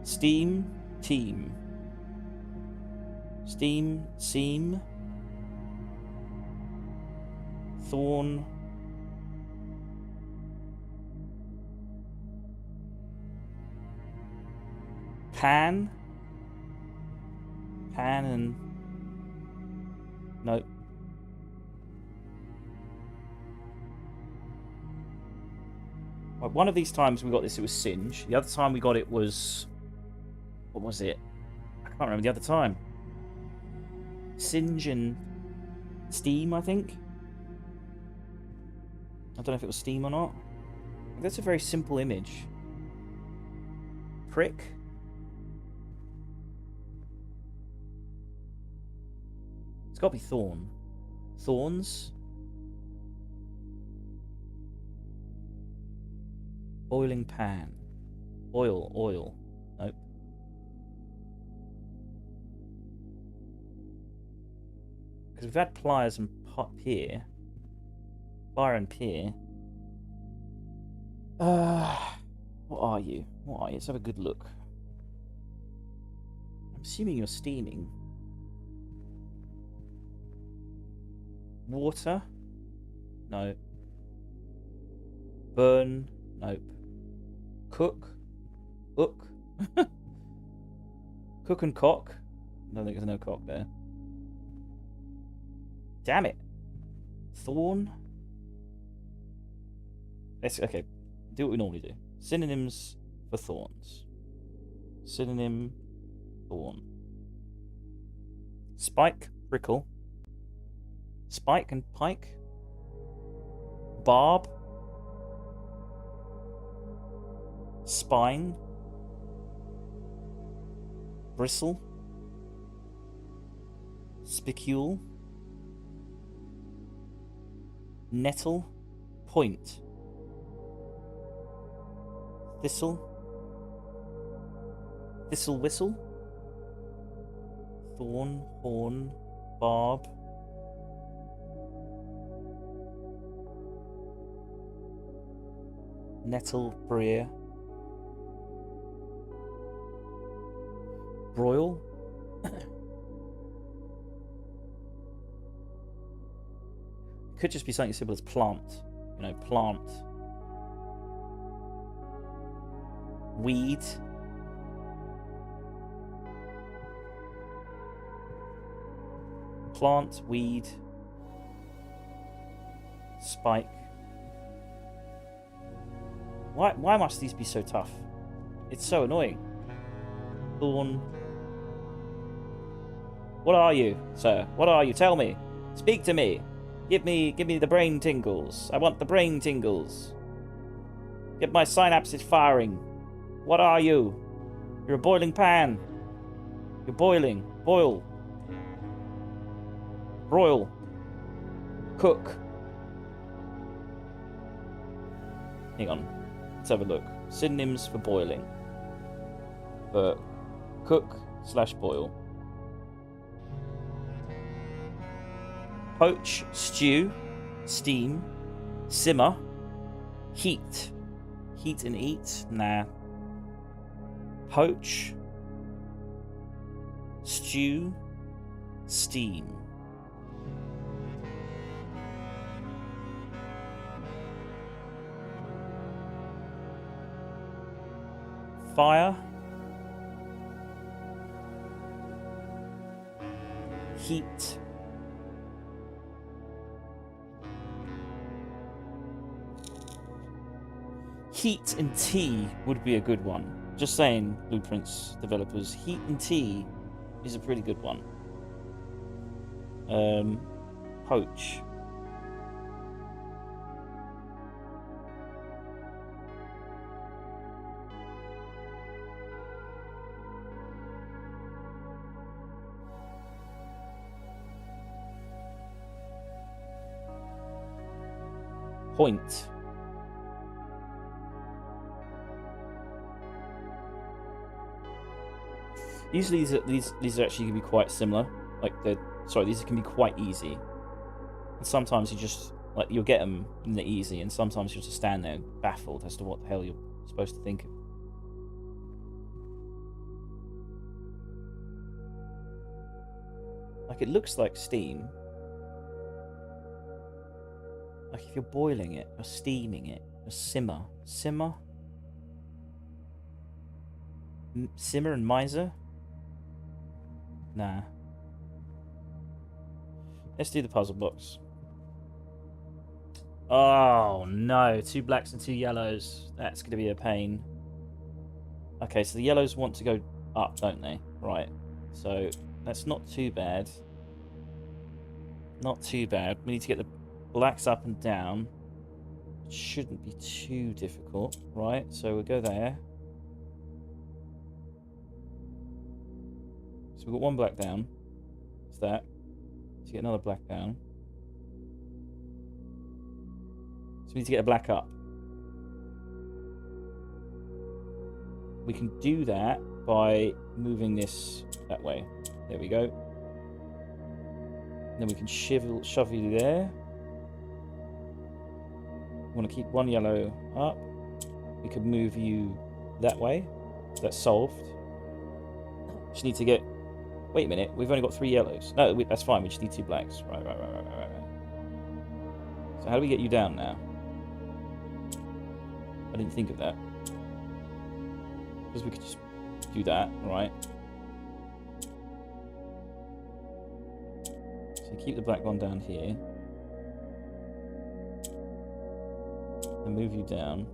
Steam? Team. Steam? Seam? Thorn? Pan? Pan and... Nope. Well, one of these times we got this, it was Singe. The other time we got it was... What was it? I can't remember the other time. Singe and Steam, I think. I don't know if it was Steam or not. That's a very simple image. Prick. It's got to be Thorn. Thorns. Boiling pan. Oil. Nope. Because we've had pliers and pier. Plier and pier. What are you? What are you? Let's have a good look. I'm assuming you're steaming. Water? No. Burn? Nope. Cook? Hook? Cook and cock? I don't think there's no cock there. Damn it. Thorn? Okay. Do what we normally do. Synonyms for thorns. Synonym, thorn. Spike, prickle. Spike and pike. Barb. Spine. Bristle. Spicule. Nettle. Point. Thistle. Thistle whistle. Thorn, horn, barb. Nettle, brier. Broil. Could just be something as simple as plant. You know, plant. Weed. Plant, weed. Spike. Why must these be so tough? It's so annoying. Thorn. What are you, sir? What are you? Tell me. Speak to me. Give me the brain tingles. I want the brain tingles. Get my synapses firing. What are you? You're a boiling pan. You're boiling. Boil. Broil. Cook. Hang on. Let's have a look. Synonyms for boiling. For cook/boil. Poach, stew, steam, simmer, heat. Heat and eat? Nah. Poach, stew, steam. Fire, heat, heat and tea would be a good one. Just saying, Blueprints developers, heat and tea is a pretty good one. Poach. Point. Usually these are actually going to be quite similar. These can be quite easy. And sometimes you just you'll get them in the easy, and sometimes you'll just stand there baffled as to what the hell you're supposed to think of. Like, it looks like steam. Like, if you're boiling it, you're steaming it, you're simmer. Simmer? Simmer and miser? Nah. Let's do the puzzle box. Oh, no. 2 blacks and 2 yellows. That's going to be a pain. Okay, so the yellows want to go up, don't they? Right. So, that's not too bad. Not too bad. We need to get the blacks up and down. It shouldn't be too difficult, right? So we'll go there. So we've got 1 black down. What's that? Let's get another black down. So we need to get a black up. We can do that by moving this that way. There we go. Then we can shove you there. We want to keep one yellow up. We could move you that way. That's solved. Just need to get... Wait a minute, we've only got 3 yellows. No, that's fine, we just need 2 blacks. Right. So how do we get you down now? I didn't think of that. Because we could just do that, right? So keep the black one down here. And move you down.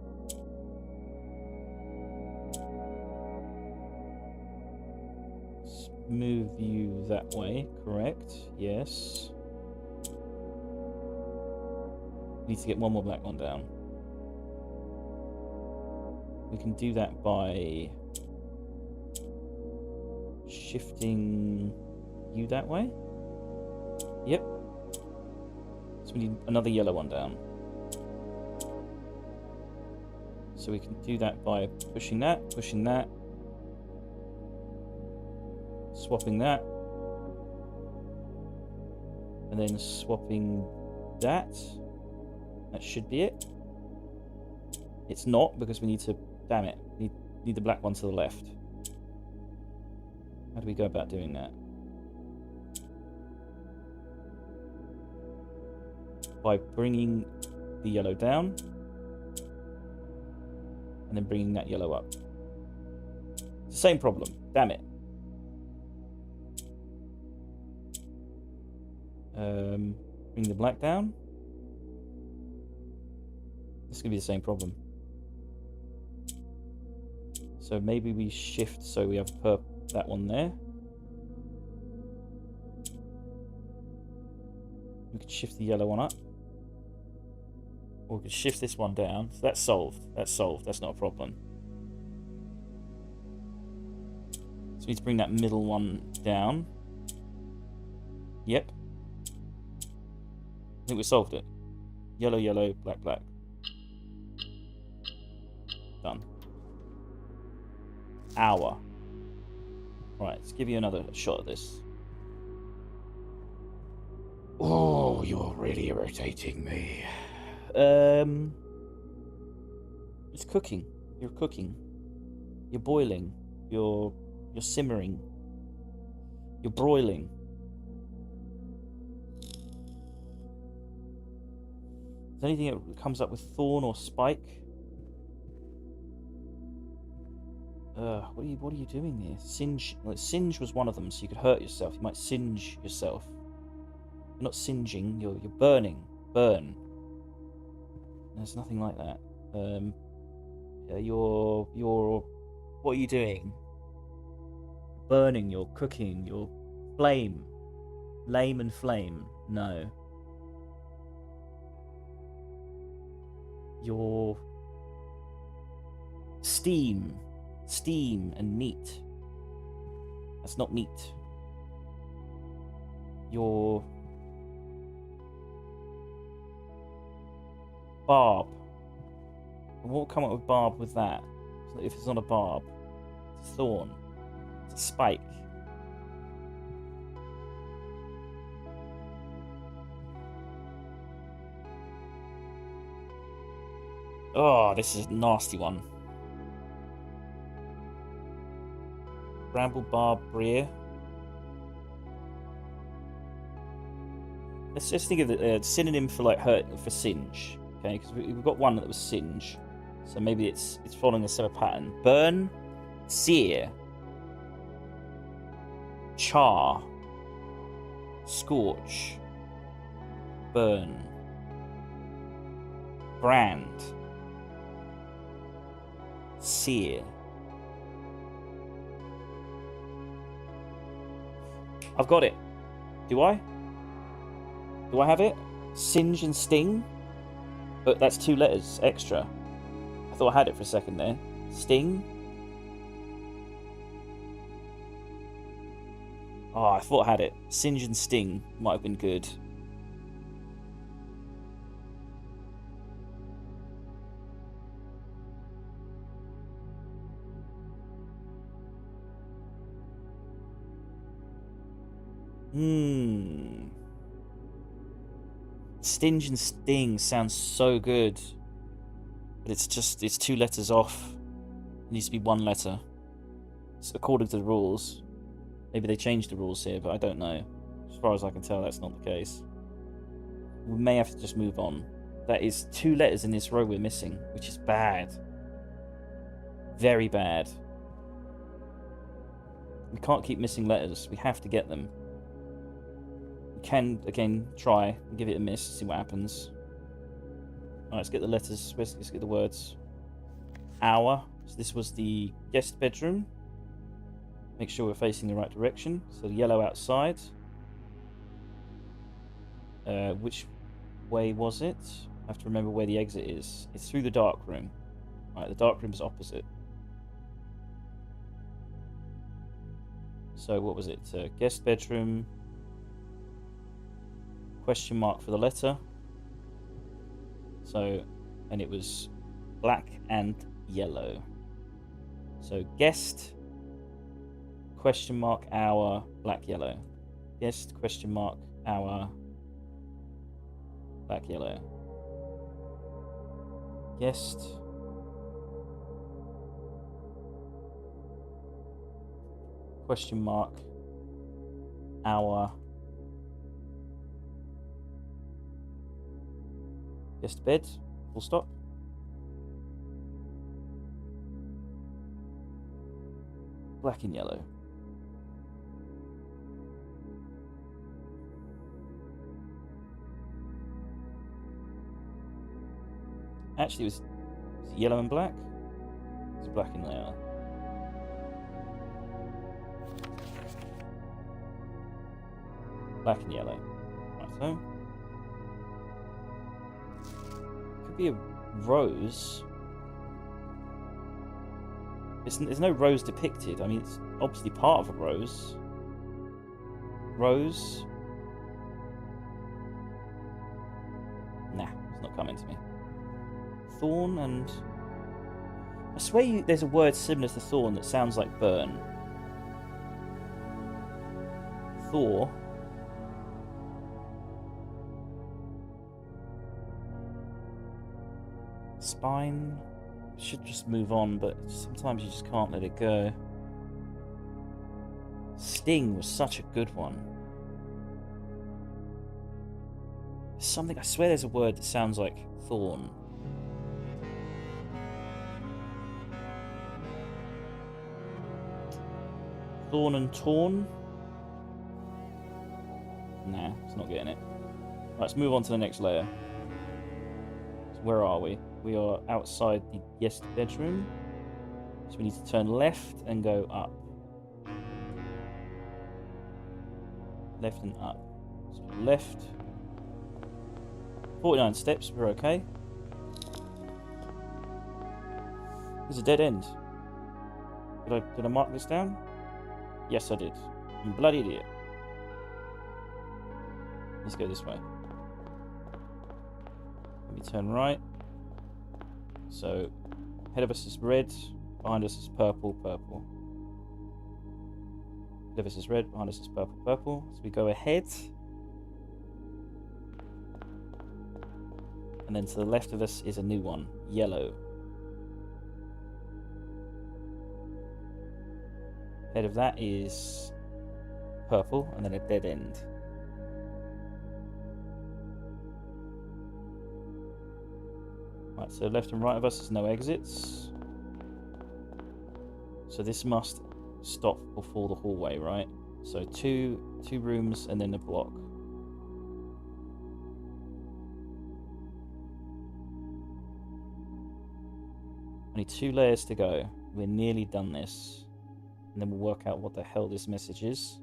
Move you that way, correct? Yes. Need to get one more black one down. We can do that by shifting you that way. Yep. So we need another yellow one down. So we can do that by pushing that, swapping that, and then swapping that. That should be it. It's not, because we need to... Damn it. Need the black one to the left. How do we go about doing that? By bringing the yellow down, and then bringing that yellow up. It's the same problem. Damn it. Bring the black down. This is going to be the same problem. So maybe we shift so we have that one there. We could shift the yellow one up. Or we could shift this one down. So that's solved. That's not a problem. So we need to bring that middle one down. Yep. I think we solved it. Yellow, yellow, black, black. Done. Hour. Right, let's give you another shot at this. Oh, you're really irritating me. It's cooking. You're cooking. You're boiling. You're simmering. You're broiling. Is there anything that comes up with thorn or spike? What are you doing here? Singe. Well, singe was one of them, so you could hurt yourself. You might singe yourself. You're not singeing. You're burning. Burn. There's nothing like that. You're. What are you doing? Burning. You're cooking. You're flame. Lame and flame. No. You're steam. Steam and meat. That's not meat. Your barb. And what will come up with barb with that? If it's not a barb, it's a thorn. It's a spike. Oh, this is a nasty one. Bramble barb briar. Let's just think of the synonym for like hurt for singe, okay? Because we've got one that was singe, so maybe it's following a similar pattern. Burn, sear, char, scorch, burn, brand, sear. I've got it. Do I? Do I have it? Singe and sting? But that's 2 letters extra. I thought I had it for a second there. Sting? Oh, I thought I had it. Singe and sting might have been good. Stinge and sting sounds so good. But it's 2 letters off. It needs to be 1 letter. It's according to the rules. Maybe they changed the rules here, but I don't know. As far as I can tell, that's not the case. We may have to just move on. That is 2 letters in this row we're missing, which is bad. Very bad. We can't keep missing letters. We have to get them. We can, again, try and give it a miss, see what happens. Alright, let's get the letters. Let's get the words. Hour. So this was the guest bedroom. Make sure we're facing the right direction. So the yellow outside. Which way was it? I have to remember where the exit is. It's through the dark room. Right, the dark room is opposite. So what was it? Guest bedroom. Question mark for the letter. So, and it was black and yellow. So guest, question mark, hour, black, yellow. Guest, question mark, hour, black, yellow. Guest. Question mark, hour. Guest bed, full stop. Black and yellow. Actually, was it yellow and black? It's black and yellow. Black and yellow. Right, so. Could be a rose. There's no rose depicted. I mean, it's obviously part of a rose. Rose. Nah, it's not coming to me. Thorn and... I swear there's a word similar to thorn that sounds like burn. Thor. Spine. Should just move on, but sometimes you just can't let it go. Sting was such a good one. Something, I swear there's a word that sounds like thorn. Thorn and torn? Nah, it's not getting it. Right, let's move on to the next layer. So where are we? We are outside the guest bedroom. So we need to turn left and go up. Left and up. So left. 49 steps, we're okay. There's a dead end. Did I mark this down? Yes, I did. I'm a bloody idiot. Let's go this way. Let me turn right. So, ahead of us is red, behind us is purple, purple. Ahead of us is red, behind us is purple, purple. So we go ahead. And then to the left of us is a new one, yellow. Ahead of that is purple, and then a dead end. Right, so left and right of us is no exits. So this must stop before the hallway, right? So two rooms and then a block. Only 2 layers to go. We're nearly done this. And then we'll work out what the hell this message is.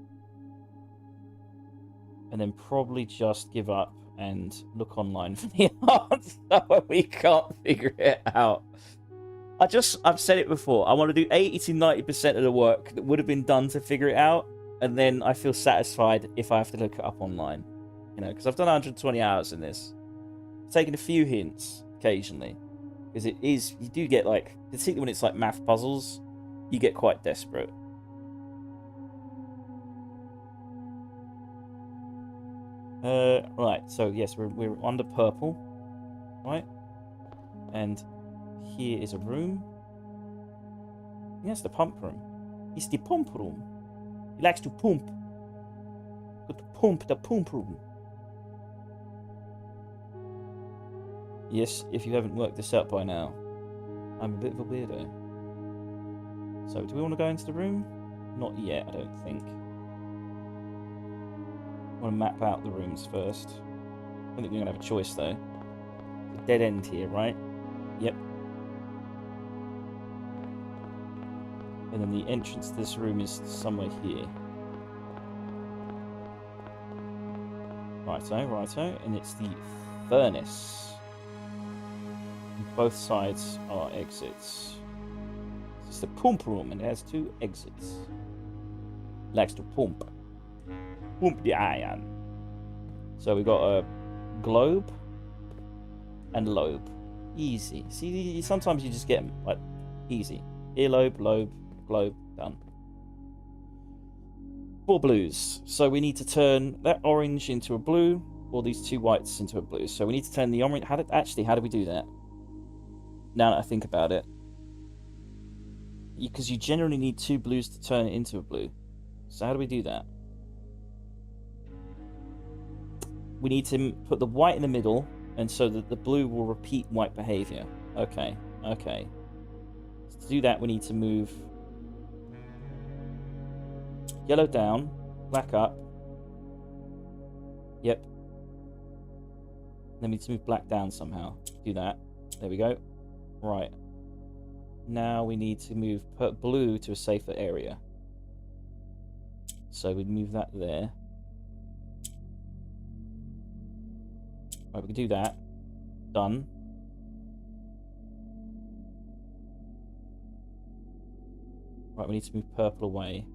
And then probably just give up and look online for the answer when we can't figure it out. I've said it before. I want to do 80 to 90% of the work that would have been done to figure it out. And then I feel satisfied if I have to look it up online. You know, because I've done 120 hours in this. I've taken a few hints occasionally. Because it is, you do get like, particularly when it's like math puzzles, you get quite desperate. Right, so yes, we're under purple, right? And here is a room. Yes, the pump room. It's the pump room. He likes to pump. Got to pump the pump room. Yes, if you haven't worked this out by now, I'm a bit of a weirdo. So, do we want to go into the room? Not yet, I don't think. I want to map out the rooms first. I don't think we're going to have a choice, though. It's a dead end here, right? Yep. And then the entrance to this room is somewhere here. Righto, righto. And it's the furnace. And both sides are exits. It's the pump room and it has 2 exits. Likes to pump. Pump the iron. So we got a globe and lobe. Easy. See, sometimes you just get them like easy. Earlobe, lobe, globe, done. 4 blues. So we need to turn that orange into a blue, or these 2 whites into a blue. So we need to turn the orange. How do we do that? Now that I think about it, because you generally need 2 blues to turn it into a blue. So how do we do that? We need to put the white in the middle, and so that the blue will repeat white behavior. Okay, okay. So to do that, we need to move yellow down, black up. Yep. Then we need to move black down somehow. Do that. There we go. Right. Now we need to move blue to a safer area. So we move that there. Right, we can do that. Done. Right, we need to move purple away.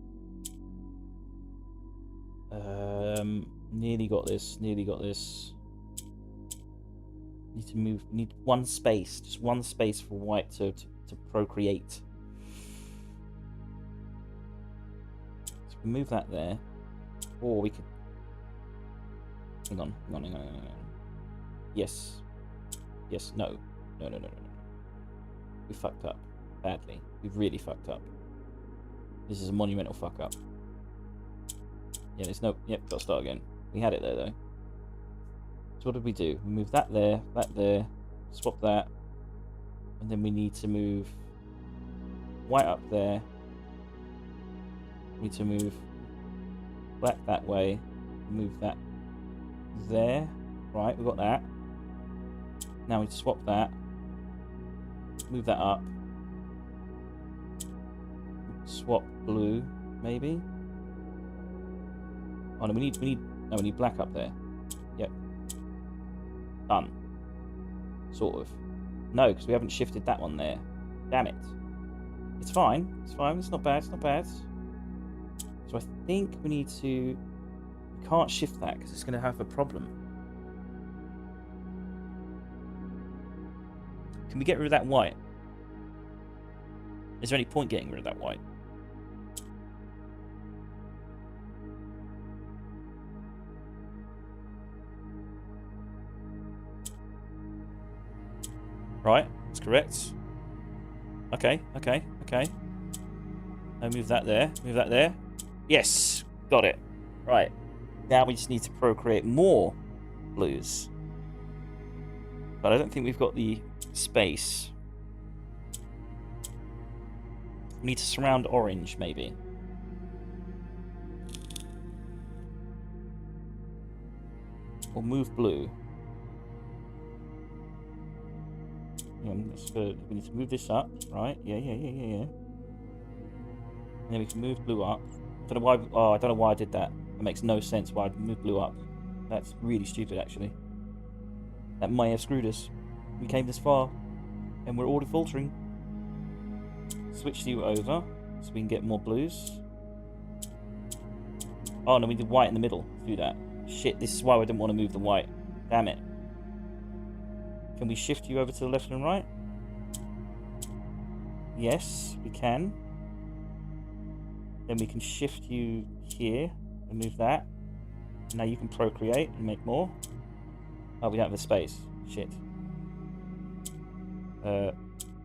Nearly got this. Nearly got this. Need to move. Need 1 space. Just 1 space for white to procreate. So we move that there. Or we could. Hang on. Yes. Yes. No. No. We fucked up. Badly. We've really fucked up. This is a monumental fuck up. Yeah, there's no... Yep, gotta start again. We had it there, though. So what did we do? We moved that there, swap that. And then we need to move white up there. We need to move black that way. Move that there. Right, we got that. Now we swap that. Move that up. Swap blue, maybe. Oh no, we need black up there. Yep. Done. Sort of. No, because we haven't shifted that one there. Damn it. It's fine. It's fine. It's not bad. It's not bad. So I think we need to... We can't shift that because it's going to have a problem. Can we get rid of that white? Is there any point getting rid of that white? Right, that's correct. Okay. Now move that there. Move that there. Yes, got it. Right. Now we just need to procreate more blues. But I don't think we've got the space. We need to surround orange, maybe. Or move blue. We need to move this up, right? Yeah. And then we can move blue up. I don't know why. Oh, I don't know why I did that. It makes no sense why I moved blue up. That's really stupid, actually. That might have screwed us. We came this far, and we're already filtering. Switch you over so we can get more blues. Oh no, we did white in the middle. Let's do that. Shit, this is why I didn't want to move the white. Damn it. Can we shift you over to the left and right? Yes, we can. Then we can shift you here and move that. Now you can procreate and make more. Oh, we don't have the space. Shit.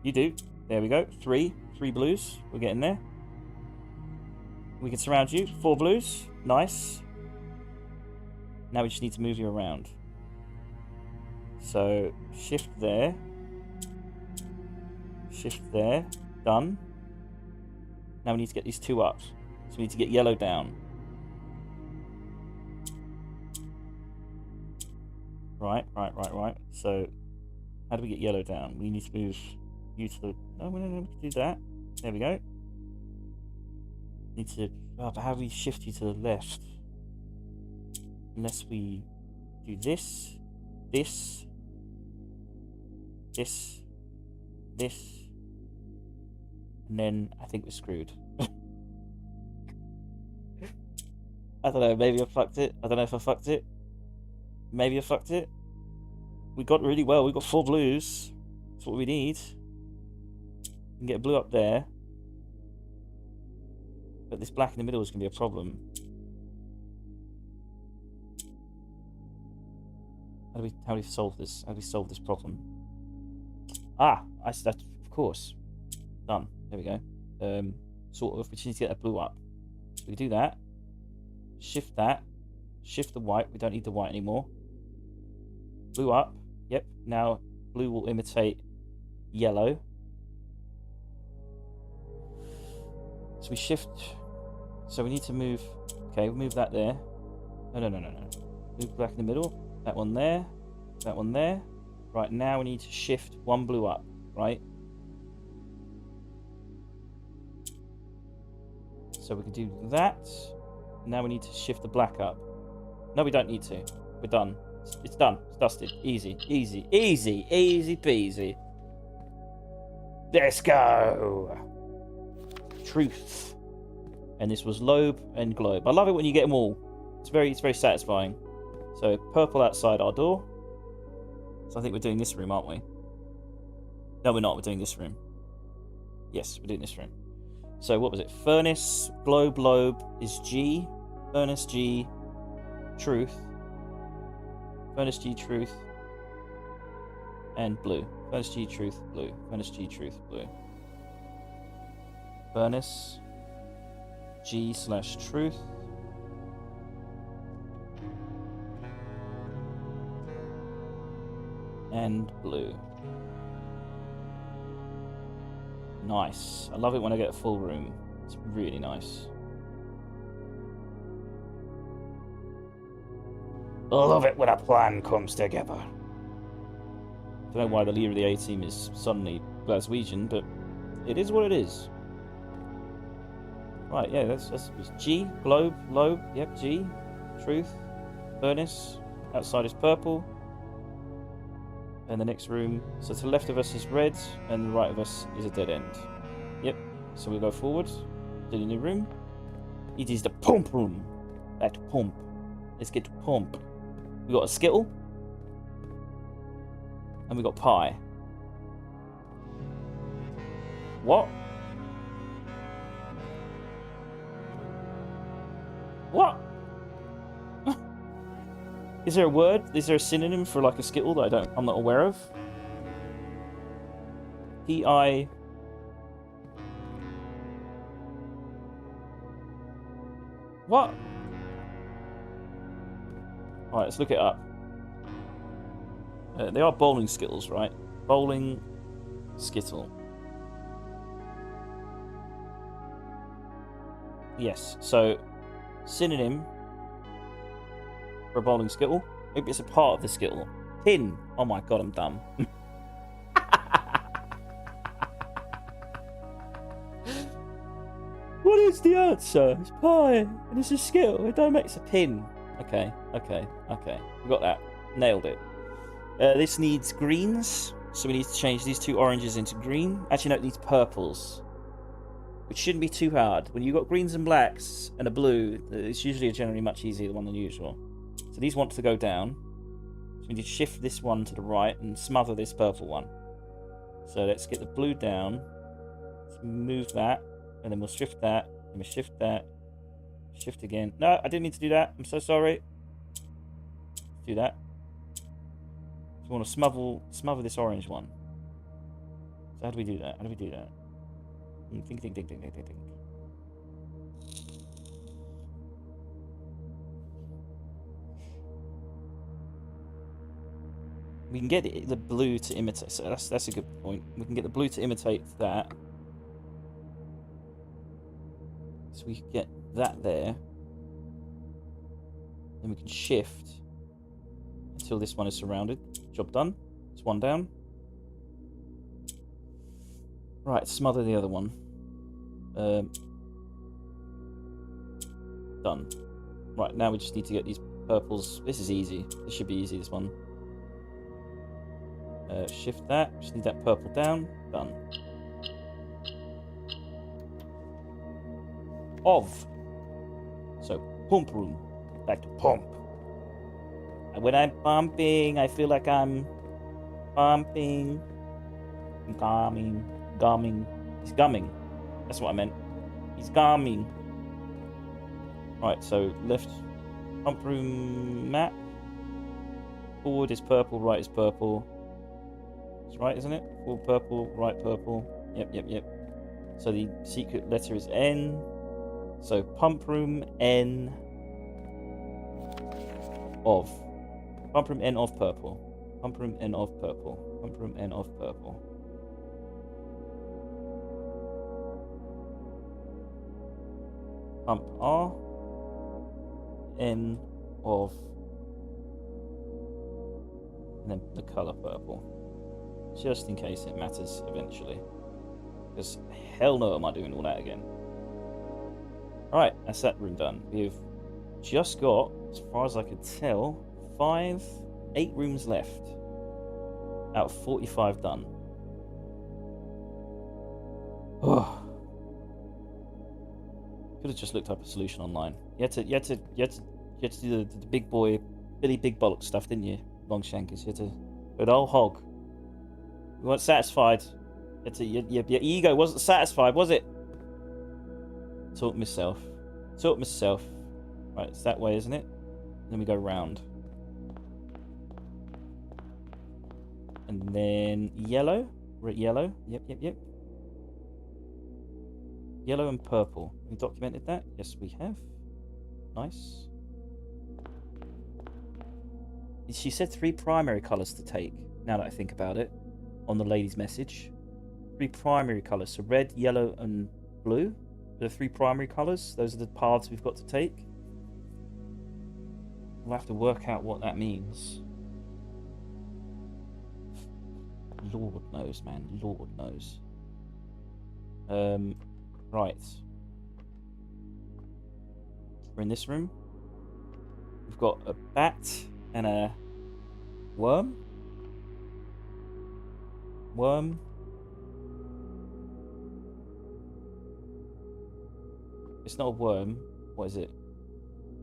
You do. There we go. 3 blues. We're getting there. We can surround you. 4 blues. Nice. Now we just need to move you around. So, shift there. Shift there. Done. Now we need to get these 2 up. So we need to get yellow down. Right. So, how do we get yellow down? We need to move you to the... No, we can do that. There we go. Need to... Oh, but how do we shift you to the left? Unless we do this, this, and then I think we're screwed. I don't know, maybe I fucked it. I don't know if I fucked it. Maybe I fucked it. We got really well. We got 4 blues. That's what we need. We can get a blue up there. But this black in the middle is going to be a problem. How do we solve this? How do we solve this problem? Ah, that of course. Done. There we go. Sort of. We just need to get that blue up. So we do that. Shift that. Shift the white. We don't need the white anymore. Blue up. Yep. Now blue will imitate yellow. So we shift. So we need to move. Okay, we'll move that there. No. Move black in the middle. That one there. That one there. Right, now we need to shift 1 blue up. Right? So we can do that. Now we need to shift the black up. No, we don't need to. We're done. It's done. It's dusted. Easy peasy. Let's go. Truth. And this was lobe and globe. I love it when you get them all. It's very satisfying. So purple outside our door. So I think we're doing this room, aren't we? No, we're not. We're doing this room. Yes, we're doing this room. So what was it? Furnace, globe, lobe is G. Furnace G, truth. Furnace G, truth. And blue. Furnace G, truth, blue. Furnace G, truth, blue. Furnace G/truth. And blue. Nice. I love it when I get a full room. It's really nice. I love it when a plan comes together. I don't know why the leader of the A team is suddenly Glaswegian, but it is what it is. Right, yeah, that's G, globe, lobe, yep, G, truth, furnace, outside is purple. And the next room, so to the left of us is red, and the right of us is a dead end. Yep, so we'll go forward to the new room. It is the pump room. That pump. Let's get to pump. We got a skittle. And we got pie. What? What? Is there a word? Is there a synonym for like a skittle that I'm not aware of? P-I... What? Alright, let's look it up. They are bowling skittles, right? Bowling skittle. Yes, so synonym for a bowling skittle. Maybe it's a part of the skittle. Pin. Oh my god, I'm dumb. What is the answer? It's pie, and it's a skittle. It don't make it's a pin. Okay. We got that. Nailed it. This needs greens, so we need to change these 2 oranges into green. Actually, no, it needs purples, which shouldn't be too hard. When you've got greens and blacks and a blue, it's usually generally much easier one than usual. So these want to go down. So we need to shift this one to the right and smother this purple one. So let's get the blue down. Let's move that, and then we'll shift that, and we'll shift that. Shift again. No, I didn't mean to do that. I'm so sorry. Do that. So we want to smother this orange one. So how do we do that? How do we do that? Think. We can get the blue to imitate. So that's a good point. We can get the blue to imitate that. So we can get that there. Then we can shift until this one is surrounded. Job done. It's one down. Right, smother the other one. Done. Right, now we just need to get these purples. This is easy. This should be easy, this one. Shift that. Just need that purple down. Done. Of. So, pump room. Back to pump. And when I'm pumping, I feel like I'm pumping. Gumming. He's gumming. That's what I meant. He's gumming. Right, so left pump room map. Forward is purple, right is purple. It's right, isn't it? Forward purple, right purple. Yep. So the secret letter is N. So pump room N of. Pump room N of purple. Pump room N of purple. Pump room N of purple. Pump R N of, and then the color purple, just in case it matters eventually, because hell no am I doing all that again. Alright, that's that room done. We've just got, as far as I could tell, 8 rooms left out of 45 done. Oh, could have just looked up a solution online. You had to do the big boy, Billy Big Bollock stuff, didn't you? Longshankers. You had to go the whole hog. You weren't satisfied. Your ego wasn't satisfied, was it? Taught myself. Right, it's that way, isn't it? Then we go round. And then yellow. We're at yellow. Yep. Yellow and purple. We documented that? Yes, we have. Nice. She said 3 primary colours to take, now that I think about it, on the lady's message. 3 primary colours. So red, yellow, and blue. The 3 primary colours. Those are the paths we've got to take. We'll have to work out what that means. Lord knows, man. Lord knows. Right. We're in this room. We've got a bat and a worm. It's not a worm. What is it?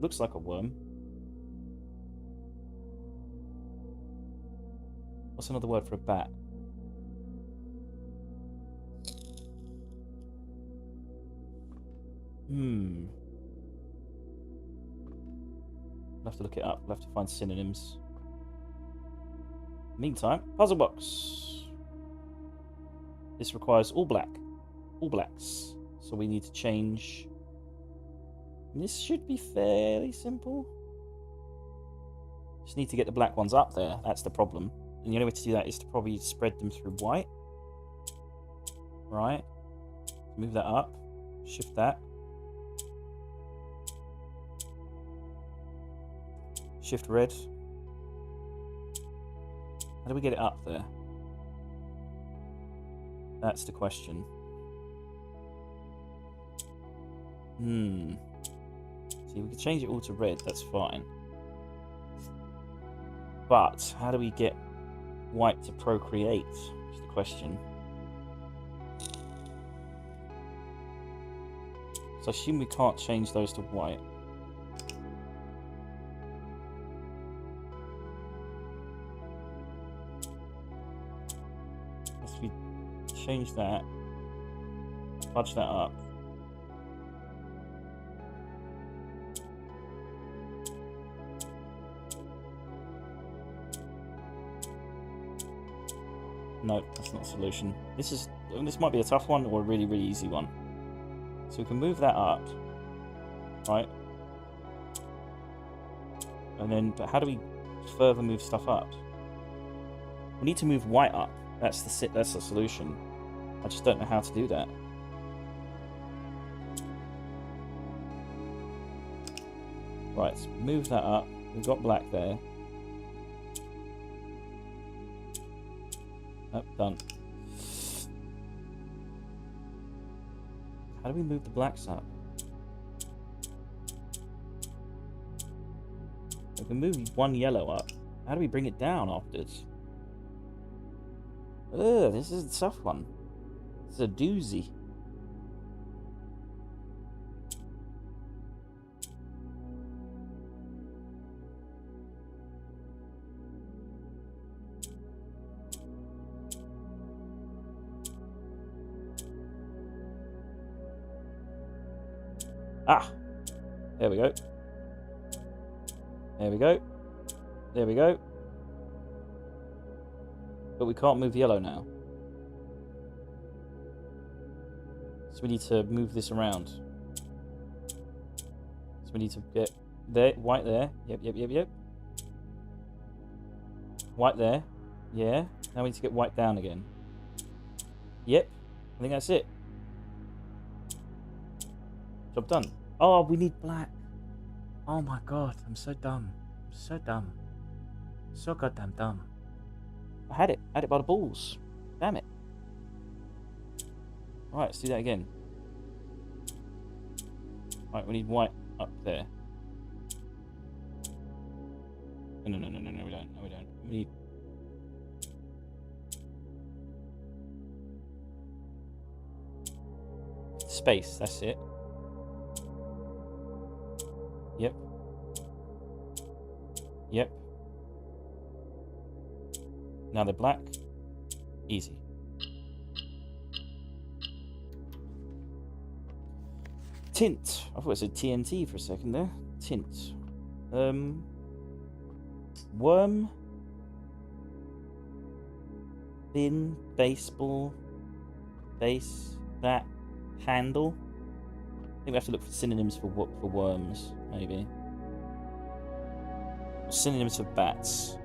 Looks like a worm. What's another word for a bat? I'll have to look it up. We'll have to find synonyms. Meantime, puzzle box. This requires all blacks. So we need to change. This should be fairly simple. Just need to get the black ones up there. That's the problem. And the only way to do that is to probably spread them through white. Right. Move that up. Shift that. Shift red. How do we get it up there? That's the question. See, we can change it all to red, that's fine. But how do we get white to procreate? Is the question. So I assume we can't change those to white. If we change that, fudge that up. No, that's not a solution. This might be a tough one or a really, really easy one. So we can move that up, right? And then, but how do we further move stuff up? We need to move white up. That's the solution. I just don't know how to do that. Right, let's move that up. We've got black there. Oh, done. How do we move the blacks up? We can move one yellow up. How do we bring it down afterwards? Ugh, this is a tough one. It's a doozy. Ah! There we go. There we go. There we go. But we can't move yellow now. So we need to move this around. So we need to get there, white there. Yep. White there. Yeah. Now we need to get white down again. Yep. I think that's it. Job done. Oh, we need black. Oh my god, I'm so dumb. I'm so dumb. So goddamn dumb. I had it by the balls. Damn it. Right, let's do that again. Right, we need white up there. No, we don't. No, we don't. We need... space, that's it. Yep. Now they're black. Easy. Tint. I thought it said TNT for a second there. Tint. Worm. Bin. Baseball. Base. Bat. Handle. I think we have to look for synonyms for worms, maybe. Synonyms for bats.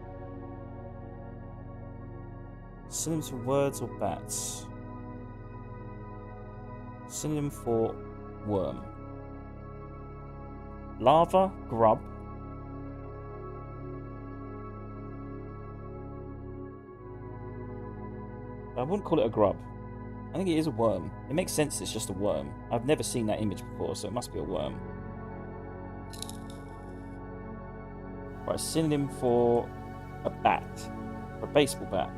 Synonyms for words or bats. Synonym for worm. Lava, grub. I wouldn't call it a grub. I think it is a worm. It makes sense it's just a worm. I've never seen that image before, so it must be a worm. Right, a synonym for a bat. For a baseball bat.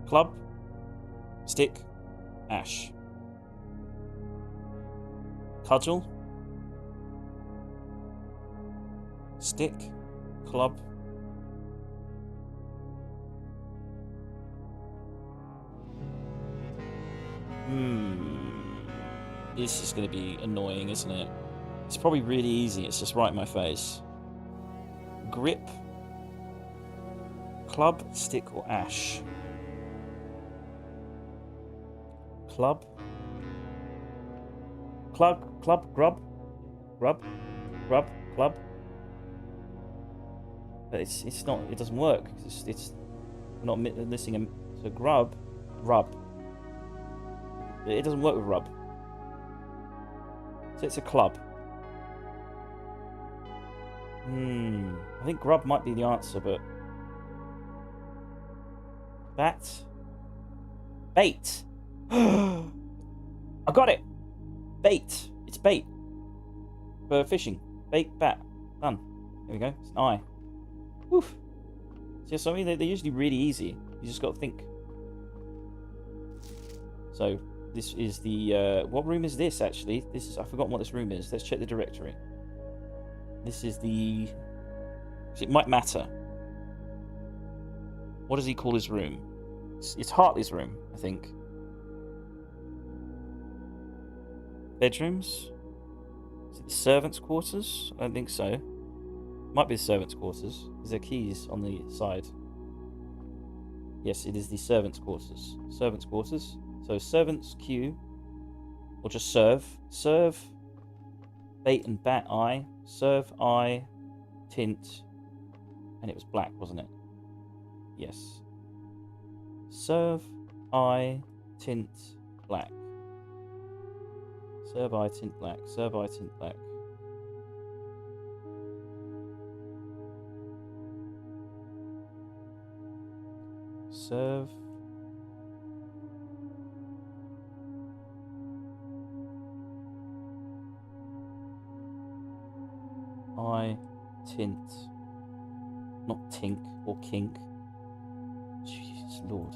Club, stick, ash. Cudgel, stick, club. This is going to be annoying, isn't it? It's probably really easy. It's just right in my face. Grip, club, stick, or ash. Club, grub, club. But it's not. It doesn't work. It's not missing a so grub, rub. It doesn't work with rub. So it's a club. I think grub might be the answer, but bat, bait. I got it. Bait. It's bait for fishing. Bait, bat. Done. There we go. It's an eye. Woof. So I mean, they're usually really easy. You just got to think. So this is the what room is this actually? This is I've forgotten what this room is. Let's check the directory. This is the. It might matter. What does he call his room? It's Hartley's room, I think. Bedrooms? Is it the servants' quarters? I don't think so. Might be the servants' quarters. Is there keys on the side? Yes, it is the servants' quarters. Servants' quarters. So servants Q, or just serve. Serve, bait and bat I. Serve I, tint, and it was black, wasn't it? Yes. Serve I, tint, black. Serve I, tint, black. Serve I, tint, black. Serve. I, tint. Not tink or kink. Jesus Lord.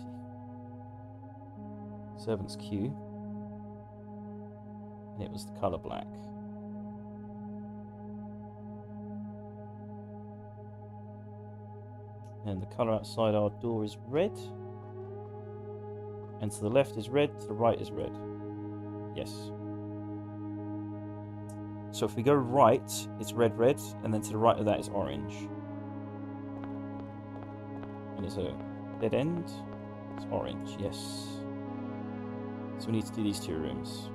Servants Q. And it was the colour black. And the colour outside our door is red. And to the left is red, to the right is red. Yes. So if we go right, it's red, red, and then to the right of that is orange. And it's a dead end. It's orange, yes. So we need to do these 2 rooms.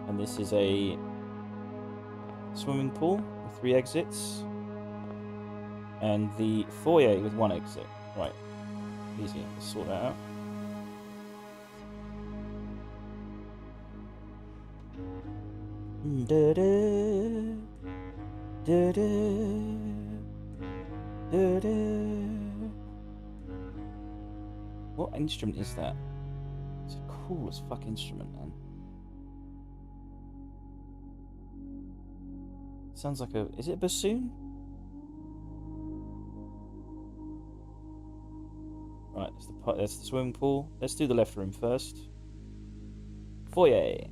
And this is a swimming pool with 3 exits. And the foyer with 1 exit. Right. Easy. Let's sort that out. Da -da, da -da, da -da. What instrument is that? It's a cool as fuck instrument, man. Sounds like a... Is it a bassoon? Right, that's the swimming pool. Let's do the left room first. Foyer.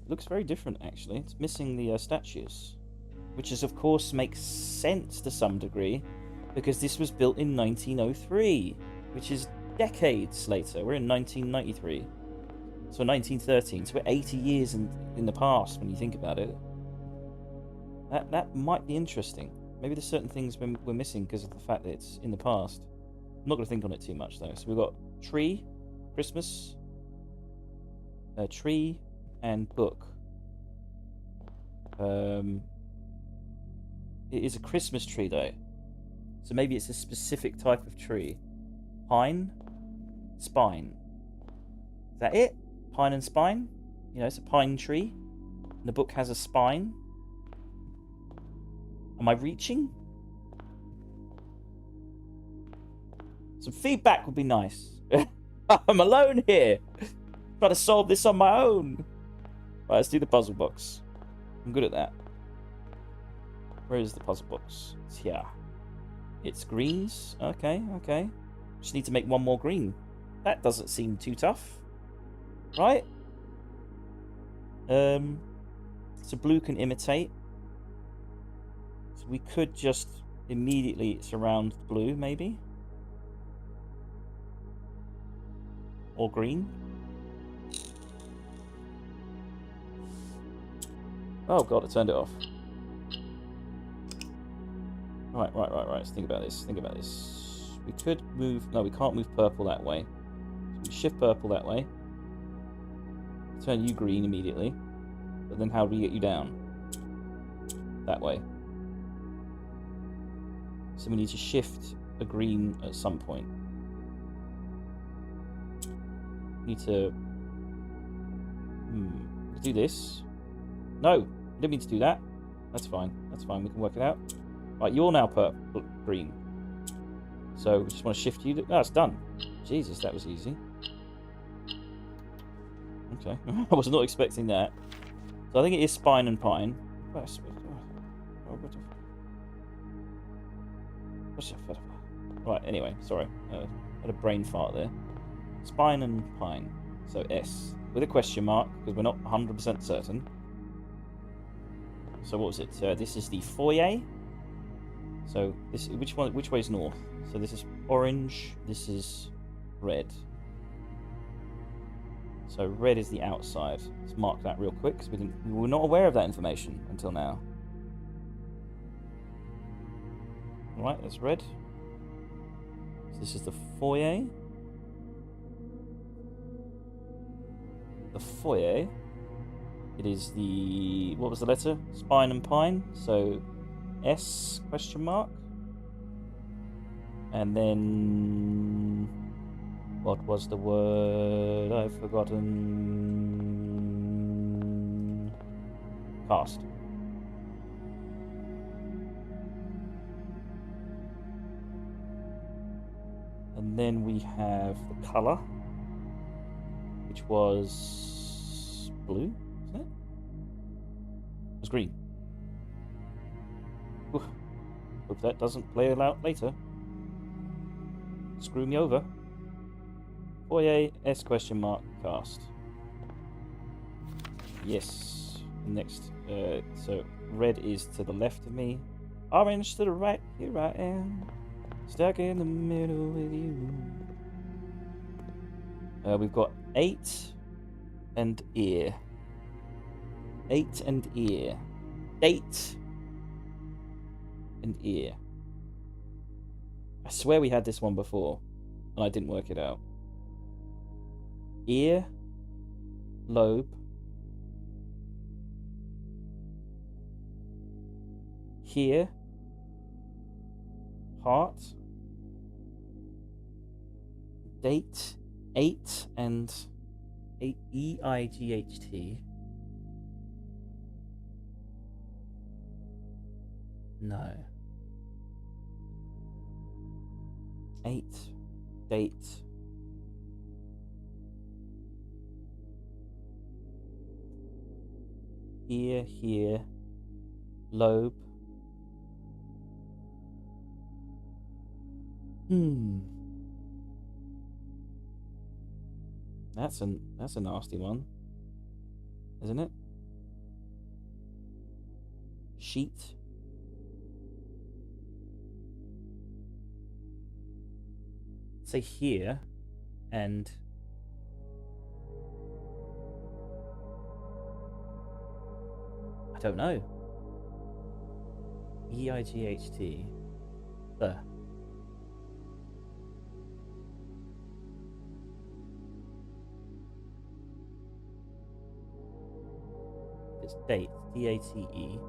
It looks very different, actually. It's missing the statues. Which is, of course, makes sense to some degree. Because this was built in 1903. Which is decades later. We're in 1993. So 1913. So we're 80 years in the past, when you think about it. That might be interesting. Maybe there's certain things we're missing because of the fact that it's in the past. I'm not going to think on it too much, though. So we've got tree, Christmas, tree, and book. It is a Christmas tree, though. So maybe it's a specific type of tree. Pine, spine. Is that it? Pine and spine? You know, it's a pine tree. And the book has a spine. Am I reaching? Some feedback would be nice. I'm alone here. Trying to solve this on my own. Right, let's do the puzzle box. I'm good at that. Where is the puzzle box? It's here. It's greens. Okay, okay. Just need to make 1 more green. That doesn't seem too tough. Right? So blue can imitate. So we could just immediately surround blue, maybe. Or green. Oh god, I turned it off. Right. Let's think about this. We could move... No, we can't move purple that way. So we shift purple that way. Turn you green immediately. But then how do we get you down? That way. So we need to shift a green at some point. Need to do this. No, I didn't mean to do that. That's fine. That's fine. We can work it out. Right, you're now purple, green. So we just want to shift you. Oh, it's done. Jesus, that was easy. Okay, I was not expecting that. So I think it is spine and pine. Right. Anyway, sorry. I had a brain fart there. Spine and pine. So S with a question mark because we're not 100% certain. So what was it? This is the foyer. So this which way is north? So this is orange. This is red. So red is the outside. Let's mark that real quick because we were not aware of that information until now. Right, that's red. So this is the foyer. The foyer. It is the, what was the letter? Spine and pine. So S question mark. And then what was the word? I've forgotten. Cast. And then we have the colour, which was blue, isn't it? It was green. Oof. Hope that doesn't play out later. Screw me over. Foyer, S question mark, cast. Yes. Next. So red is to the left of me. Orange to the right. Here I am. Stuck in the middle with you. We've got 8 and ear. 8 and ear. Date and ear. I swear we had this one before, and I didn't work it out. Ear, lobe, here, heart, date, 8 and 8 EIGHT. No. 8, date. Ear, here, lobe. That's a nasty one, isn't it? Sheet. Say here, and I don't know. EIGHT. It's date. DATE.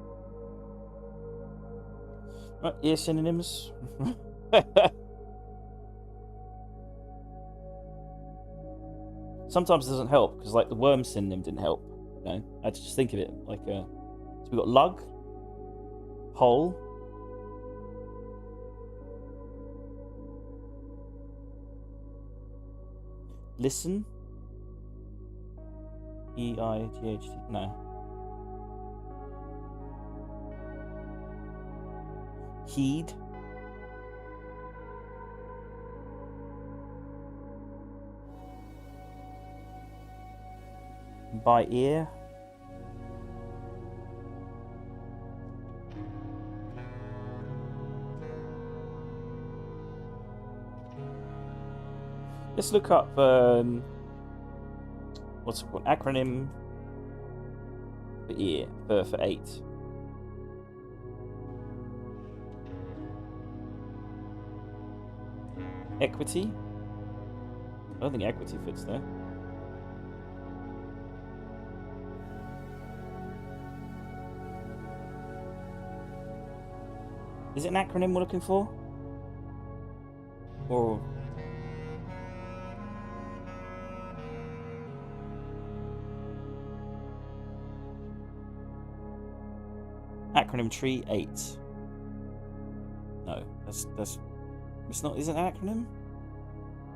Right, ear synonyms. Sometimes it doesn't help because, like, the worm synonym didn't help. You know, I had to just think of it like so we got lug, hole, listen, EIGHT. No. Heed. By ear. Let's look up what's it called? Acronym for ear for 8. Equity. I don't think equity fits there. Is it an acronym we're looking for? Or acronym tree 8? No, that's it's not. Is it an acronym?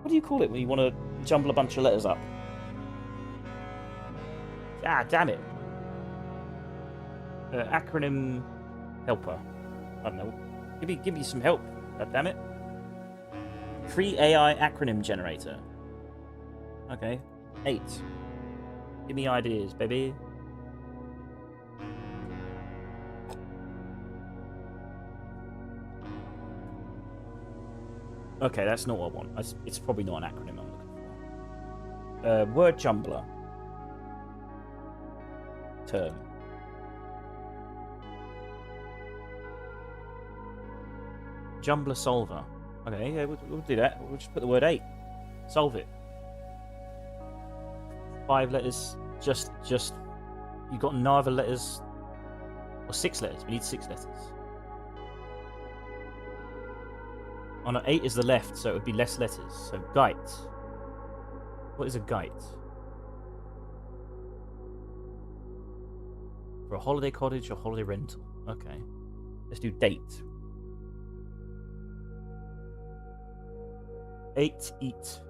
What do you call it when you want to jumble a bunch of letters up? Ah, damn it! Acronym helper. I don't know. Give me some help. God damn it. Free AI acronym generator. Okay. 8. Give me ideas, baby. Okay, that's not what I want. It's probably not an acronym I'm looking Word jumbler. Term. Jumbler solver. Okay, yeah, we'll do that. We'll just put the word 8. Solve it. 5 letters. Just. You got no other letters. Or 6 letters. We need 6 letters. Oh no, 8 is the left, so it would be less letters. So gite. What is a gite? For a holiday cottage or holiday rental. Okay. Let's do date. 8, eat,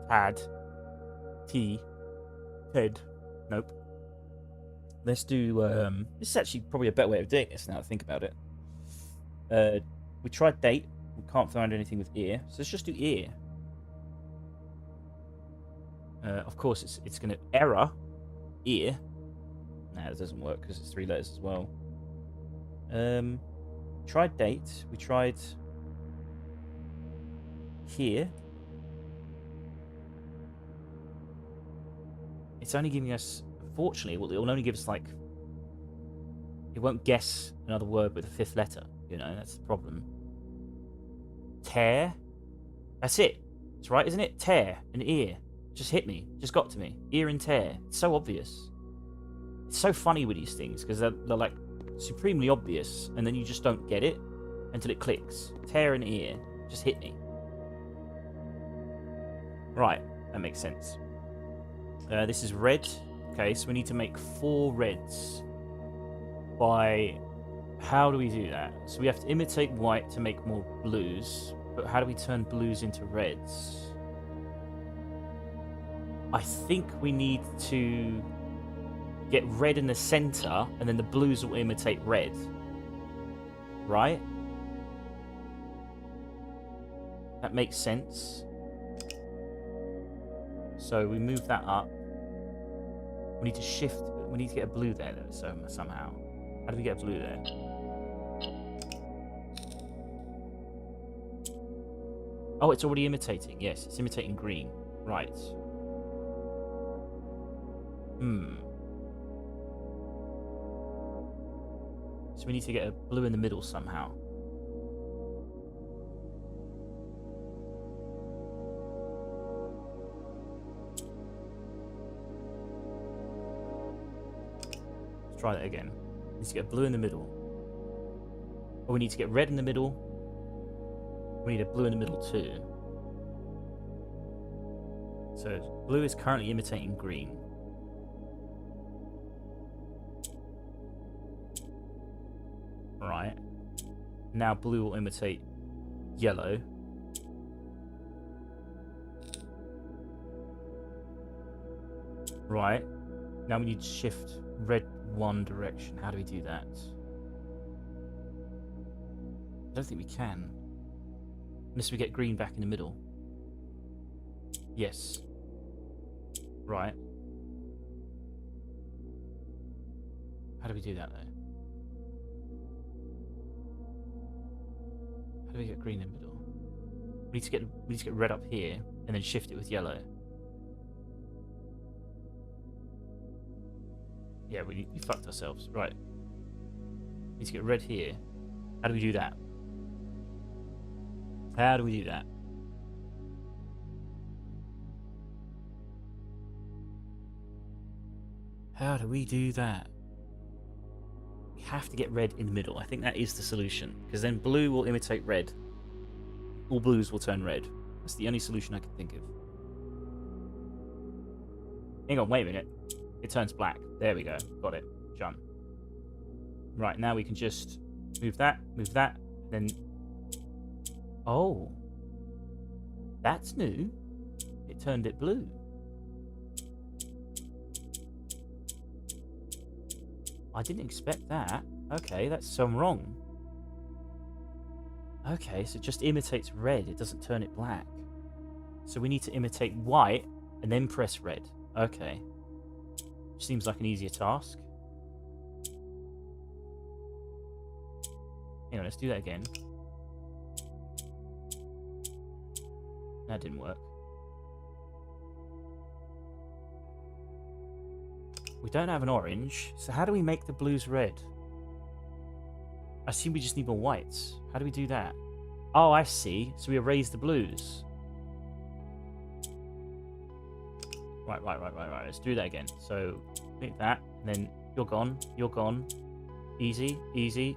had, tea, Ted. Nope. Let's do, this is actually probably a better way of doing this now that I think about it. We tried date, we can't find anything with ear, so let's just do ear. Of course, it's going to error, ear. Nah, that doesn't work because it's 3 letters as well. Tried date, we tried here. It's only giving us, unfortunately, it will only give us, like, it won't guess another word with a 5th letter. You know, that's the problem. Tear. That's it. It's right, isn't it? Tear. An ear. Just hit me. Just got to me. Ear and tear. It's so obvious. It's so funny with these things, because they're like, supremely obvious, and then you just don't get it until it clicks. Tear and ear. Just hit me. Right. That makes sense. This is red. Okay, so we need to make 4 reds. By... How do we do that? So we have to imitate white to make more blues. But how do we turn blues into reds? I think we need to get red in the center, and then the blues will imitate red. Right? That makes sense. So we move that up. We need to shift. We need to get a blue there, though, somehow. How do we get a blue there? Oh, it's already imitating. Yes, it's imitating green. Right. So we need to get a blue in the middle somehow. Let's try that again. We need to get blue in the middle. Or we need to get red in the middle. We need a blue in the middle too. So blue is currently imitating green. Right. Now blue will imitate yellow. Right. Now we need to shift red one direction. How do we do that? I don't think we can. Unless we get green back in the middle. Yes. Right. How do we do that though? How do we get green in the middle? We need to get red up here and then shift it with yellow. Yeah, we fucked ourselves. Right. We need to get red here. How do we do that? How do we do that? How do we do that? We have to get red in the middle. I think that is the solution. Because then blue will imitate red. All blues will turn red. That's the only solution I can think of. Hang on, wait a minute. It turns black. There we go. Got it. Done. Right, now we can just move that, then... Oh. That's new. It turned it blue. I didn't expect that. Okay, that's so wrong. Okay, so it just imitates red. It doesn't turn it black. So we need to imitate white and then press red. Okay. Seems like an easier task. Hang on, let's do that again. That didn't work. We don't have an orange, so how do we make the blues red? I assume we just need more whites. How do we do that? Oh, I see. So we erase the blues. Right. Let's do that again. So, click that, and then you're gone. You're gone. Easy. We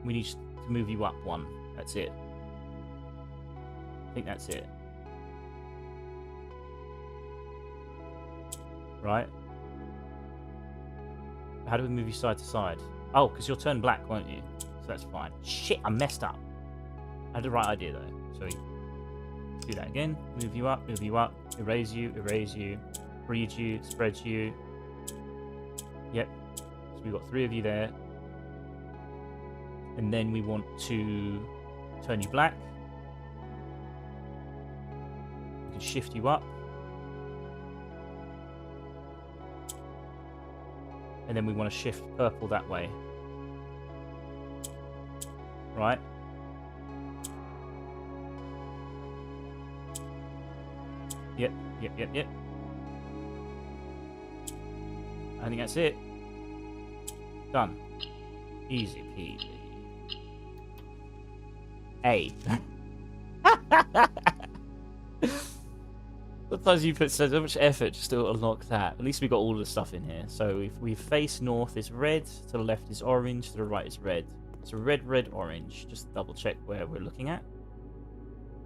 need to move you up one. That's it. I think that's it. Right. How do we move you side to side? Oh, because you'll turn black, won't you? So that's fine. Shit, I messed up. I had the right idea, though. So, do that again. Move you up. Erase you. Breed you. Spread you. Yep. So we've got 3 of you there. And then we want to turn you black. We can shift you up. And then we want to shift purple that way. Right. Yep. I think that's it. Done. Easy peasy. A. Sometimes you put so much effort just to unlock that. At least we got all the stuff in here. So if we face north is red, to the left is orange, to the right is red. So red, orange. Just double check where we're looking at.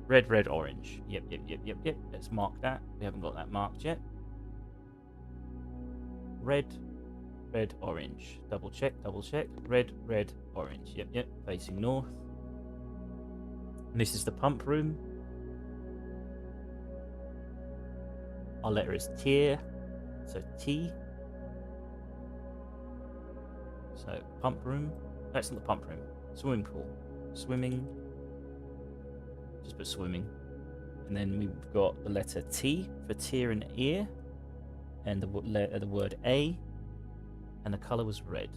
Red, orange. Yep. Let's mark that. We haven't got that marked yet. Red, orange. Double check. Red, orange. Yep. Facing north. And this is the pump room. Our letter is tier, so T. So pump room. That's not the pump room. Swimming pool. Swimming. Just put swimming. And then we've got the letter T for tear and ear. And the word A. And the colour was red.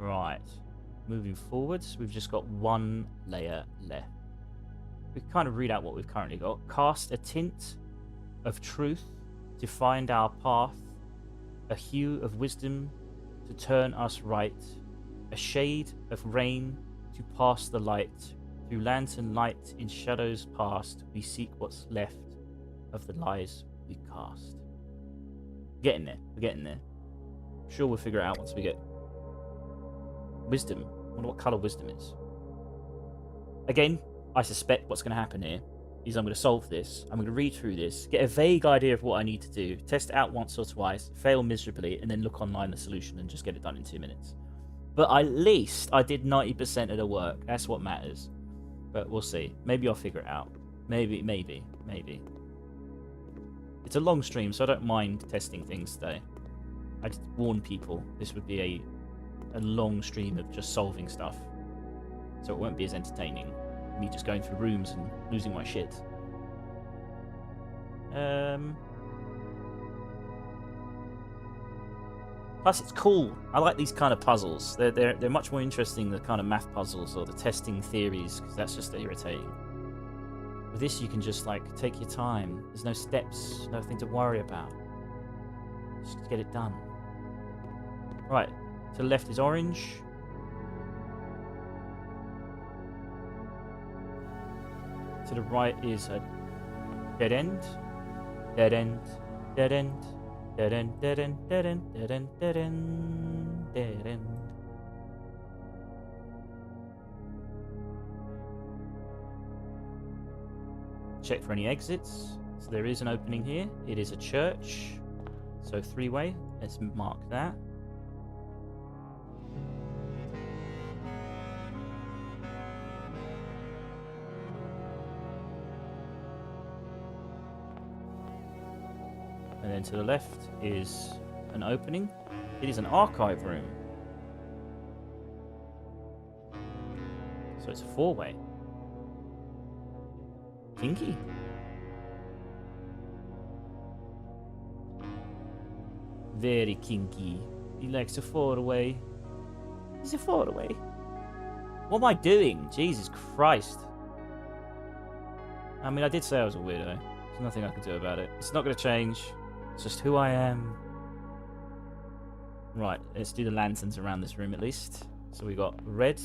Right. Moving forwards, we've just got 1 layer left. We can kind of read out what we've currently got. Cast a tint of truth to find our path, a hue of wisdom to turn us right, a shade of rain to pass the light. Through lantern light in shadows past, we seek what's left of the lies we cast. We're getting there. I'm sure we'll figure it out once we get wisdom. I wonder what colour wisdom is. Again, I suspect what's going to happen here is I'm going to solve this. I'm going to read through this, get a vague idea of what I need to do, test it out once or twice, fail miserably, and then look online the solution and just get it done in 2 minutes. But at least I did 90% of the work. That's what matters. But we'll see. Maybe I'll figure it out. Maybe. It's a long stream, so I don't mind testing things today. I just warn people this would be a long stream of just solving stuff. So it won't be as entertaining. Me just going through rooms and losing my shit. Plus, it's cool. I like these kind of puzzles. They're much more interesting than the kind of math puzzles or the testing theories, because that's just irritating. With this, you can just take your time. There's no steps, nothing to worry about. Just get it done. Right, to the left is orange. To the right is a dead end. Dead end. Dead end. Dead end, dead end, dead end, dead end, dead end, dead end. Check for any exits. So there is an opening here. It is a church. So 3-way. Let's mark that. And then to the left is an opening. It is an archive room. So it's a 4-way. Kinky. Very kinky. He likes a 4-way. Is it far away? What am I doing? Jesus Christ. I mean, I did say I was a weirdo. There's nothing I could do about it. It's not going to change. It's just who I am. Right, let's do the lanterns around this room at least. So we got red.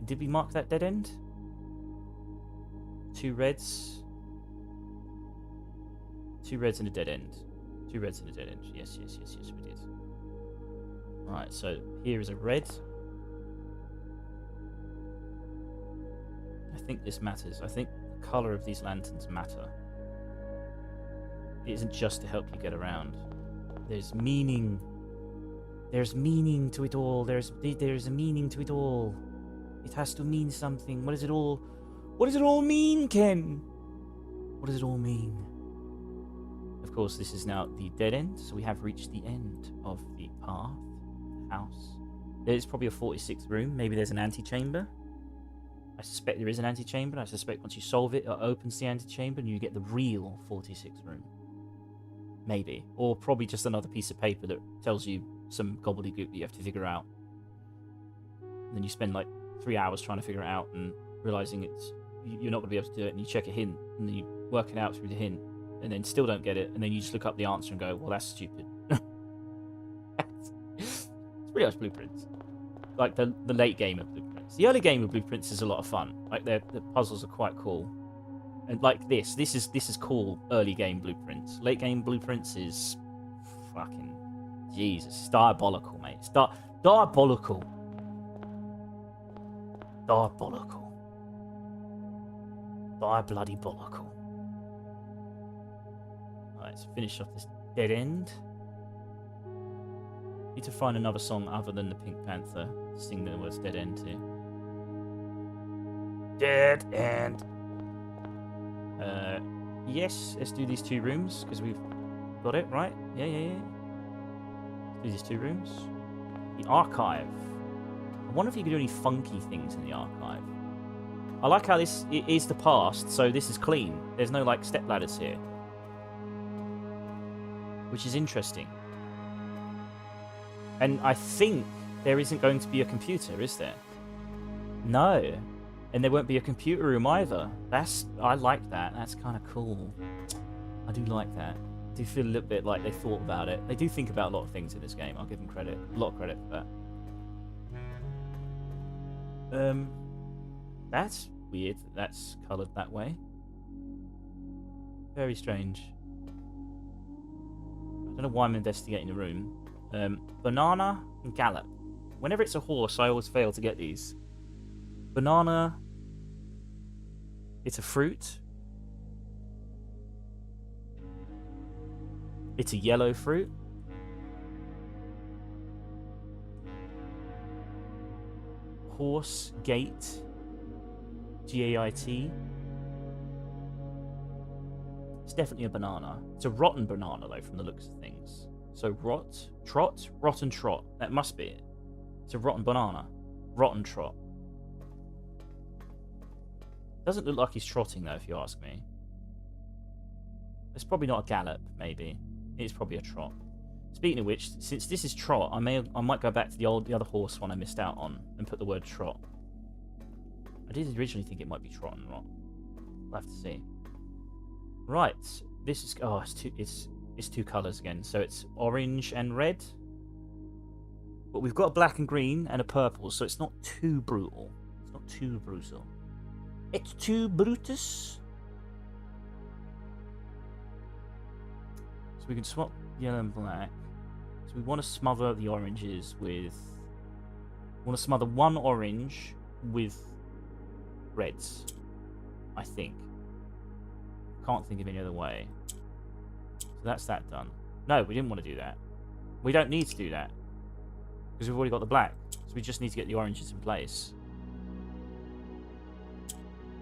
Did we mark that dead end? 2 reds. 2 reds and a dead end. 2 reds and a dead end. Yes, we did. Right, so here is a red. I think this matters. I think the colour of these lanterns matter. It isn't just to help you get around. There's meaning. There's meaning to it all. There's a meaning to it all. It has to mean something. What does it all mean, Ken? What does it all mean? Of course, this is now the dead end, so we have reached the end of the path, the house. There's probably a 46th room. Maybe there's an antechamber. I suspect there is an antechamber. I suspect once you solve it, it opens the antechamber and you get the real 46th room. Maybe. Or probably just another piece of paper that tells you some gobbledygook that you have to figure out. And then you spend like 3 hours trying to figure it out and realizing you're not going to be able to do it, and you check a hint and then you work it out through the hint and then still don't get it, and then you just look up the answer and go, well, that's stupid. It's pretty much Blueprints. Like the late game of Blueprints. The early game of Blueprints is a lot of fun. Like the puzzles are quite cool. And like this is cool early game Blueprints. Late game Blueprints is fucking Jesus. It's diabolical, mate. It's diabolical. Diabolical. Bloody bollical. Alright, let's finish off this dead end. Need to find another song other than the Pink Panther to sing the words dead end to. Dead end. Yes, let's do these 2 rooms because we've got it, right? Yeah. Let's do these 2 rooms. The archive. I wonder if you could do any funky things in the archive. I like how it is the past, so this is clean. There's no like step ladders here, which is interesting. And I think there isn't going to be a computer, is there? No. And there won't be a computer room either. I like that. That's kind of cool. I do like that. I do feel a little bit like they thought about it. They do think about a lot of things in this game. I'll give them credit. A lot of credit for that. That's weird. That's coloured that way. Very strange. I don't know why I'm investigating the room. Banana and gallop. Whenever it's a horse, I always fail to get these. Banana. It's a fruit. It's a yellow fruit. Horse, gate. G-A-I-T. It's definitely a banana. It's a rotten banana, though, from the looks of things. So rot, trot, rotten trot. That must be it. It's a rotten banana. Rotten trot. Doesn't look like he's trotting, though, if you ask me. It's probably not a gallop, maybe. It's probably a trot. Speaking of which, since this is trot, I might go back to the other horse one I missed out on and put the word trot. I did originally think it might be trot and rot. We'll have to see. Right, this is it's 2 colours again. So it's orange and red. But we've got a black and green and a purple, so it's not too brutal. It's not too brutal. It's too Brutus. So we can swap yellow and black. So we want to smother the oranges with... We want to smother 1 orange with reds, I think. Can't think of any other way. So that's that done. No, we didn't want to do that. We don't need to do that, because we've already got the black. So we just need to get the oranges in place.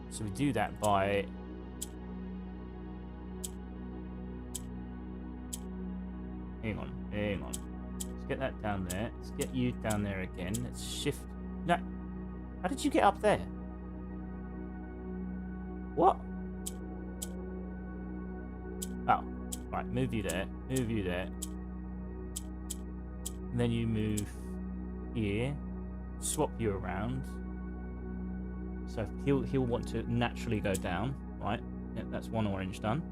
So we do that by... Hang on. Let's get that down there. Let's get you down there again. Let's shift... No. How did you get up there? What? Oh. Right, move you there. Move you there. And then you move here, swap you around. So he'll want to naturally go down, right? Yep, that's one orange done.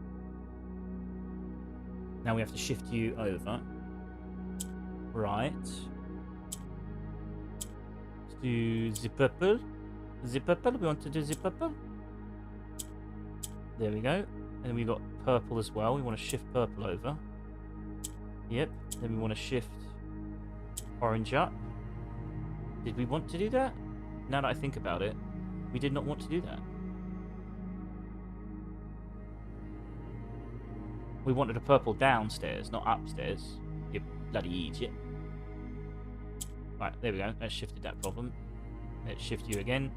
Now we have to shift you over. Right. Let's do the purple. The purple, we want to do the purple. There we go. And we've got purple as well. We want to shift purple over. Yep. Then we want to shift orange up. Did we want to do that? Now that I think about it, we did not want to do that. We wanted a purple downstairs, not upstairs. You bloody idiot. Right, there we go. Let's shifted that problem. Let's shift you again.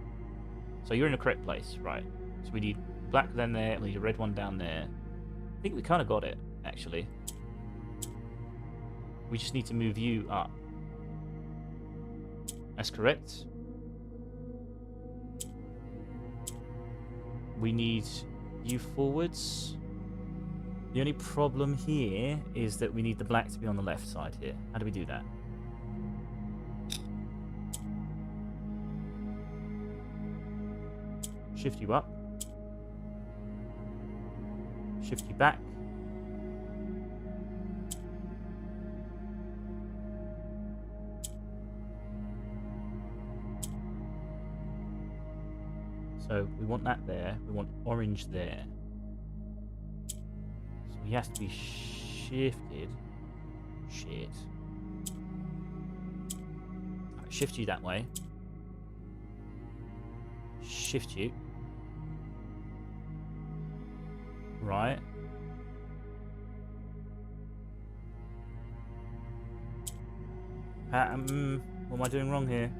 So you're in the correct place, right? So we need black down there, and we need a red one down there. I think we kind of got it, actually. We just need to move you up. That's correct. We need you forwards. The only problem here is that we need the black to be on the left side here. How do we do that? Shift you up. Shift you back. So we want that there. We want orange there. So he has to be shifted. Shit. Right, shift you that way. Shift you. Right. What am I doing wrong here?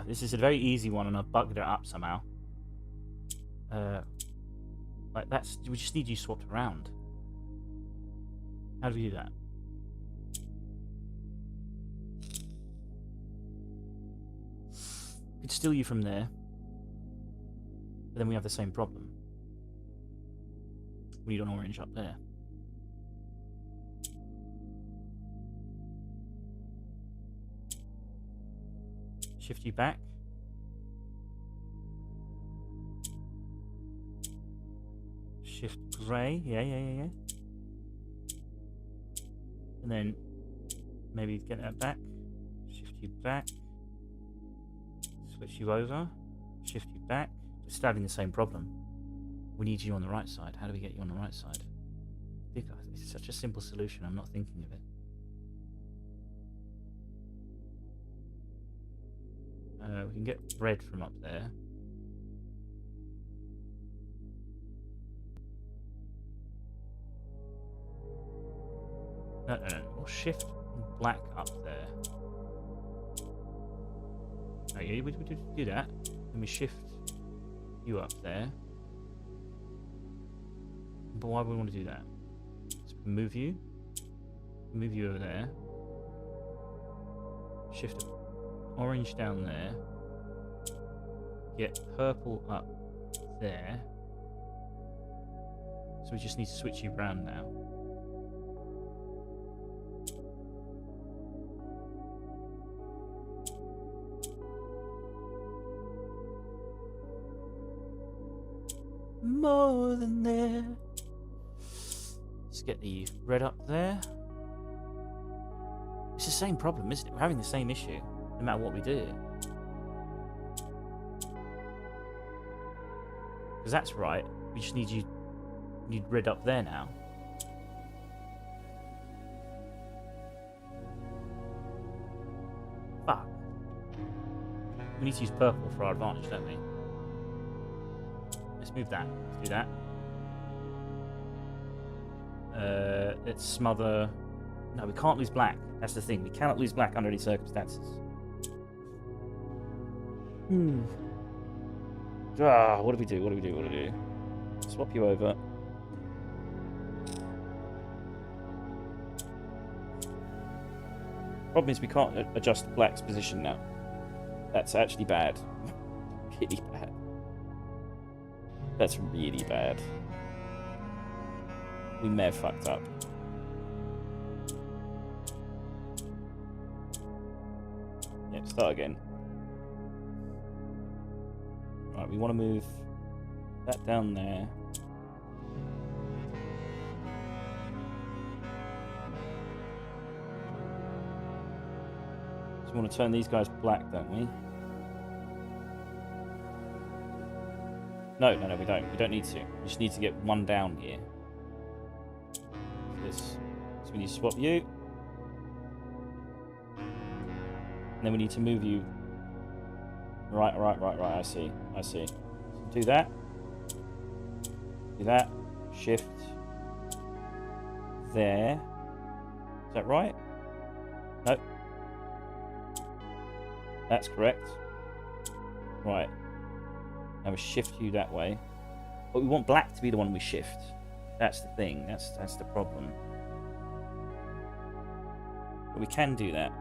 This is a very easy one, and I've bugged it up somehow. Like that's. We just need you swapped around. How do we do that? We could steal you from there, but then we have the same problem. We need an orange up there. Shift you back. Shift grey. Yeah. And then maybe get that back. Shift you back. Switch you over. Shift you back. We're still having the same problem. We need you on the right side. How do we get you on the right side? It's such a simple solution. I'm not thinking of it. We can get red from up there. No. We'll shift black up there. Okay, we do that. Then we shift you up there. But why would we want to do that? Let's move you over there. Shift orange down there. Get purple up there. So we just need to switch you around now. More than there. Let's get the red up there. It's the same problem, isn't it? We're having the same issue, no matter what we do. Because that's right. We just need you. Need red up there now. Fuck. We need to use purple for our advantage, don't we? Let's move that. Let's do that. Let's smother. No, we can't lose black. That's the thing. We cannot lose black under any circumstances. What do we do? Swap you over. Problem is we can't adjust black's position now. That's actually bad. Really bad. That's really bad. We may have fucked up. Yeah, start again. Right, we want to move that down there. So we want to turn these guys black, don't we? No, we don't. We don't need to. We just need to get one down here. So we need to swap you. And then we need to move you. Right. I see. So do that. Do that. Shift. There. Is that right? No. That's correct. Right. Now we shift you that way. But we want black to be the one we shift. That's the thing. That's the problem. But we can do that.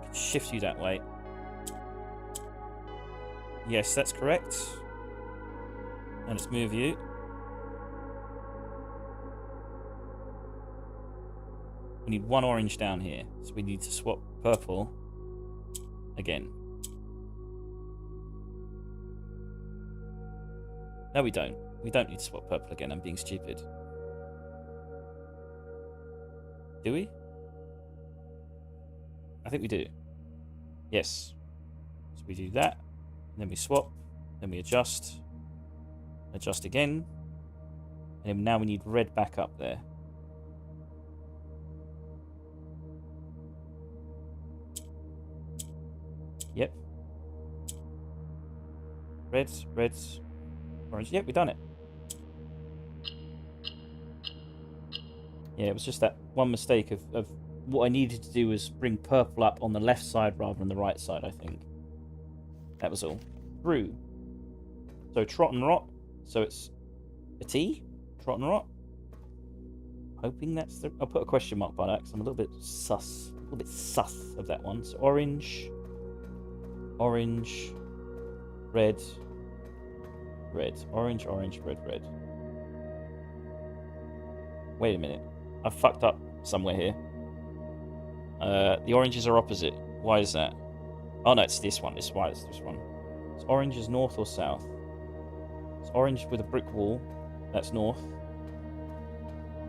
We can shift you that way. Yes, that's correct. Now let's move you. We need one orange down here. So we need to swap purple again. No, we don't. We don't need to swap purple again. I'm being stupid. Do we? I think we do. Yes. So we do that. Then we swap. Then we adjust. Adjust again. And now we need red back up there. Yep. Reds. Orange. Yep, we've done it. Yeah, it was just that one mistake of what I needed to do was bring purple up on the left side rather than the right side, I think. That was all. Through. So trot and rot. So it's a T. Trot and rot. Hoping that's the... I'll put a question mark by that because I'm a little bit sus. A little bit sus of that one. So orange. Orange. Red. Red. Orange, red. Wait a minute. I fucked up somewhere here. The oranges are opposite. Why is that? Oh no, it's this one. It's why it's this one. It's orange is north or south. It's orange with a brick wall. That's north.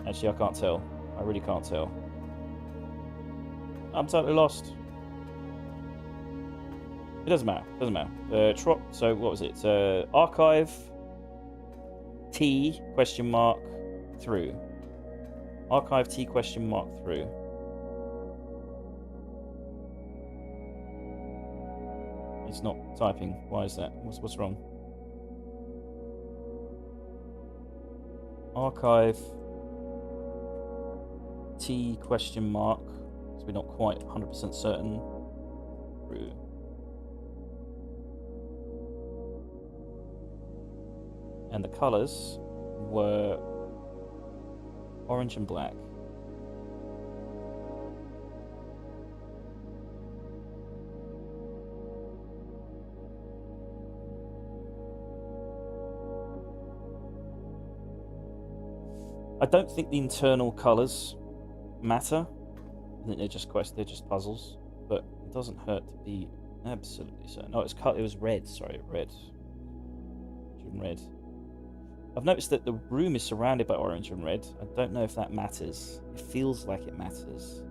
Actually, I can't tell. I really can't tell. I'm totally lost. It doesn't matter. Trot. So what was it? Archive. T question mark through. Archive T question mark through. It's not typing. Why is that? What's wrong? Archive T question mark. So we're not quite 100% certain. Through. And the colours were orange and black. I don't think the internal colours matter. I think they're just puzzles, but it doesn't hurt to be absolutely certain. Oh, it was red. Sorry, red. Red. I've noticed that the room is surrounded by orange and red. I don't know if that matters. It feels like it matters.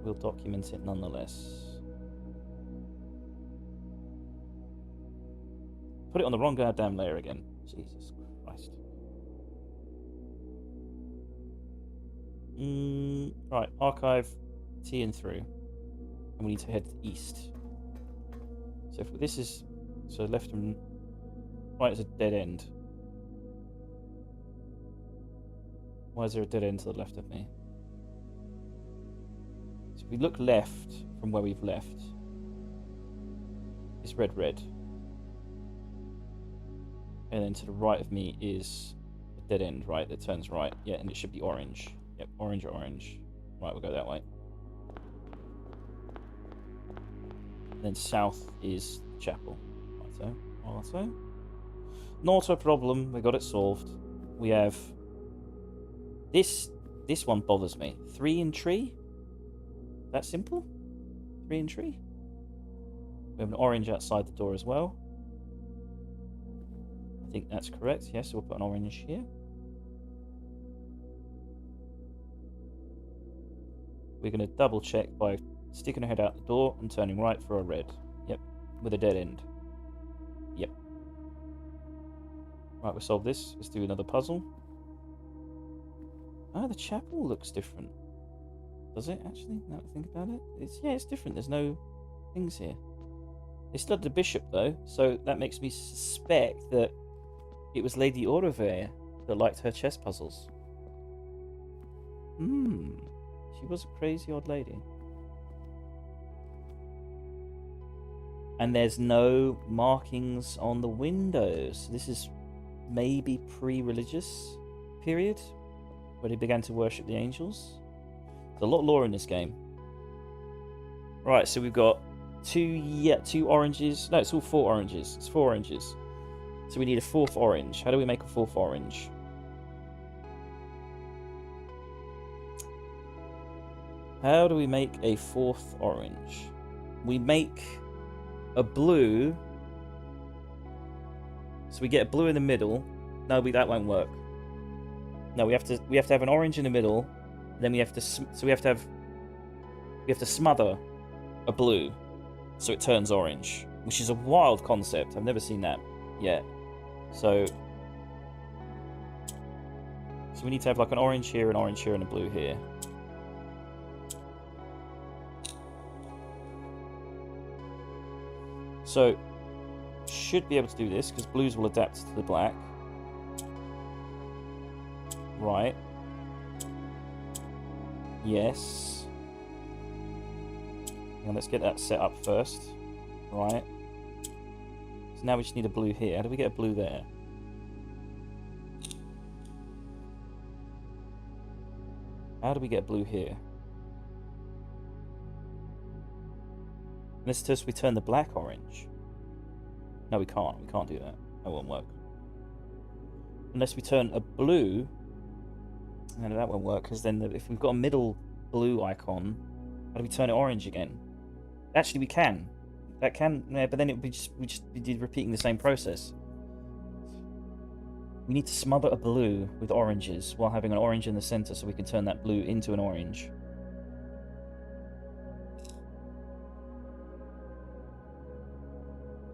We'll document it nonetheless. Put it on the wrong goddamn layer again. Jesus Christ. Right, archive T and through. And we need to head east. So if this is... So left and... Right, it's a dead end. Why is there a dead end to the left of me? So if we look left from where we've left, it's red. And then to the right of me is a dead end, right? That turns right. Yeah, and it should be orange. Yep, orange. Right, we'll go that way. And then south is the chapel. Righto. Not a problem. We got it solved. We have this. This one bothers me. 3 in tree. That simple? 3 in tree. We have an orange outside the door as well. I think that's correct. Yes, so we'll put an orange here. We're going to double check by sticking our head out the door and turning right for a red. Yep, with a dead end. Yep. Right, we'll solve this. Let's do another puzzle. Oh, the chapel looks different. Does it actually? Now that I think about it, it's different. There's no things here. They still had the bishop though, so that makes me suspect that it was Lady Auravei that liked her chess puzzles. She was a crazy old lady. And there's no markings on the windows. This is maybe pre-religious period, where they began to worship the angels. There's a lot of lore in this game. Right, so we've got 2 oranges. No, it's all 4 oranges. It's 4 oranges. So we need a 4th orange. How do we make a 4th orange? How do we make a 4th orange? We make a blue. So we get a blue in the middle. No, that won't work. No, we have to have an orange in the middle. Then we have to smother a blue so it turns orange, which is a wild concept. I've never seen that yet. So we need to have like an orange here, and a blue here. So should be able to do this because blues will adapt to the black. Right. Yes. And let's get that set up first. Right. So now we just need a blue here. How do we get a blue there? How do we get blue here? Unless we turn the black orange. No, we can't. We can't do that. That won't work. Unless we turn a blue. No, that won't work, because then if we've got a middle blue icon, how do we turn it orange again? Actually, we can. That can, yeah, but then it would be we just be repeating the same process. We need to smother a blue with oranges while having an orange in the center, so we can turn that blue into an orange.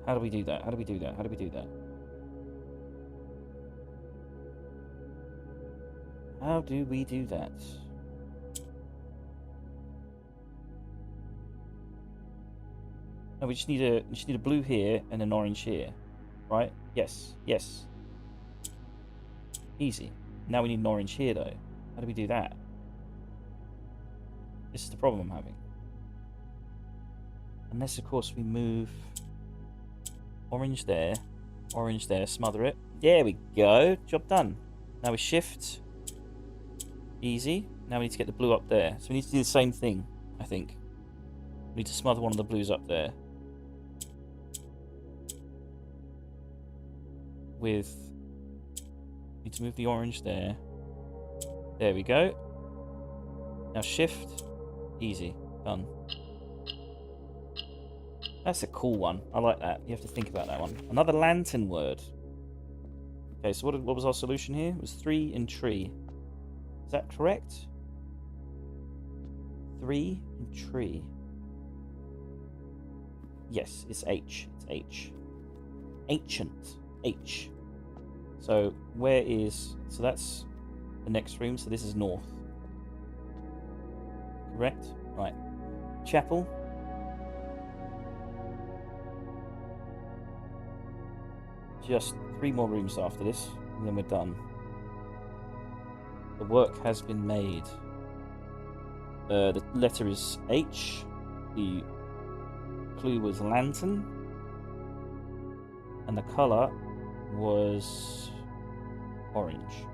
How do we do that? How do we do that? How do we do that? How do we do that? No, we just need a blue here and an orange here, right? Yes, yes. Easy. Now we need an orange here though. How do we do that? This is the problem I'm having. Unless of course we move orange there, smother it. There we go. Job done. Now we shift. Easy. Now we need to get the blue up there. So we need to do the same thing, I think. We need to smother one of the blues up there. Need to move the orange there. There we go. Now shift. Easy. Done. That's a cool one. I like that. You have to think about that one. Another lantern word. Okay, so what was our solution here? It was 3 in tree. Is that correct? 3 in tree. Yes, it's H. It's H. Ancient. H. So so that's the next room, so this is north. Correct? Right. Chapel. Just 3 more rooms after this, and then we're done. The work has been made. The letter is H. The clue was lantern. And the colour was orange.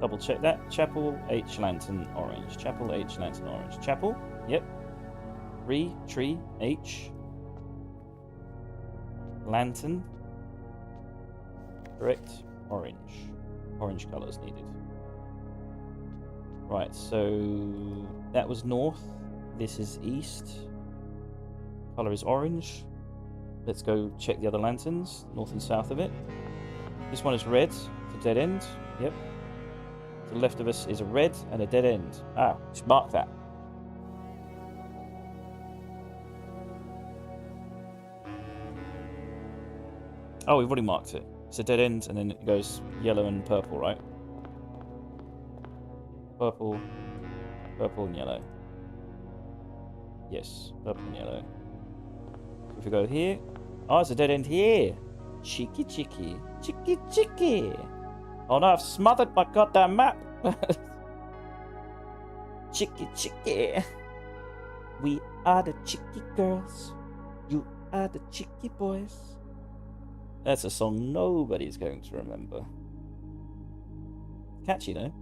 Double check that. Chapel, H, lantern, orange. Chapel, H, lantern, orange. Chapel? Yep. tree, H. Lantern. Correct. Orange. Orange colours needed. Right, so that was north. This is east. Colour is orange. Let's go check the other lanterns, north and south of it. This one is red. It's a dead end. Yep. To the left of us is a red and a dead end. Ah, just mark that. Oh, we've already marked it. It's a dead end, and then it goes yellow and purple, right? Purple, purple and yellow. Yes, purple and yellow. So if we go here... Oh, it's a dead end here! Cheeky, cheeky. Cheeky, cheeky! Oh no, I've smothered my goddamn map! Cheeky, cheeky! We are the cheeky girls. You are the cheeky boys. That's a song nobody's going to remember. Catchy though.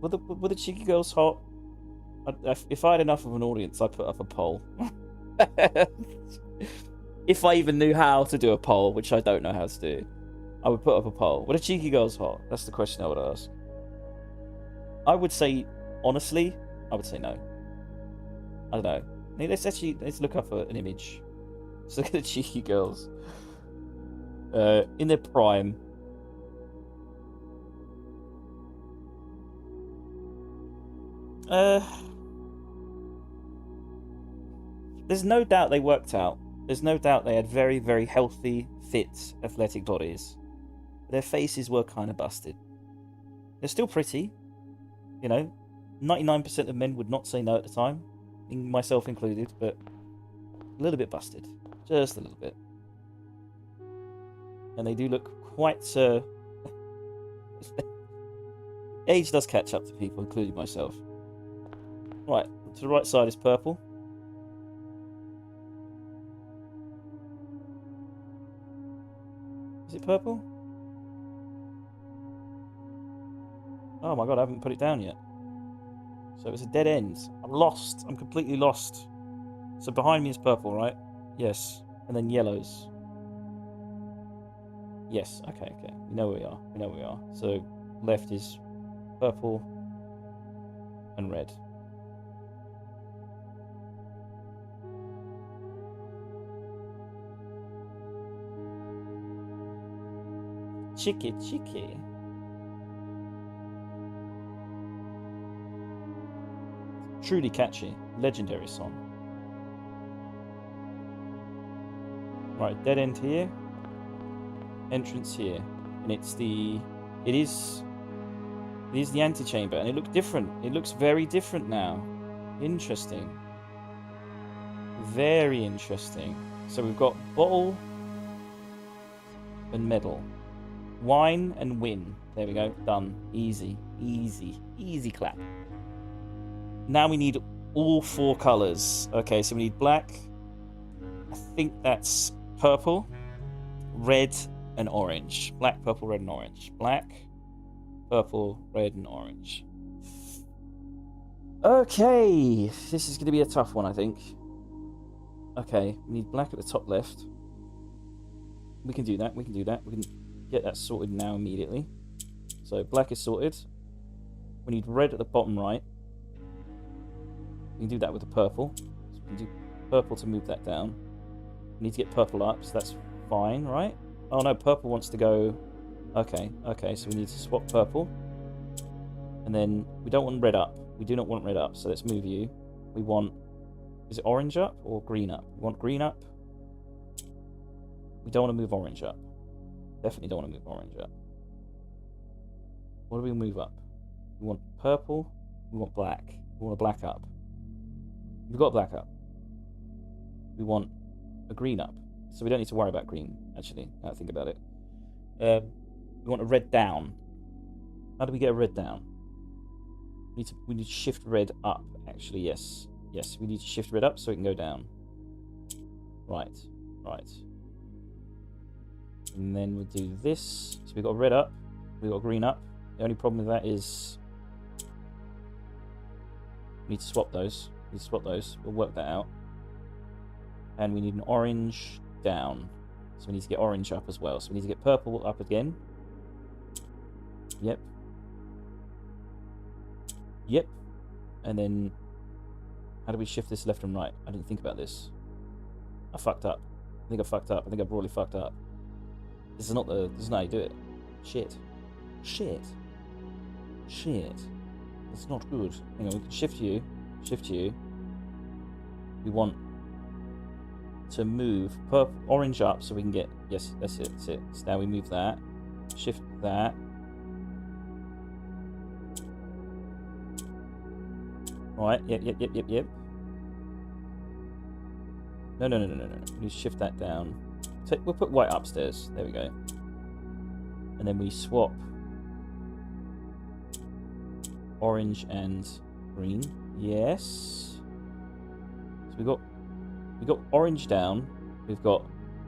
Were the cheeky girls hot? If I had enough of an audience, I'd put up a poll. If I even knew how to do a poll, which I don't know how to do, I would put up a poll. Were the cheeky girls hot? That's the question I would ask. I would say, honestly, I would say no. I don't know. Let's look up an image. Let's look at the cheeky girls. In their prime. There's no doubt they worked out. There's no doubt they had very, very healthy, fit, athletic bodies. Their faces were kind of busted. They're still pretty. You know, 99% of men would not say no at the time, myself included, but a little bit busted. Just a little bit. And they do look quite... Age does catch up to people, including myself. Right, to the right side is purple. Is it purple? Oh my god, I haven't put it down yet. So it's a dead end. I'm lost. I'm completely lost. So behind me is purple, right? Yes. And then yellows. Yes. Okay, okay. We know where we are. We know where we are. So left is purple and red. Chicky, chicky. Truly catchy. Legendary song. Right, dead end here. Entrance here. And it is the antechamber, and it looks different. It looks very different now. Interesting. Very interesting. So we've got bottle and medal. Wine and win. There we go. Done. Easy. Easy. Easy clap. Now we need all four colours. Okay, so we need black. I think that's purple, red, and orange. Black, purple, red, and orange. Black, purple, red, and orange. Okay, this is going to be a tough one, I think. Okay, we need black at the top left. We can do that. We can do that. We can get that sorted now immediately. So black is sorted. We need red at the bottom right. We can do that with the purple. So we can do purple to move that down. We need to get purple up, so that's fine, right? Oh no, purple wants to go... Okay, okay, so we need to swap purple. And then we don't want red up. We do not want red up, so let's move you. We want... Is it orange up or green up? We want green up. We don't want to move orange up. Definitely don't want to move orange up. What do we move up? We want purple. We want black. We want a black up. We've got black up. We want a green up. So we don't need to worry about green, actually, now I think about it. We want a red down. How do we get a red down? We need to shift red up, actually, yes. Yes, we need to shift red up so it can go down. Right, right. And then we'll do this. So we've got red up, we've got green up. The only problem with that is We need to swap those. We need to swap those. We'll work that out. And we need an orange down. So we need to get orange up as well. So we need to get purple up again. Yep. Yep. And then how do we shift this left and right? I didn't think about this. I fucked up. I think I fucked up. I think I broadly fucked up. This is not how you do it. Shit. Shit. Shit. It's not good. Hang on, we can shift you. Shift you. We want to move orange up so we can get... Yes, that's it. That's it. So now we move that. Shift that. Right. Yep. No. We shift that down. We'll put white upstairs. There we go. And then we swap orange and green. Yes. So we got orange down. We've got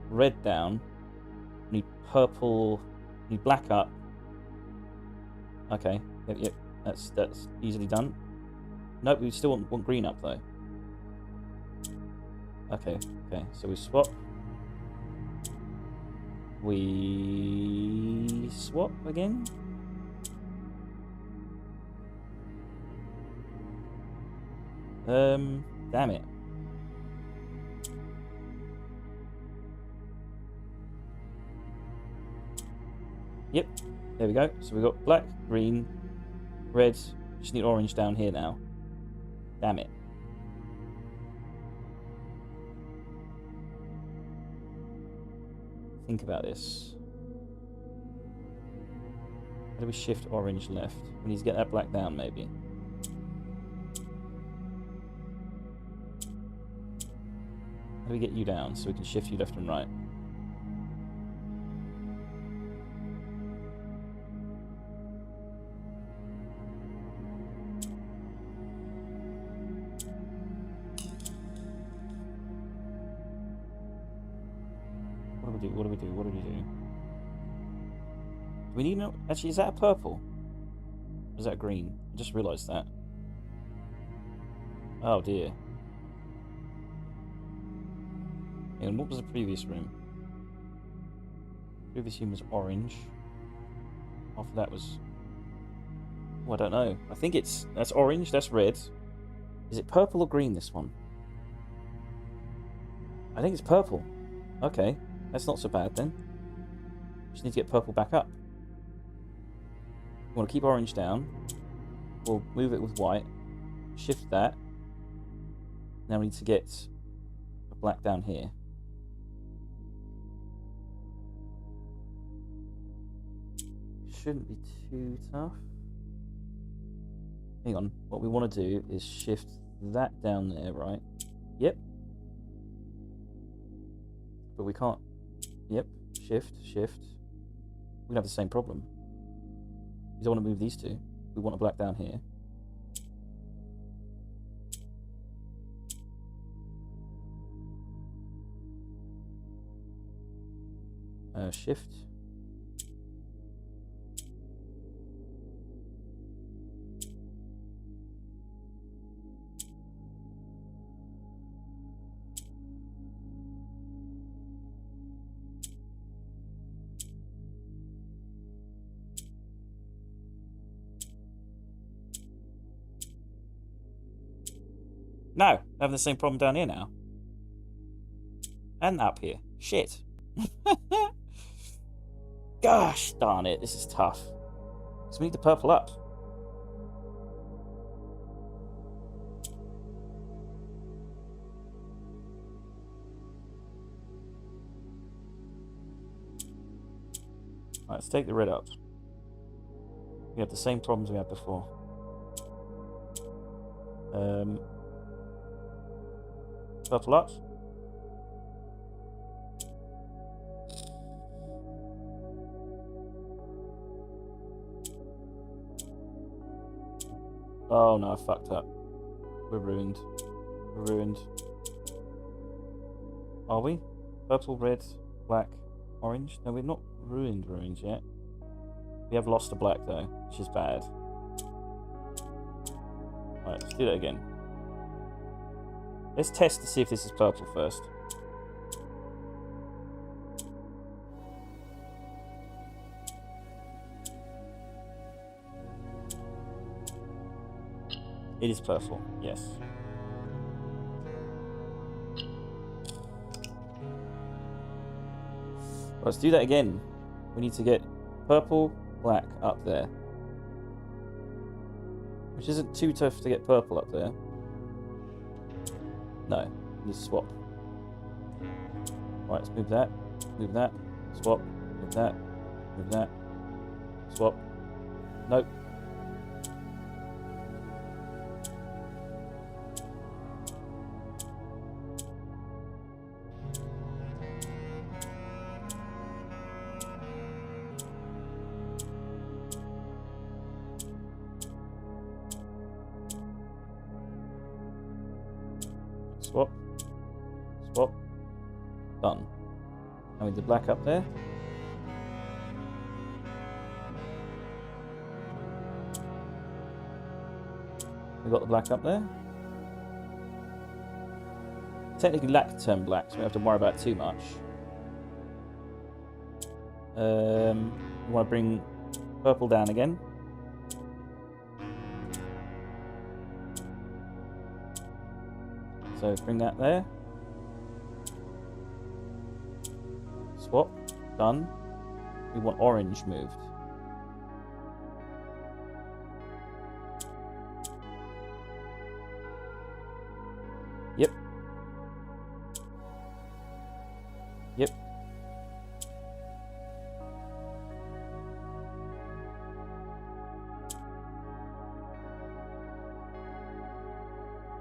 red down. We need purple. We need black up. Okay. Yep. That's easily done. Nope, we still want green up though. Okay. So we swap. We swap again. Damn it. Yep, there we go. So we got black, green, red. Just need orange down here now. Damn it. Think about this. How do we shift orange left? We need to get that black down, maybe. How do we get you down so we can shift you left and right? What do we do? Do we need no... Actually, is that a purple? Or is that green? I just realised that. Oh dear. And what was the previous room? Previous room was orange. After that was... Oh, I don't know. I think that's orange, that's red. Is it purple or green, this one? I think it's purple. Okay. That's not so bad then. Just need to get purple back up. We want to keep orange down. We'll move it with white. Shift that. Now we need to get a black down here. Shouldn't be too tough. Hang on. What we want to do is shift that down there, right? Yep. But we can't. Yep, shift. We have the same problem. We don't want to move these two. We want a black down here. Shift. No, having the same problem down here now. And up here. Shit. Gosh darn it, this is tough. Because we need the purple up. Right, let's take the red up. We have the same problems we had before. Purple up. Oh no, I fucked up. We're ruined. We're ruined. Are we? Purple, red, black, orange? No, we're not ruined yet. We have lost a black though, which is bad. Alright, let's do that again. Let's test to see if this is purple first. It is purple, yes. Let's do that again. We need to get purple, black up there. Which isn't too tough to get purple up there. No, we need to swap. Right, let's move that, swap, move that, swap. Nope. Swap. Swap. Done. Now with the black up there. We've got the black up there. Technically lack to turn black, so we don't have to worry about it too much. We want to bring purple down again. So bring that there. Swap. Done. We want orange moved. Yep. Yep.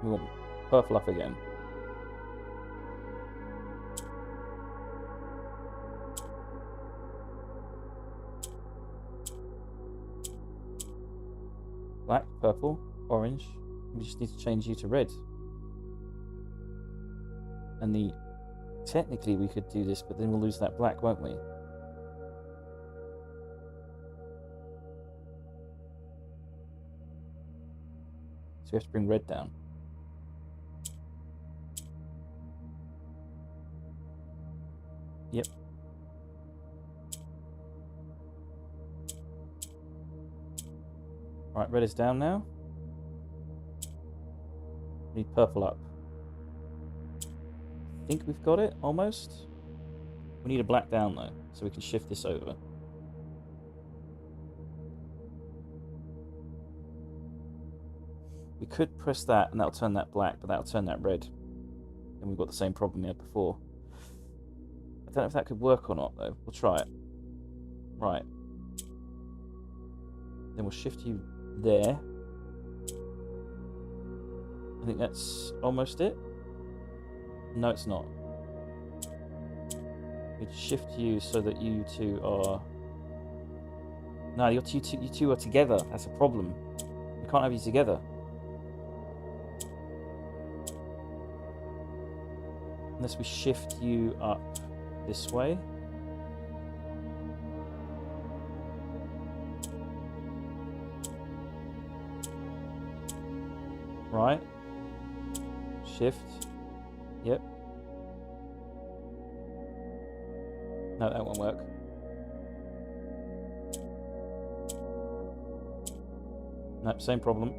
We want purple up again. Black, purple, orange. We just need to change you to red. And technically we could do this, but then we'll lose that black, won't we? So we have to bring red down. Yep. Right, red is down now. Need purple up. I think we've got it, almost. We need a black down though, so we can shift this over. We could press that and that'll turn that black, but that'll turn that red. And we've got the same problem we had before. I don't know if that could work or not though. We'll try it. Right. Then we'll shift you there. I think that's almost it. No, it's not. We'd shift you so that you two are... No, you two are together. That's a problem. We can't have you together. Unless we shift you up this way. Right. Shift. Yep. No, that won't work. Nope, same problem.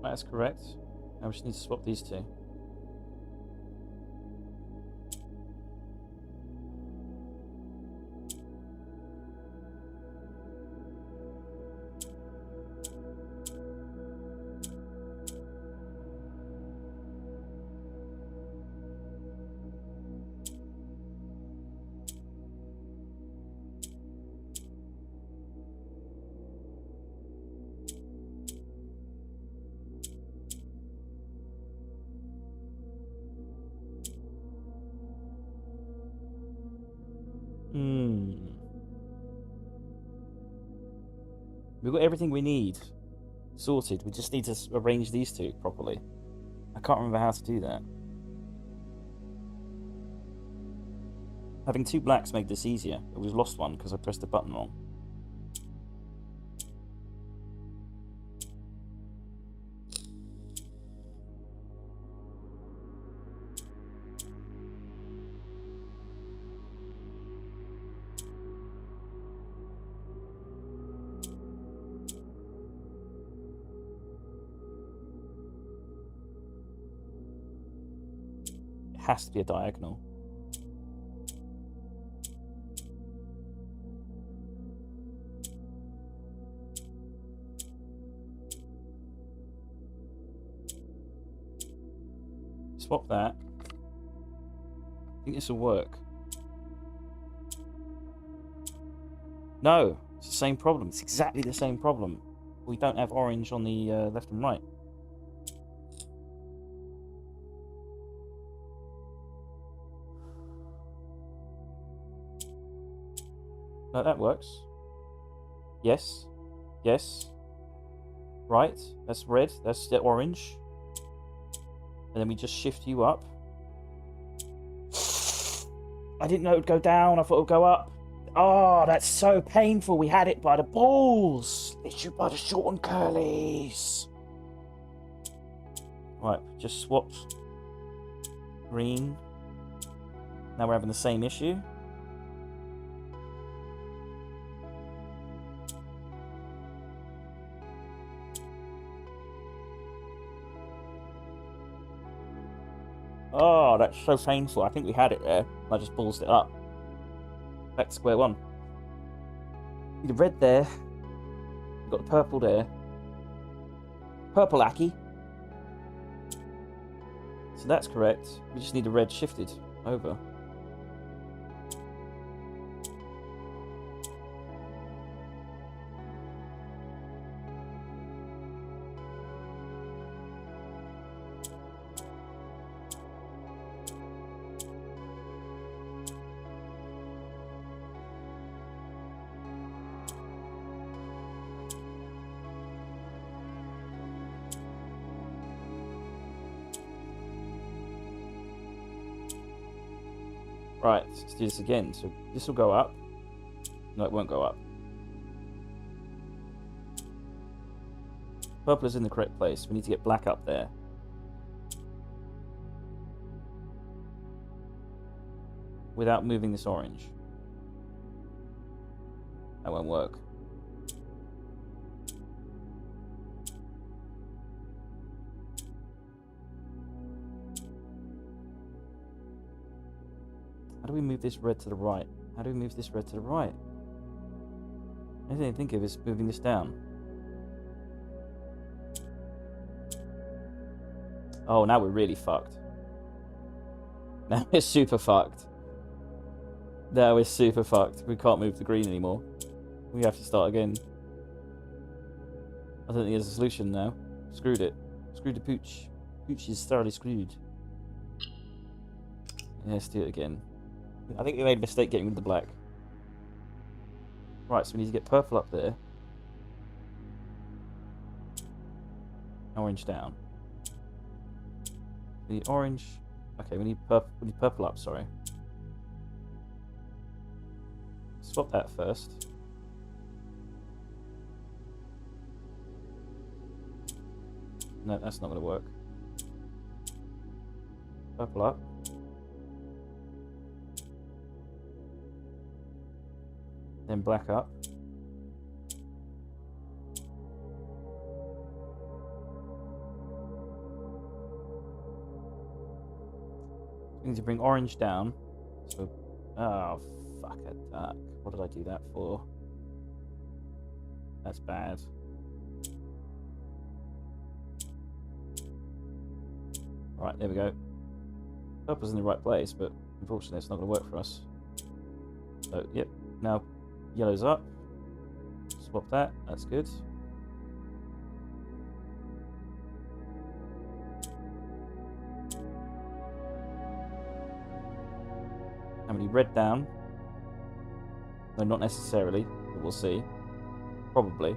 That's correct. Now we just need to swap these two. We've got everything we need sorted. We just need to arrange these two properly. I can't remember how to do that. Having 2 blacks made this easier, but we've lost one because I pressed the button wrong. It has to be a diagonal. Swap that. I think this will work. No, it's the same problem. It's exactly the same problem. We don't have orange on the left and right. No, that works. Yes. Yes. Right. That's red. That's the orange. And then we just shift you up. I didn't know it would go down. I thought it would go up. Oh, that's so painful. We had it by the balls. Literally by the short and curlies. Right, just swapped green. Now we're having the same issue. Oh, that's so painful. I think we had it there. I just ballsed it up. Back to square one. The red there. We've got the purple there. Purple Aki. So that's correct. We just need the red shifted over. Right, let's do this again. So this will go up. No, it won't go up. Purple is in the correct place. We need to get black up there. Without moving this orange. That won't work. How do we move this red to the right? How do we move this red to the right? The only thing I think of is moving this down. Oh, now we're really fucked. Now we're super fucked. Now we're super fucked. We can't move the green anymore. We have to start again. I don't think there's a solution now. Screwed it. Screwed the pooch. Pooch is thoroughly screwed. Yeah, let's do it again. I think we made a mistake getting rid of the black. Right, so we need to get purple up there. Orange down. We need orange. Okay, we need purple up, sorry. Swap that first. No, that's not going to work. Purple up. Then black up. We need to bring orange down. So, oh, fuck a duck. What did I do that for? That's bad. Right, there we go. Purple's in the right place, but unfortunately it's not going to work for us. So, yep, now yellow's up. Swap that, that's good. And we need red down. No, not necessarily, but we'll see. Probably.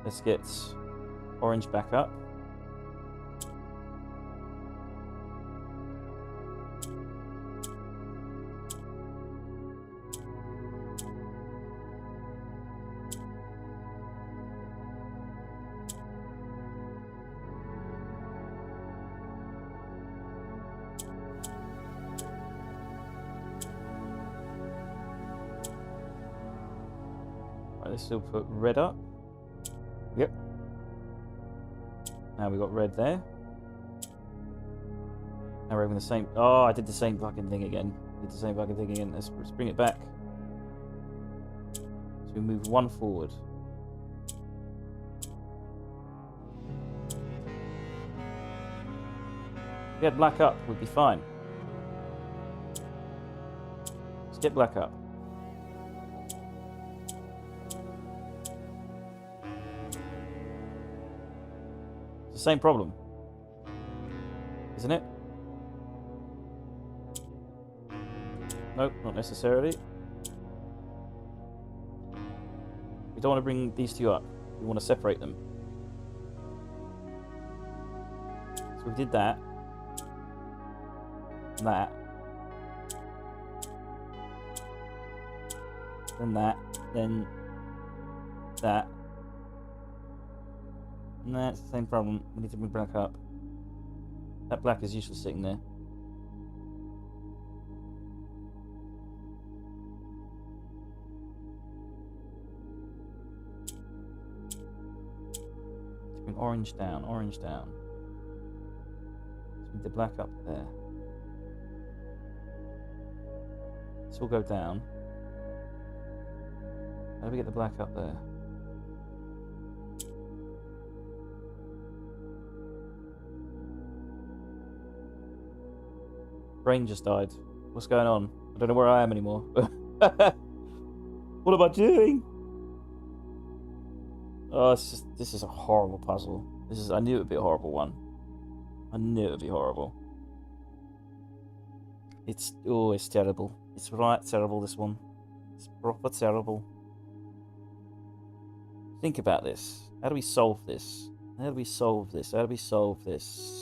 Let's get orange back up. Let's still put red up. Yep. Now we got red there. Now we're having the same. Oh, I did the same fucking thing again. Let's bring it back. So we move one forward. If we had black up, we'd be fine. Let's get black up. Same problem, isn't it? Nope, not necessarily. We don't want to bring these two up. We want to separate them. So we did that. And that. Then that. Then that. Nah, it's the same problem. We need to bring black up. That black is useless sitting there. Let's bring orange down, orange down. Let's bring the black up there. This will go down. How do we get the black up there? Brain just died. What's going on? I don't know where I am anymore. What am I doing? Oh, this is a horrible puzzle. I knew it would be a horrible one. I knew it would be horrible. It's terrible. It's right terrible, this one. It's proper terrible. Think about this. How do we solve this? How do we solve this? How do we solve this?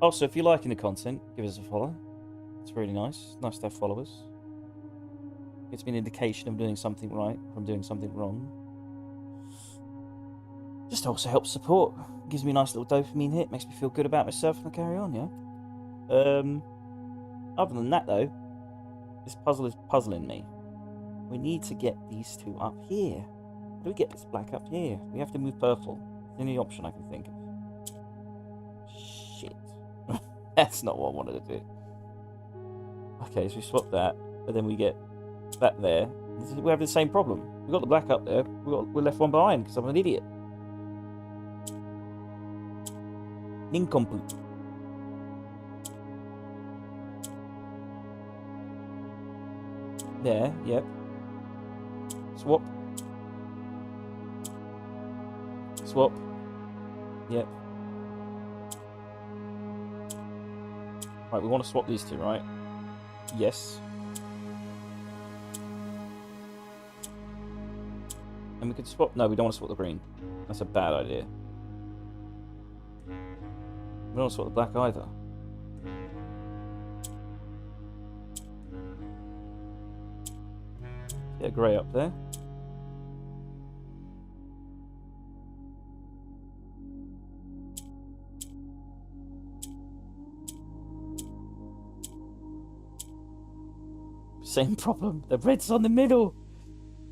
Also, if you're liking the content, give us a follow. It's really nice. Nice to have followers. Gives me an indication of doing something right, from doing something wrong. Just also helps support. Gives me a nice little dopamine hit. Makes me feel good about myself and I carry on, yeah? Other than that, though, this puzzle is puzzling me. We need to get these two up here. How do we get this black up here? We have to move purple. It's the only option I can think of. Shit. That's not what I wanted to do. Okay, so we swap that, but then we get that there. We have the same problem. We've got the black up there. We're left one behind because I'm an idiot. Nincompoop. There, yep. Swap. Swap. Yep. Right, we want to swap these two, right? Yes. And we could swap... No, we don't want to swap the green. That's a bad idea. We don't want to swap the black either. Get a grey up there. Same problem. The red's on the middle.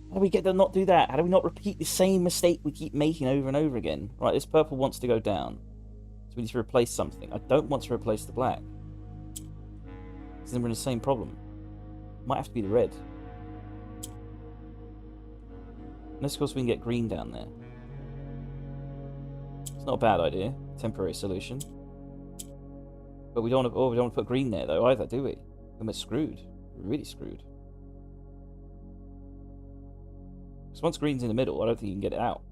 How do we get to not do that? How do we not repeat the same mistake we keep making over and over again? Right, this purple wants to go down. So we need to replace something. I don't want to replace the black. Because then we're in the same problem. Might have to be the red. Unless, of course, we can get green down there. It's not a bad idea. Temporary solution. But we don't want to, we don't want to put green there, though, either, do we? Then we're screwed. We're really screwed. Because once green's in the middle, I don't think you can get it out.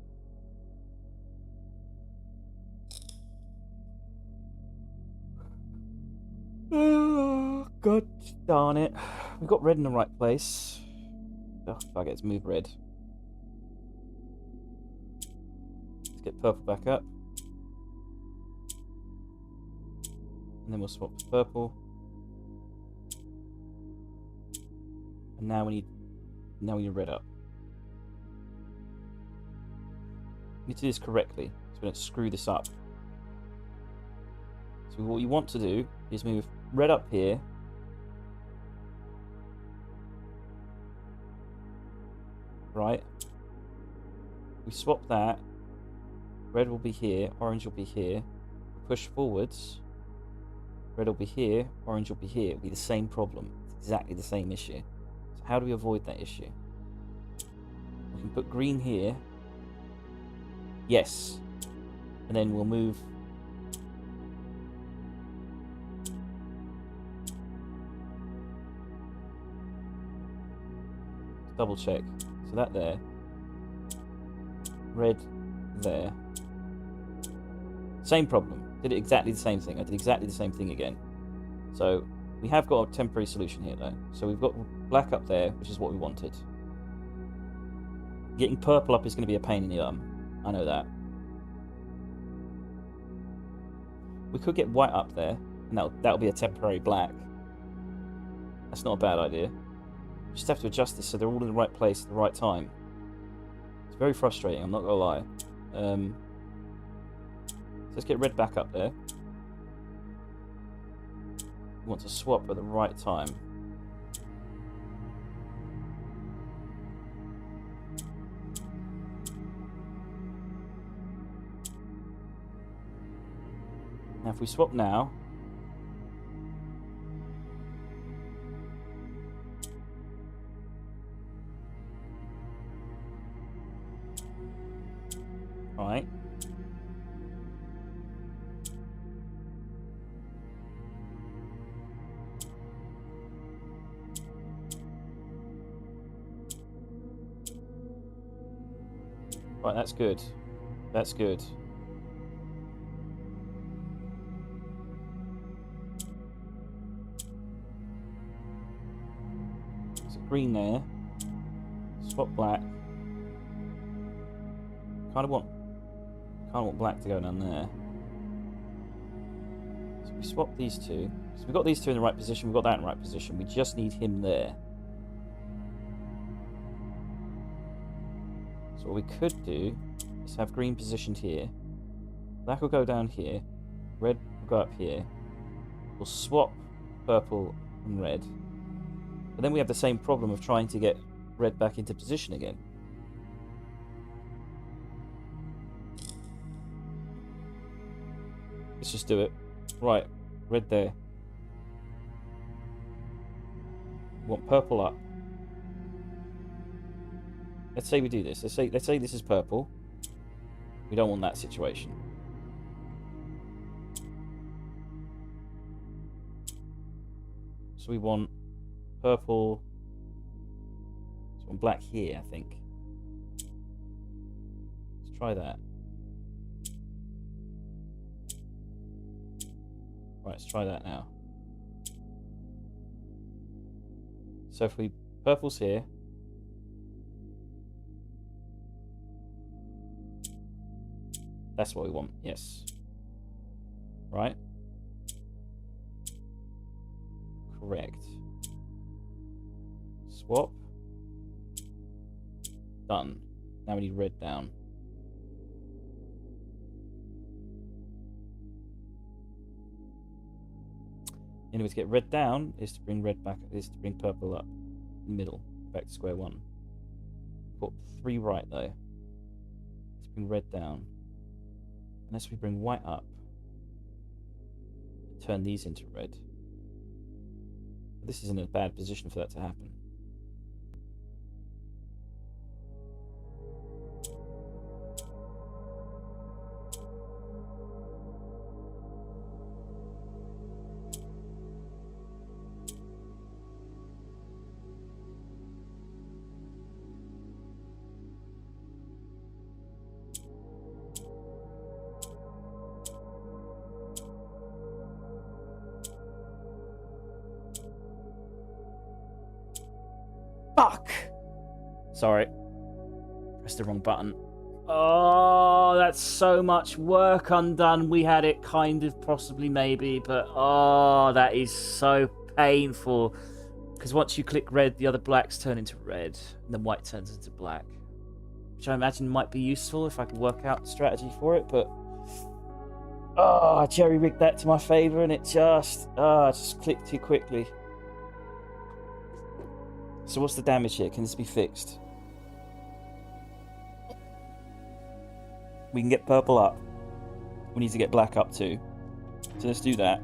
Oh, God. Darn it. We've got red in the right place. Oh, fuck it, let's move red. Let's get purple back up. And then we'll swap to purple. And now we need red up. We need to do this correctly, so we don't screw this up. So what you want to do is move red up here. Right. We swap that. Red will be here, orange will be here. Push forwards. Red will be here, orange will be here. It'll be the same problem. It's exactly the same issue. So how do we avoid that issue? We can put green here. Yes. And then we'll move... Double check. So that there. Red there. Same problem. Did it exactly the same thing. I did exactly the same thing again. So we have got a temporary solution here though. So we've got black up there, which is what we wanted. Getting purple up is going to be a pain in the arm. I know that. We could get white up there, and that'll be a temporary black. That's not a bad idea. We just have to adjust this so they're all in the right place at the right time. It's very frustrating, I'm not going to lie. So let's get red back up there. We want to swap at the right time. Now if we swap now, right, right, that's good, that's good. Green there, swap black. Kind of want black to go down there. So we swap these two. So we've got these two in the right position. We've got that in the right position. We just need him there. So what we could do is have green positioned here. Black will go down here. Red will go up here. We'll swap purple and red. But then we have the same problem of trying to get red back into position again. Let's just do it. Right, red there. We want purple up. Let's say we do this. Let's say this is purple. We don't want that situation. So we want purple. So we want black here, I think. Let's try that. Right, let's try that now. So if we purple's here. That's what we want, yes. Right? Correct. Swap. Done. Now we need red down. The only way to get red down is to bring red back, is to bring purple up. In the middle. Back to square one. Put 3 right though. Let's bring red down. Unless we bring white up. Turn these into red. But this is in a bad position for that to happen. Sorry. Pressed the wrong button. Oh, that's so much work undone. We had it kind of, possibly, maybe, but oh, that is so painful. Because once you click red, the other blacks turn into red, and then white turns into black. Which I imagine might be useful if I could work out the strategy for it, but oh, I jerry-rigged that to my favour, and it just clicked too quickly. So what's the damage here? Can this be fixed? We can get purple up. We need to get black up too. So let's do that.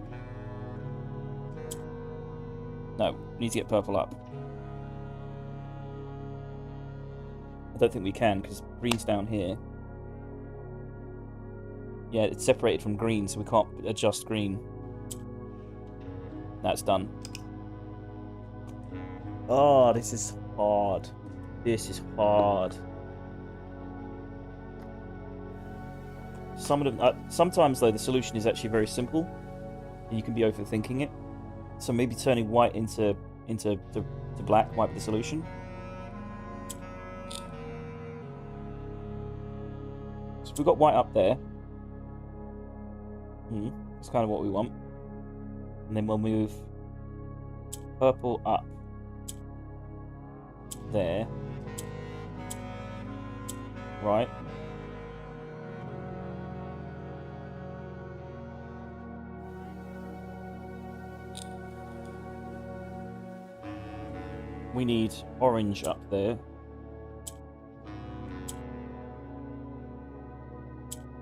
No, we need to get purple up. I don't think we can, because green's down here. Yeah, it's separated from green, so we can't adjust green. That's done. Oh, this is hard. This is hard. Sometimes, though, the solution is actually very simple, and you can be overthinking it. So maybe turning white into black might be the solution. So we've got white up there. That's kind of what we want. And then we'll move purple up there. Right. We need orange up there.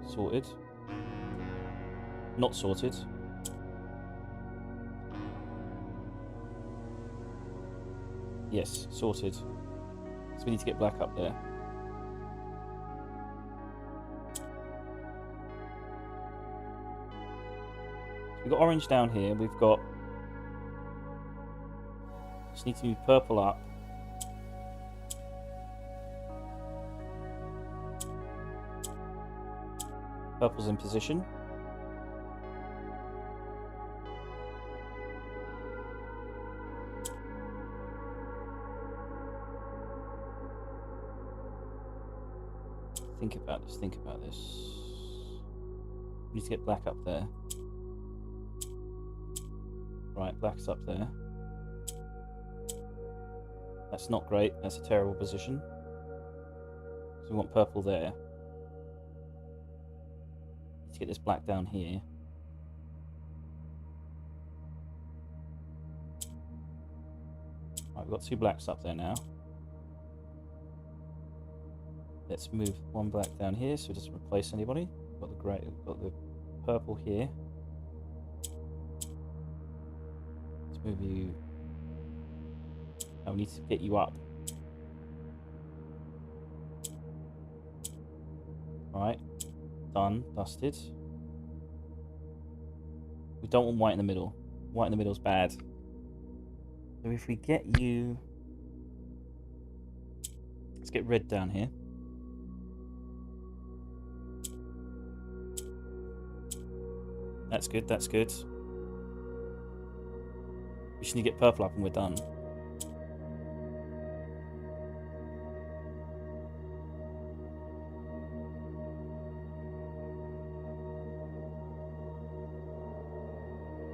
Sorted. Not sorted. Yes, sorted. So we need to get black up there. So we've got orange down here. We've got... Just need to move purple up. Purple's in position. Think about this, think about this. We need to get black up there. Right, black's up there. That's not great, that's a terrible position. So we want purple there. Let's get this black down here. Right, we've got two blacks up there now. Let's move one black down here so it doesn't replace anybody. We've got the grey, we've got the purple here. Let's move you. Now we need to get you up. Right, done, dusted. We don't want white in the middle. White in the middle is bad. So if we get you... Let's get red down here. That's good, that's good. We just need to get purple up and we're done.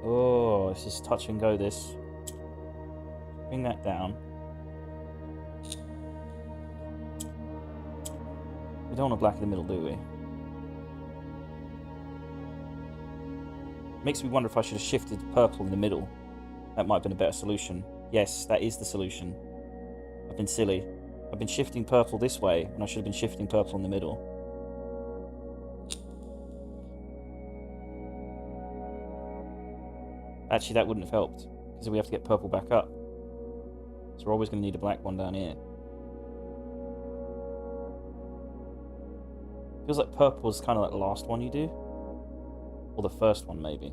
Oh, this is touch and go, this. Bring that down. We don't want a black in the middle, do we? Makes me wonder if I should have shifted purple in the middle. That might have been a better solution. Yes, that is the solution. I've been silly. I've been shifting purple this way when I should have been shifting purple in the middle. Actually, that wouldn't have helped, because we have to get purple back up. So we're always going to need a black one down here. Feels like purple is kind of like the last one you do. Or the first one, maybe.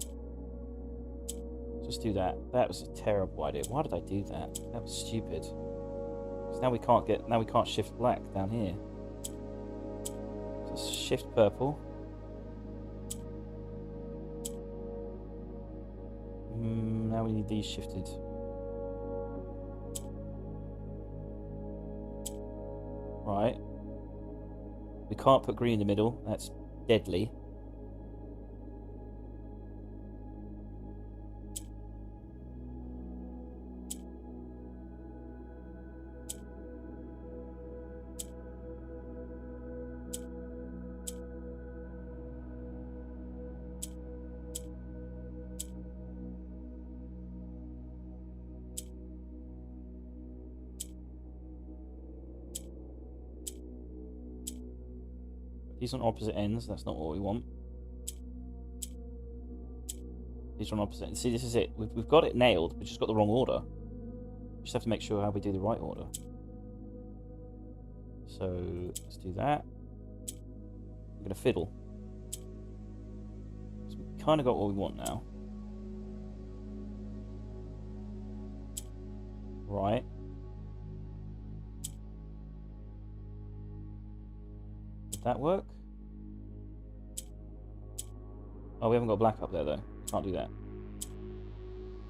Just do that. That was a terrible idea. Why did I do that? That was stupid. Because now we can't shift black down here. Just shift purple. Now we need these shifted. Right. We can't put green in the middle. That's deadly. These are on opposite ends. That's not what we want. These are on opposite ends. See, this is it. We've got it nailed. We've just got the wrong order. We just have to make sure how we do the right order. So let's do that. We're going to fiddle. So we kind of got what we want now. Right. Did that work? Oh, we haven't got black up there though. Can't do that.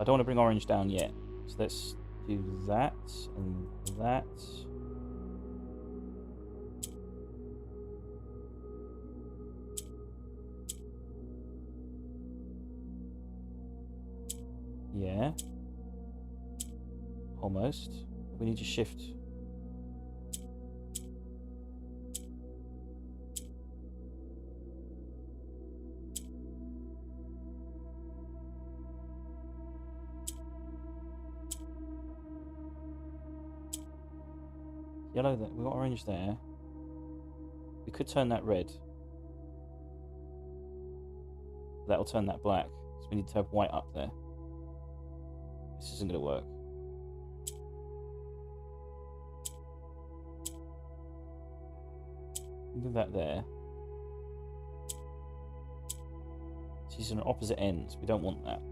I don't want to bring orange down yet. So let's do that and that. Yeah. Almost. We need to shift. Yellow there. We've got orange there. We could turn that red. That'll turn that black. So we need to have white up there. This isn't going to work. Move that there. These are on opposite ends. We don't want that.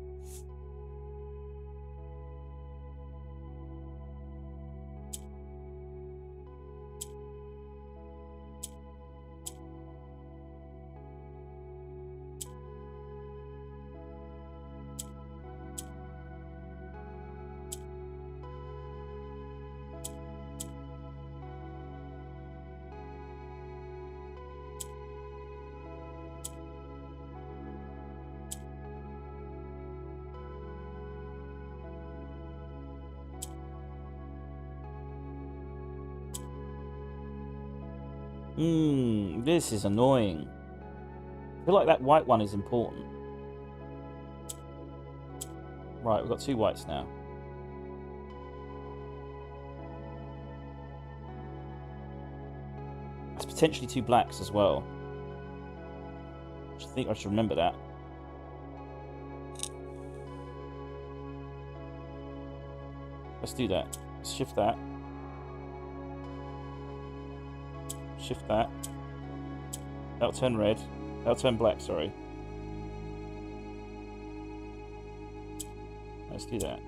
This is annoying. I feel like that white one is important. Right, we've got 2 whites now. That's potentially 2 blacks as well. I think I should remember that. Let's do that. Let's shift that. Shift that. That'll turn red. That'll turn black, sorry. Let's do that.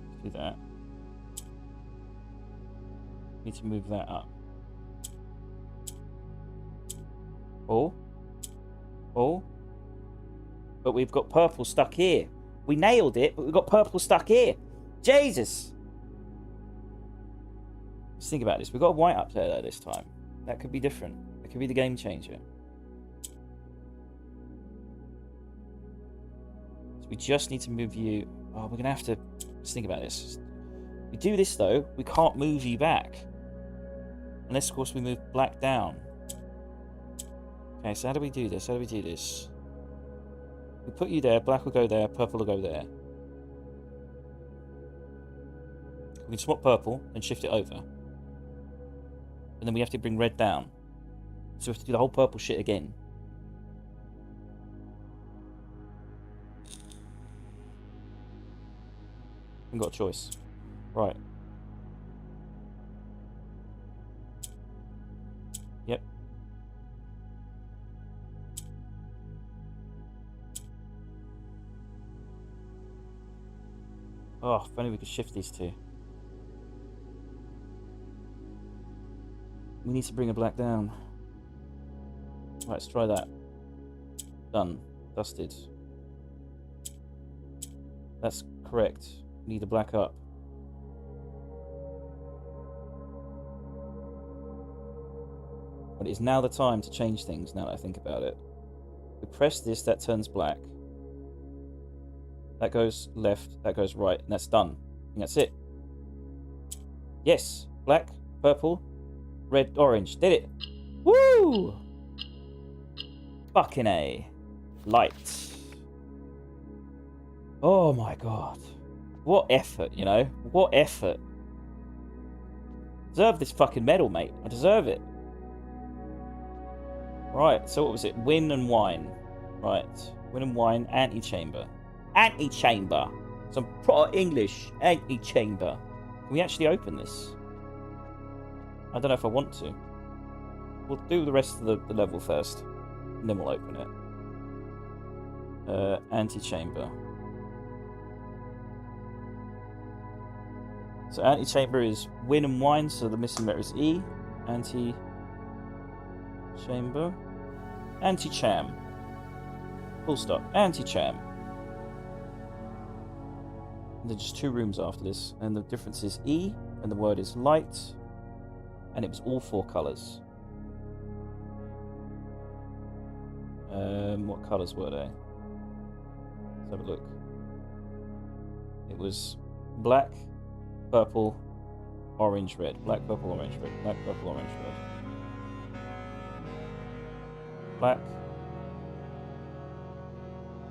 Let's do that. Need to move that up. Oh. Oh. But we've got purple stuck here. We nailed it, but we've got purple stuck here. Jesus! Let's think about this. We've got a white up there though this time. That could be different. That could be the game changer. So we just need to move you... Oh, we're going to have to... Let's think about this. If we do this though, we can't move you back. Unless, of course, we move black down. Okay, so how do we do this? How do we do this? We put you there, black will go there, purple will go there. We can swap purple and shift it over. And then we have to bring red down. So we have to do the whole purple shit again. We've got a choice. Right. Yep. Oh, if only we could shift these two. We need to bring a black down. Right, let's try that. Done. Dusted. That's correct. We need a black up. But it is now the time to change things, now that I think about it. We press this, that turns black. That goes left, that goes right, and that's done. And that's it. Yes! Black, purple, red, orange. Did it! Woo! Fucking A. Light. Oh my god. What effort, you know? What effort. Deserve this fucking medal, mate. I deserve it. Right, so what was it? Win and wine. Right. Win and wine, antechamber. Antechamber. Some proper English. Antechamber. Can we actually open this? I don't know if I want to. We'll do the rest of the level first. And then we'll open it. Antechamber. So antechamber is win and wine, so the missing letter is E. Antechamber. Anticham. Full stop. Anticham. And there's just 2 rooms after this, and the difference is E, and the word is light, and it was all 4 colours. What colours were they? Let's have a look. It was black, purple, orange, red. Black, purple, orange, red. Black, purple, orange, red. Black,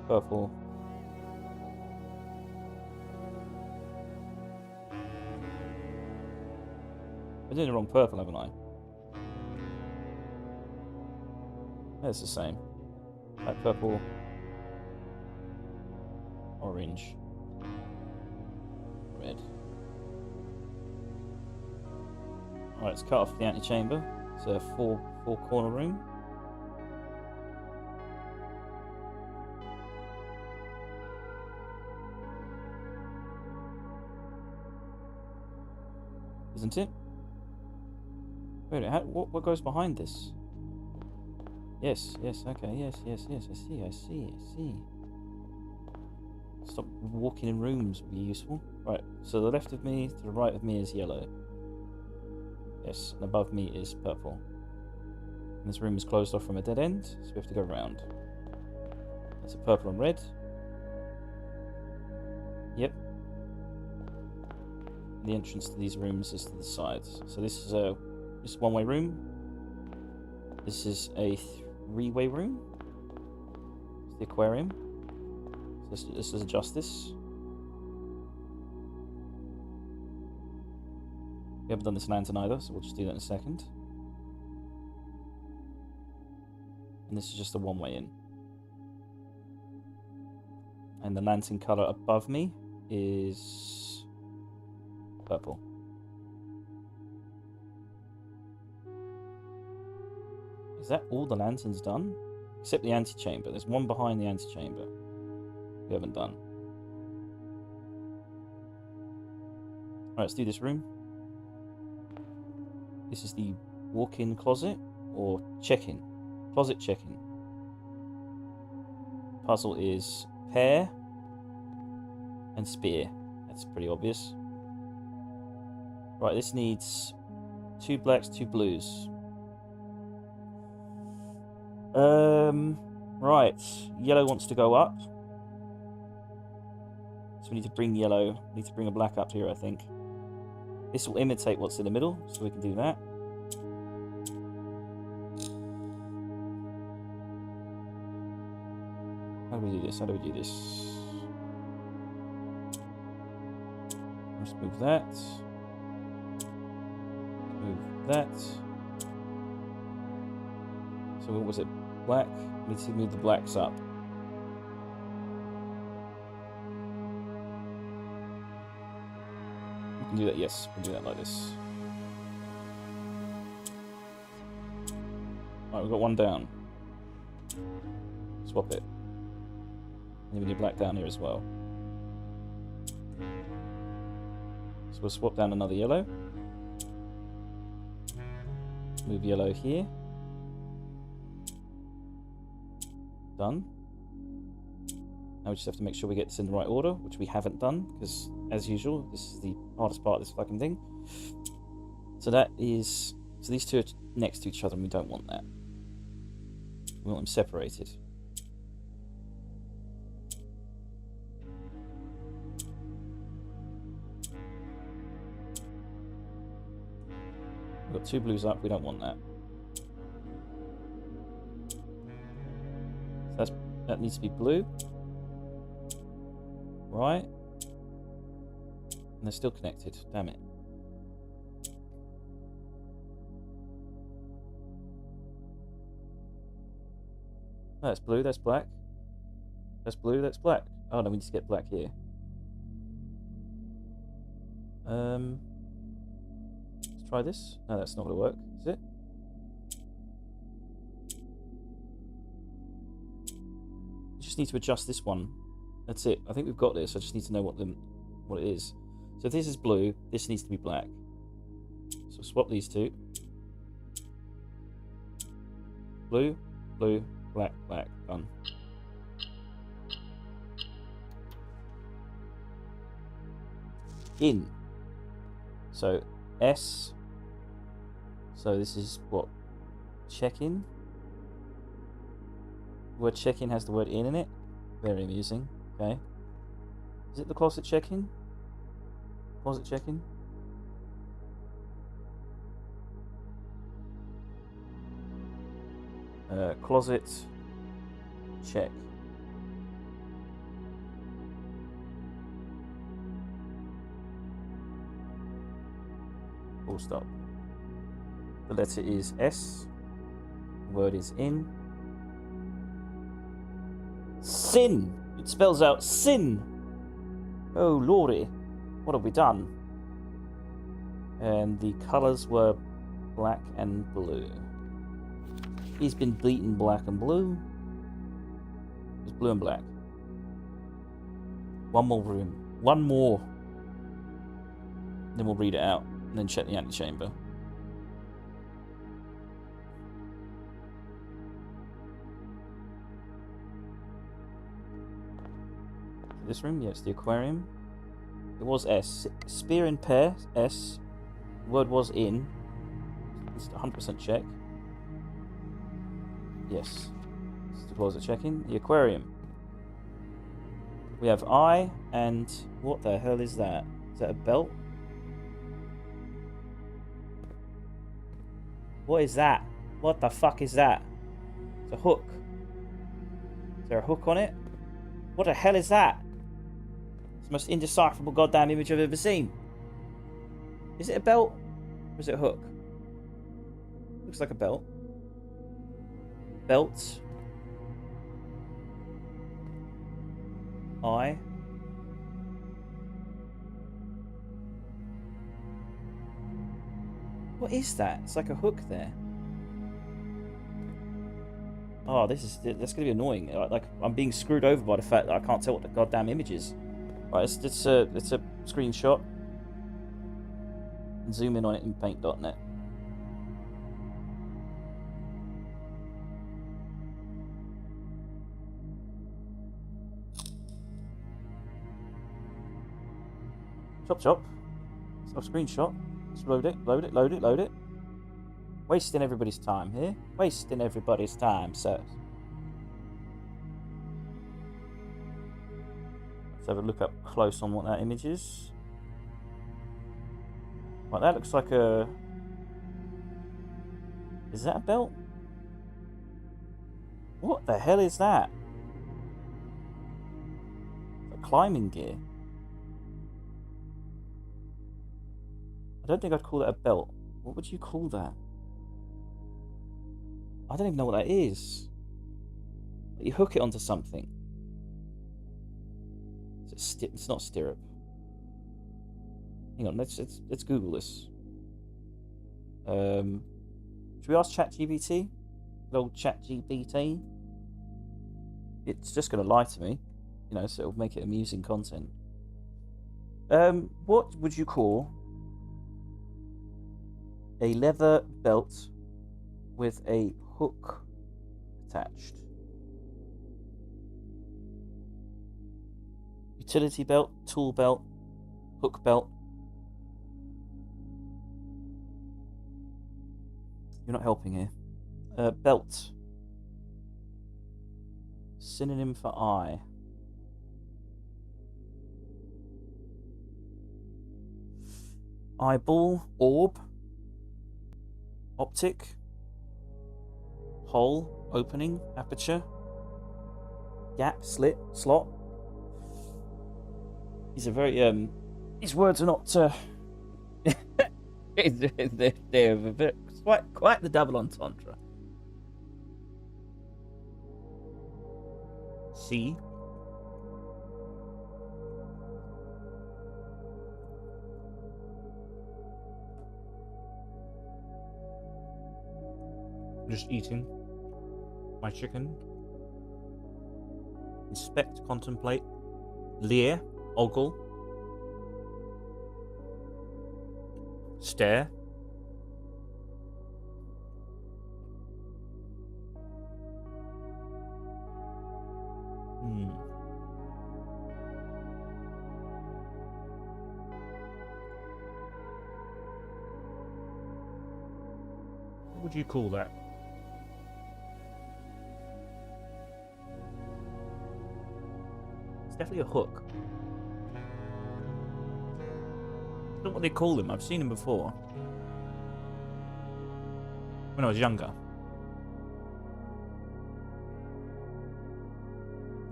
purple. I'm doing the wrong purple, haven't I? It's the same. Black, purple, orange, red. Alright, let's cut off the antechamber. It's a four corner room. Isn't it? Wait, what goes behind this? Yes, okay, yes, I see. Stop walking in rooms would be useful. Right, so the left of me, to the right of me is yellow. Yes, and above me is purple. And this room is closed off from a dead end, so we have to go around. That's a purple and red. Yep. And the entrance to these rooms is to the sides. So this is a one-way room. This is a 3-way room. It's the aquarium. So let's adjust this. We haven't done this lantern either, so we'll just do that in a second. And this is just a one-way in. And the lantern colour above me is purple. Is that all the lanterns done? Except the antechamber. There's one behind the antechamber we haven't done. Alright, let's do this room. This is the walk-in closet, or check-in. Closet check-in. Puzzle is pear and spear. That's pretty obvious. Right, this needs 2 blacks, 2 blues. Right. Yellow wants to go up. So we need to bring yellow. We need to bring a black up here, I think. This will imitate what's in the middle, so we can do that. How do we do this? How do we do this? Let's move that. Move that. So what was it? Black? We need to move the blacks up. We can do that, yes. We can do that like this. Alright, we've got one down. Swap it. And we need black down here as well. So we'll swap down another yellow. Move yellow here. Done. Now we just have to make sure we get this in the right order, which we haven't done, because, as usual, this is the hardest part of this fucking thing. So that is So these two are next to each other, and we don't want that. We want them separated. We've got two blues up, we don't want that. So that needs to be blue. Right. And they're still connected, damn it. No, that's blue, that's black. That's blue, that's black. Oh no, we need to get black here. Let's try this. No, that's not going to work, is it? I just need to adjust this one. That's it. I think we've got this. I just need to know what it is. So if this is blue, this needs to be black. So swap these two. Blue, blue, black, black. Done. In. So S. So this is what? Check-in. The word check-in has the word in it. Very amusing. Okay. Is it the closet check-in? Closet check-in? Closet check. Full stop. The letter is S. The word is in. Sin! It spells out sin! Oh lordy, what have we done? And the colours were black and blue. He's been beaten black and blue. It's blue and black. One more room. One more. Then we'll read it out and then check the antechamber. This room, yes, the aquarium. It was S. Spear in pair, S. The word was in. It's 100% check. Yes. It's the closet check-in. The aquarium. We have I and... What the hell is that? Is that a belt? What is that? What the fuck is that? It's a hook. Is there a hook on it? What the hell is that? It's the most indecipherable goddamn image I've ever seen. Is it a belt? Or is it a hook? Looks like a belt. Belt. I. What is that? It's like a hook there. Oh, that's gonna be annoying. Like I'm being screwed over by the fact that I can't tell what the goddamn image is. Right, it's a screenshot. And zoom in on it in paint.net. Chop chop. Stop screenshot. Let's load it, load it, load it, load it. Wasting everybody's time here. Wasting everybody's time, sir. Let's have a look up close on what that image is. Right, that looks like a... Is that a belt? What the hell is that? It's a climbing gear. I don't think I'd call that a belt. What would you call that? I don't even know what that is. You hook it onto something. It's not stirrup. Hang on, let's Google this. Should we ask ChatGPT? Good old ChatGPT. It's just going to lie to me, you know, so it'll make it amusing content. What would you call a leather belt with a hook attached? Utility belt, tool belt, hook belt. You're not helping here. Belt. Synonym for eye. Eyeball, orb, optic, hole, opening, aperture, gap, slit, slot. These are very these words are not they're quite the double entendre. See. Just eating my chicken. Inspect, contemplate, leer, ogle, stare, What would you call that? It's definitely a hook. I don't know what they call them. I've seen them before. When I was younger.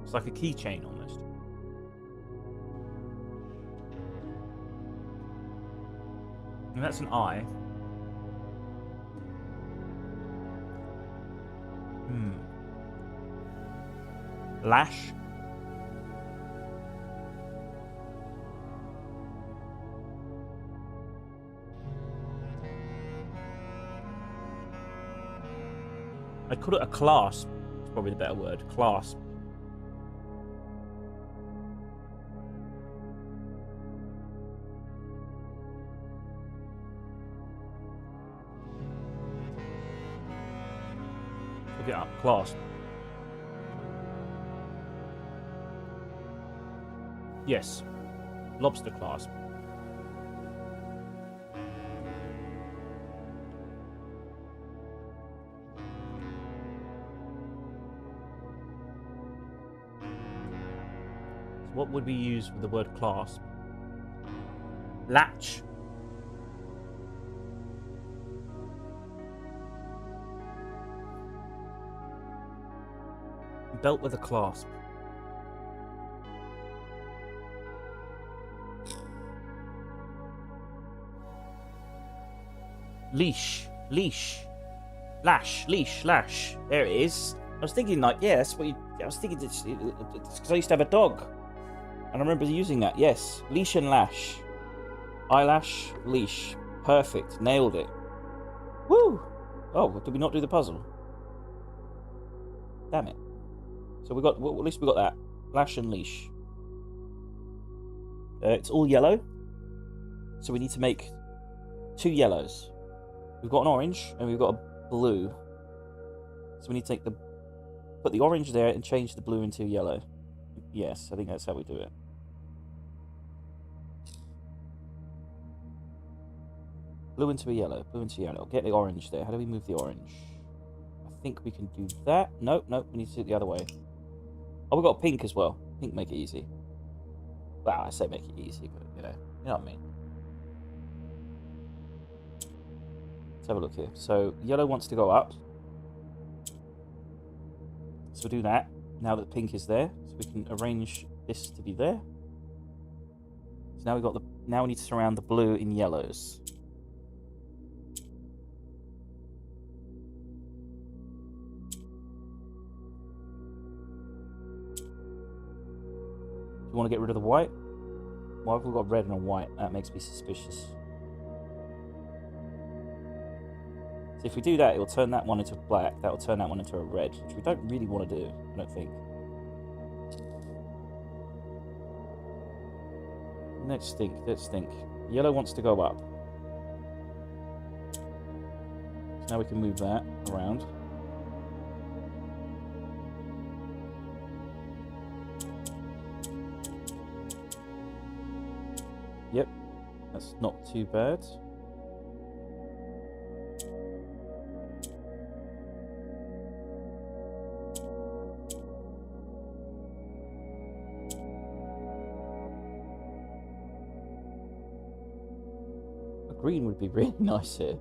It's like a keychain almost. And that's an eye. Lash. I'd call it a clasp. It's probably the better word. Clasp. Look it up. Clasp. Yes. Lobster clasp. So what would we use with the word clasp? Latch. Belt with a clasp. Leash. Leash. Lash. Leash. Lash. There it is. I was thinking, like, yeah, that's what you... I was thinking it's because I used to have a dog. And I remember using that. Yes. Leash and lash. Eyelash. Leash. Perfect. Nailed it. Woo! Oh, did we not do the puzzle? Damn it. So we got... Well, at least we got that. Lash and leash. It's all yellow. So we need to make 2 yellows. We've got an orange and we've got a blue. So we need to take put the orange there and change the blue into yellow. Yes, I think that's how we do it. Blue into a yellow, blue into yellow. Get the orange there. How do we move the orange? I think we can do that. Nope, we need to do it the other way. Oh, we've got pink as well. Pink make it easy. Well, I say make it easy, but you know what I mean. Let's have a look here. So, yellow wants to go up. So we'll do that. Now that pink is there. So we can arrange this to be there. So now we've got now we need to surround the blue in yellows. Do you want to get rid of the white? Why have we got red and a white? That makes me suspicious. So if we do that, it will turn that one into black. That will turn that one into a red, which we don't really want to do, I don't think. Let's think. Yellow wants to go up. So now we can move that around. Yep, that's not too bad. green would be really nice here.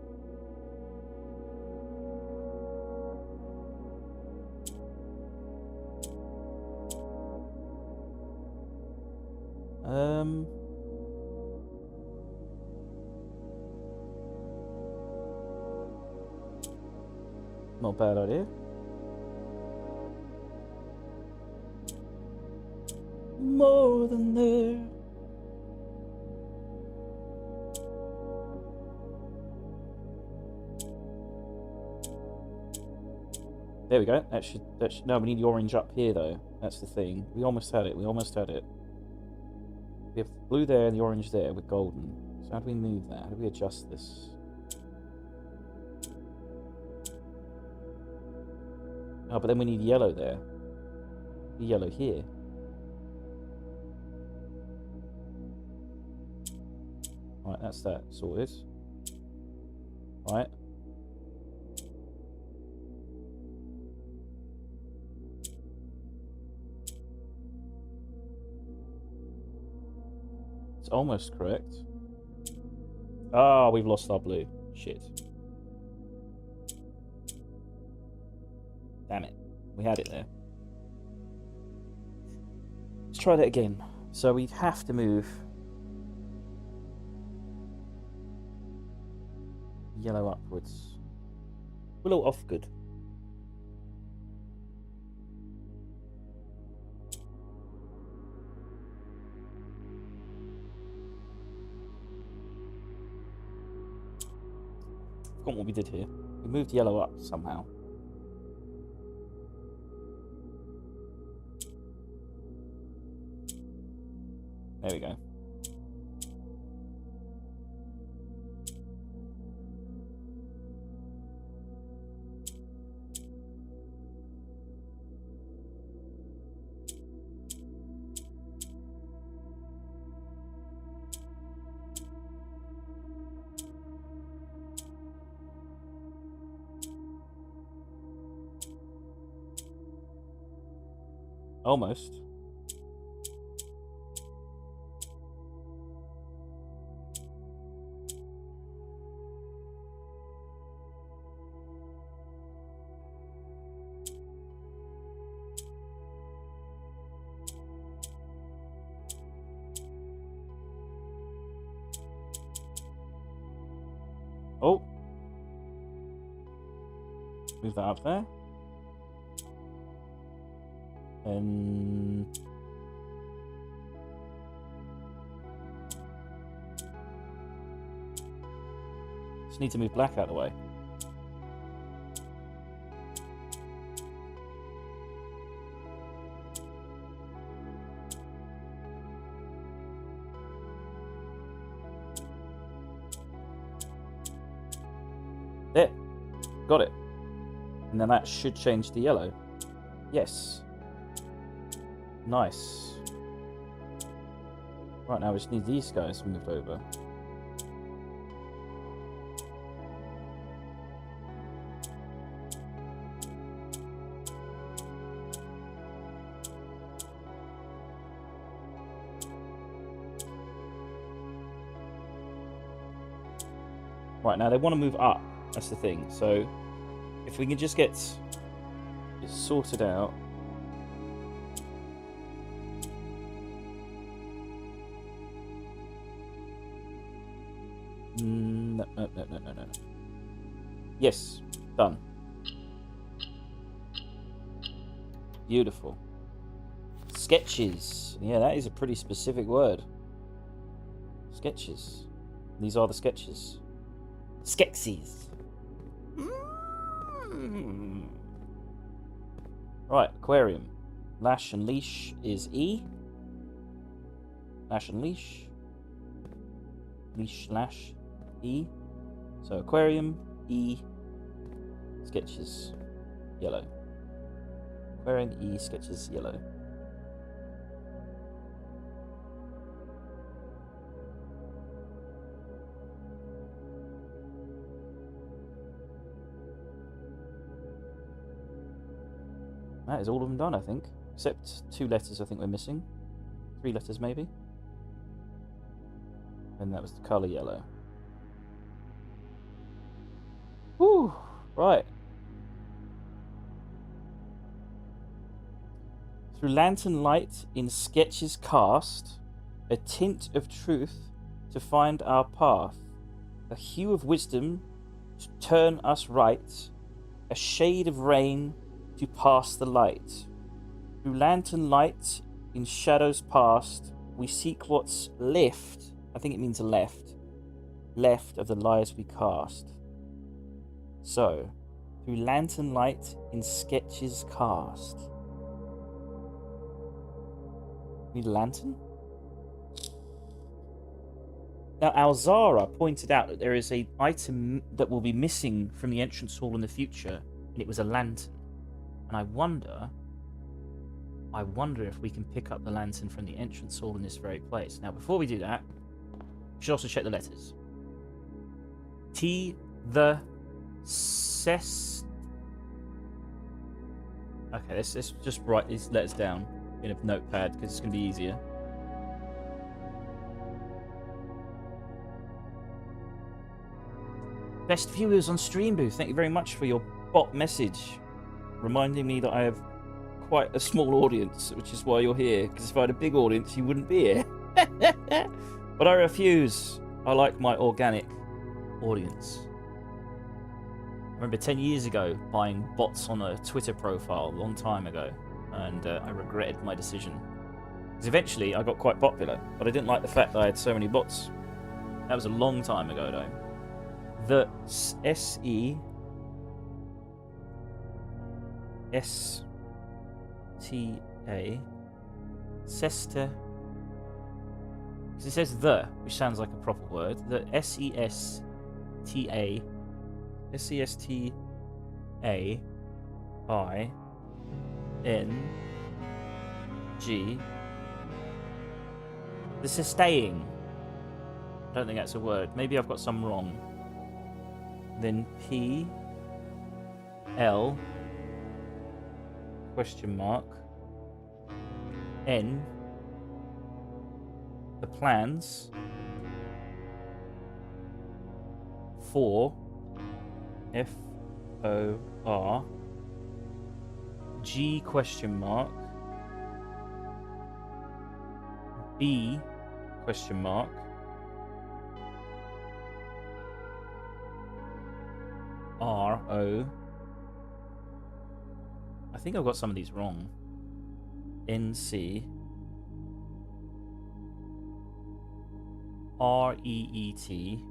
Not a bad idea. More than there. There we go. That should. No, we need the orange up here though. That's the thing. We almost had it. We have blue there and the orange there with golden. So how do we move that? How do we adjust this? Oh, but then we need yellow there. The yellow here. Right, that's that sorted. Right. It's almost correct. Ah, we've lost our blue. Shit. Damn it. We had it there. Let's try that again. So we'd have to move yellow upwards. Willow off good. Forgot what we did here. We moved yellow up somehow. There we go. Almost. Oh. Move that up there. And just need to move black out of the way. There. Got it. And then that should change to yellow. Yes. Nice. Right, now we just need these guys moved over. Right, now they want to move up. That's the thing. So, if we can just get it sorted out. No. Yes, done. Beautiful. Sketches. Yeah, that is a pretty specific word. Sketches. These are the sketches. Skeksis. Right, aquarium. Lash and leash is E. Lash and leash. Leash, lash, E. So aquarium, E. Sketches, yellow. Aquarium, E, sketches, yellow. That is all of them done, I think. Except 2 letters I think we're missing. 3 letters maybe. And that was the colour yellow. Whew. Right. Through lantern light in sketches cast, a tint of truth to find our path, a hue of wisdom to turn us right, a shade of rain to pass the light. Through lantern light in shadows past, we seek what's left. I think it means left. Left of the lies we cast. So, through lantern light in sketches cast. Need a lantern? Now, Alzara pointed out that there is an item that will be missing from the entrance hall in the future, and it was a lantern. And I wonder if we can pick up the lantern from the entrance hall in this very place. Now, before we do that, we should also check the letters. T, the, ses. Okay, let's just write these letters down in a notepad because it's going to be easier. Best viewers on Stream Booth, thank you very much for your bot message, reminding me that I have quite a small audience, which is why you're here, because if I had a big audience, you wouldn't be here. But I refuse. I like my organic audience. I remember 10 years ago buying bots on a Twitter profile a long time ago, and I regretted my decision. Because eventually I got quite popular, but I didn't like the fact that I had so many bots. That was a long time ago, though. The S-E-S-T-A Sesta, because it says the, which sounds like a proper word. The S-E-S-T-A S-E-S-T-A-I-N-G. The sustaining. I don't think that's a word. Maybe I've got some wrong. Then P L question mark N, the plans for F-O-R G question mark B question mark R-O. I think I've got some of these wrong. N-C R-E-E-T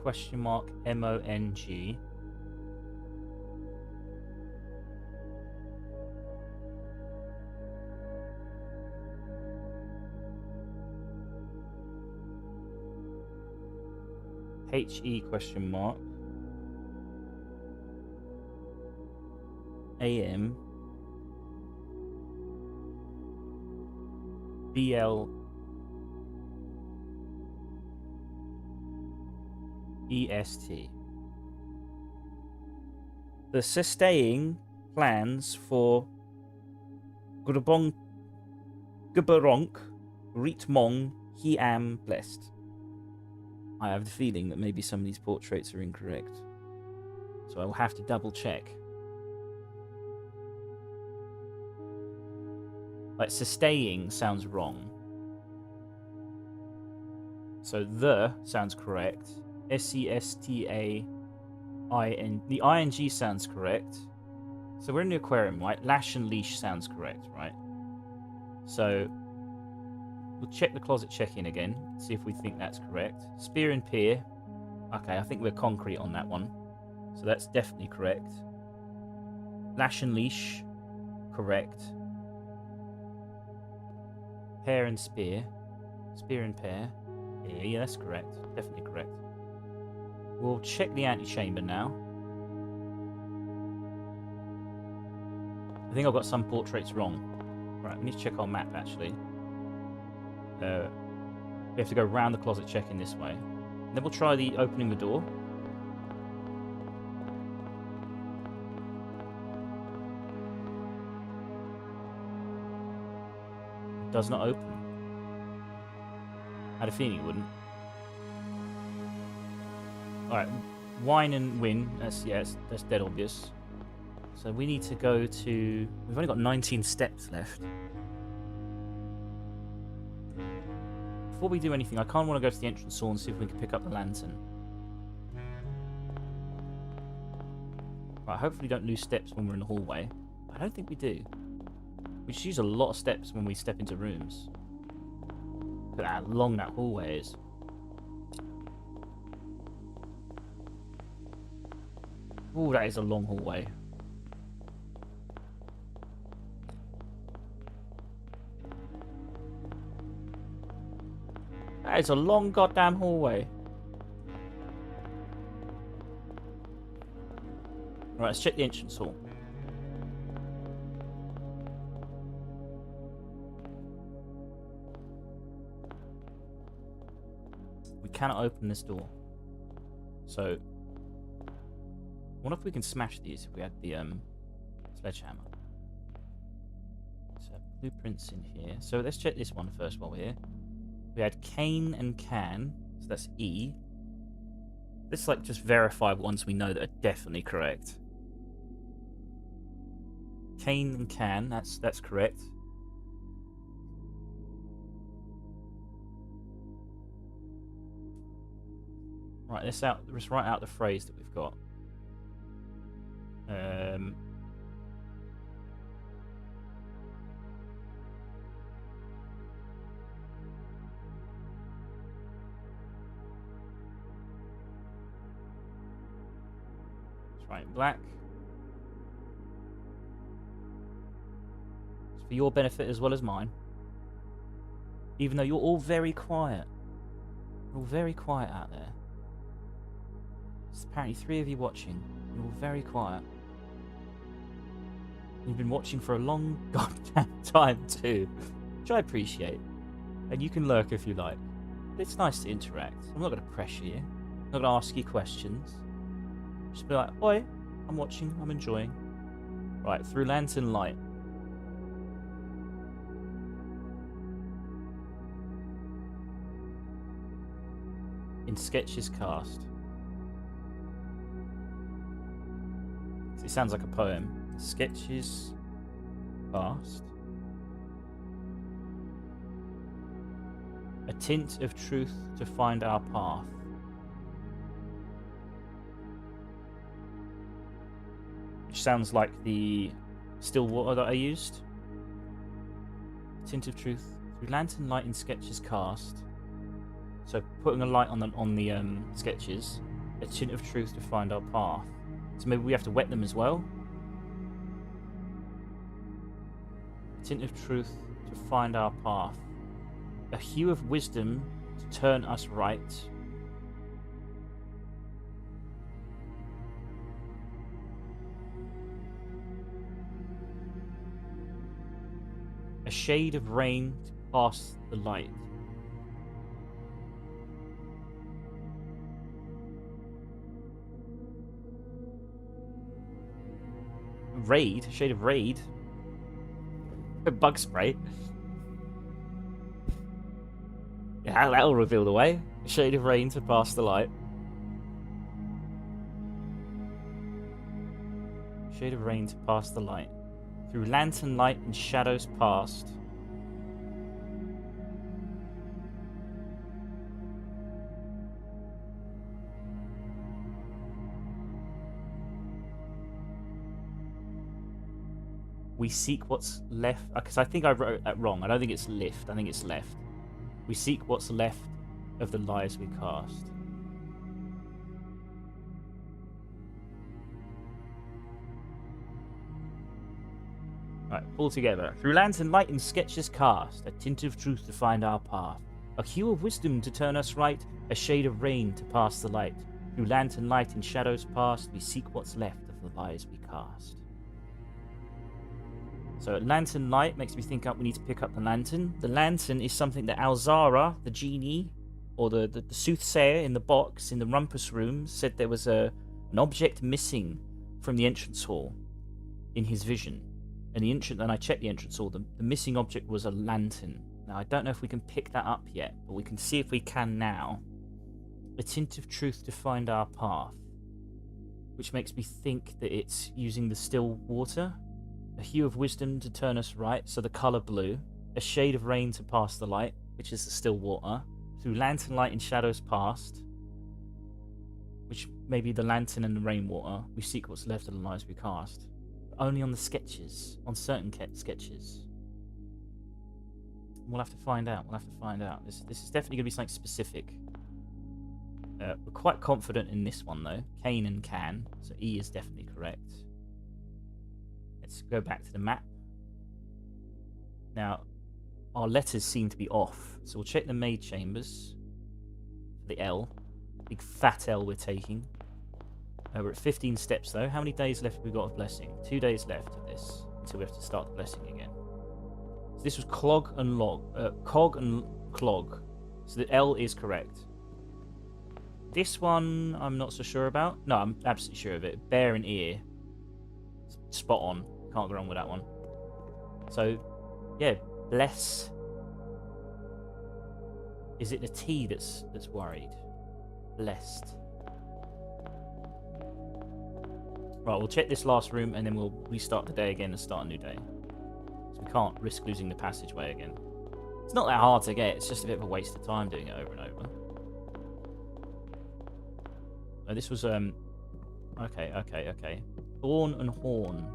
question mark M-O-N-G H-E question mark A-M B-L E-S-T. The sustaining plans for Gubaronk Ritmong Hiam blessed. I have the feeling that maybe some of these portraits are incorrect, so I will have to double check. Like sustaining sounds wrong, so the sounds correct. S-E-S-T-A-I-N. The I-N-G sounds correct. So we're in the aquarium, right? Lash and leash sounds correct, right? So we'll check the closet check-in again, see if we think that's correct. Spear and pier. Okay, I think we're concrete on that one. So that's definitely correct. Lash and leash, correct. Pear and spear. Spear and pear. Yeah, that's correct. Definitely correct. We'll check the antechamber now. I think I've got some portraits wrong. Right, we need to check our map, actually. We have to go round the closet check-in this way. And then we'll try the opening the door. It does not open. I had a feeling it wouldn't. Alright, wine and win. That's dead obvious. So we need to go to... We've only got 19 steps left. Before we do anything, I kind of want to go to the entrance hall and see if we can pick up the lantern. Right, hopefully we don't lose steps when we're in the hallway. I don't think we do. We just use a lot of steps when we step into rooms. Look at how long that hallway is. Ooh, that is a long hallway. That is a long goddamn hallway. Right, let's check the entrance hall. We cannot open this door. So, I wonder if we can smash these if we had the sledgehammer. So, blueprints in here. So, let's check this one first while we're here. We had cane and can, so that's E. Let's like just verify ones we know that are definitely correct. Cane and can, that's correct. Right, let's write out the phrase that we've got. Let's write in black. It's for your benefit as well as mine. Even though you're all very quiet. You're all very quiet out there. There's apparently 3 of you watching. You're all very quiet. You've been watching for a long goddamn time too, which I appreciate. And you can lurk if you like. It's nice to interact. I'm not going to pressure you. I'm not going to ask you questions. Just be like, oi, I'm watching, I'm enjoying. Right, through lantern light. In sketches cast. It sounds like a poem. Sketches cast. A tint of truth to find our path. Which sounds like the still water that I used. A tint of truth through lantern light in sketches cast. So putting a light on the sketches. A tint of truth to find our path. So maybe we have to wet them as well. A tint of truth to find our path. A hue of wisdom to turn us right. A shade of rain to pass the light. Raid? A shade of raid? A bug spray? Yeah, that'll reveal the way. A shade of rain to pass the light. Shade of rain to pass the light. Through lantern light and shadows past. We seek what's left. Because I think I wrote that wrong. I don't think it's lift. I think it's left. We seek what's left of the lies we cast. Right, all together. Through lantern light and sketches cast, a tint of truth to find our path. A hue of wisdom to turn us right, a shade of rain to pass the light. Through lantern light and shadows past, we seek what's left of the lies we cast. So lantern light makes me think we need to pick up the lantern. The lantern is something that Alzara, the genie, or the soothsayer in the box in the rumpus room, said there was an object missing from the entrance hall in his vision. And I checked the entrance hall. The missing object was a lantern. Now, I don't know if we can pick that up yet, but we can see if we can now. A tint of truth to find our path, which makes me think that it's using the still water. A hue of wisdom to turn us right, so the colour blue. A shade of rain to pass the light, which is the still water. Through lantern light and shadows past, which may be the lantern and the rainwater. We seek what's left of the lives we cast. But only on the sketches, on certain sketches. We'll have to find out. We'll have to find out. This is definitely going to be something specific. We're quite confident in this one, though. Cane and can. So E is definitely correct. Let's go back to the map. Now, our letters seem to be off. So we'll check the maid chambers. For the L. Big fat L we're taking. We're at 15 steps, though. How many days left have we got of blessing? 2 days left of this. Until we have to start the blessing again. So this was cog and clog. So the L is correct. This one, I'm not so sure about. No, I'm absolutely sure of it. Bear and ear. Spot on. Can't go wrong with that one. So, yeah, bless. Is it the T that's worried? Blessed. Right, we'll check this last room and then we'll restart the day again and start a new day. So we can't risk losing the passageway again. It's not that hard to get. It's just a bit of a waste of time doing it over and over. Oh, this was, okay. Thorn and horn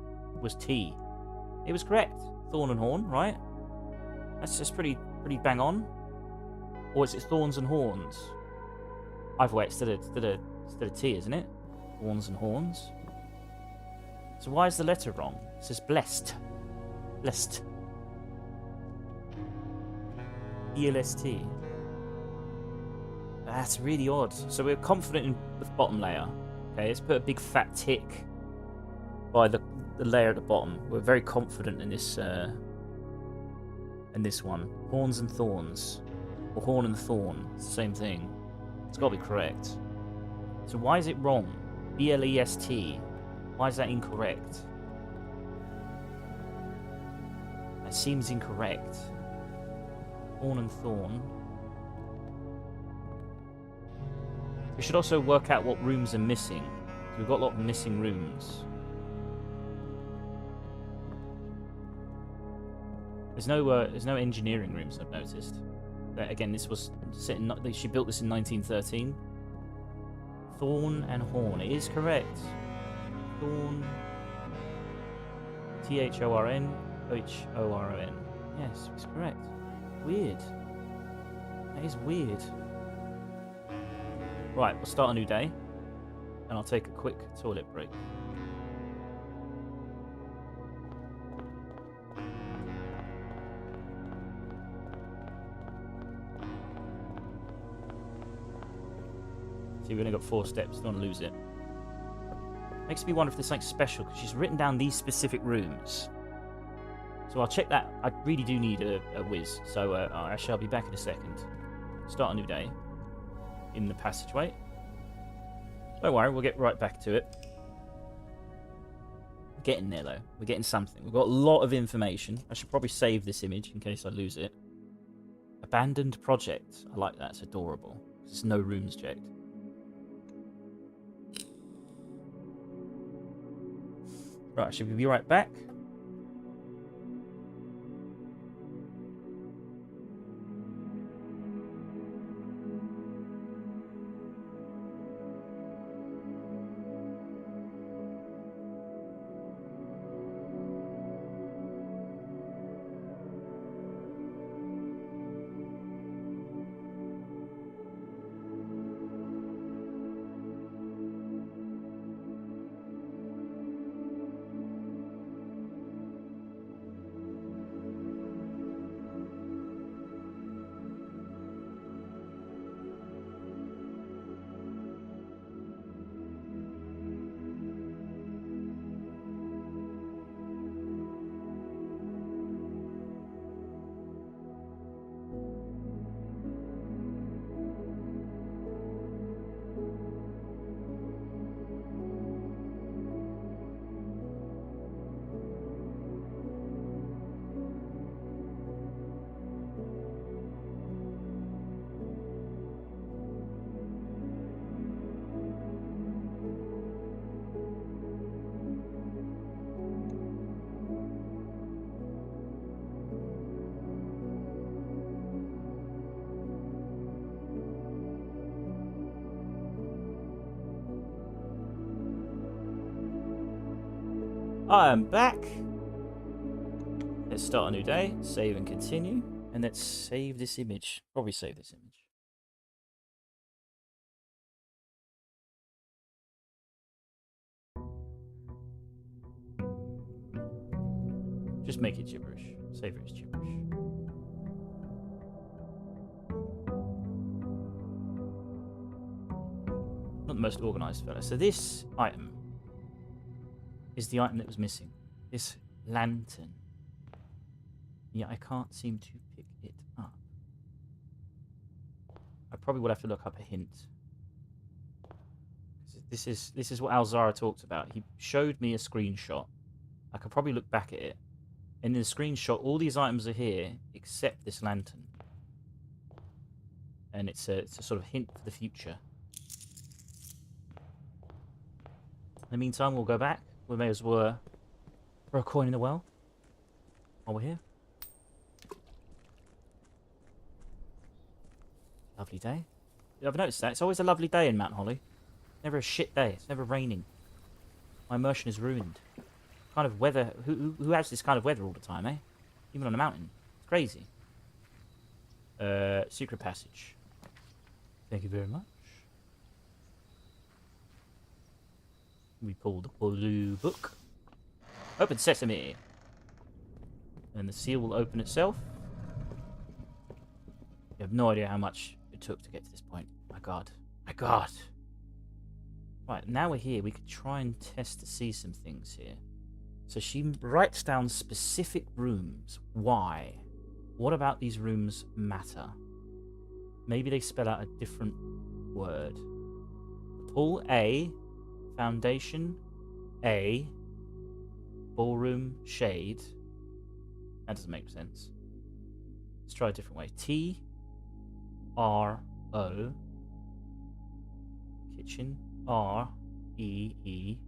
was T. It was correct. Thorn and horn, right? That's just pretty bang on. Or is it thorns and horns? Either way, it's still a T, isn't it? Thorns and horns. So why is the letter wrong? It says blessed. Blessed. E-L-S-T. That's really odd. So we're confident in the bottom layer. Okay, let's put a big fat tick by the layer at the bottom. We're very confident in this one. Horns and thorns. Or horn and thorn. It's the same thing. It's got to be correct. So why is it wrong? B-L-E-S-T. Why is that incorrect? That seems incorrect. Horn and thorn. We should also work out what rooms are missing. So we've got a lot of missing rooms. There's no engineering rooms, I've noticed. But again, this was set in, she built this in 1913. Thorn and horn. It is correct. Thorn. T-H-O-R-N. H-O-R-O-N. Yes, it's correct. Weird. That is weird. Right, we'll start a new day. And I'll take a quick toilet break. See, we've only got 4 steps. Don't want to lose it. Makes me wonder if there's something special, because she's written down these specific rooms. So I'll check that. I really do need a whiz. So I shall be back in a second. Start a new day. In the passageway. Don't worry, we'll get right back to it. We're getting there, though. We're getting something. We've got a lot of information. I should probably save this image in case I lose it. Abandoned project. I like that. It's adorable. There's no rooms checked. Right, should we be right back? I am back. Let's start a new day. Save and continue. And let's save this image. Probably save this image. Just make it gibberish. Save it as gibberish. Not the most organised fella. So this item is the item that was missing. This lantern. Yeah, I can't seem to pick it up. I probably will have to look up a hint. This is what Alzara talked about. He showed me a screenshot. I could probably look back at it. And in the screenshot, all these items are here except this lantern. And it's a sort of hint for the future. In the meantime, we'll go back. We may as well throw a coin in the well while we're here. Lovely day. I've noticed that. It's always a lovely day in Mount Holly. Never a shit day. It's never raining. My immersion is ruined. Kind of weather. Who has this kind of weather all the time, eh? Even on a mountain. It's crazy. Secret passage. Thank you very much. We pull the blue book. Open sesame. And the seal will open itself. You have no idea how much it took to get to this point. My God. My God. Right, now we're here. We could try and test to see some things here. So she writes down specific rooms. Why? What about these rooms matter? Maybe they spell out a different word. Pool A. Foundation A. Ballroom shade. That doesn't make sense. Let's try a different way. T. R. O. Kitchen. R. E. E.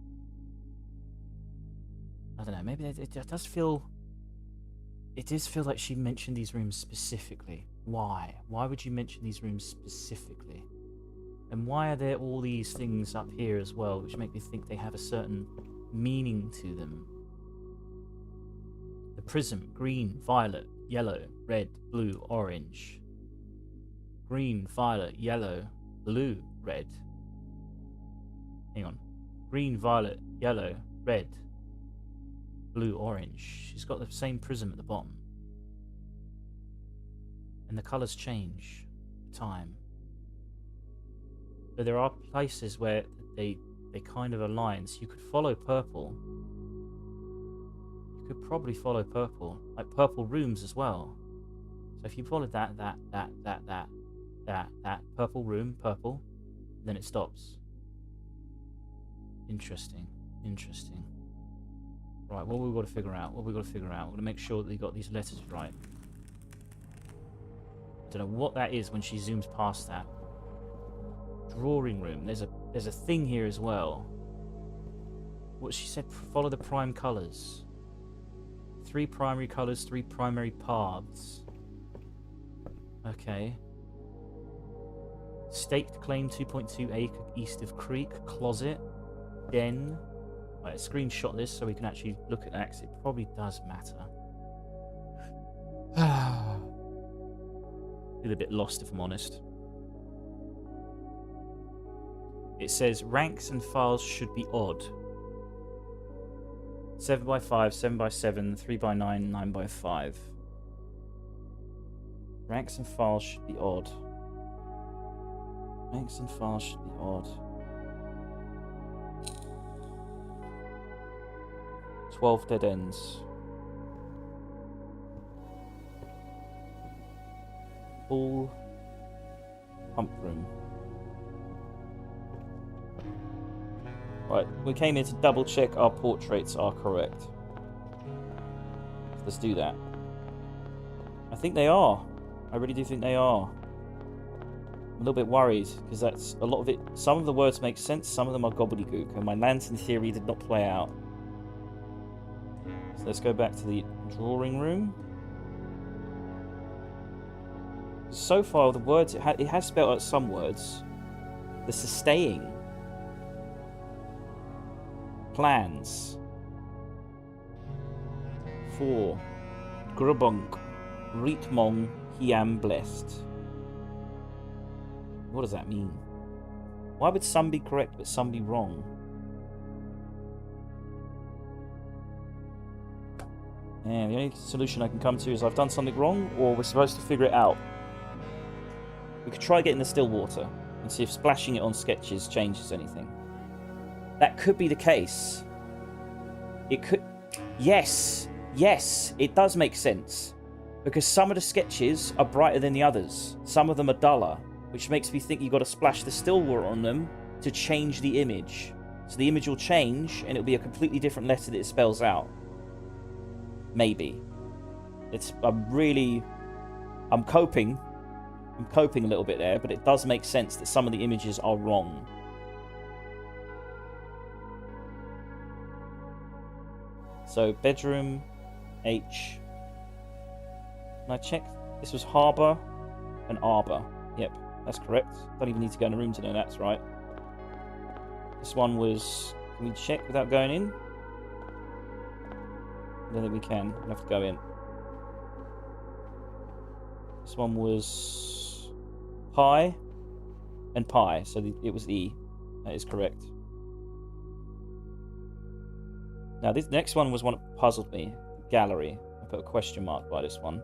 I don't know. Maybe it does feel. It does feel like she mentioned these rooms specifically. Why? Why would you mention these rooms specifically? And why are there all these things up here as well, which make me think they have a certain meaning to them? The prism: green, violet, yellow, red, blue, orange. Green, violet, yellow, blue, red. Hang on. Green, violet, yellow, red, blue, orange. She's got the same prism at the bottom. And the colours change with time. But there are places where they kind of align. So you could follow purple. You could probably follow purple. Like purple rooms as well. So if you followed that, purple room, purple, then it stops. Interesting. Interesting. Right, what have we got to figure out? What have we got to figure out? We're going to make sure that we got these letters right. I don't know what that is when she zooms past that. Drawing room. There's a thing here as well. What she said, follow the prime colours. 3 primary colours, 3 primary paths. Okay. Staked claim 2.2 acre east of creek. Closet. Den. Right, screenshot this so we can actually look at that, 'cause it probably does matter. Feel a bit lost if I'm honest. It says ranks and files should be odd. 7x5, 7x7, 3x9, 9x5. Ranks and files should be odd. Ranks and files should be odd. 12 dead ends. Full pump room. Right, we came here to double check our portraits are correct. Let's do that. I think they are. I really do think they are. I'm a little bit worried because that's a lot of it. Some of the words make sense, some of them are gobbledygook, and my lantern theory did not play out. So let's go back to the drawing room. So far, the words, it has spelled out some words. The sustaining. Plans. 4. Grubunk. Rietmong Hiam blessed. What does that mean? Why would some be correct but some be wrong? And the only solution I can come to is I've done something wrong, or we're supposed to figure it out. We could try getting the still water and see if splashing it on sketches changes anything. That could be the case. It could... Yes! Yes! It does make sense. Because some of the sketches are brighter than the others. Some of them are duller, which makes me think you've got to splash the still water on them to change the image. So the image will change, and it'll be a completely different letter that it spells out. Maybe. I'm coping a little bit there, but it does make sense that some of the images are wrong. So, bedroom, H. Can I check? This was harbour and arbor. Yep, that's correct. Don't even need to go in a room to know that's right. This one was... Can we check without going in? I don't think we can. We'll have to go in. This one was pi and pi, so it was E. That is correct. Now, this next one was one that puzzled me. Gallery. I put a question mark by this one.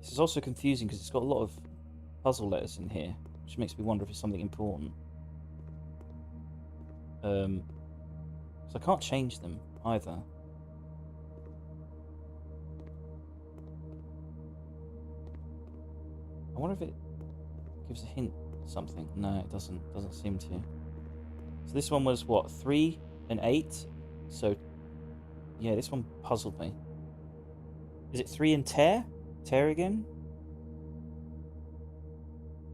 This is also confusing because it's got a lot of puzzle letters in here, which makes me wonder if it's something important. So I can't change them either. I wonder if it gives a hint something. No, it doesn't. Doesn't seem to. So this one was what, 3 and 8? So yeah, this one puzzled me. Is it 3 and tear? Tear again?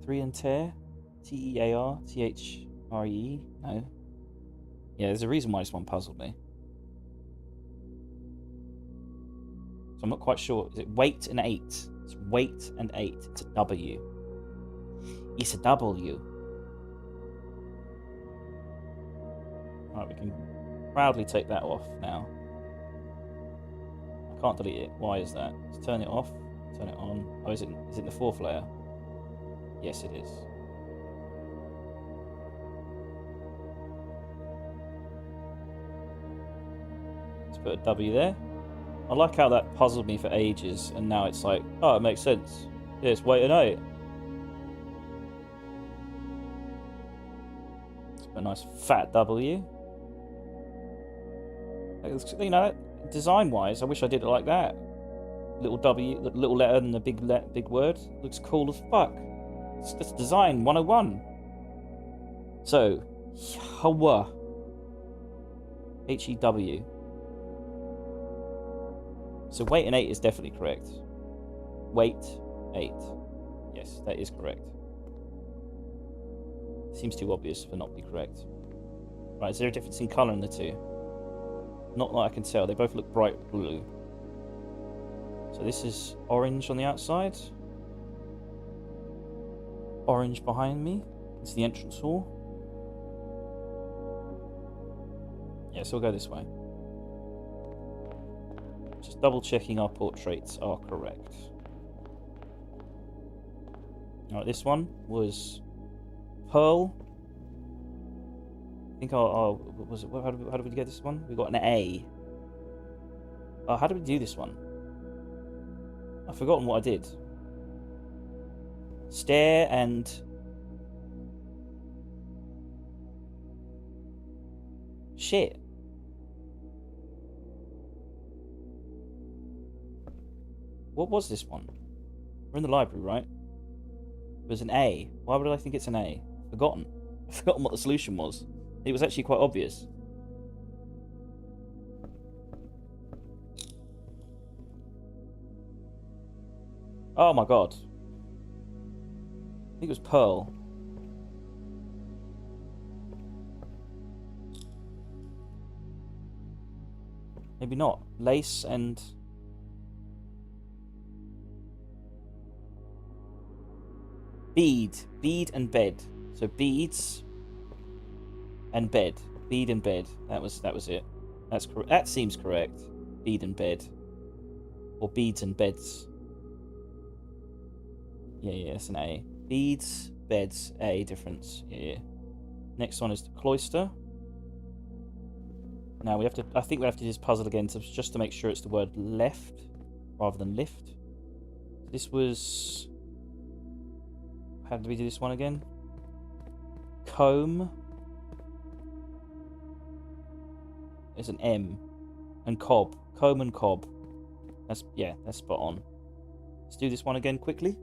3 and tear? Tear? Three? No. Yeah, there's a reason why this one puzzled me. So I'm not quite sure. Is it weight and 8? It's weight and 8. It's a W. It's a W. Alright, we can proudly take that off now. I can't delete it. Why is that? Let's turn it off. Turn it on. Oh, is it in the 4th layer? Yes, it is. Let's put a W there. I like how that puzzled me for ages, and now it's like, oh, it makes sense. Yeah, it's weight and 8. Let's put a nice fat W. You know, design-wise, I wish I did it like that. Little W, little letter and a big word. Looks cool as fuck. It's just design 101. So, Hewa. H-E-W. So weight and 8 is definitely correct. Weight 8. Yes, that is correct. Seems too obvious for not to be correct. Right, is there a difference in colour in the two? Not that I can tell. They both look bright blue. So this is orange on the outside. Orange behind me. It's the entrance hall. Yeah, so we'll go this way. Just double checking our portraits are correct. Alright, this one was Pearl. I think was it? How did we get this one? We got an A. Oh, how did we do this one? I've forgotten what I did. Stare and... Shit. What was this one? We're in the library, right? It was an A. Why would I think it's an A? Forgotten. I've forgotten what the solution was. It was actually quite obvious. Oh my god. I think it was Pearl. Maybe not. Lace and... Bead. Bead and bed. So beads and bed. Bead and bed. That was it. That's correct. That seems correct. Bead and bed. Or beads and beds. Yeah, it's an A. Beads, beds, A difference. Yeah. Next one is the cloister. Now we have to. I think we have to do this puzzle again just to make sure it's the word left rather than lift. This was. How did we do this one again? Comb. There's an M. And cob. Comb and cob. That's spot on. Let's do this one again quickly.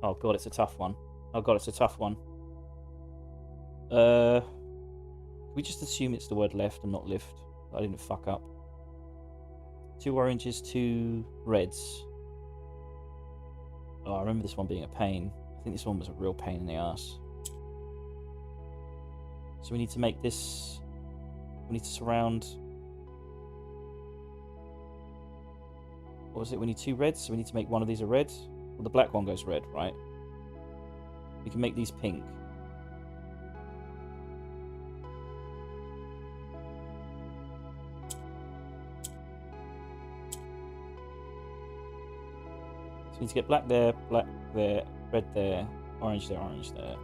Oh god, it's a tough one. We just assume it's the word left and not lift. I didn't fuck up. 2 oranges, 2 reds. Oh, I remember this one being a pain. I think this one was a real pain in the ass. So we need to make this. We need to surround. What was it? We need 2 reds, so we need to make one of these a red. Well, the black one goes red, right? We can make these pink. So we need to get black there, red there, orange there, orange there.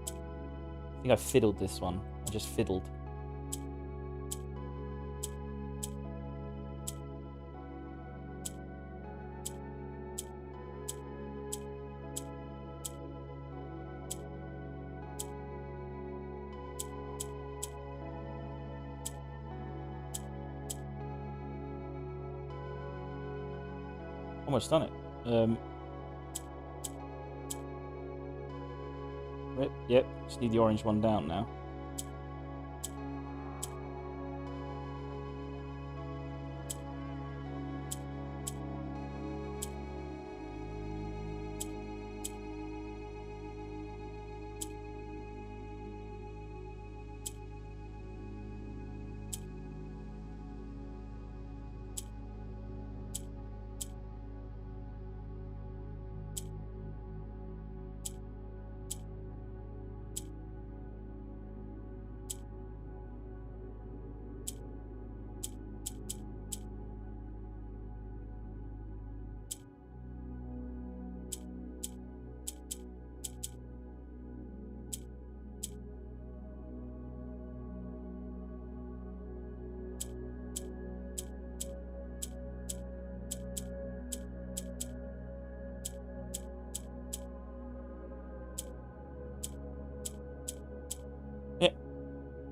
I think I fiddled this one. I just fiddled. Almost done it. Yep, just need the orange one down now.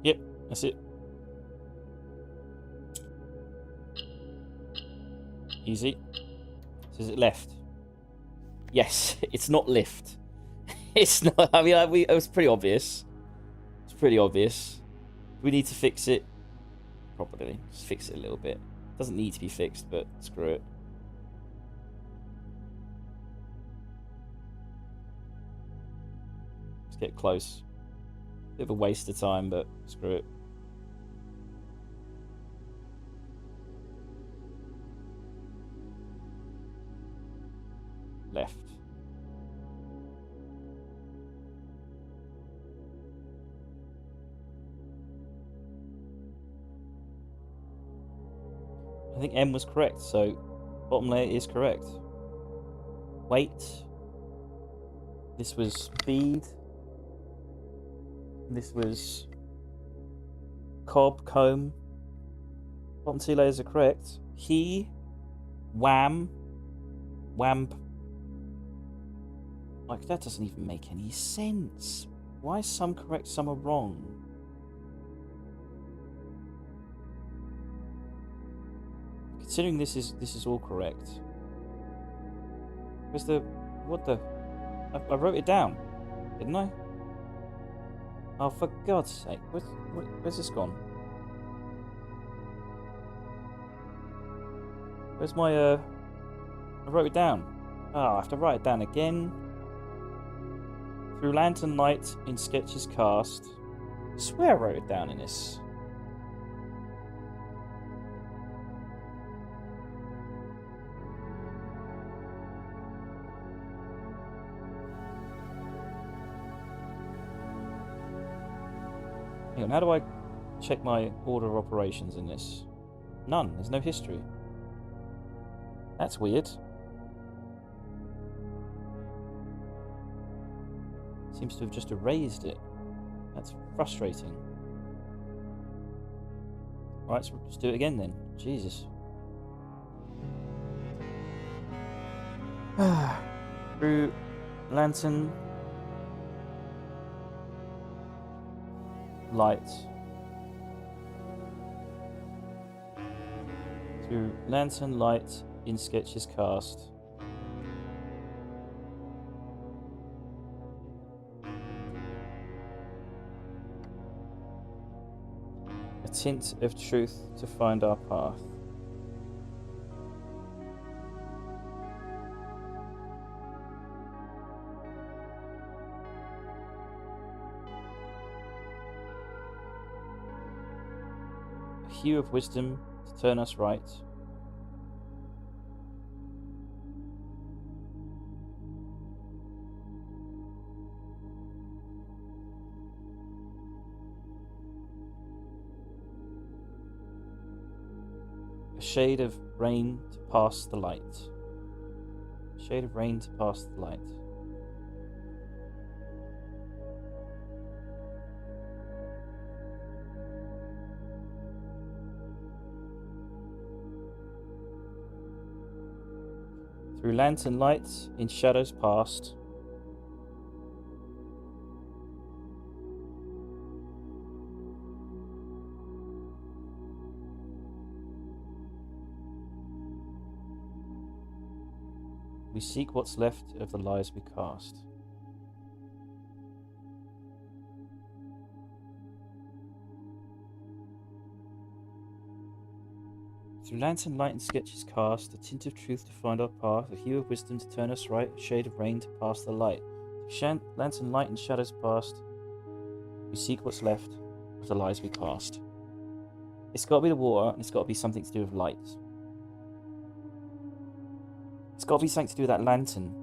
Yep, that's it. Easy. So is it left? Yes, it's not lift. It's not. I mean, it was pretty obvious. It's pretty obvious. We need to fix it. Probably just fix it a little bit. It doesn't need to be fixed, but screw it. Let's get close. Bit of a waste of time, but screw it. Left. I think M was correct, so bottom layer is correct. Weight. This was bead. This was cob, comb. Bottom 2 layers are correct. He, wham, wamp. Like, that doesn't even make any sense. Why is some correct, some are wrong? Considering this is all correct. Where's the... What the... I wrote it down, didn't I? Oh, for God's sake. Where's this gone? Where's my, I wrote it down. Oh, I have to write it down again. Through lantern light in sketches cast. I swear I wrote it down in this. Hang on, how do I check my order of operations in this? None. There's no history. That's weird. Seems to have just erased it. That's frustrating. Alright, so let's do it again then. Jesus. Through lantern, light. Through lantern, light, in sketches cast. A tint of truth to find our path. A hue of wisdom to turn us right. A shade of rain to pass the light. A shade of rain to pass the light. Through lantern light, in shadows past. We seek what's left of the lies we cast. Through lantern light and sketches cast, a tint of truth to find our path, a hue of wisdom to turn us right, a shade of rain to pass the light. Through lantern light and shadows past, we seek what's left of the lies we cast. It's got to be the water, and it's got to be something to do with light. It's got to be something to do with that lantern.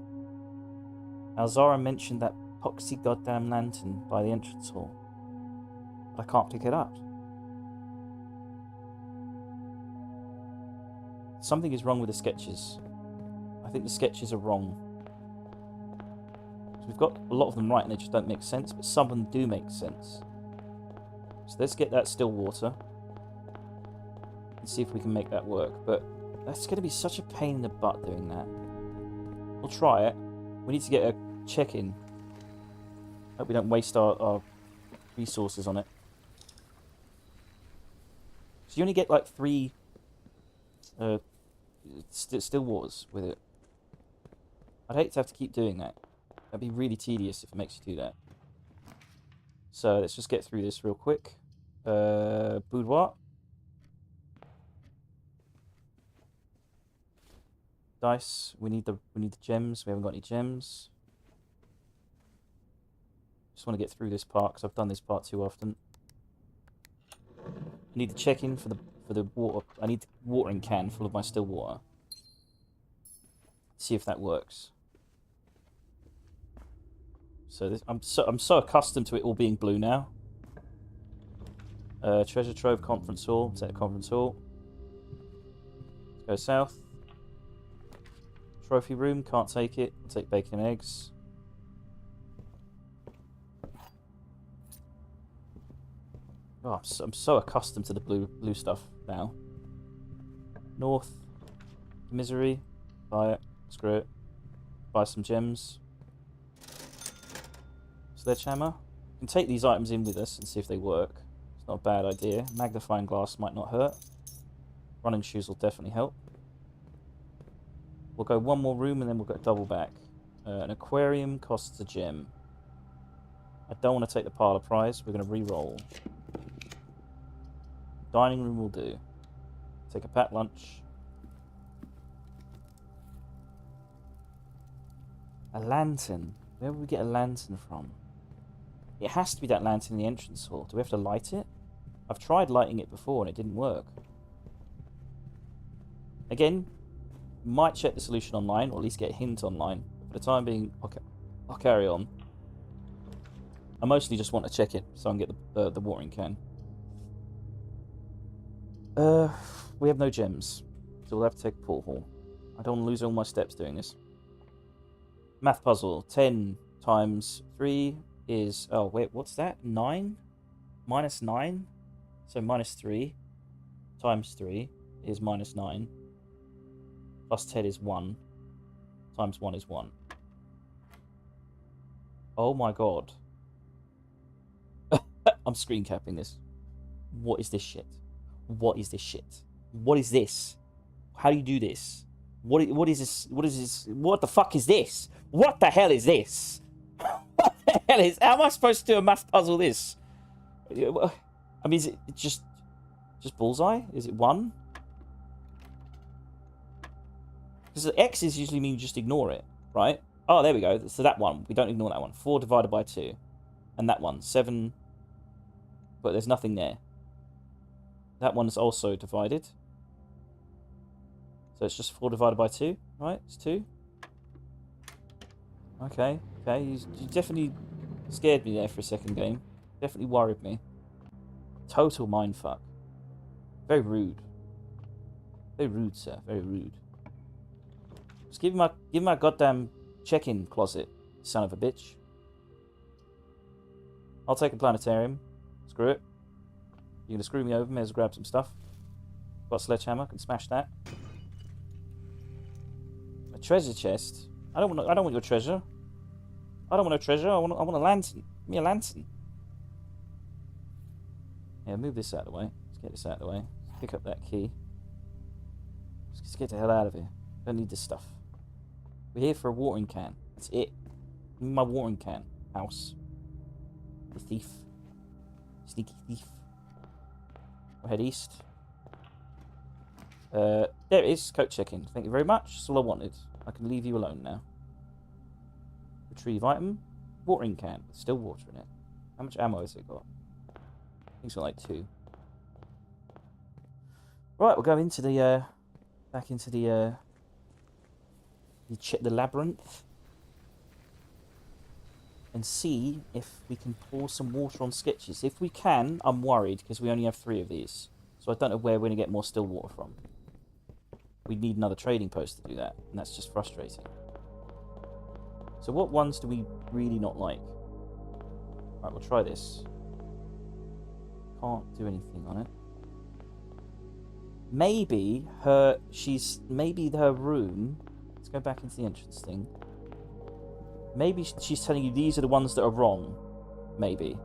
Alzara mentioned that poxy goddamn lantern by the entrance hall, but I can't pick it up. Something is wrong with the sketches. I think the sketches are wrong. So we've got a lot of them right and they just don't make sense, but some of them do make sense. So let's get that still water and see if we can make that work. But that's going to be such a pain in the butt doing that. We'll try it. We need to get a check-in. Hope we don't waste our resources on it. So you only get like 3 still waters with it. I'd hate to have to keep doing that. That'd be really tedious if it makes you do that. So let's just get through this real quick. Boudoir. Dice. We need the gems. We haven't got any gems. Just want to get through this part because I've done this part too often. I need to check in for the water. I need a watering can full of my still water. See if that works. So this, I'm so accustomed to it all being blue now. Treasure trove, conference hall. Set a conference hall. Let's go south. Trophy room, can't take it. I'll take bacon and eggs. Oh, I'm so accustomed to the blue stuff now. North. Misery. Buy it. Screw it. Buy some gems. Sledgehammer. We can take these items in with us and see if they work. It's not a bad idea. Magnifying glass might not hurt. Running shoes will definitely help. We'll go one more room and then we'll go double back. An aquarium costs a gem. I don't want to take the parlour prize. We're going to re-roll. Dining room will do. Take a packed lunch. A lantern. Where would we get a lantern from? It has to be that lantern in the entrance hall. Do we have to light it? I've tried lighting it before and it didn't work. Again, might check the solution online, or at least get a hint online. For the time being, I'll carry on. I mostly just want to check it so I can get the watering can. We have no gems, so we'll have to take a porthole. I don't want to lose all my steps doing this. Math puzzle. 10 times 3 is... Oh, wait, what's that? 9? Minus 9? So minus 3 times 3 is minus 9. Plus 10 is 1. Times 1 is 1. Oh my god. I'm screen capping this. What is this shit? What is this shit? What is this? How do you do this? What is this? What is this? What the fuck is this? What the hell is this? What the hell is... How am I supposed to do a math puzzle this? I mean, is it just bullseye? Is it 1? Because the X is usually mean you just ignore it, right? Oh, there we go. So that one, we don't ignore that one. 4 divided by 2. And that one, 7. But there's nothing there. That one is also divided. So it's just 4 divided by 2, right? It's 2. Okay, okay. You definitely scared me there for a second game. Definitely worried me. Total mindfuck. Very rude. Very rude, sir. Very rude. Just give me my goddamn check-in closet, son of a bitch. I'll take a planetarium. Screw it. You're gonna screw me over, may as well grab some stuff. Got a sledgehammer, can smash that. A treasure chest. I don't want your treasure. I don't want a treasure. I want a lantern. Give me a lantern. Yeah, move this out of the way. Let's get this out of the way. Let's pick up that key. Let's get the hell out of here. Don't need this stuff. We're here for a watering can. That's it. Give me my watering can. House. The thief. Sneaky thief. We'll head east. There it is. Coat check-in. Thank you very much. That's all I wanted. I can leave you alone now. Retrieve item. Watering can. There's still water in it. How much ammo has it got? I think it's got like 2. Right, we'll go into the back into the labyrinth and see if we can pour some water on sketches. If we can, I'm worried because we only have 3 of these, so I don't know where we're going to get more still water from. We need another trading post to do that, and that's just frustrating. So what ones do we really not like? Right, we'll try this. Can't do anything on it. Maybe her room. Let's go back into the entrance thing. Maybe she's telling you these are the ones that are wrong. Maybe.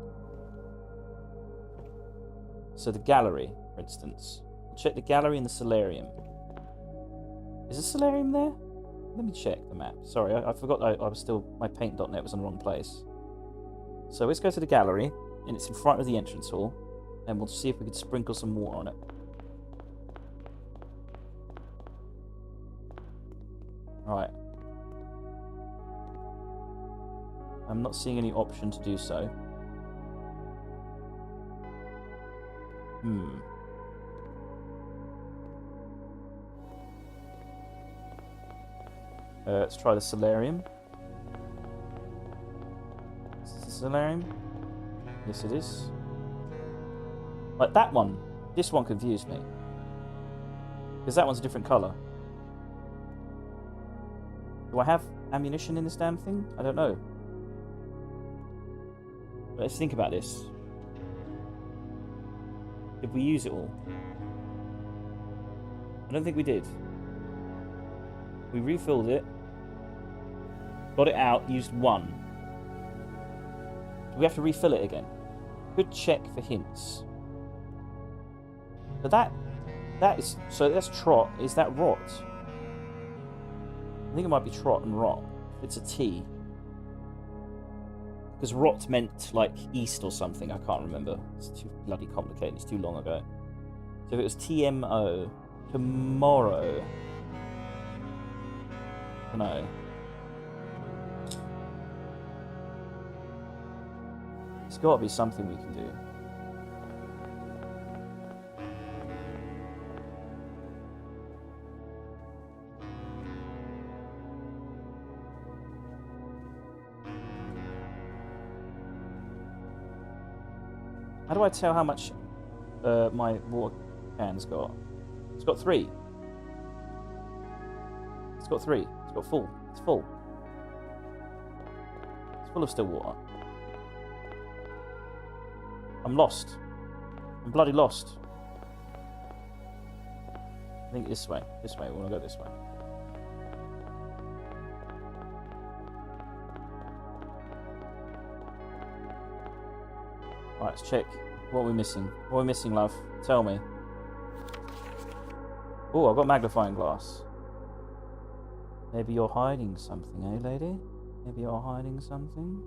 So the gallery, for instance. We'll check the gallery and the solarium. Is the solarium there? Let me check the map. Sorry, I forgot I was still... My paint.net was in the wrong place. So let's go to the gallery, and it's in front of the entrance hall, and we'll see if we can sprinkle some water on it. Right. I'm not seeing any option to do so. Let's try the solarium. Is this the solarium? Yes, it is. Like that one. This one confused me. Because that one's a different colour. Do I have ammunition in this damn thing? I don't know. Let's think about this. Did we use it all? I don't think we did. We refilled it. Got it out, used 1. Do we have to refill it again? Good check for hints. But that is... So that's trot. Is that rot? I think it might be trot and rot. It's a T. Because rot meant, like, east or something. I can't remember. It's too bloody complicated. It's too long ago. So if it was TMO, tomorrow. No. There's got to be something we can do. How do I tell how much my water can's got? It's got 3. It's got 3. It's got full. It's full. It's full of still water. I'm lost. I'm bloody lost. I think this way. This way. We want to go this way. Right, let's check. What are we missing? What are we missing, love? Tell me. Oh, I've got magnifying glass. Maybe you're hiding something, eh, lady? Maybe you're hiding something?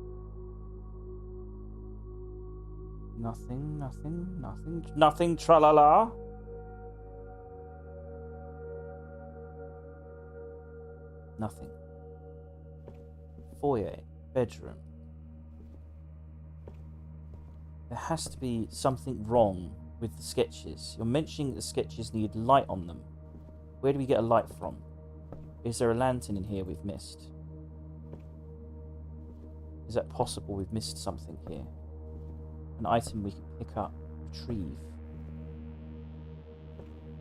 Nothing, nothing, nothing. Nothing, tra-la-la. Nothing. Foyer. Bedroom. There has to be something wrong with the sketches. You're mentioning that the sketches need light on them. Where do we get a light from? Is there a lantern in here we've missed? Is that possible? We've missed something here. An item we can pick up, retrieve.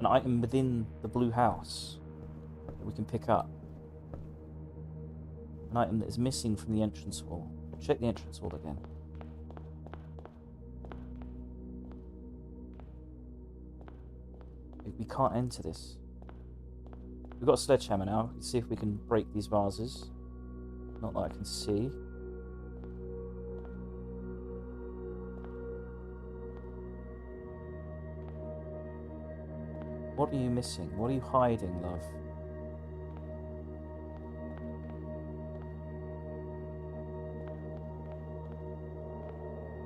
An item within the blue house that we can pick up. An item that is missing from the entrance hall. Check the entrance hall again. We can't enter this. We've got a sledgehammer now. Let's see if we can break these vases. Not that I can see. What are you missing? What are you hiding, love?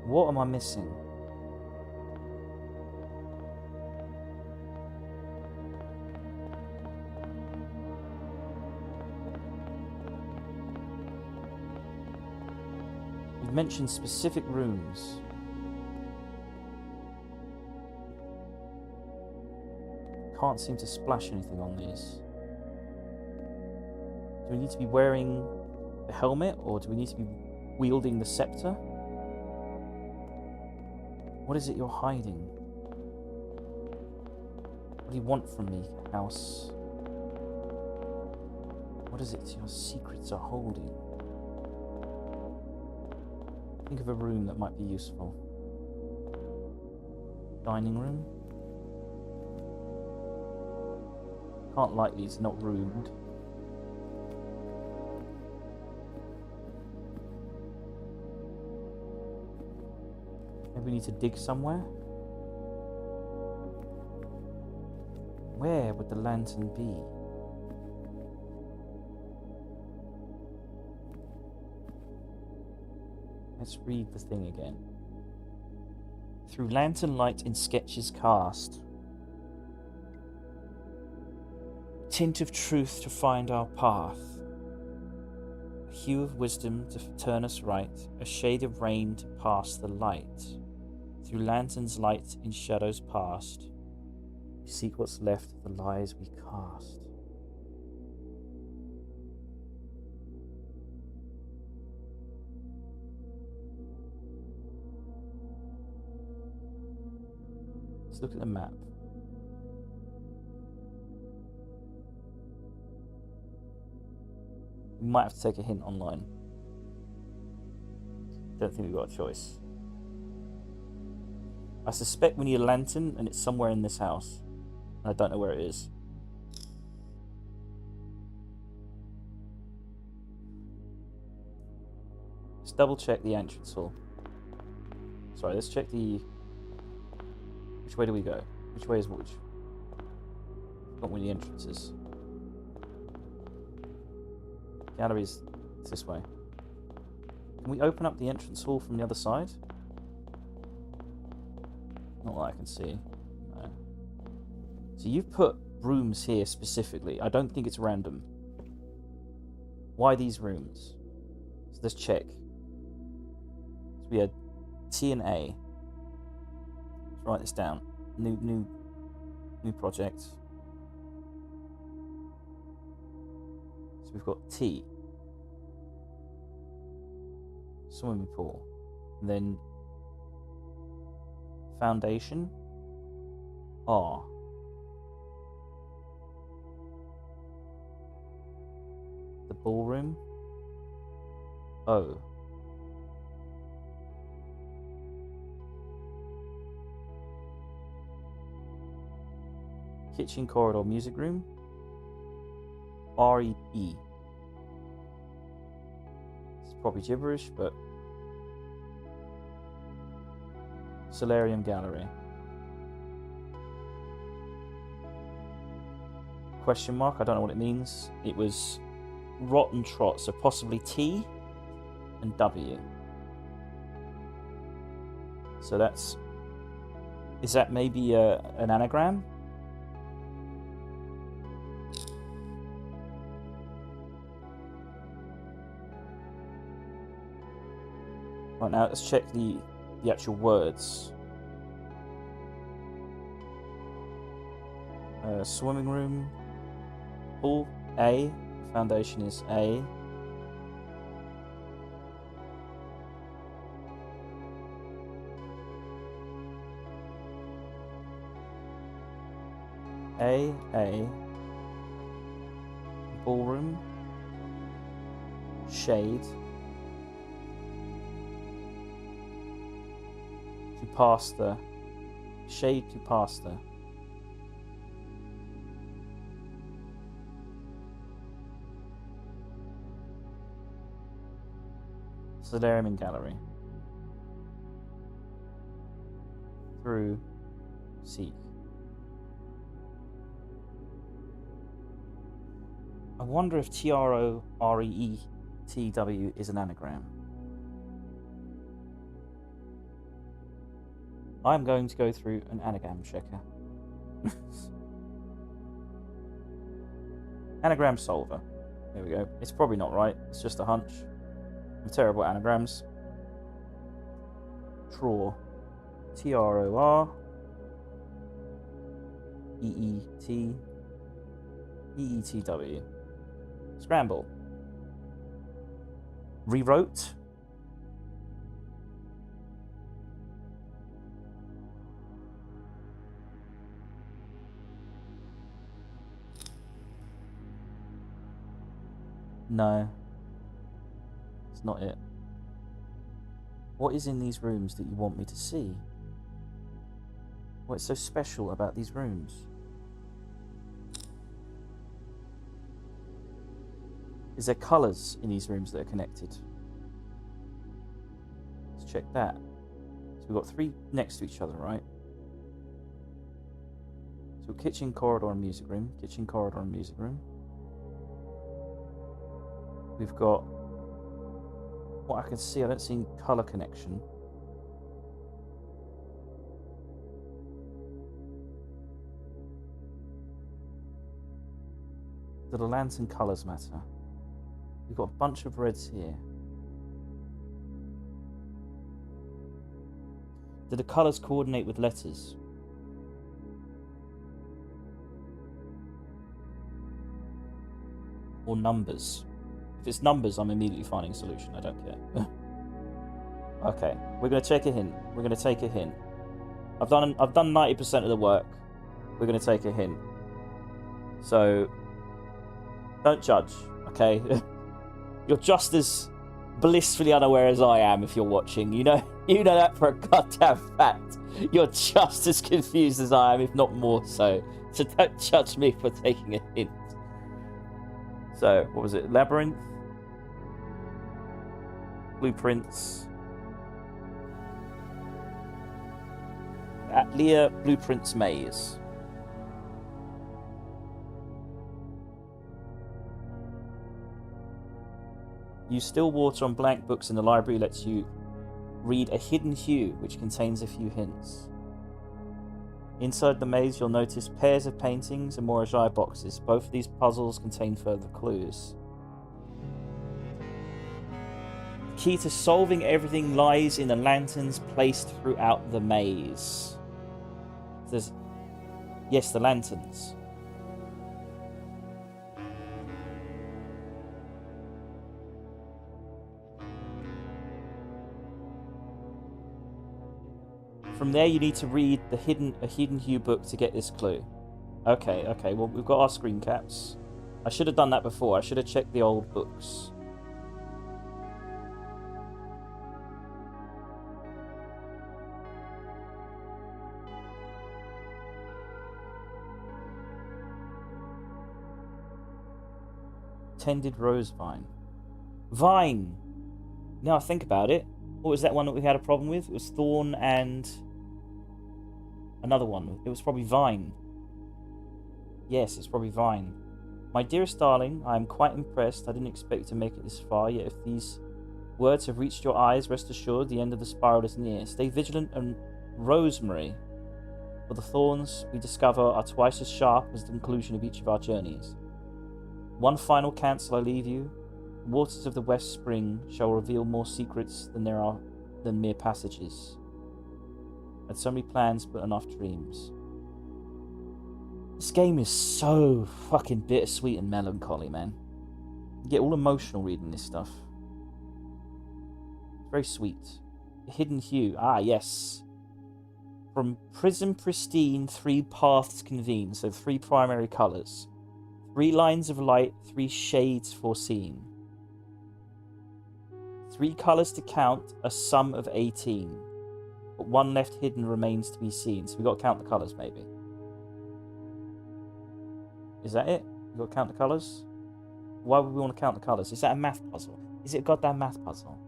What am I missing? You've mentioned specific rooms. Can't seem to splash anything on these. Do we need to be wearing the helmet, or do we need to be wielding the scepter? What is it you're hiding? What do you want from me, house? What is it your secrets are holding? Think of a room that might be useful. Dining room? Can't like these, not roomed. Maybe we need to dig somewhere? Where would the lantern be? Let's read the thing again. Through lantern light in sketches cast, tint of truth to find our path, a hue of wisdom to turn us right, a shade of rain to pass the light. Through lantern's light in shadows past, we seek what's left of the lies we cast. Let's look at the map. We might have to take a hint online. Don't think we've got a choice. I suspect we need a lantern, and it's somewhere in this house. And I don't know where it is. Let's double check the entrance hall. Sorry, let's check the... Which way do we go? Which way is which? Not where the entrance is. Galleries, it's this way. Can we open up the entrance hall from the other side? Not that I can see. No. So you've put rooms here specifically. I don't think it's random. Why these rooms? So let's check. So we had T and A. Let's write this down. New project. So we've got T, swimming pool, and then Foundation. R. The ballroom. O. Kitchen corridor music room. R-E-E. It's probably gibberish, but Solarium gallery. Question mark, I don't know what it means. It was rotten trot, so possibly T and W. So that's... Is that maybe an anagram? Right, now let's check the actual words. Swimming room. Pool. A. Foundation is A. A. Ballroom. Shade. To pastor. Shade to pastor. Solarium and gallery. Through. Seek. I wonder if TROREETW is an anagram. I'm going to go through an anagram checker. Anagram solver. There we go. It's probably not right. It's just a hunch. I'm terrible at anagrams. Tror. TROR. EET. EETW. Scramble. Rewrote. No. It's not it. What is in these rooms that you want me to see? What's so special about these rooms? Is there colours in these rooms that are connected? Let's check that. So we've got three next to each other, right? So kitchen, corridor, and music room. Kitchen, corridor, and music room. We've got... What I can see, I don't see any colour connection. Do the lantern colours matter? We've got a bunch of reds here. Do the colours coordinate with letters? Or numbers? If it's numbers, I'm immediately finding a solution. I don't care. Okay, we're going to take a hint. We're going to take a hint. I've done 90% of the work. We're going to take a hint. So, don't judge, okay? You're just as blissfully unaware as I am if you're watching. You know that for a goddamn fact. You're just as confused as I am, if not more so. So don't judge me for taking a hint. So, what was it? Labyrinth? Blueprints. Leah Blueprints Maze. Use still water on blank books in the library lets you read a hidden hue which contains a few hints. Inside the maze you'll notice pairs of paintings and Morajai boxes. Both of these puzzles contain further clues. The key to solving everything lies in the lanterns placed throughout the maze. Yes, the lanterns. From there, you need to read a hidden hue book to get this clue. Okay. Well, we've got our screen caps. I should have done that before. I should have checked the old books. Tended rose vine. Vine! Now I think about it. What was that one that we had a problem with? It was thorn and another one. It was probably vine. Yes, it's probably vine. My dearest darling, I am quite impressed. I didn't expect to make it this far, yet if these words have reached your eyes, rest assured the end of the spiral is near. Stay vigilant and rosemary, for the thorns we discover are twice as sharp as the conclusion of each of our journeys. One final counsel I leave you. The waters of the West Spring shall reveal more secrets than there are than mere passages. I had so many plans but enough dreams. This game is so fucking bittersweet and melancholy, man. You get all emotional reading this stuff. It's very sweet. Hidden hue. Ah, yes. From prism pristine, 3 paths convene. So 3 primary colours. 3 lines of light, 3 shades foreseen. 3 colours to count, a sum of 18. But 1 left hidden remains to be seen. So we've got to count the colours, maybe. Is that it? We've got to count the colours? Why would we want to count the colours? Is that a math puzzle? Is it a goddamn math puzzle?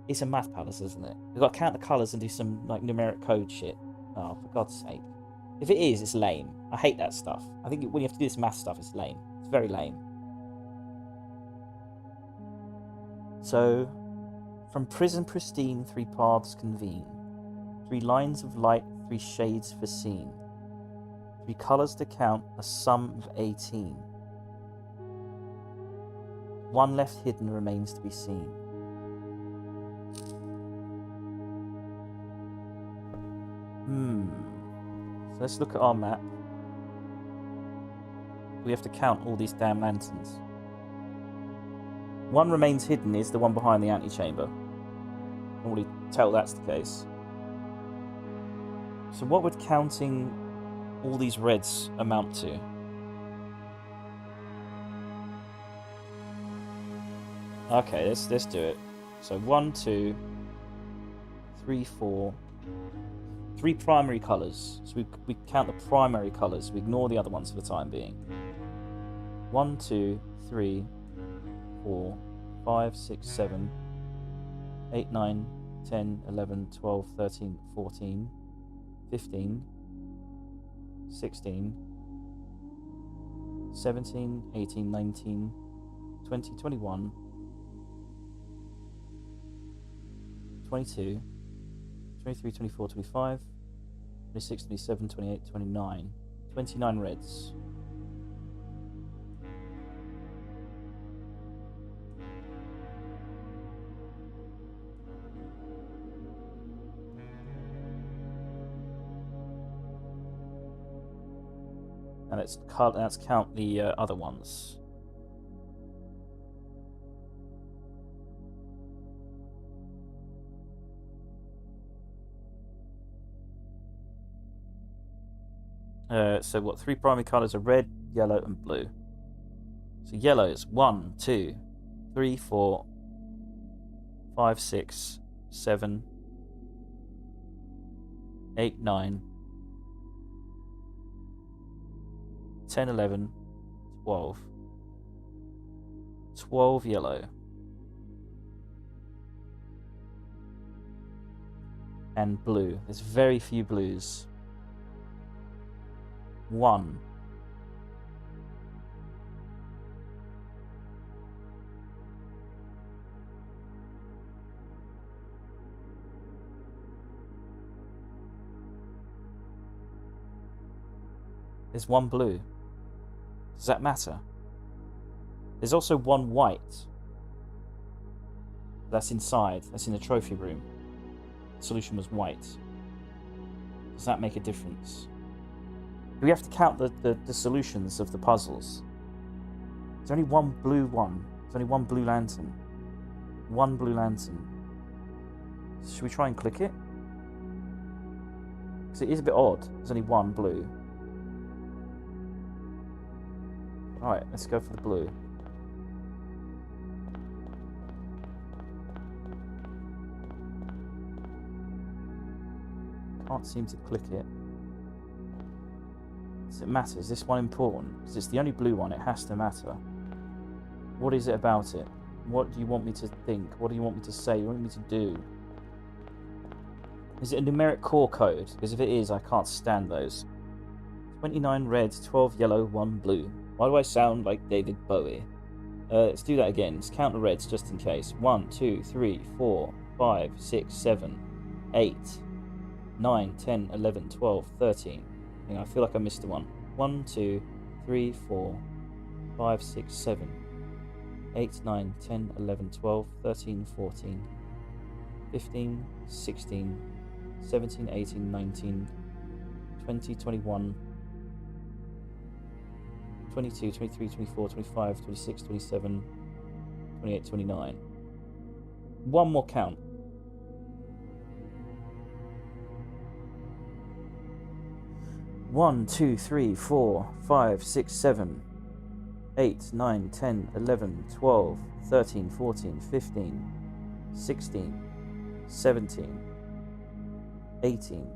It's a math puzzle, isn't it? We've got to count the colours and do some like numeric code shit. Oh, for God's sake. If it is, it's lame. I hate that stuff. I think when you have to do this math stuff, it's lame. It's very lame. So, from prism pristine, 3 paths convene. 3 lines of light, 3 shades foreseen. 3 colours to count, a sum of 18. 1 left hidden remains to be seen. So let's look at our map. We have to count all these damn lanterns. 1 remains hidden is the one behind the antechamber. I can already tell that's the case. So what would counting all these reds amount to? Okay, let's do it. So 1, 2, 3, 4. 3 primary colours. So we count the primary colours. We ignore the other ones for the time being. 1, 2, 3, 4, 5, 6, 7, 8, 9, 10, 11, 12, 13, 14, 15, 16, 17, 18, 19, 20, 21, 22, 23, 24, 25, 26, 27, 28, 29. 29 reds. And let's count the other ones. So what? 3 primary colours are red, yellow, and blue. So yellow is 1, 2, 3, 4, 5, 6, 7, 8, 9, 10, 11, 12. 12 yellow. And blue. There's very few blues. 1. There's 1 blue. Does that matter? There's also 1 white. That's inside. That's in the trophy room. The solution was white. Does that make a difference? Do we have to count the solutions of the puzzles? There's only 1 blue one. There's only 1 blue lantern. 1 blue lantern. Should we try and click it? Because it is a bit odd. There's only one blue. Alright, let's go for the blue. Can't seem to click it. Does it matter? Is this one important? Because it's the only blue one, it has to matter. What is it about it? What do you want me to think? What do you want me to say? What do you want me to do? Is it a numeric core code? Because if it is, I can't stand those. 29 red, 12 yellow, 1 blue. Why do I sound like David Bowie? Let's do that again. Let's count the reds just in case. 1, 2, 3, 4, 5, 6, 7, 8, 9, 10, 11, 12, 13. Hang on, I feel like I missed one. 1, 2, 3, 4, 5, 6, 7, 8, 9, 10, 11, 12, 13, 14, 15, 16, 17, 18, 19, 20, 21, 22, 23, 24, 25, 26, 27, 28, 29. One more count. One, 2, 3, 4, 5, 6, 7, 8, 9, 10, 11, 12, 13, 14, 15, 16, 17, 18,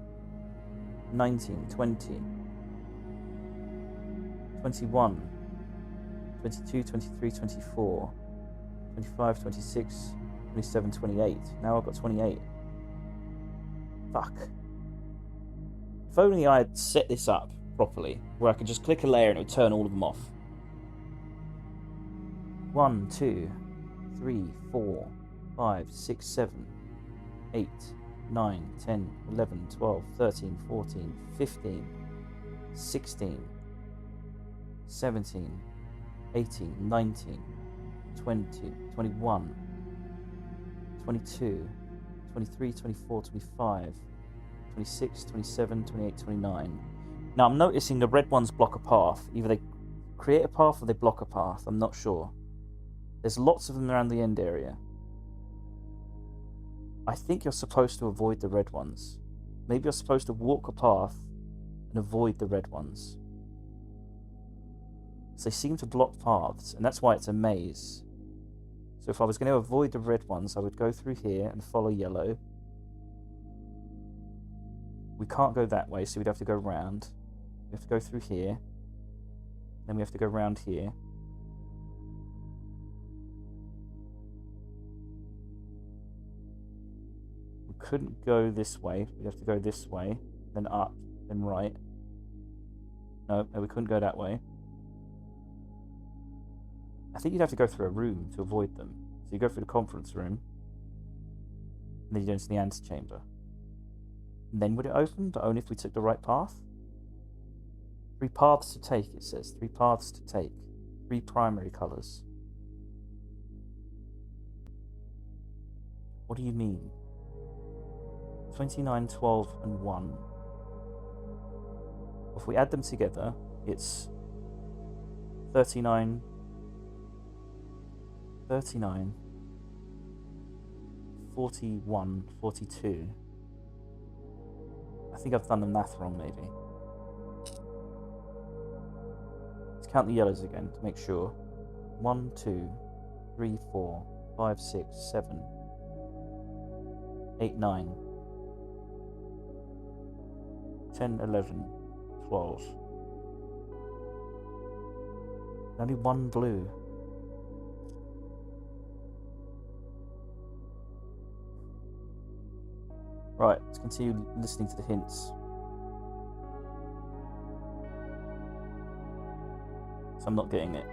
19, 20, 21, 22, 23, 24, 25, 26, 27, 28. Now I've got 28. Fuck. If only I had set this up properly, where I could just click a layer and it would turn all of them off. 1, 2, 3, 4, 5, 6, 7, 8, 9, 10, 11, 12, 13, 14, 15, 16, 17, 18, 19, 20, 21, 22, 23, 24, 25, 26, 27, 28, 29. Now I'm noticing the red ones block a path. Either they create a path or they block a path. I'm not sure. There's lots of them around the end area. I think you're supposed to avoid the red ones. Maybe you're supposed to walk a path and avoid the red ones. So they seem to block paths, and that's why it's a maze. So if I was going to avoid the red ones, I would go through here and follow yellow. We can't go that way, so we'd have to go round. We have to go through here. Then we have to go round here. We couldn't go this way. We'd have to go this way, then up, then right. No, we couldn't go that way. I think you'd have to go through a room to avoid them. So you go through the conference room, and then you go into the antechamber. And then would it open, but only if we took the right path? 3 paths to take, it says. 3 paths to take. 3 primary colours. What do you mean? 29, 12, and 1. If we add them together, it's 39, 41, 42. I think I've done the math wrong, maybe. Let's count the yellows again to make sure. 1, 2, 3, 4, 5, 6, 7, 8, 9, 10, 11, 12. Only 1 blue. Right, let's continue listening to the hints. So I'm not getting it.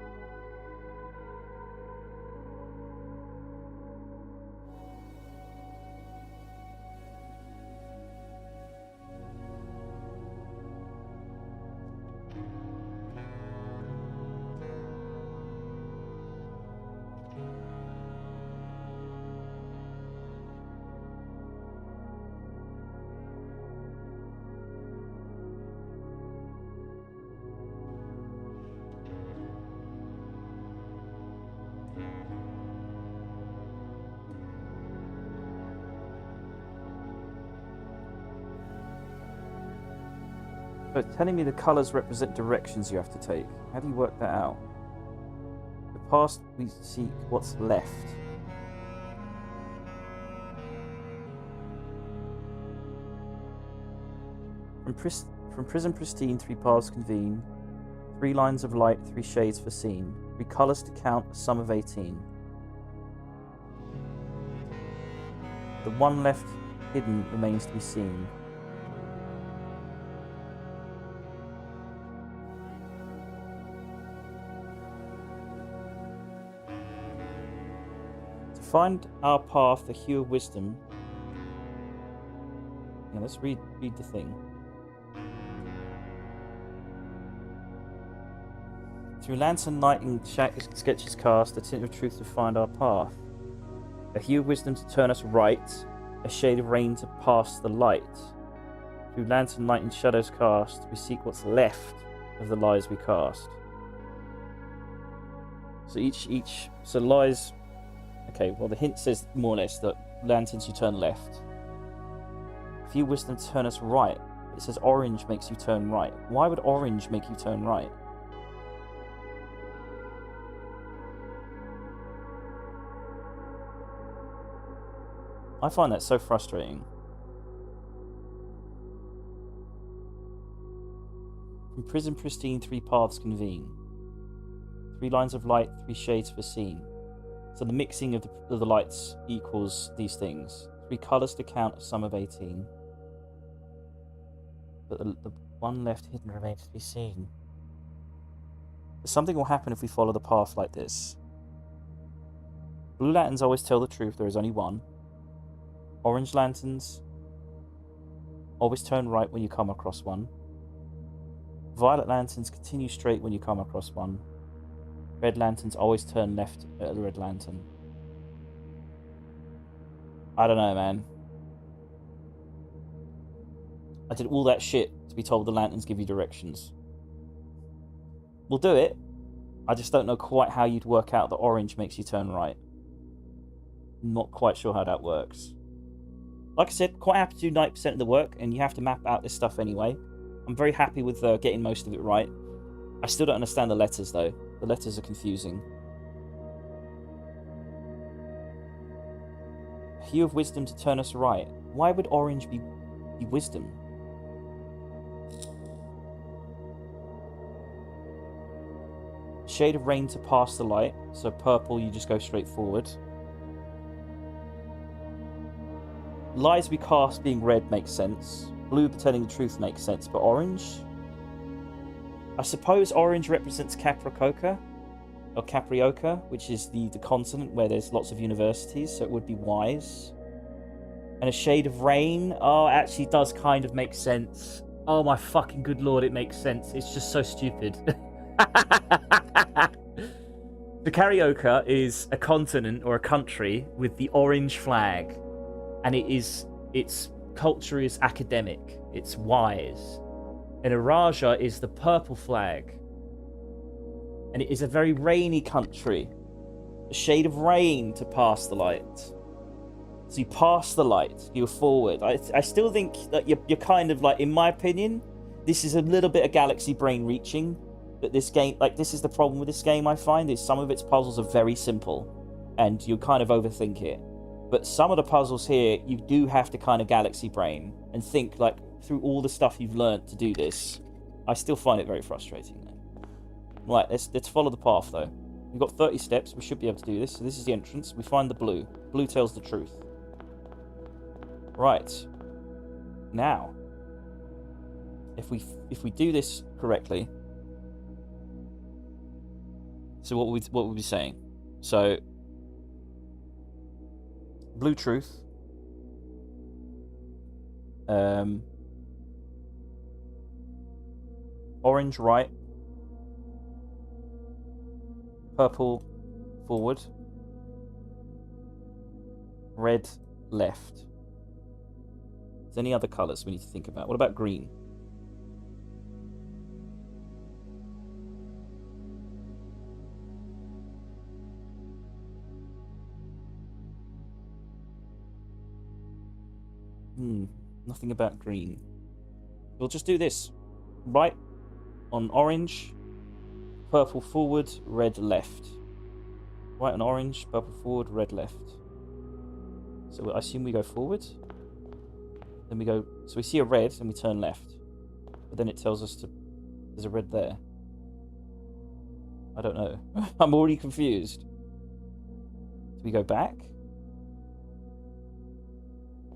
So it's telling me the colours represent directions you have to take. How do you work that out? The past, we seek what's left. From prison pristine, 3 paths convene. 3 lines of light, 3 shades foreseen. 3 colours to count, a sum of 18. The one left hidden remains to be seen. To find our path, the hue of wisdom. Now let's read the thing. Through lantern light and sketches cast, a tint of truth to find our path. A hue of wisdom to turn us right, a shade of rain to pass the light. Through lantern light and shadows cast, we seek what's left of the lies we cast. So so lies. Okay, well the hint says more or less that lanterns you turn left. A hue of wisdom to turn us right. It says orange makes you turn right. Why would orange make you turn right? I find that so frustrating. From prison pristine, 3 paths convene. 3 lines of light, 3 shades foreseen. So the mixing of the lights equals these things. 3 colours to count, a sum of 18. But the one left hidden remains to be seen. Something will happen if we follow the path like this. Blue lanterns always tell the truth, there is only one. Orange lanterns always turn right when you come across one. Violet lanterns continue straight when you come across one. Red lanterns always turn left at the red lantern. I don't know, man. I did all that shit to be told the lanterns give you directions. We'll do it. I just don't know quite how you'd work out that orange makes you turn right. Not quite sure how that works. Like I said, quite happy to do 90% of the work, and you have to map out this stuff anyway. I'm very happy with getting most of it right. I still don't understand the letters, though. The letters are confusing. Hue of wisdom to turn us right. Why would orange be wisdom? Shade of rain to pass the light. So purple, you just go straight forward. Lies we cast being red makes sense. Blue telling the truth makes sense, but orange? I suppose orange represents Capricoca, or Caprioca, which is the continent where there's lots of universities, so it would be wise. And a shade of rain? Oh, it actually does kind of make sense. Oh my fucking good lord, it makes sense. It's just so stupid. The Carioca is a continent or a country with the orange flag. And its culture is academic, it's wise. And Araja is the purple flag. And it is a very rainy country. A shade of rain to pass the light. So you pass the light, you're forward. I still think that you're kind of like, in my opinion, this is a little bit of galaxy brain reaching. But this game, like, this is the problem with this game, I find, is some of its puzzles are very simple. And you kind of overthink it. But some of the puzzles here, you do have to kind of galaxy brain and think, like, through all the stuff you've learned to do this. I still find it very frustrating, though. Right, let's follow the path, though. We've got 30 steps. We should be able to do this. So this is the entrance. We find the blue. Blue tells the truth. Right. Now, if we do this correctly, so what would we be saying? So, blue truth. Orange right. Purple forward. Red left. Is there any other colours we need to think about? What about green? Nothing about green. We'll just do this. right on orange, purple forward, red left. Right on orange, purple forward, red left. So I assume we go forward. Then we go... So we see a red and we turn left. But then it tells us to... There's a red there. I don't know. I'm already confused. Do we go back?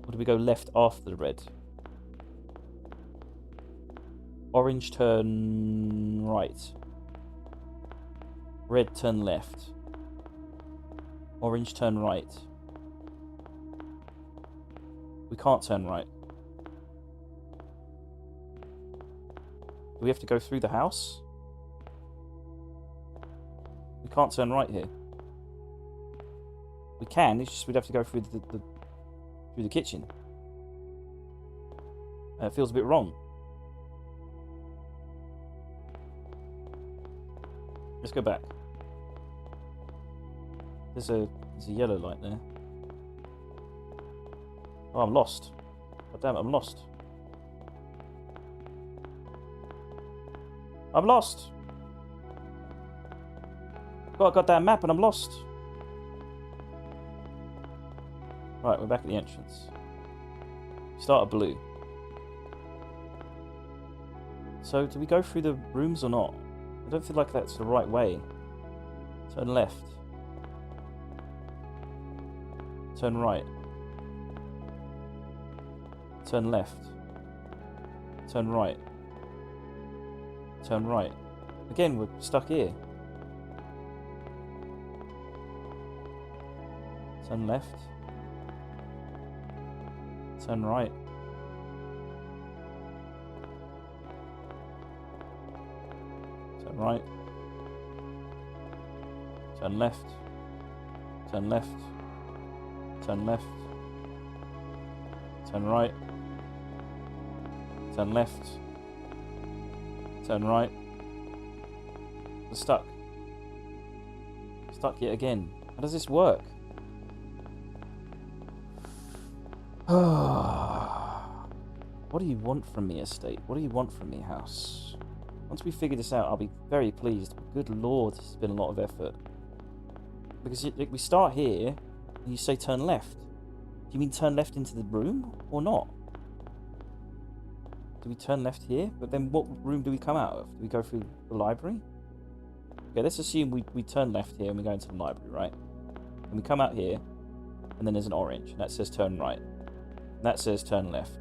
Or do we go left after the red? Orange turn right. Red turn left. Orange turn right. We can't turn right. Do we have to go through the house? We can't turn right here. We can, it's just we'd have to go through the kitchen. It feels a bit wrong. Let's go back. There's a yellow light there. Oh, I'm lost. God damn it, I'm lost. I'm lost. Got a goddamn map and I'm lost. Right, we're back at the entrance. Start at blue. So, do we go through the rooms or not? I don't feel like that's the right way. Turn left. Turn right. Turn left. Turn right. Turn right. Again, we're stuck here. Turn left. Turn right. Turn right. Turn left. Turn left. Turn left. Turn right. Turn left. Turn right. We're stuck. Stuck yet again. How does this work? What do you want from me, estate? What do you want from me, house? Once we figure this out, I'll be very pleased. Good lord, this has been a lot of effort. Because we start here, and you say turn left. Do you mean turn left into the room, or not? Do we turn left here? But then what room do we come out of? Do we go through the library? Okay, let's assume we turn left here and we go into the library, right? And we come out here, and then there's an orange, and that says turn right. And that says turn left.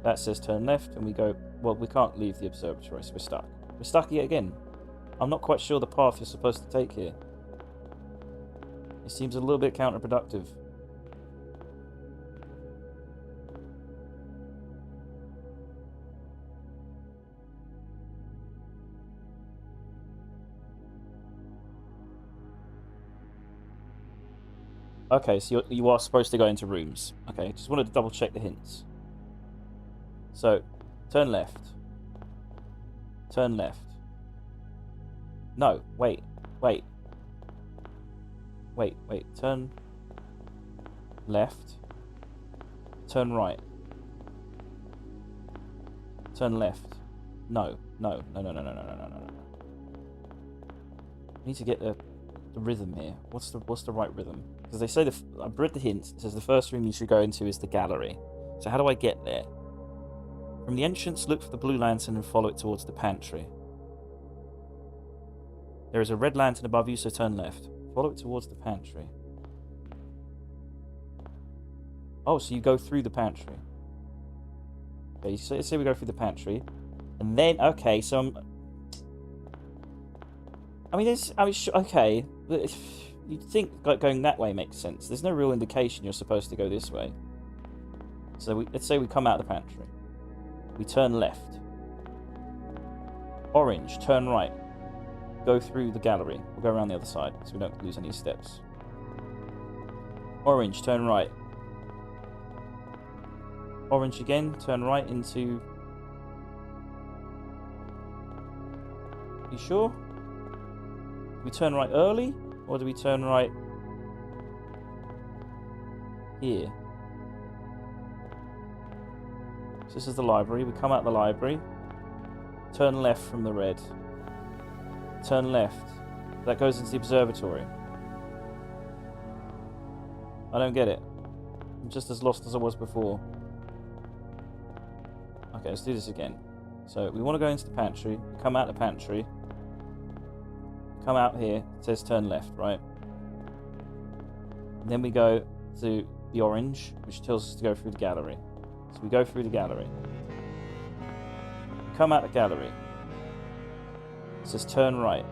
That says turn left, and we go... Well, we can't leave the observatory, so we're stuck. We're stuck yet again. I'm not quite sure the path you're supposed to take here. It seems a little bit counterproductive. Okay, so you are supposed to go into rooms. Okay, just wanted to double check the hints. So, turn left. Turn left. No, wait. Turn left. Turn right. Turn left. No. I need to get the rhythm here. What's the right rhythm? Because they say I've read the hint. It says the first room you should go into is the gallery. So how do I get there? From the entrance, look for the blue lantern and follow it towards the pantry. There is a red lantern above you, so turn left. Follow it towards the pantry. Oh, so you go through the pantry. Okay, so let's say we go through the pantry, and then okay, so okay. You'd think going that way makes sense. There's no real indication you're supposed to go this way. So let's say we come out of the pantry. We turn left. Orange, turn right. Go through the gallery. We'll go around the other side so we don't lose any steps. Orange, turn right. Orange again, turn right into... You sure? Do we turn right early? Or do we turn right here? So this is the library. We come out the library. Turn left from the red. Turn left. That goes into the observatory. I don't get it. I'm just as lost as I was before. Okay, let's do this again. So we want to go into the pantry. We come out the pantry. Come out here. It says turn left, right? And then we go to the orange, which tells us to go through the gallery. So we go through the gallery. We come out the gallery. It says turn right.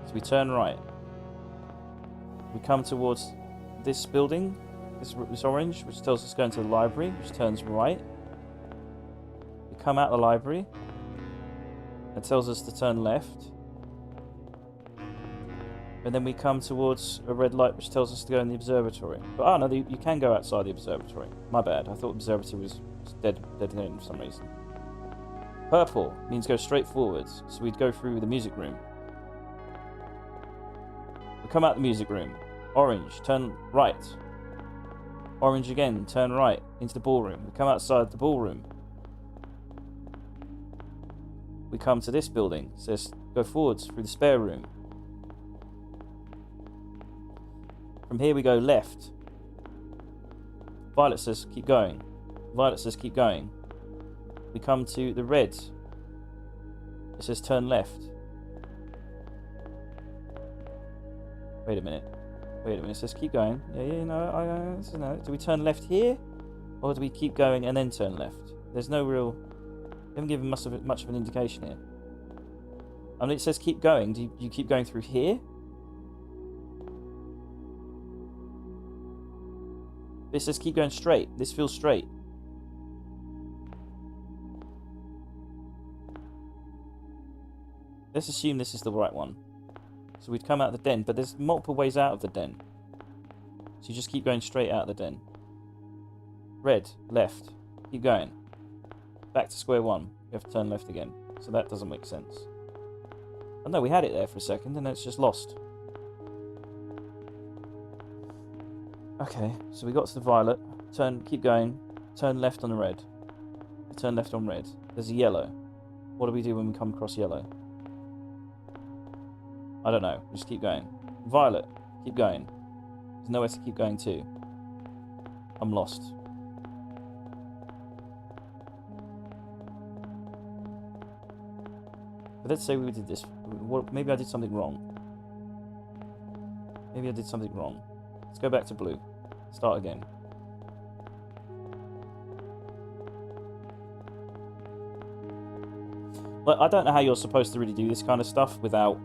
So we turn right. We come towards this building, this orange, which tells us to go into the library, which turns right. We come out the library. It tells us to turn left. And then we come towards a red light, which tells us to go in the observatory. But, oh no, you can go outside the observatory. My bad. I thought the observatory was dead end for some reason. Purple means go straight forwards. So we'd go through the music room. We come out the music room. Orange, turn right. Orange again, turn right into the ballroom. We come outside the ballroom. We come to this building. It says go forwards through the spare room. From here we go left. Violet says keep going. Violet says keep going. We come to the red. It says turn left. Wait a minute. It says keep going. No. Do we turn left here? Or do we keep going and then turn left? There's no real... We haven't given much of an indication here. I mean, it says keep going. Do you keep going through here? It says keep going straight. This feels straight. Let's assume this is the right one. So we'd come out of the den, but there's multiple ways out of the den. So you just keep going straight out of the den. Red, left. Keep going. Back to square one. We have to turn left again. So that doesn't make sense. Oh no, we had it there for a second and then it's just lost. Okay, so we got to the violet. Keep going. Turn left on the red. Turn left on red. There's a yellow. What do we do when we come across yellow? I don't know. Just keep going. Violet. Keep going. There's nowhere to keep going to. I'm lost. But let's say we did this. Maybe I did something wrong. Let's go back to blue. Start again. But I don't know how you're supposed to really do this kind of stuff without...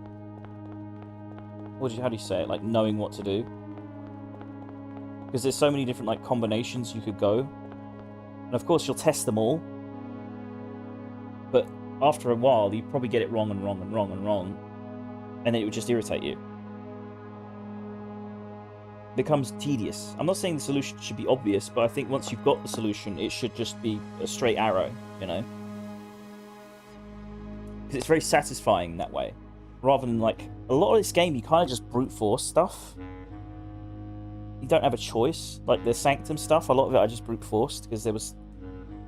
how do you say it? Like, knowing what to do. Because there's so many different, like, combinations you could go. And of course, you'll test them all. But after a while, you probably get it wrong and wrong and wrong and wrong. And then it would just irritate you. It becomes tedious. I'm not saying the solution should be obvious, but I think once you've got the solution, it should just be a straight arrow, you know? Because it's very satisfying that way. Rather than, like, a lot of this game, you kind of just brute force stuff. You don't have a choice. Like, the Sanctum stuff, a lot of it I just brute forced, because there was...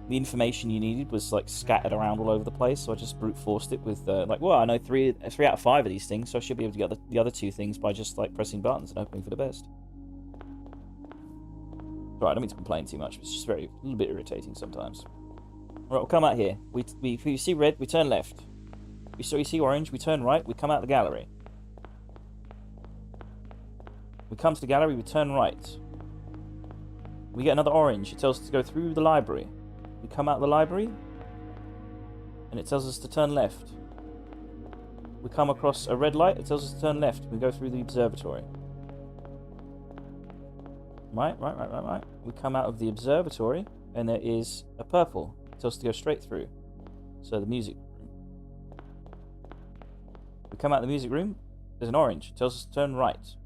the information you needed was, like, scattered around all over the place, so I just brute forced it with, like, well, I know 3 out of 5 of these things, so I should be able to get the other 2 things by just, like, pressing buttons and hoping for the best. Right, I don't mean to complain too much, but it's just a little bit irritating sometimes. Right, we'll come out here. If we see red, we turn left. We see orange, we turn right, we come out the gallery. We come to the gallery, we turn right. We get another orange, it tells us to go through the library. We come out the library, and it tells us to turn left. We come across a red light, it tells us to turn left. We go through the observatory. Right. We come out of the observatory, and there is a purple. It tells us to go straight through. So the music room. We come out of the music room, there's an orange. It tells us to turn right.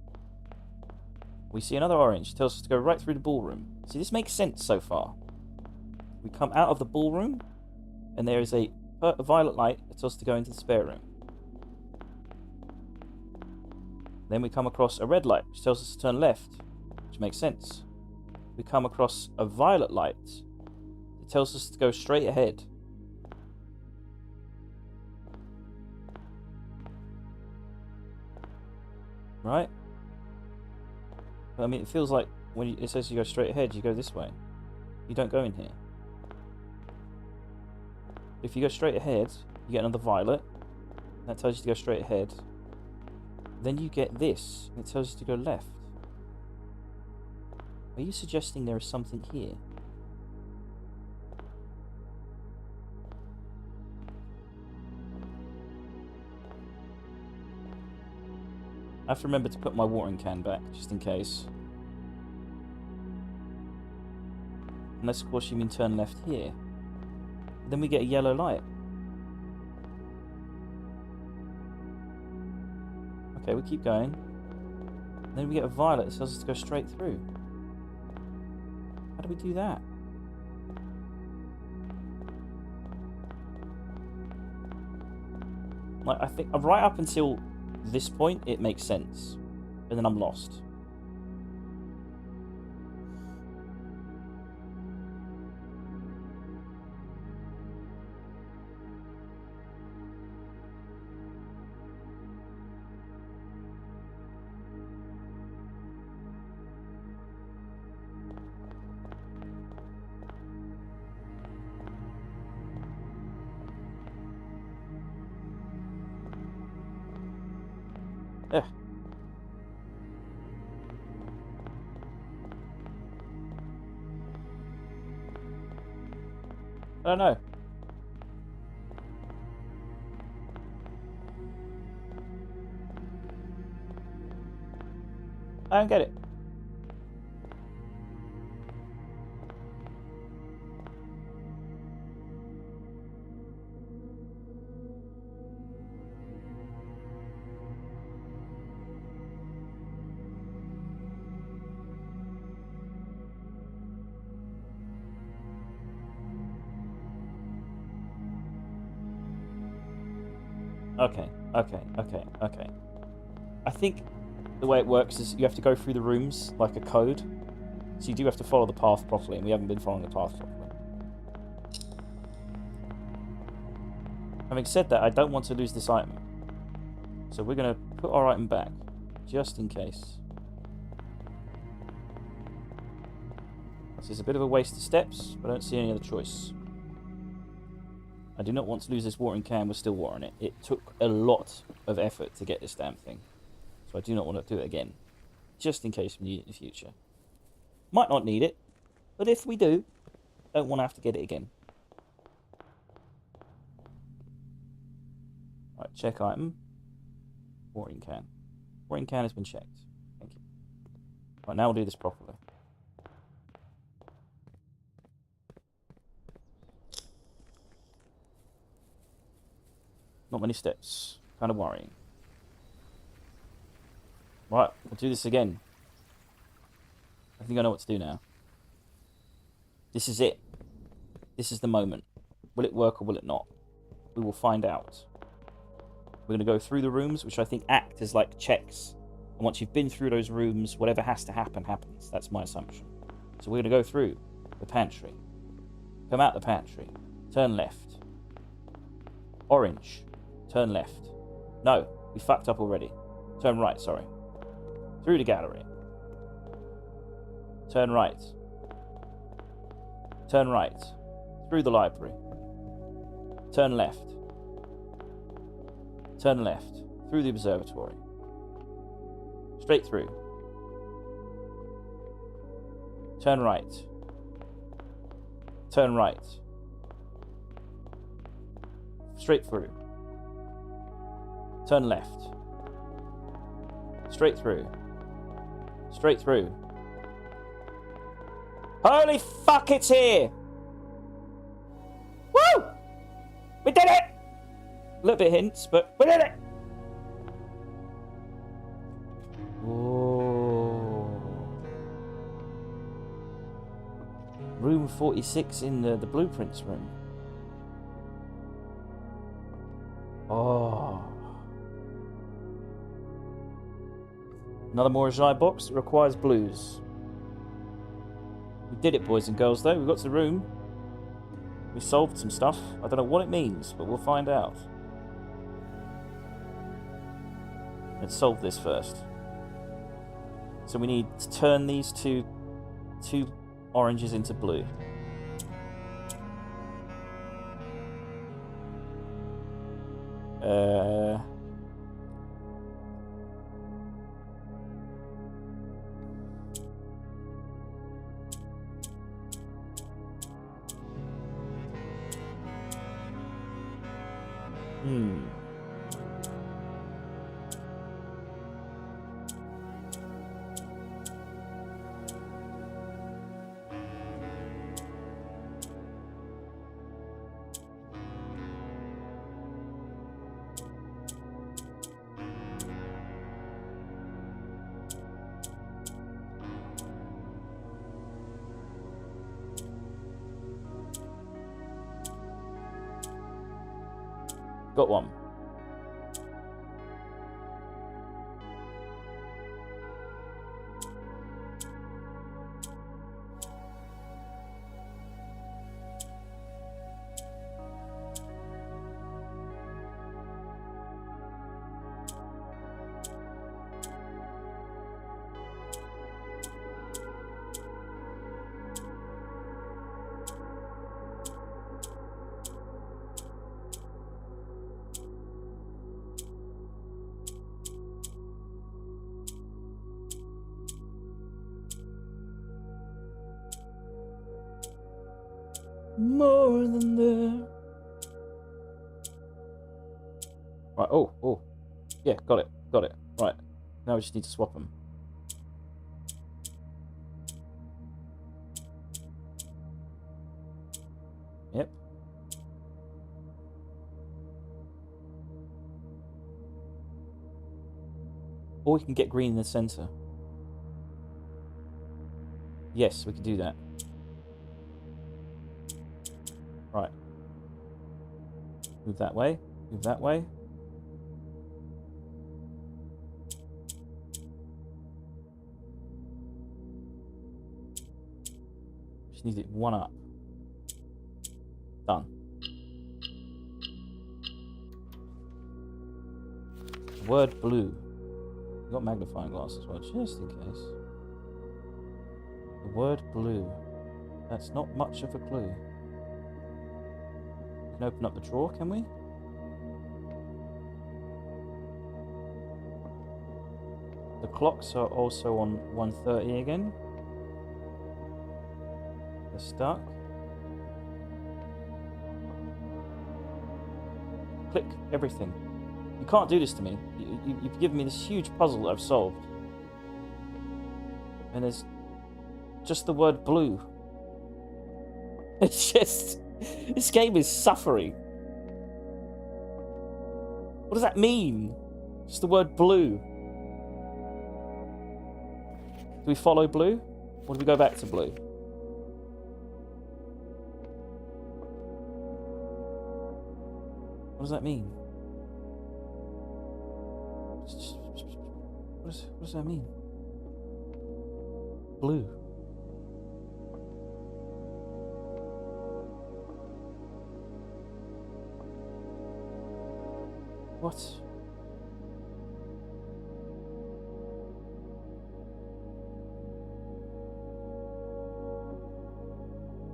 We see another orange. It tells us to go right through the ballroom. See, this makes sense so far. We come out of the ballroom, and there is a violet light that tells us to go into the spare room. Then we come across a red light, which tells us to turn left, which makes sense. We come across a violet light. It tells us to go straight ahead. Right? But, I mean, it feels like when it says you go straight ahead, you go this way. You don't go in here. If you go straight ahead, you get another violet. That tells you to go straight ahead. Then you get this, and it tells you to go left. Are you suggesting there is something here? I have to remember to put my watering can back, just in case. Unless, of course, you mean turn left here. Then we get a yellow light. Okay, we keep going. Then we get a violet that tells us to go straight through. How do we do that? Like, I think right up until this point, it makes sense. And then I'm lost. Ugh. I don't know. I don't get it. Okay. I think the way it works is you have to go through the rooms like a code. So you do have to follow the path properly, and we haven't been following the path properly. Having said that, I don't want to lose this item. So we're going to put our item back, just in case. This is a bit of a waste of steps, but I don't see any other choice. I do not want to lose this watering can. We're still watering it. It took a lot of effort to get this damn thing. So I do not want to do it again. Just in case we need it in the future. Might not need it. But if we do, don't want to have to get it again. Right, check item. Watering can. Watering can has been checked. Thank you. Right, now we'll do this properly. Not many steps. Kind of worrying. Right, we'll do this again. I think I know what to do now. This is it. This is the moment. Will it work or will it not? We will find out. We're going to go through the rooms, which I think act as like checks. And once you've been through those rooms, whatever has to happen, happens. That's my assumption. So we're going to go through the pantry. Come out the pantry. Turn left. Orange. Turn left. No, we fucked up already. Turn right, sorry. Through the gallery. Turn right. Turn right. Through the library. Turn left. Turn left. Through the observatory. Straight through. Turn right. Turn right. Straight through. Turn left. Straight through. Straight through. Holy fuck, it's here! Woo! We did it! A little bit of hints, but we did it! Whoa. Room 46 in the blueprints room. Oh. Another Morajai box that requires blues. We did it, boys and girls, though. We got to the room. We solved some stuff. I don't know what it means, but we'll find out. Let's solve this first. So we need to turn these two oranges into blue. Got one. More than there. Right, oh. Yeah, got it. Right, now we just need to swap them. Yep. Or we can get green in the center. Yes, we can do that. Right. Move that way. Move that way. Just need it one up. Done. Word blue. We've got magnifying glass as well, just in case. The word blue. That's not much of a clue. We can open up the drawer, can we? The clocks are also on 1:30 again. They're stuck. Click everything. You can't do this to me. You've given me this huge puzzle that I've solved. And there's just the word blue. It's just... This game is suffering. What does that mean? Just the word blue. Do we follow blue? Or do we go back to blue? What does that mean? What does that mean? Blue. What?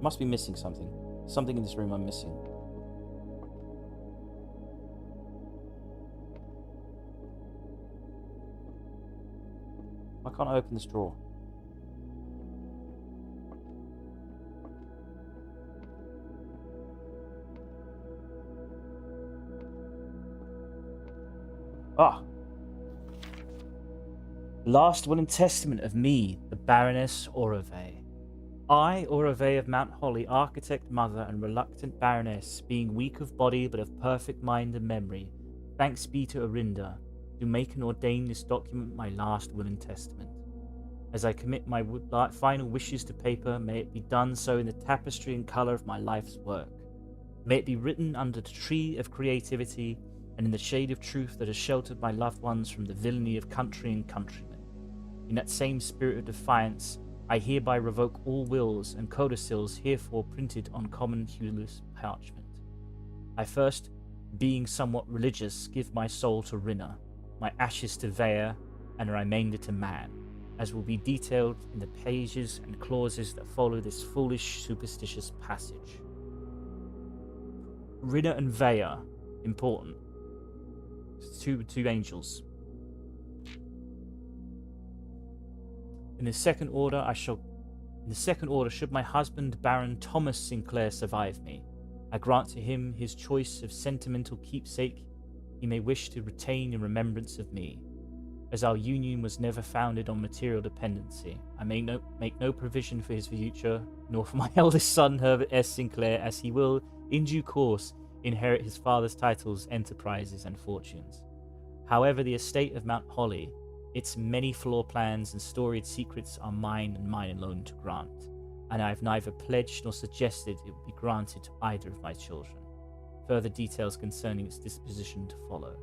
Must be missing something. Something in this room I'm missing. Why can't I open this drawer? Ah! Last will and testament of me, the Baroness Auravei. I, Aurevei of Mount Holly, architect, mother, and reluctant baroness, being weak of body but of perfect mind and memory, thanks be to Arinda, do make and ordain this document my last will and testament. As I commit my final wishes to paper, may it be done so in the tapestry and colour of my life's work. May it be written under the tree of creativity and in the shade of truth that has sheltered my loved ones from the villainy of country and countrymen. In that same spirit of defiance, I hereby revoke all wills and codicils herefore printed on common hueless parchment. I first, being somewhat religious, give my soul to Rinna, my ashes to Vea, and a remainder to man. as will be detailed in the pages and clauses that follow this foolish, superstitious passage. Rinna and Vea, important. Two angels. In the second order, should my husband, Baron Thomas Sinclair, survive me, I grant to him his choice of sentimental keepsake he may wish to retain in remembrance of me. As our union was never founded on material dependency, I may make no provision for his future, nor for my eldest son, Herbert S. Sinclair, as he will, in due course, inherit his father's titles, enterprises, and fortunes. However, the estate of Mount Holly, its many floor plans and storied secrets are mine and mine alone to grant, and I have neither pledged nor suggested it would be granted to either of my children. Further details concerning its disposition to follow.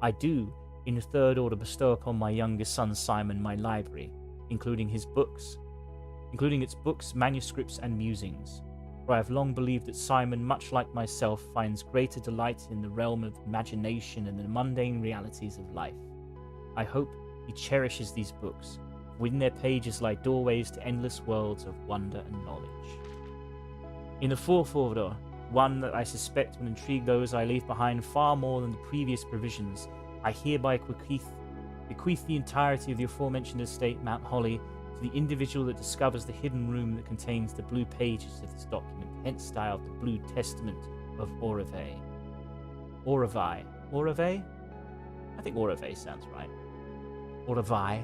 I do, in the third order, bestow upon my youngest son Simon my library, including its books, manuscripts, and musings. For I have long believed that Simon, much like myself, finds greater delight in the realm of imagination and the mundane realities of life. I hope he cherishes these books. Within their pages lie doorways to endless worlds of wonder and knowledge. In the fourth order, one that I suspect will intrigue those I leave behind far more than the previous provisions, I hereby bequeath the entirety of the aforementioned estate, Mount Holly, to the individual that discovers the hidden room that contains the blue pages of this document, hence styled the Blue Testament of Aurevei. Aurevei? Aurevei? I think Aurevei sounds right. Aurevei.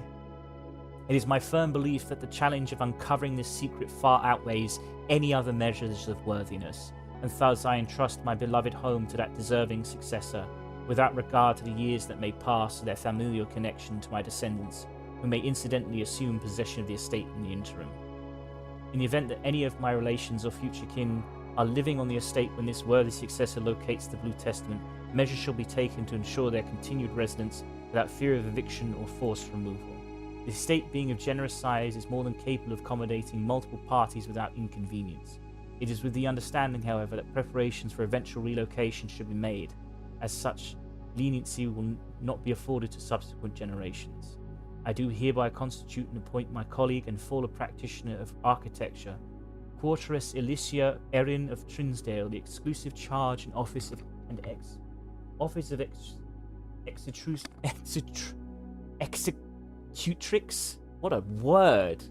It is my firm belief that the challenge of uncovering this secret far outweighs any other measures of worthiness, and thus I entrust my beloved home to that deserving successor, without regard to the years that may pass or their familial connection to my descendants, who may incidentally assume possession of the estate in the interim. In the event that any of my relations or future kin are living on the estate when this worthy successor locates the Blue Testament, measures shall be taken to ensure their continued residence without fear of eviction or forced removal. The estate, being of generous size, is more than capable of accommodating multiple parties without inconvenience. It is with the understanding, however, that preparations for eventual relocation should be made. As such, leniency will not be afforded to subsequent generations. I do hereby constitute and appoint my colleague and fellow practitioner of architecture, Quarteress Alicia Erin of Trinsdale, the exclusive charge and office of executrix. What a word!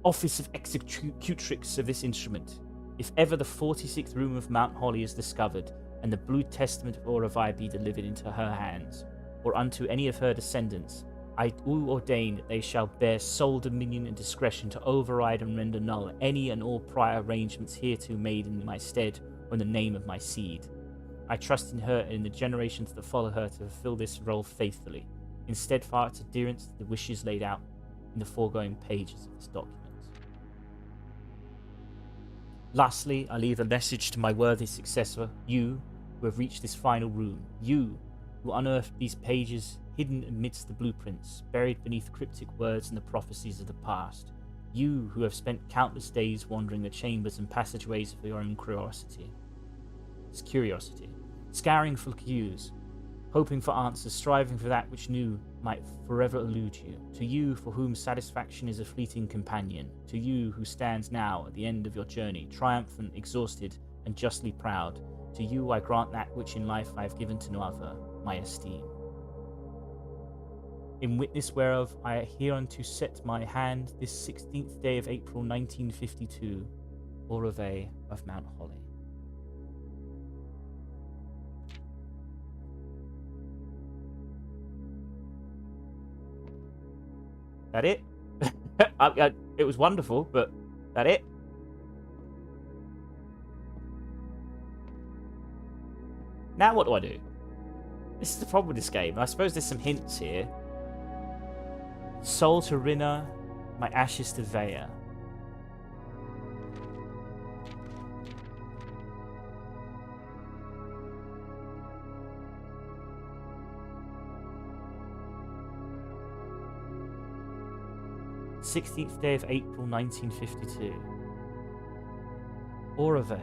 Office of executrix of this instrument. If ever the 46th room of Mount Holly is discovered, and the Blue Testament of Auravei be delivered into her hands, or unto any of her descendants, I do ordain that they shall bear sole dominion and discretion to override and render null any and all prior arrangements hereto made in my stead or in the name of my seed. I trust in her and in the generations that follow her to fulfill this role faithfully, in steadfast adherence to the wishes laid out in the foregoing pages of this document. Lastly, I leave a message to my worthy successor, you who have reached this final room, you who unearthed these pages hidden amidst the blueprints, buried beneath cryptic words and the prophecies of the past, you who have spent countless days wandering the chambers and passageways of your own curiosity, scouring for clues, hoping for answers, striving for that which new might forever elude you, to you for whom satisfaction is a fleeting companion, to you who stands now at the end of your journey, triumphant, exhausted, and justly proud, to you I grant that which in life I have given to no other, my esteem. In witness whereof I hereunto set my hand this 16th day of April 1952, Aurevei of Mount Holly. That it? It was wonderful, but that it? Now what do I do? This is the problem with this game. I suppose there's some hints here. Soul to Rinna, my ashes to Vea. "16th day of April 1952. Aurevei.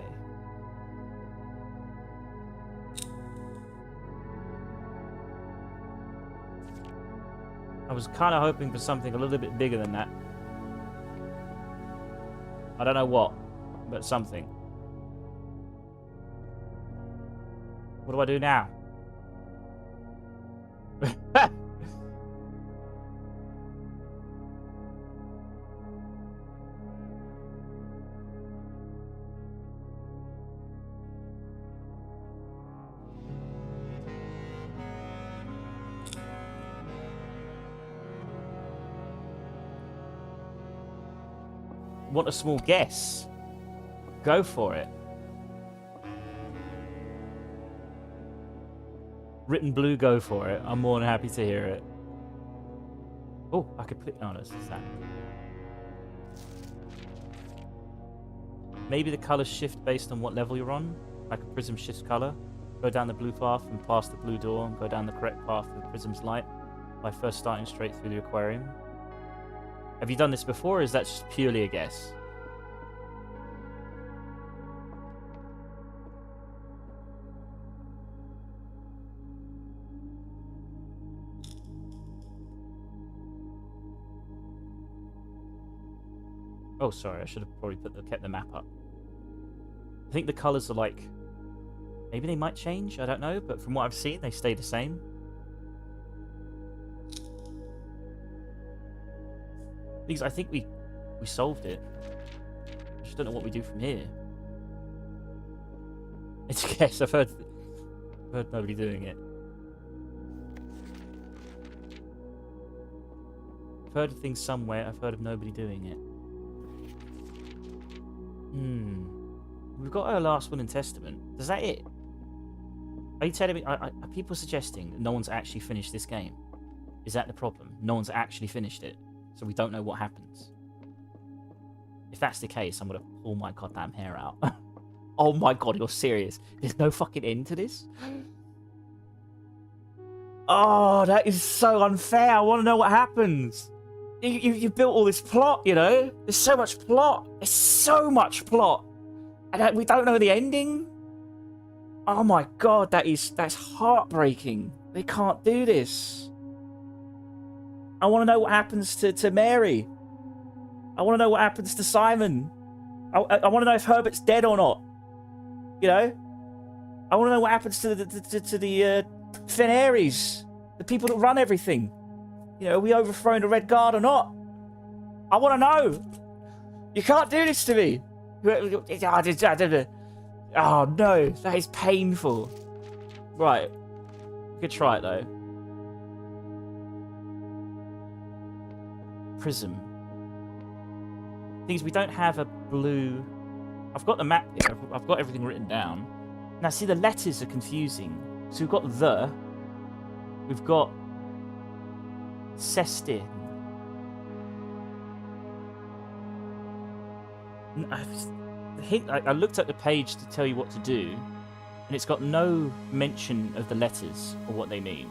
I was kind of hoping for something a little bit bigger than that. I don't know what, but something. What do I do now? Want a small guess? Go for it. Written blue, go for it. I'm more than happy to hear it. Oh, I could put... Oh, no, it's that. Maybe the colours shift based on what level you're on. Like a prism shifts colour. Go down the blue path and past the blue door and go down the correct path of the prism's light by first starting straight through the aquarium. Have you done this before, or is that just purely a guess? Oh, sorry, I should have probably kept the map up. I think the colours are like... Maybe they might change, I don't know, but from what I've seen, they stay the same. Because I think we solved it. I just don't know what we do from here. It's a guess. I've heard nobody doing it. I've heard of things somewhere. I've heard of nobody doing it. We've got our last will and testament. Is that it? Are you telling me? Are people suggesting that no one's actually finished this game? Is that the problem? No one's actually finished it. So we don't know what happens. If that's the case, I'm going to pull my goddamn hair out. Oh my god, you're serious? There's no fucking end to this? Oh, that is so unfair. I want to know what happens. You built all this plot, you know? There's so much plot. There's so much plot. And we don't know the ending? Oh my god, that's heartbreaking. They can't do this. I want to know what happens to Mary. I want to know what happens to Simon. I want to know if Herbert's dead or not. You know? I want to know what happens to the Fenaries, the people that run everything. You know, are we overthrowing the Red Guard or not? I want to know. You can't do this to me. Oh no, that is painful. Right, we could try it though. Prism. Things we don't have a blue. I've got the map here. I've got everything written down. Now see, the letters are confusing. So we've got the. We've got Cestin. I looked at the page to tell you what to do, and it's got no mention of the letters or what they mean.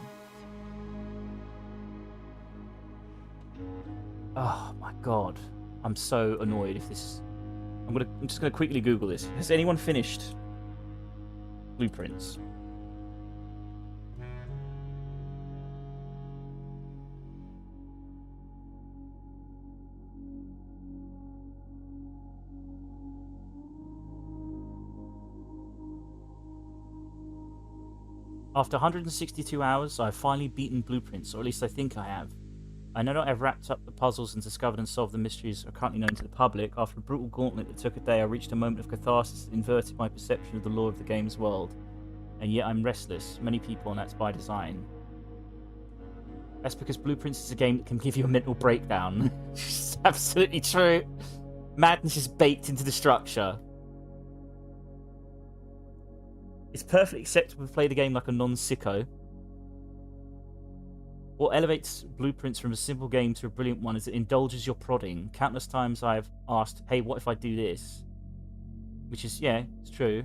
Oh my god, I'm so annoyed if this. I'm just gonna quickly Google this. Has anyone finished Blueprints? After 162 hours, I have finally beaten Blueprints, or at least I think I have. I know that I've wrapped up the puzzles and discovered and solved the mysteries currently known to the public. After a brutal gauntlet that took a day, I reached a moment of catharsis that inverted my perception of the lore of the game's world. And yet I'm restless. Many people, and that's by design. That's because Blueprints is a game that can give you a mental breakdown. It's absolutely true. Madness is baked into the structure. It's perfectly acceptable to play the game like a non-sicko. What elevates Blueprints from a simple game to a brilliant one is it indulges your prodding. Countless times I've asked, hey, what if I do this? Which is, yeah, it's true.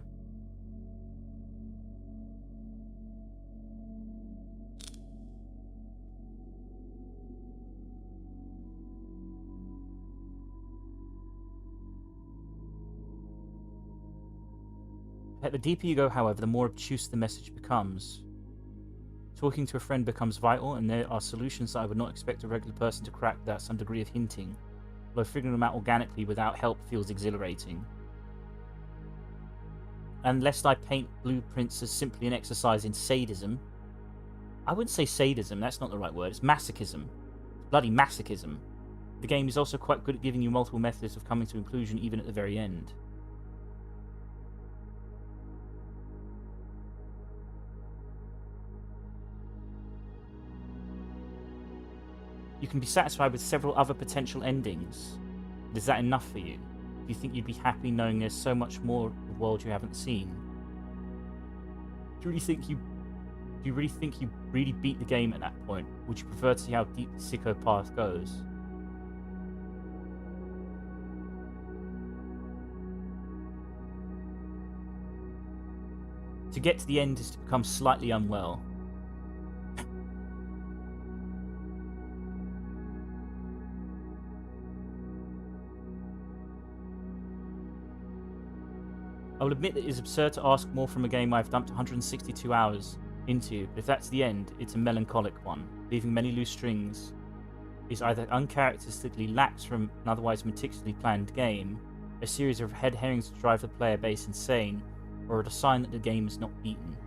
The deeper you go, however, the more obtuse the message becomes. Talking to a friend becomes vital, and there are solutions that I would not expect a regular person to crack without some degree of hinting. Although figuring them out organically without help feels exhilarating. And lest I paint blueprints as simply an exercise in sadism. I wouldn't say sadism, that's not the right word. It's masochism. It's bloody masochism. The game is also quite good at giving you multiple methods of coming to conclusion even at the very end. You can be satisfied with several other potential endings. But is that enough for you? Do you think you'd be happy knowing there's so much more of the world you haven't seen? Do you really think you really beat the game at that point? Would you prefer to see how deep the sicko path goes? To get to the end is to become slightly unwell. I will admit that it is absurd to ask more from a game I've dumped 162 hours into, but if that's the end, it's a melancholic one, leaving many loose strings. It's either uncharacteristically lax from an otherwise meticulously planned game, a series of head herrings to drive the player base insane, or a sign that the game is not beaten.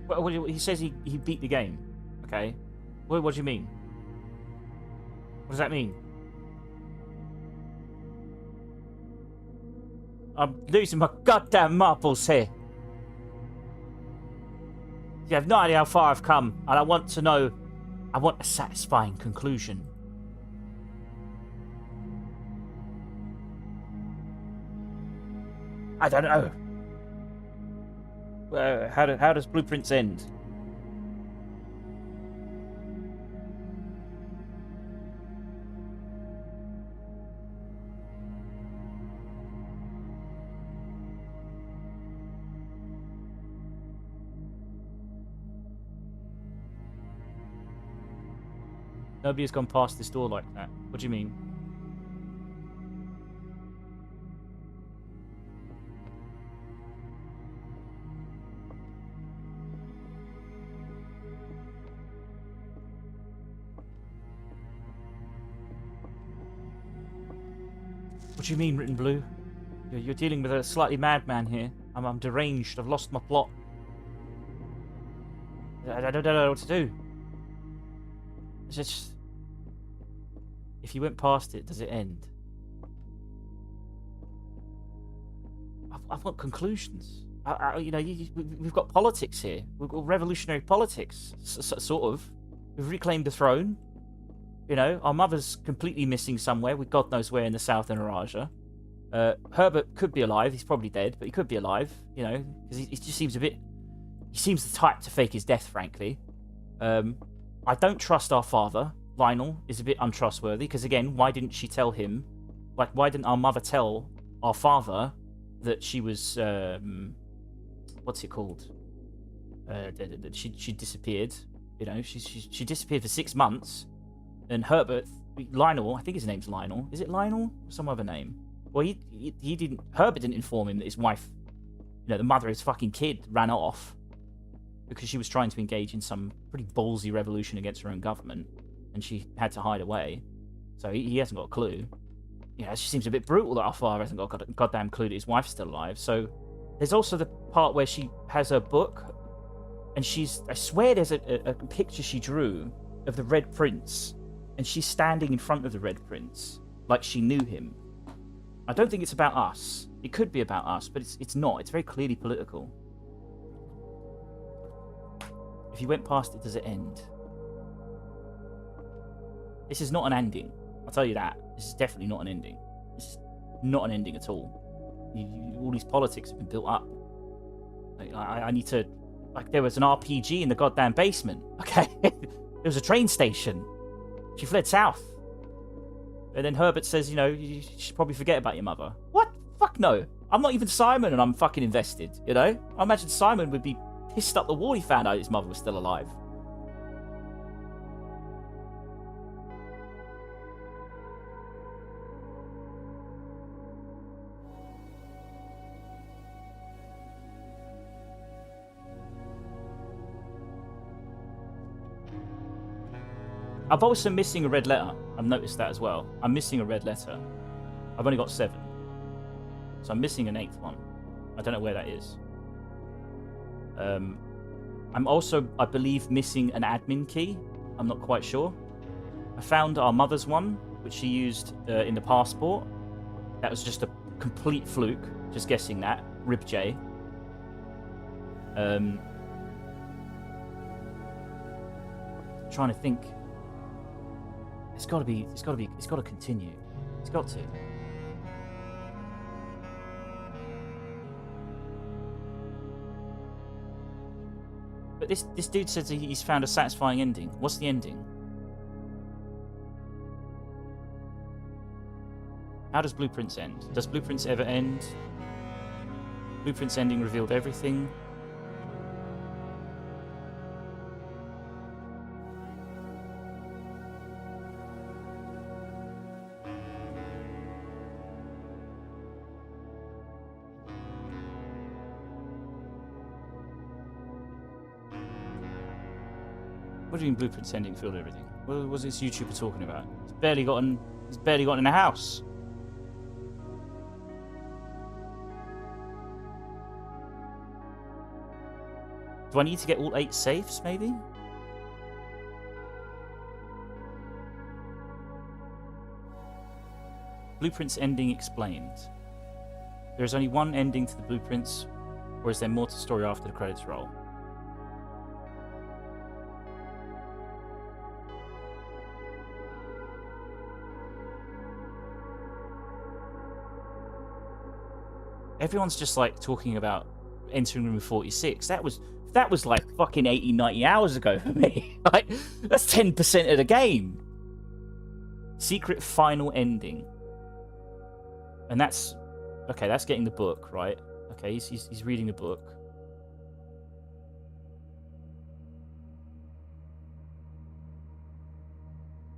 Well, he says he beat the game. Okay. What do you mean? What does that mean? I'm losing my goddamn marbles here. You have no idea how far I've come, and I want to know. I want a satisfying conclusion. I don't know. How does Blueprints end? Nobody has gone past this door like that. What do you mean? What do you mean, Written Blue? You're dealing with a slightly madman here. I'm deranged. I've lost my plot. I don't know what to do. It's just... If you went past it, does it end? I've got conclusions. We've got politics here. We've got revolutionary politics, sort of. We've reclaimed the throne. You know, our mother's completely missing somewhere. With God knows where in the south in Araja. Herbert could be alive. He's probably dead, but he could be alive. You know, because he just seems a bit... He seems the type to fake his death, frankly. I don't trust our father. Lionel is a bit untrustworthy, because again, why didn't she tell him? Like, why didn't our mother tell our father that she was... what's it called? That she disappeared. You know, she disappeared for 6 months. And Herbert, Lionel, I think his name's Lionel. Is it Lionel? Or some other name? Well, he didn't. Herbert didn't inform him that his wife, you know, the mother of his fucking kid, ran off because she was trying to engage in some pretty ballsy revolution against her own government, and she had to hide away. So he hasn't got a clue. You know, it just seems a bit brutal that our father hasn't got a goddamn clue that his wife's still alive. So there's also the part where she has her book, and I swear there's a picture she drew of the Red Prince. And she's standing in front of the Red Prince, like she knew him. I don't think it's about us. It could be about us, but it's not. It's very clearly political. If you went past it, does it end? This is not an ending. I'll tell you that. This is definitely not an ending. This is not an ending at all. All these politics have been built up. Like, I need to... Like, there was an RPG in the goddamn basement, okay? There was a train station. She fled south. And then Herbert says, you know, you should probably forget about your mother. What? Fuck no. I'm not even Simon and I'm fucking invested, you know? I imagine Simon would be pissed up the wall he found out his mother was still alive. I'm also missing a red letter. I've noticed that as well. I'm missing a red letter. I've only got 7. So I'm missing an 8th one. I don't know where that is. I'm also, I believe, missing an admin key. I'm not quite sure. I found our mother's one, which she used in the passport. That was just a complete fluke. Just guessing that. Rib J. Trying to think. It's got to continue. It's got to. But this dude says he's found a satisfying ending. What's the ending? How does Blueprints end? Does Blueprints ever end? Blueprints ending revealed everything. What do you mean Blueprints ending filled everything? What was this YouTuber talking about? He's barely gotten in a house. Do I need to get all 8 safes, maybe? Blueprints ending explained. There is only one ending to the blueprints, or is there more to the story after the credits roll? Everyone's just like talking about entering room 46. That was like fucking 80, 90 hours ago for me. Like, that's 10% of the game. Secret final ending. And that's okay, that's getting the book, right? Okay, he's reading the book.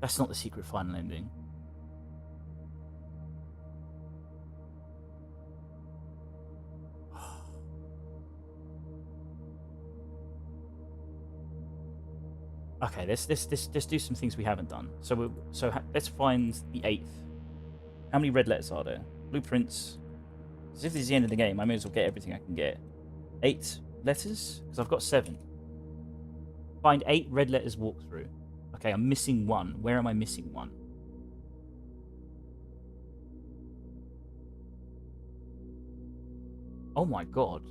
That's not the secret final ending. Okay, let's do some things we haven't done. So let's find the 8th. How many red letters are there? Blueprints. As if this is the end of the game, I may as well get everything I can get. 8 letters? Because I've got 7. Find 8 red letters walkthrough. Okay, I'm missing 1. Where am I missing 1? Oh my god.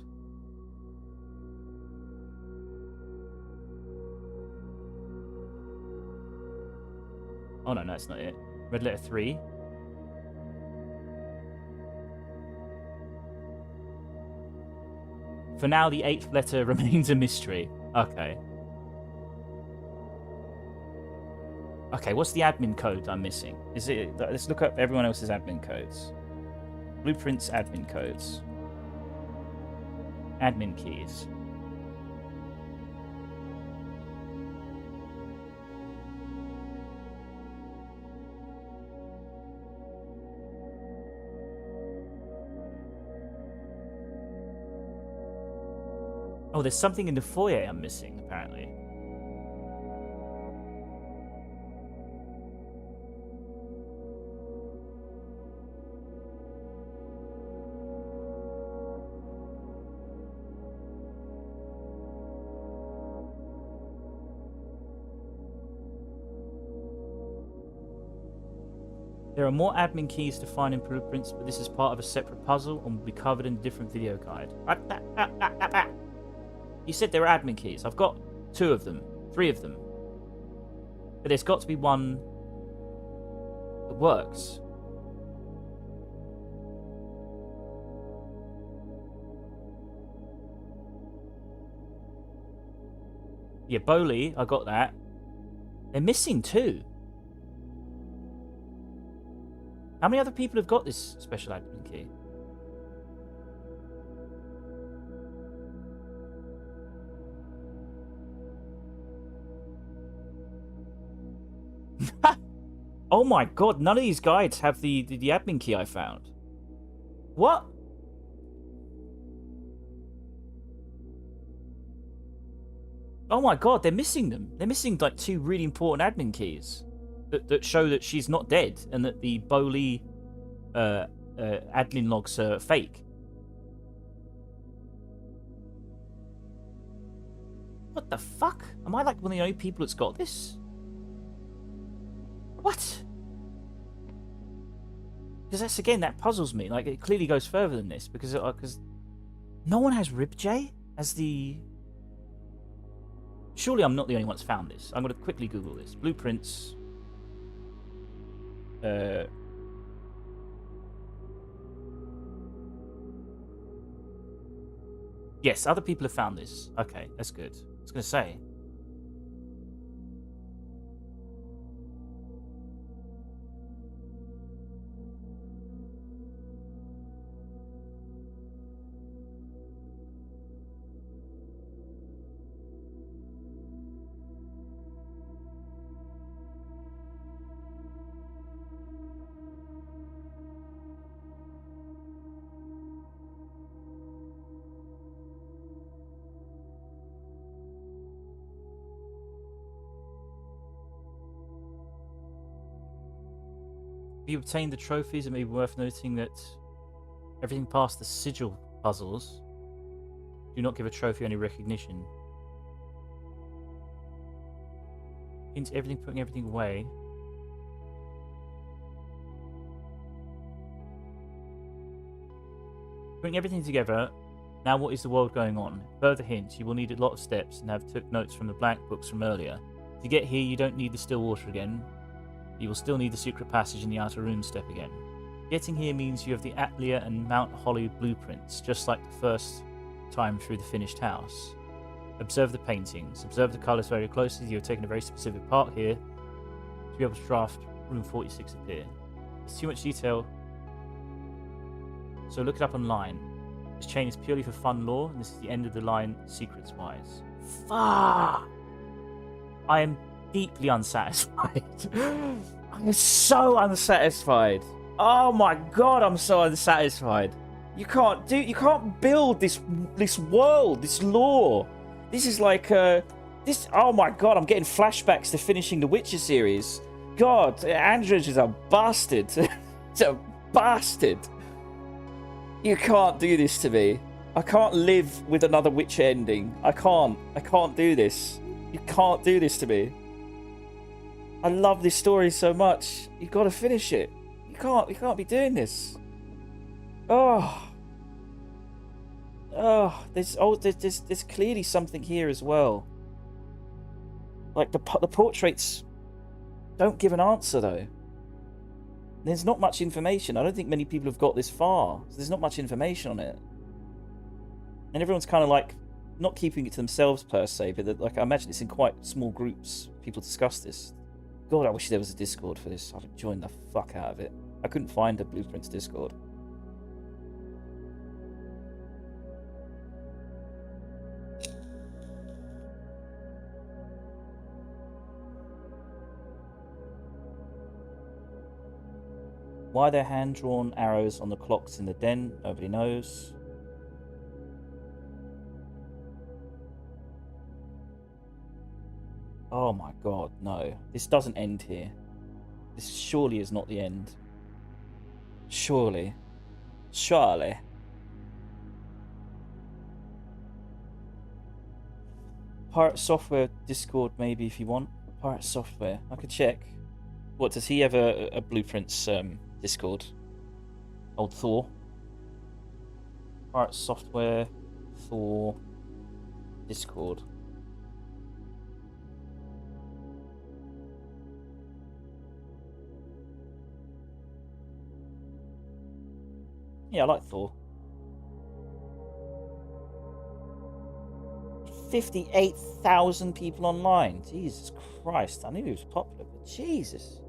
Oh no, that's not it. Red letter 3. For now, the 8th letter remains a mystery. Okay. Okay, what's the admin code I'm missing? Is it? Let's look up everyone else's admin codes. Blueprints admin codes. Admin keys. Oh, there's something in the foyer I'm missing, apparently. There are more admin keys to find in Blueprints, but this is part of a separate puzzle and will be covered in a different video guide. You said there are admin keys. I've got 2 of them, 3 of them. But there's got to be one that works. Yeah, Bowley, I got that. They're missing 2. How many other people have got this special admin key? Oh my god, none of these guides have the admin key I found. What? Oh my god, they're missing them. They're missing like 2 really important admin keys that show that she's not dead and that the Bowley admin logs are fake. What the fuck? Am I like one of the only people that's got this? What? Because that's, again, that puzzles me. Like, it clearly goes further than this because no one has Ribjay as the... Surely I'm not the only one that's found this. I'm going to quickly Google this. Blueprints. Yes, other people have found this. Okay, that's good. I was going to say. If you obtain the trophies, it may be worth noting that everything past the sigil puzzles do not give a trophy any recognition. Into everything, putting everything away. Putting everything together. Now, what is the world going on? Further hints: you will need a lot of steps and have took notes from the blank books from earlier. To get here, you don't need the still water again. You will still need the secret passage in the outer room step again. Getting here means you have the Atlia and Mount Holly blueprints, just like the first time through the finished house. Observe the paintings. Observe the colours very closely. You have taken a very specific part here to be able to draft room 46 appear. It's too much detail, so look it up online. This chain is purely for fun lore, and this is the end of the line secrets-wise. Fuck! I am deeply unsatisfied. I'm so unsatisfied. Oh my god, I'm so unsatisfied. You can't build this world, this lore. This is like this. Oh my god, I'm getting flashbacks to finishing the Witcher series. God, Andrzej is a bastard. He's a bastard. You can't do this to me. I can't live with another Witcher ending. I can't do this. You can't do this to me. I love this story so much. You got to finish it. You can't be doing this. There's clearly something here as well. Like the portraits don't give an answer though. There's not much information. I don't think many people have got this far. So there's not much information on it, and everyone's kind of like not keeping it to themselves per se, but like I imagine it's in quite small groups. People discuss this. God, I wish there was a Discord for this. I'd have joined the fuck out of it. I couldn't find a Blueprints Discord. Why are there hand-drawn arrows on the clocks in the den? Nobody knows. Oh my god, no. This doesn't end here. This surely is not the end. Surely. Surely. Pirate Software Discord, maybe, if you want. Pirate Software. I could check. What, does he have a Blueprints Discord? Old Thor. Pirate Software Thor Discord. Yeah, I like Thor. 58,000 people online. Jesus Christ. I knew he was popular, but Jesus.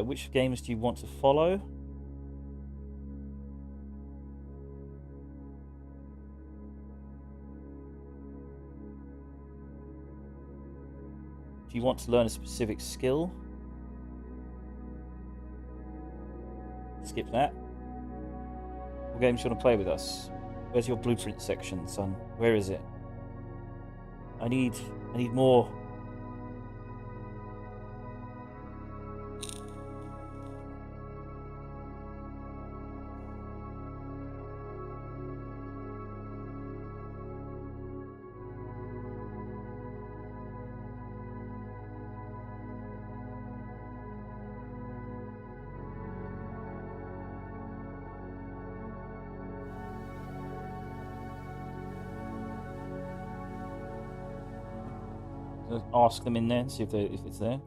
Which games do you want to follow? Do you want to learn a specific skill? Skip that. What games do you want to play with us? Where's your blueprint section, son? Where is it? I need more. Ask them in there and see if it's there.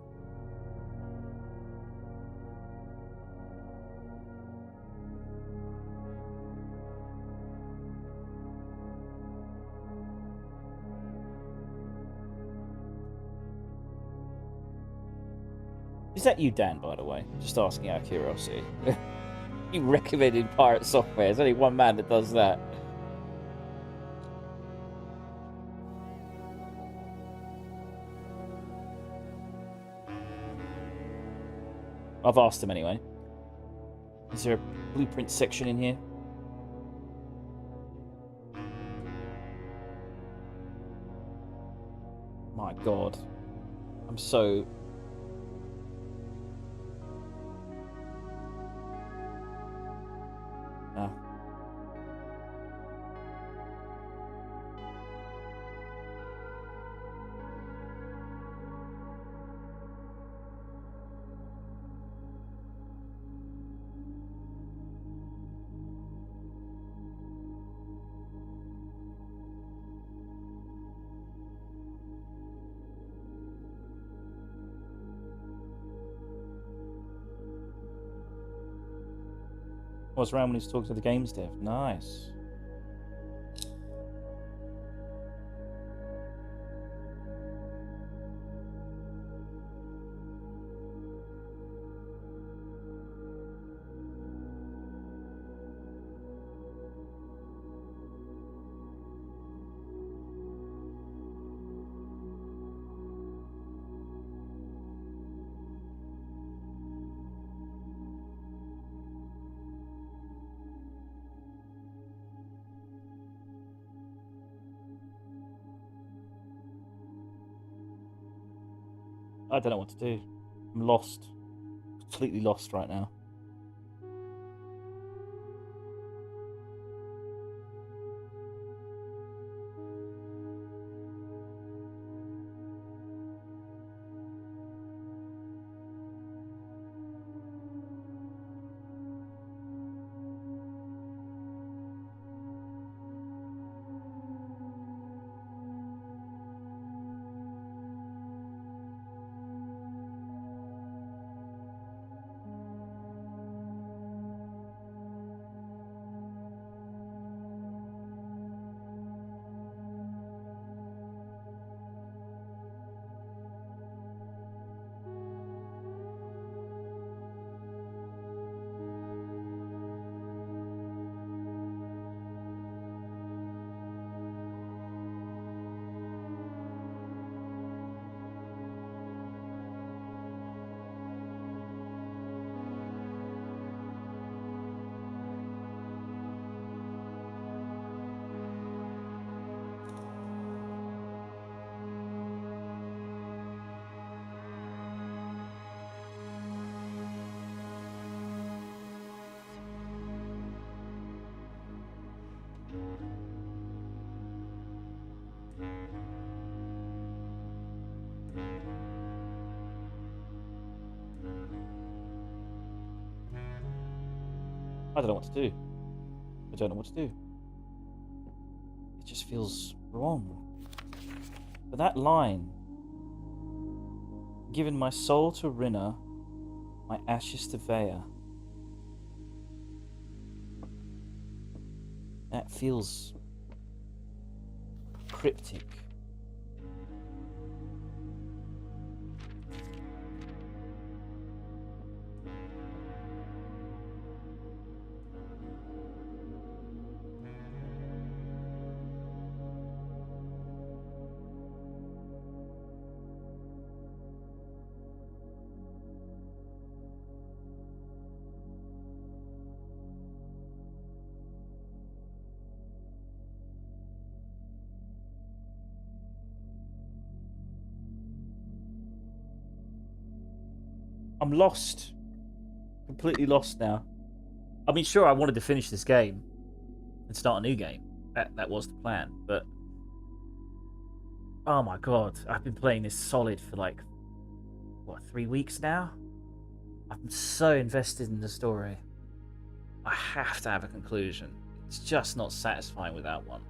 Is that you, Dan, by the way? Just asking out of curiosity. You recommended pirate software. There's only one man that does that. I've asked him anyway. Is there a blueprint section in here? My God. I'm so... Ah. I was around when he was talking to the games dev. Nice. I don't know what to do. I'm lost. Completely lost right now. I don't know what to do. I don't know what to do. It just feels wrong. But that line, giving my soul to Rinna, my ashes to Vea, that feels cryptic. I'm lost. Completely lost now. I mean, sure, I wanted to finish this game and start a new game. That was the plan. But oh my god, I've been playing this solid for like what, 3 weeks now. I'm so invested in the story. I have to have a conclusion. It's just not satisfying without one.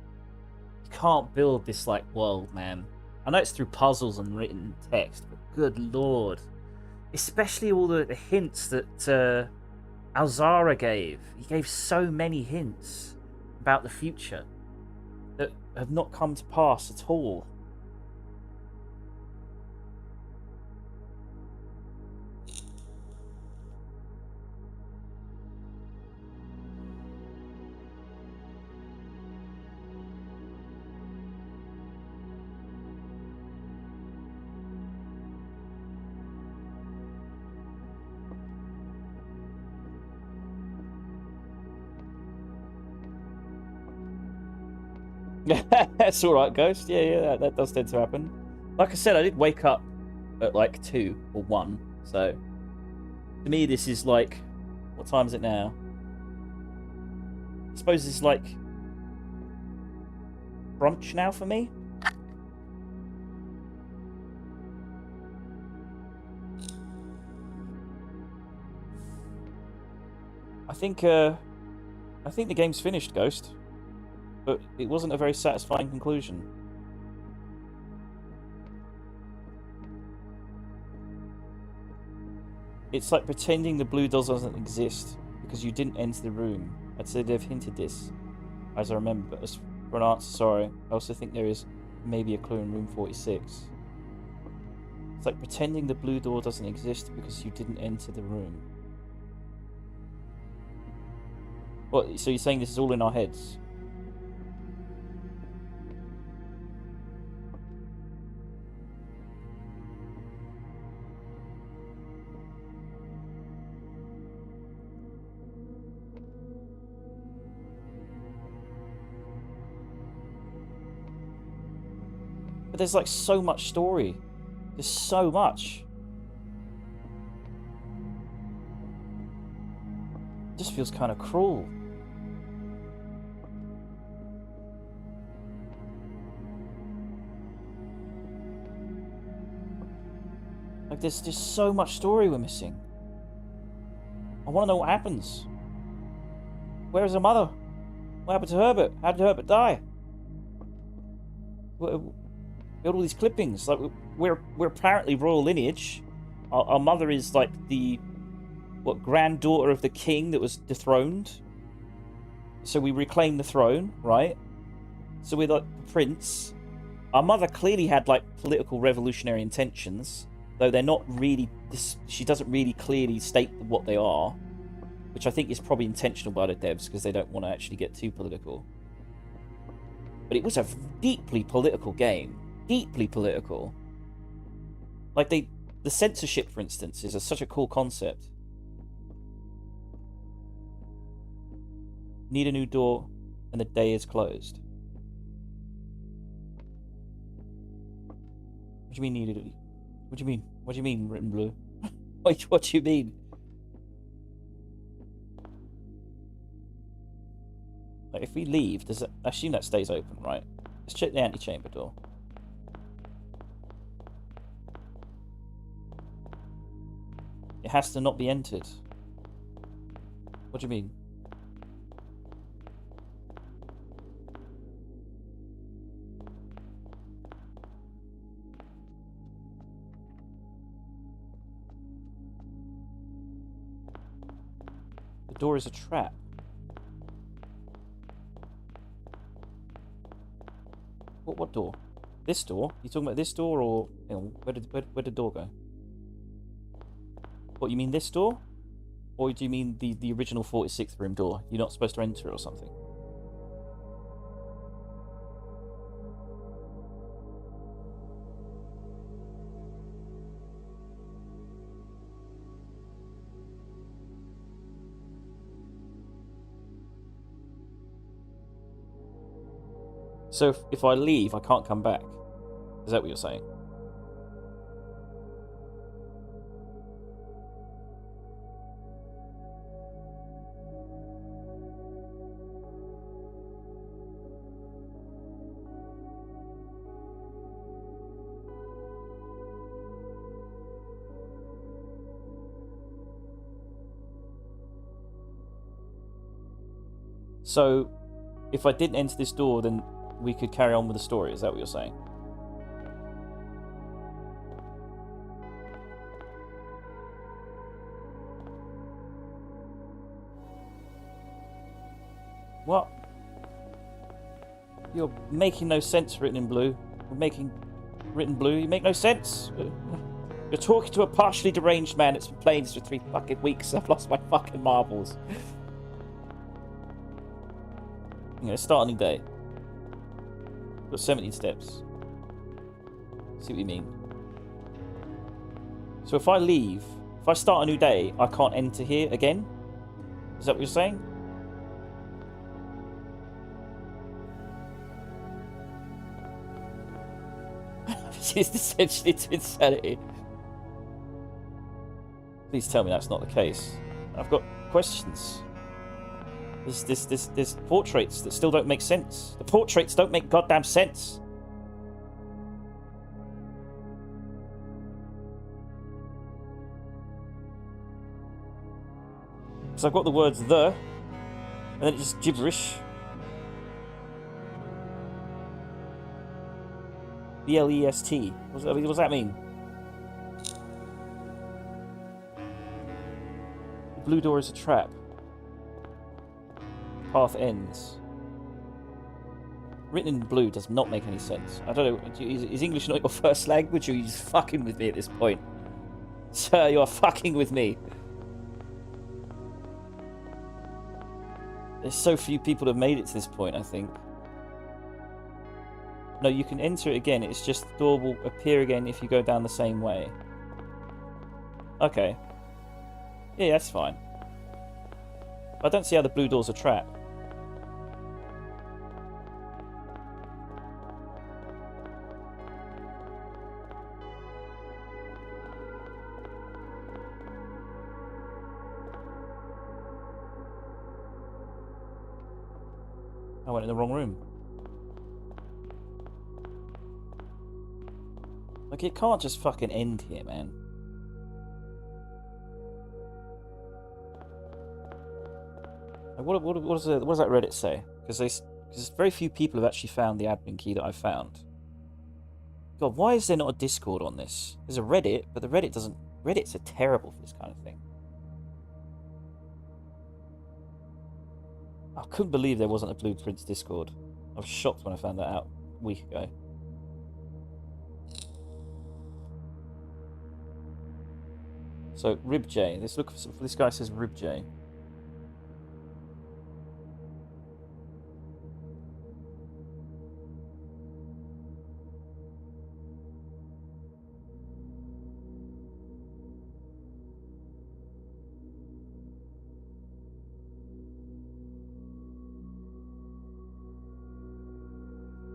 You can't build this like world, man. I know it's through puzzles and written text, but good lord. Especially all the hints that Alzara gave. He gave so many hints about the future that have not come to pass at all. That's alright, Ghost. Yeah, that does tend to happen. Like I said, I did wake up at like 2 or 1, so to me this is like, what time is it now? I suppose it's like brunch now for me. I think the game's finished, Ghost. But it wasn't a very satisfying conclusion. It's like pretending the blue doll doesn't exist because you didn't enter the room. I'd say they've hinted this, as I remember. But as for an answer, sorry. I also think there is maybe a clue in room 46. It's like pretending the blue door doesn't exist because you didn't enter the room. What? So you're saying this is all in our heads? But there's like so much story. There's so much. It just feels kind of cruel. Like there's just so much story we're missing. I want to know what happens. Where is her mother? What happened to Herbert? How did Herbert die? All these clippings. Like we're apparently royal lineage. Our mother is like the granddaughter of the king that was dethroned. So we reclaim the throne, right? So we're like the prince. Our mother clearly had like political revolutionary intentions, though they're not really. She doesn't really clearly state what they are, which I think is probably intentional by the devs because they don't want to actually get too political. But it was a deeply political game. Deeply political. Like the censorship, for instance, is such a cool concept. Need a new door, and the day is closed. What do you mean need a? What do you mean? What do you mean written blue? What do you mean? Like if we leave, does it? I assume that stays open, right? Let's check the antechamber door. It has to not be entered. What do you mean? The door is a trap. What door? This door? You talking about this door, or hang on, where did the door go? What, you mean this door? Or do you mean the original 46th room door? You're not supposed to enter it or something? So if I leave, I can't come back. Is that what you're saying? So, if I didn't enter this door, then we could carry on with the story. Is that what you're saying? What? You're making no sense, written in blue. You're making written blue. You make no sense. You're talking to a partially deranged man that's been playing this for 3 fucking weeks. I've lost my fucking marbles. Start a new day. Got 17 steps. See what you mean. So if I leave, if I start a new day, I can't enter here again? Is that what you're saying? This is essentially to insanity. Please tell me that's not the case. I've got questions. There's portraits that still don't make sense. The portraits don't make goddamn sense. So I've got the words the, and then it's just gibberish. B-L-E-S-T. What does that mean? The blue door is a trap. Path ends. Written in blue does not make any sense. I don't know. Is English not your first language, or are you just fucking with me at this point? Sir, you're fucking with me. There's so few people that have made it to this point, I think. No, you can enter it again. It's just the door will appear again if you go down the same way. Okay. Yeah, that's fine. I don't see how the blue door's a trap. I went in the wrong room. Like, it can't just fucking end here, man. Like, what does that Reddit say? Because very few people have actually found the admin key that I found. God, why is there not a Discord on this? There's a Reddit, but the Reddit doesn't... Reddits are terrible for this kind of thing. I couldn't believe there wasn't a Blueprints Discord. I was shocked when I found that out a week ago. So, Rib J. Let's look for this guy says Rib J.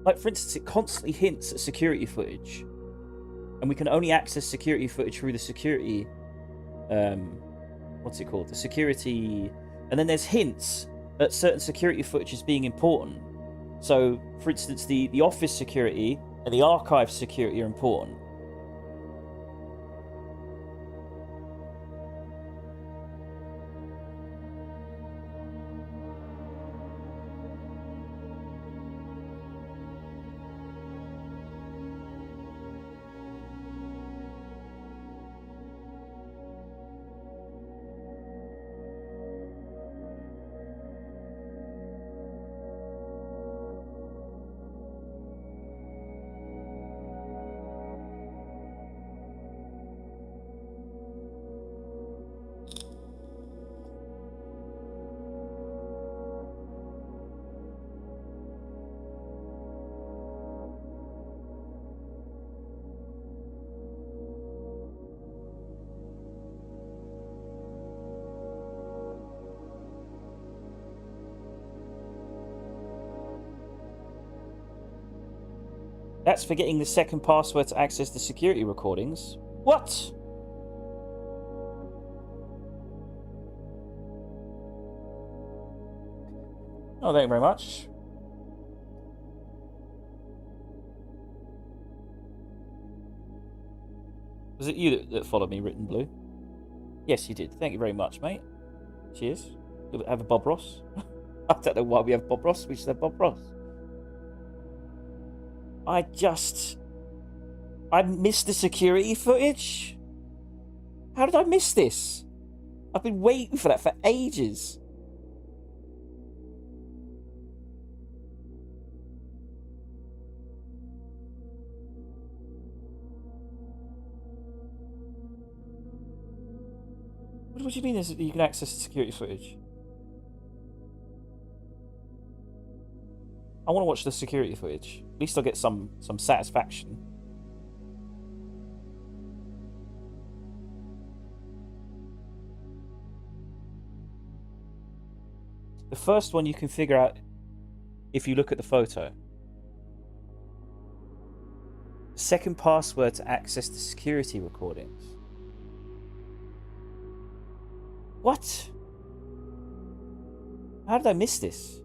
Like, for instance, it constantly hints at security footage. And we can only access security footage through the security... what's it called? The security... And then there's hints at certain security footage as being important. So, for instance, the office security and the archive security are important. That's forgetting the second password to access the security recordings. What? Oh, thank you very much. Was it you that followed me, Written Blue? Yes, you did. Thank you very much, mate. Cheers. Have a Bob Ross. I don't know why we have Bob Ross. We should have Bob Ross. I missed the security footage. How did I miss this? I've been waiting for that for ages. What do you mean you can access the security footage? I want to watch the security footage. At least I'll get some satisfaction. The first one you can figure out if you look at the photo. Second password to access the security recordings. What? How did I miss this?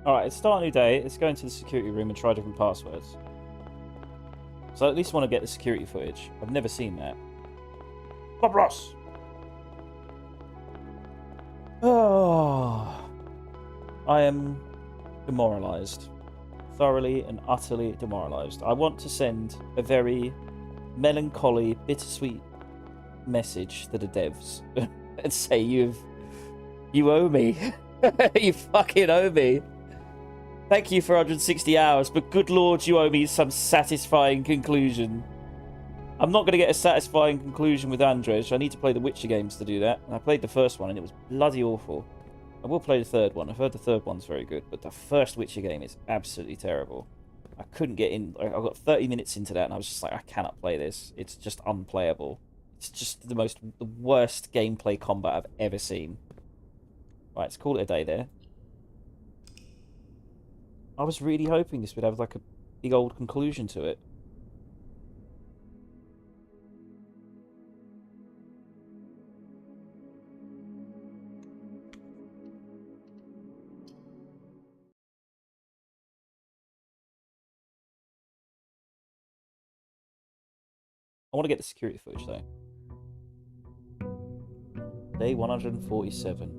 Alright, it's start a new day. Let's go into the security room and try different passwords. So I at least want to get the security footage. I've never seen that. Bob Ross! Oh, I am demoralised. Thoroughly and utterly demoralised. I want to send a very melancholy, bittersweet message to the devs and say you owe me. You fucking owe me. Thank you for 160 hours, but good lord, you owe me some satisfying conclusion. I'm not going to get a satisfying conclusion with Andrej. I need to play the Witcher games to do that. And I played the first one and it was bloody awful. I will play the third one. I've heard the third one's very good, but the first Witcher game is absolutely terrible. I couldn't get in. I got 30 minutes into that and I was just like, I cannot play this. It's just unplayable. It's just the worst gameplay combat I've ever seen. Right, let's call it a day there. I was really hoping this would have like a big old conclusion to it. I want to get the security footage though. Day 147.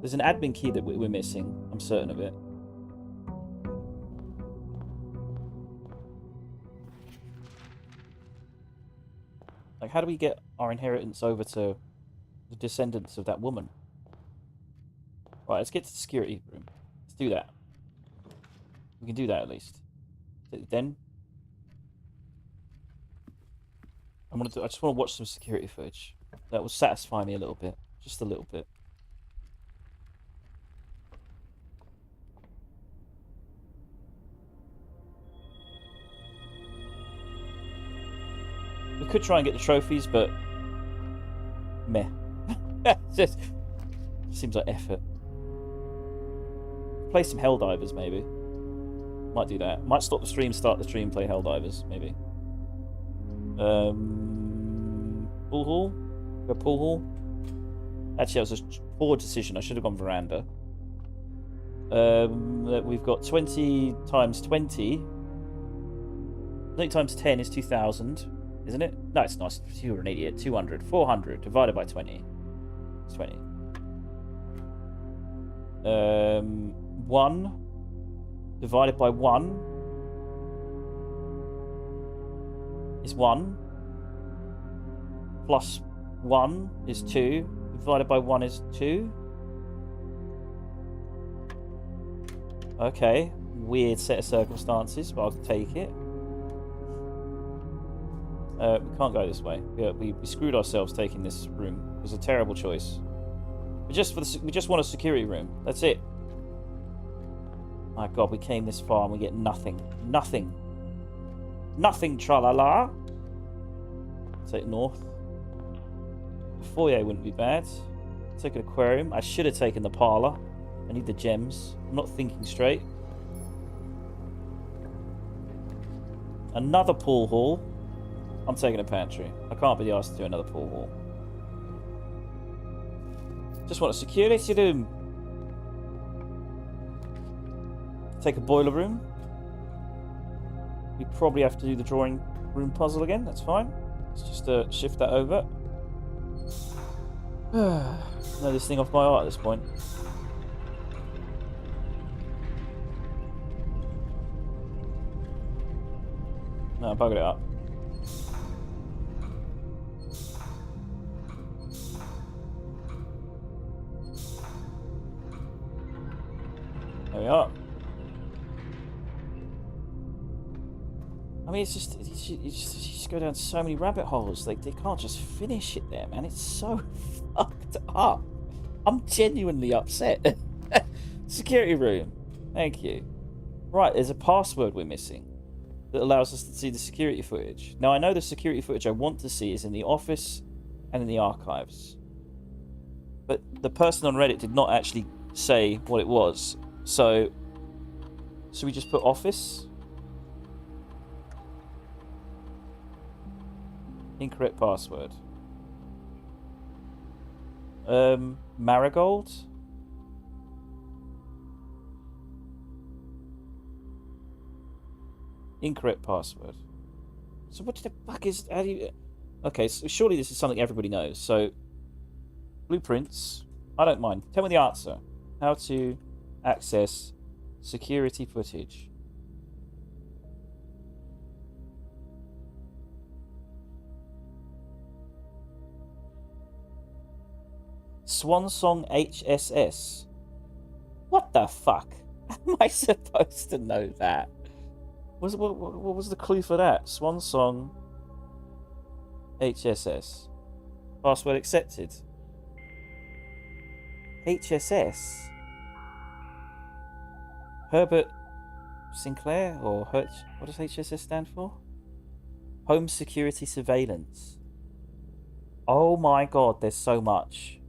There's an admin key that we're missing. I'm certain of it. Like, how do we get our inheritance over to the descendants of that woman? Right, let's get to the security room. Let's do that. We can do that at least. Then I just want to watch some security footage. That will satisfy me a little bit, just a little bit. We could try and get the trophies, but meh. Just seems like effort. Play some Helldivers, maybe. Might do that. Might stop the stream, start the stream, play Helldivers, maybe. Pool hall? Go pool hall? Actually, that was a poor decision. I should have gone veranda. We've got 20 times 20. 20 times 10 is 2,000, isn't it? No, it's not. You're an idiot. 200. 400 divided by 20. It's 20. 1 divided by 1 is 1. Plus 1 is 2. Divided by 1 is 2. Okay. Weird set of circumstances, but I'll take it. We can't go this way. We screwed ourselves taking this room. It was a terrible choice. We just want a security room. That's it. My God, we came this far and we get nothing. Nothing. Nothing, tra-la-la. Take north. The foyer wouldn't be bad. Take an aquarium. I should have taken the parlour. I need the gems. I'm not thinking straight. Another pool hall. I'm taking a pantry. I can't be asked to do another pool hall. Just want a security room. Take a boiler room. We probably have to do the drawing room puzzle again. That's fine. Let's just shift that over. Know this thing off by heart at this point. No, I buggered it up. There we are. I mean, it's just you just go down so many rabbit holes. Like, they can't just finish it there, man. It's so fucked up. I'm genuinely upset. Security room. Thank you. Right, there's a password we're missing that allows us to see the security footage. Now, I know the security footage I want to see is in the office and in the archives. But the person on Reddit did not actually say what it was. So, should we just put office? Incorrect password. Marigold? Incorrect password. So what the fuck is... How do you... Okay, so surely this is something everybody knows. So, blueprints. I don't mind. Tell me the answer. How to access security footage. Swansong HSS. What the fuck? How am I supposed to know that? What was the clue for that? Swansong HSS. Password accepted. HSS? Herbert Sinclair? Or what does HSS stand for? Home Security Surveillance. Oh my God, there's so much.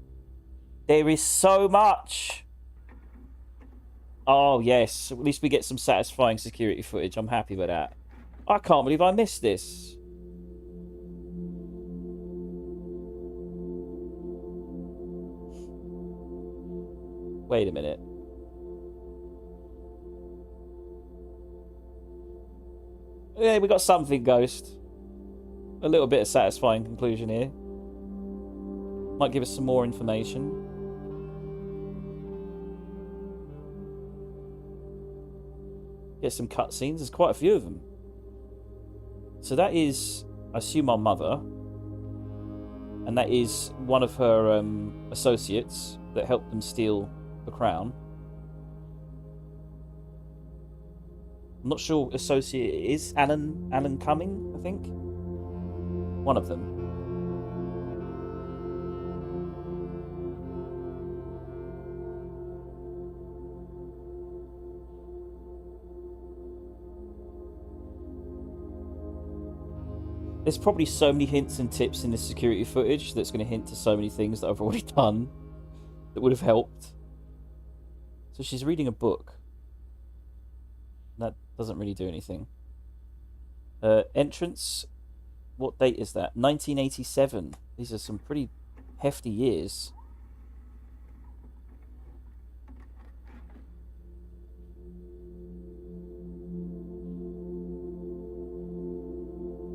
There is so much! Oh, yes. At least we get some satisfying security footage. I'm happy with that. I can't believe I missed this. Wait a minute. Yeah, we got something, Ghost. A little bit of satisfying conclusion here. Might give us some more information. Get some cutscenes. There's quite a few of them. So that is, I assume, our mother. And that is one of her associates that helped them steal the crown. I'm not sure associate it is. Alan Cumming, I think. One of them. There's probably so many hints and tips in this security footage that's going to hint to so many things that I've already done that would have helped. So she's reading a book. That doesn't really do anything. Entrance. What date is that? 1987. These are some pretty hefty years.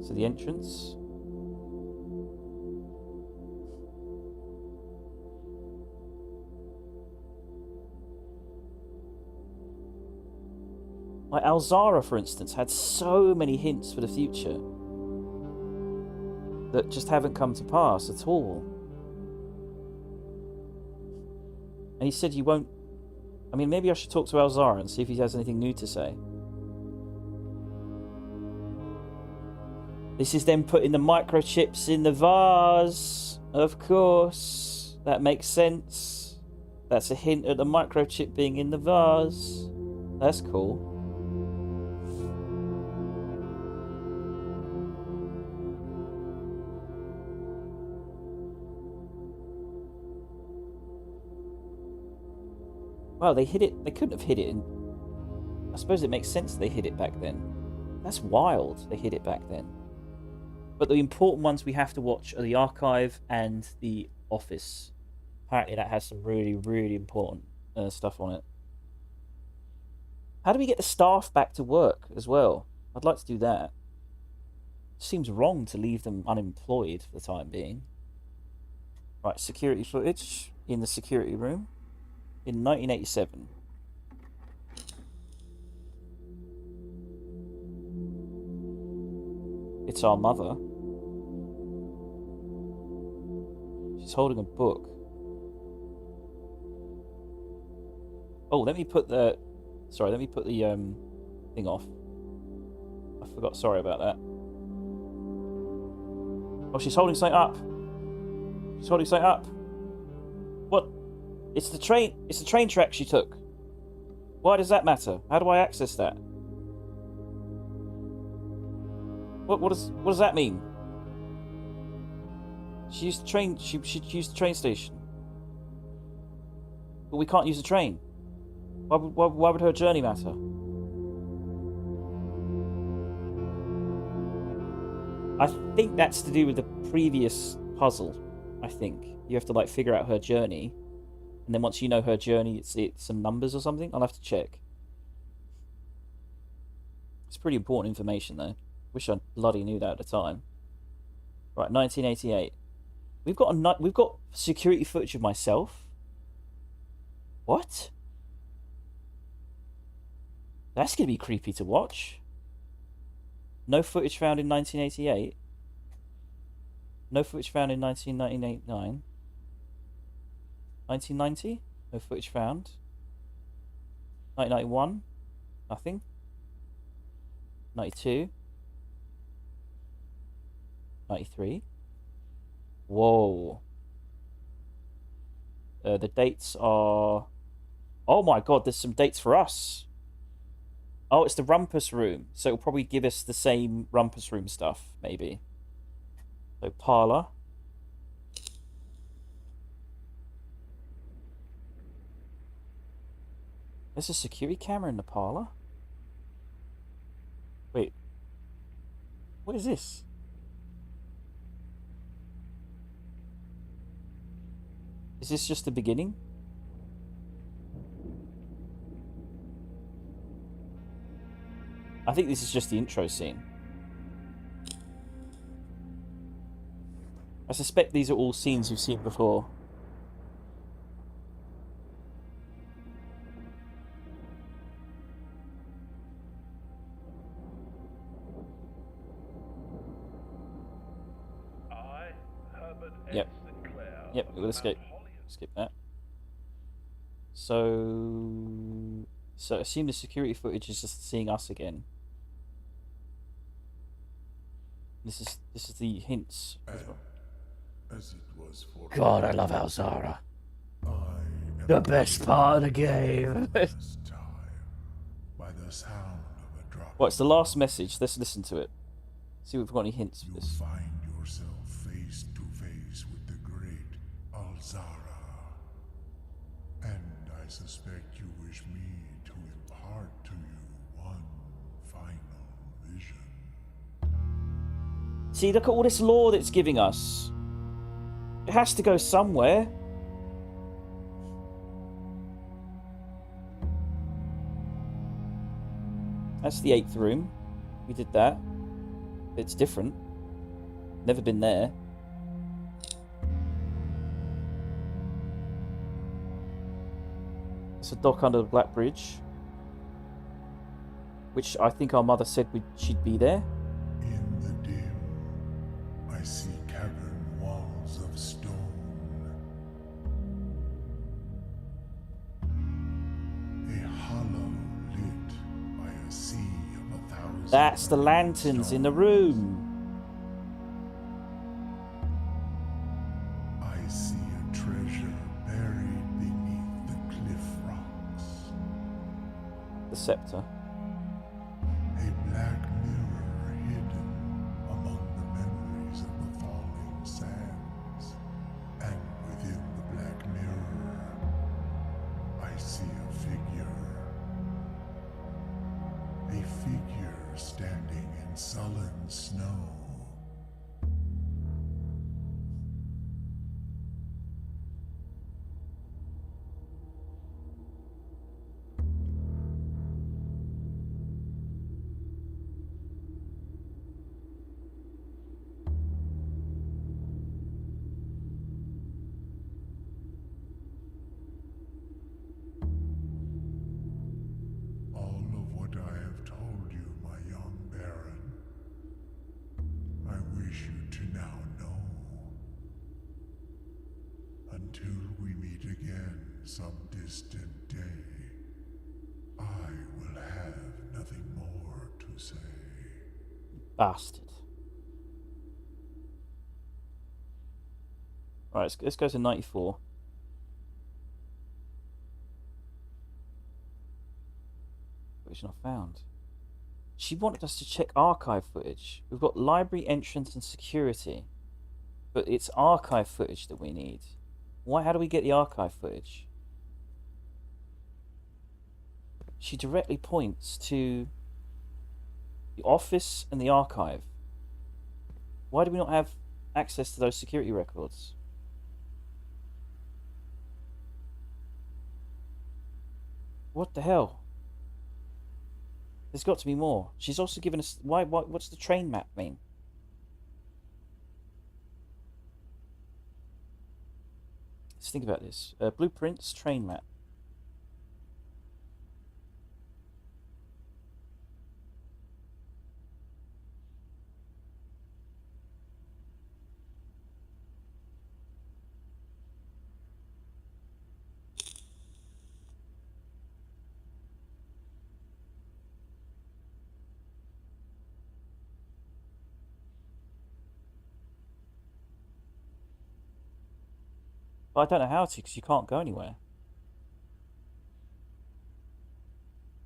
So the entrance. Like Alzara, for instance, had so many hints for the future. that just haven't come to pass at all. And he said you won't... I mean, maybe I should talk to Alzara and see if he has anything new to say. This is them putting the microchips in the vase. Of course. That makes sense. That's a hint at the microchip being in the vase. That's cool. Wow, they hid it. They couldn't have hid it. I suppose it makes sense they hid it back then. That's wild. They hid it back then. But the important ones we have to watch are the archive and the office. Apparently that has some really, really important stuff on it. How do we get the staff back to work as well? I'd like to do that. It seems wrong to leave them unemployed for the time being. Right, security footage in the security room in 1987. It's our mother. She's holding a book. Oh, let me put the... Sorry, let me put the thing off. I forgot, sorry about that. Oh, she's holding something up. She's holding something up. What? It's the train track she took. Why does that matter? How do I access that? What does that mean? She used the train. She used the train station. But we can't use the train. Why would her journey matter? I think that's to do with the previous puzzle. I think you have to like figure out her journey, and then once you know her journey, it's some numbers or something. I'll have to check. It's pretty important information though. Wish I bloody knew that at the time. Right, 1988. We've got security footage of myself. What? That's gonna be creepy to watch. No footage found in 1988. No footage found in 1989. 1990? No footage found. 1991? Nothing. 92? 93? Whoa. The dates are... Oh my god, there's some dates for us. Oh, it's the Rumpus Room. So it'll probably give us the same Rumpus Room stuff, maybe. So, parlour. There's a security camera in the parlour? Wait. What is this? Is this just the beginning? I think this is just the intro scene. I suspect these are all scenes you've seen before. Yep. Yep, we'll escape. Skip that. So assume the security footage is just seeing us again. This is the hints. As it was for God, I love Alzara. The best part of the game. by the sound of a drop. Well, it's the last message. Let's listen to it. See if we've got any hints for You'll this. find yourself face to face with the great Alzara. And I suspect you wish me to impart to you one final vision. See, look at all this lore that's giving us. It has to go somewhere. That's the 8th room. We did that. It's different. Never been there. It's a dock under the Black Bridge. Which I think our mother said she'd be there. In the dim, I see That's the lanterns in the room. I see a treasure buried beneath the cliff rocks. The scepter. A black mirror hidden among the memories of the falling sands. And within the black mirror, I see a figure. A figure standing in sullen snow. All of what I have told you, my young Baron, I wish you to now know. Until we meet again some distant day, I will have nothing more to say. Bastard. Right, let's go to 94. Footage not found. She wanted us to check archive footage. We've got library entrance and security. But it's archive footage that we need. How do we get the archive footage? She directly points to the office and the archive. Why do we not have access to those security records? What the hell? There's got to be more. She's also given us... What's the train map mean? Let's think about this. Blueprints, train map. But I don't know how to because you can't go anywhere.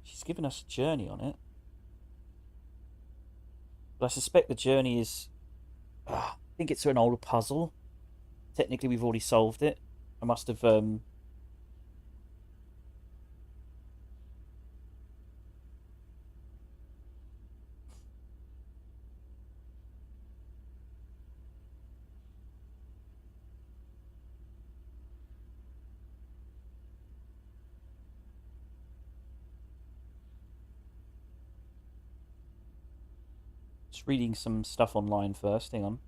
She's given us a journey on it. But I suspect the journey is... I think it's an older puzzle. Technically, we've already solved it. I must have... Just reading some stuff online first. Hang on.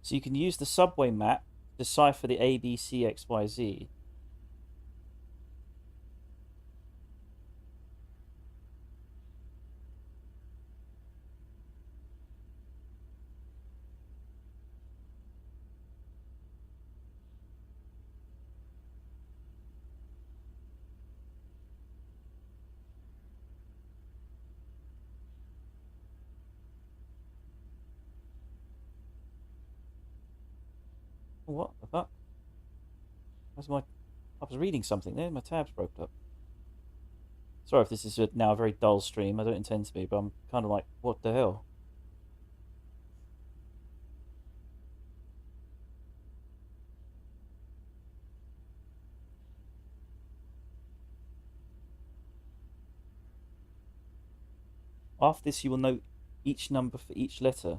So you can use the subway map to decipher the A, B, C, X, Y, Z. What the fuck? Where's my... I was reading something there, my tabs broke up. Sorry if this is now a very dull stream, I don't intend to be, but I'm kind of like, what the hell? After this you will note each number for each letter.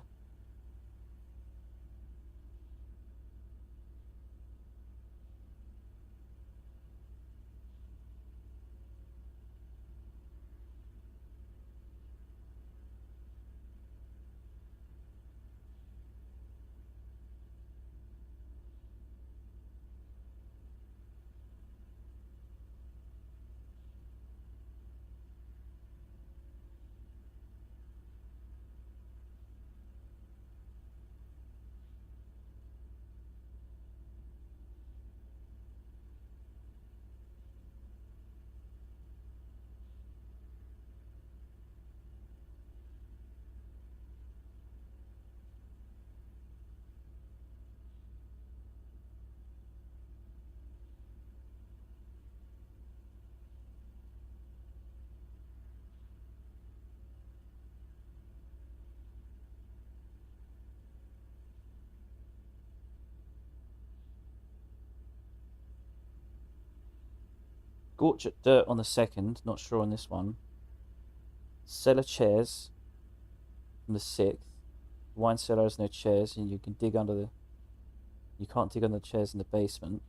Scorch at dirt on the second. Not sure on this one. Cellar chairs from the 6th. Wine cellar has no chairs, and you can dig under the. You can't dig under the chairs in the basement.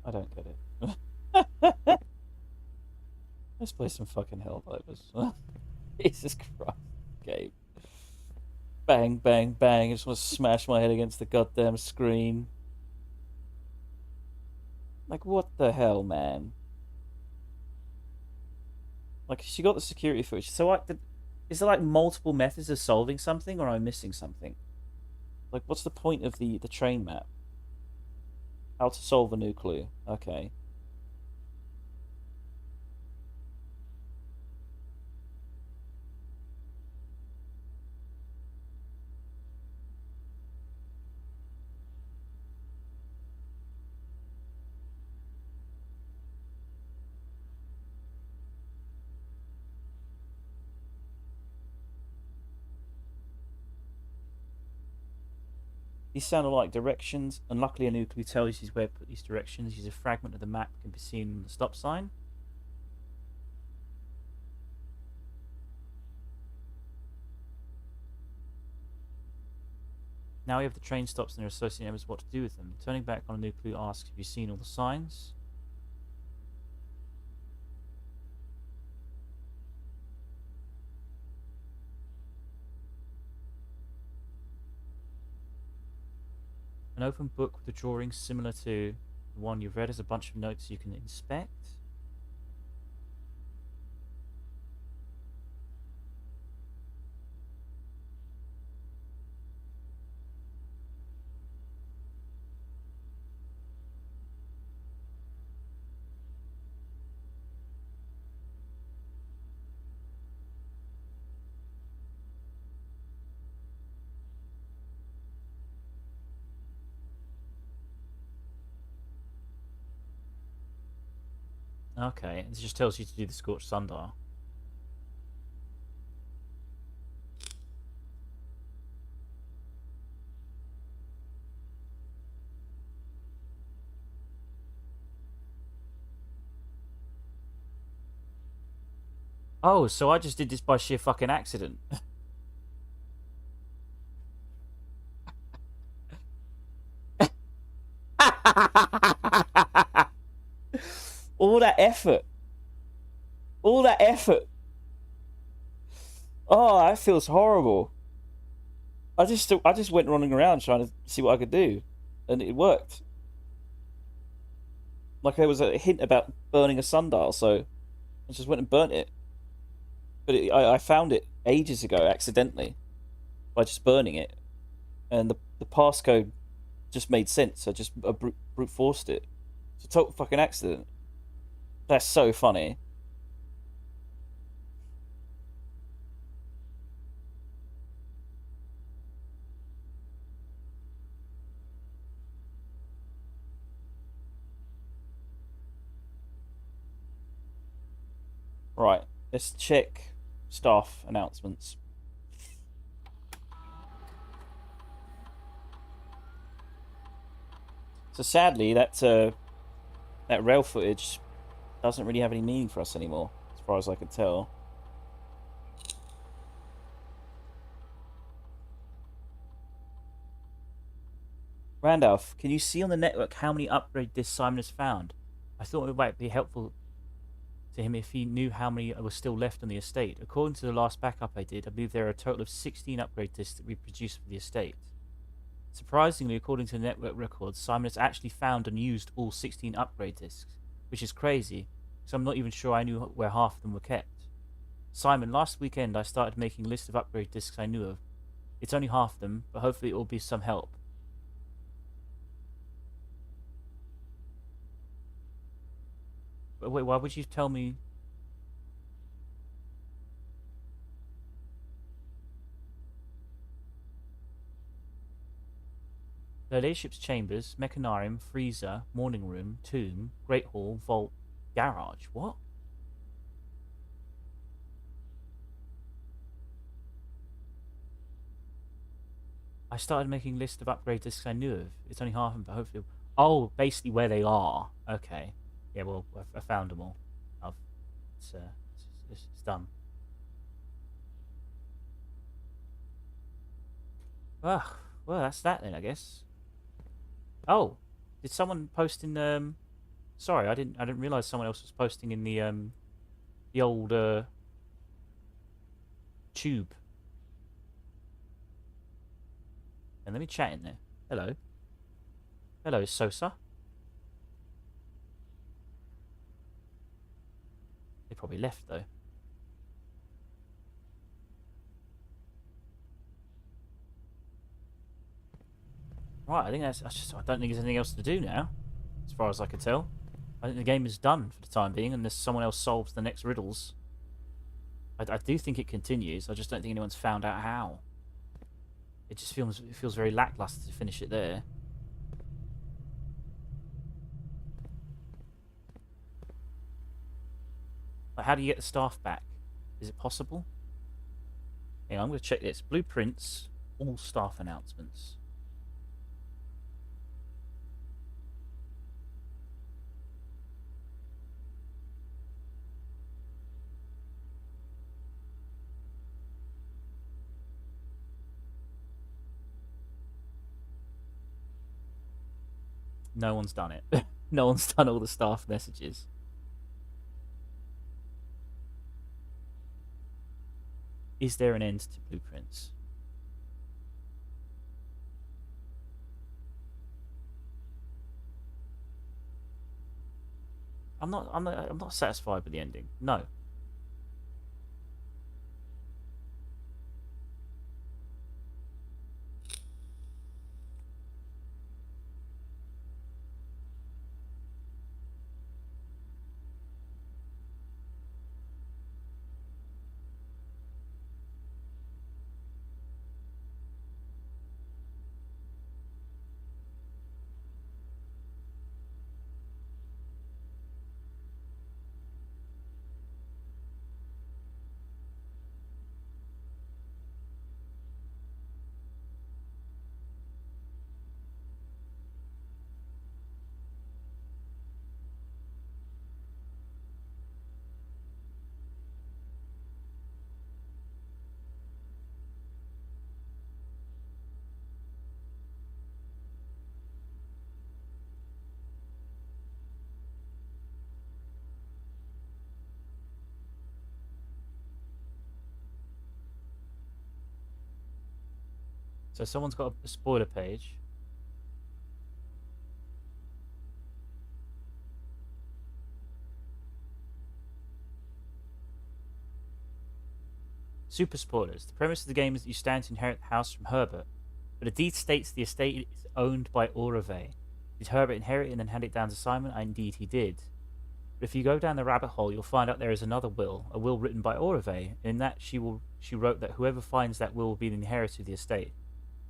I don't get it. Let's play some fucking Helldivers. Jesus Christ, game. Bang, bang, bang. I just want to smash my head against the goddamn screen. Like, what the hell, man? Like, she got the security footage. So, like, is there, like, multiple methods of solving something, or am I missing something? Like, what's the point of the train map? How to solve a new clue. Okay. These sound like directions, and luckily a new clue tells you where to put these directions. Use a fragment of the map can be seen on the stop sign. Now we have the train stops and their associated numbers, what to do with them. Turning back on a new clue asks, have you seen all the signs? An open book with a drawing similar to the one you've read has a bunch of notes you can inspect. Okay, it just tells you to do the Scorched Sundial. Oh, so I just did this by sheer fucking accident. All that effort. All that effort. Oh, that feels horrible. I just went running around trying to see what I could do, and it worked. Like there was a hint about burning a sundial, so I just went and burnt it. But I found it ages ago accidentally by just burning it, and the passcode just made sense. I just brute forced it. It's a total fucking accident. That's so funny. Right, let's check staff announcements. So sadly, that rail footage doesn't really have any meaning for us anymore, as far as I can tell. Randolph, can you see on the network how many upgrade discs Simon has found? I thought it might be helpful to him if he knew how many were still left on the estate. According to the last backup I did, I believe there are a total of 16 upgrade discs that we produced for the estate. Surprisingly, according to the network records, Simon has actually found and used all 16 upgrade discs, which is crazy, because I'm not even sure I knew where half of them were kept. Simon, last weekend I started making a list of upgrade discs I knew of. It's only half of them, but hopefully it will be some help. But wait, why would you tell me? The leadership's chambers, mechanarium, freezer, morning room, tomb, great hall, vault, garage. What? I started making a list of upgrade discs I knew of. It's only half of them, but hopefully... Oh, basically where they are. Okay. Yeah, well, I found them all. It's done. Ah, well, that's that then, I guess. Oh, did someone post in Sorry, I didn't realize someone else was posting in the old tube. And let me chat in there. Hello. Hello, Sosa. They probably left though. Right, I think that's just. I don't think there's anything else to do now, as far as I can tell. I think the game is done for the time being, unless someone else solves the next riddles. I do think it continues. I just don't think anyone's found out how. It just feels very lackluster to finish it there. Like, how do you get the staff back? Is it possible? Hang on, I'm going to check this. Blueprints, all staff announcements. No one's done it. No one's done all the staff messages. Is there an end to blueprints? I'm not satisfied with the ending. No. So someone's got a spoiler page. Super spoilers. The premise of the game is that you stand to inherit the house from Herbert, But the deed states the estate is owned by Aurevei. Did Herbert inherit and then hand it down to Simon? Indeed he did. But if you go down the rabbit hole, you'll find out there is another will, a will written by Aurevei. In that she wrote that whoever finds that will be the inheritor of the estate.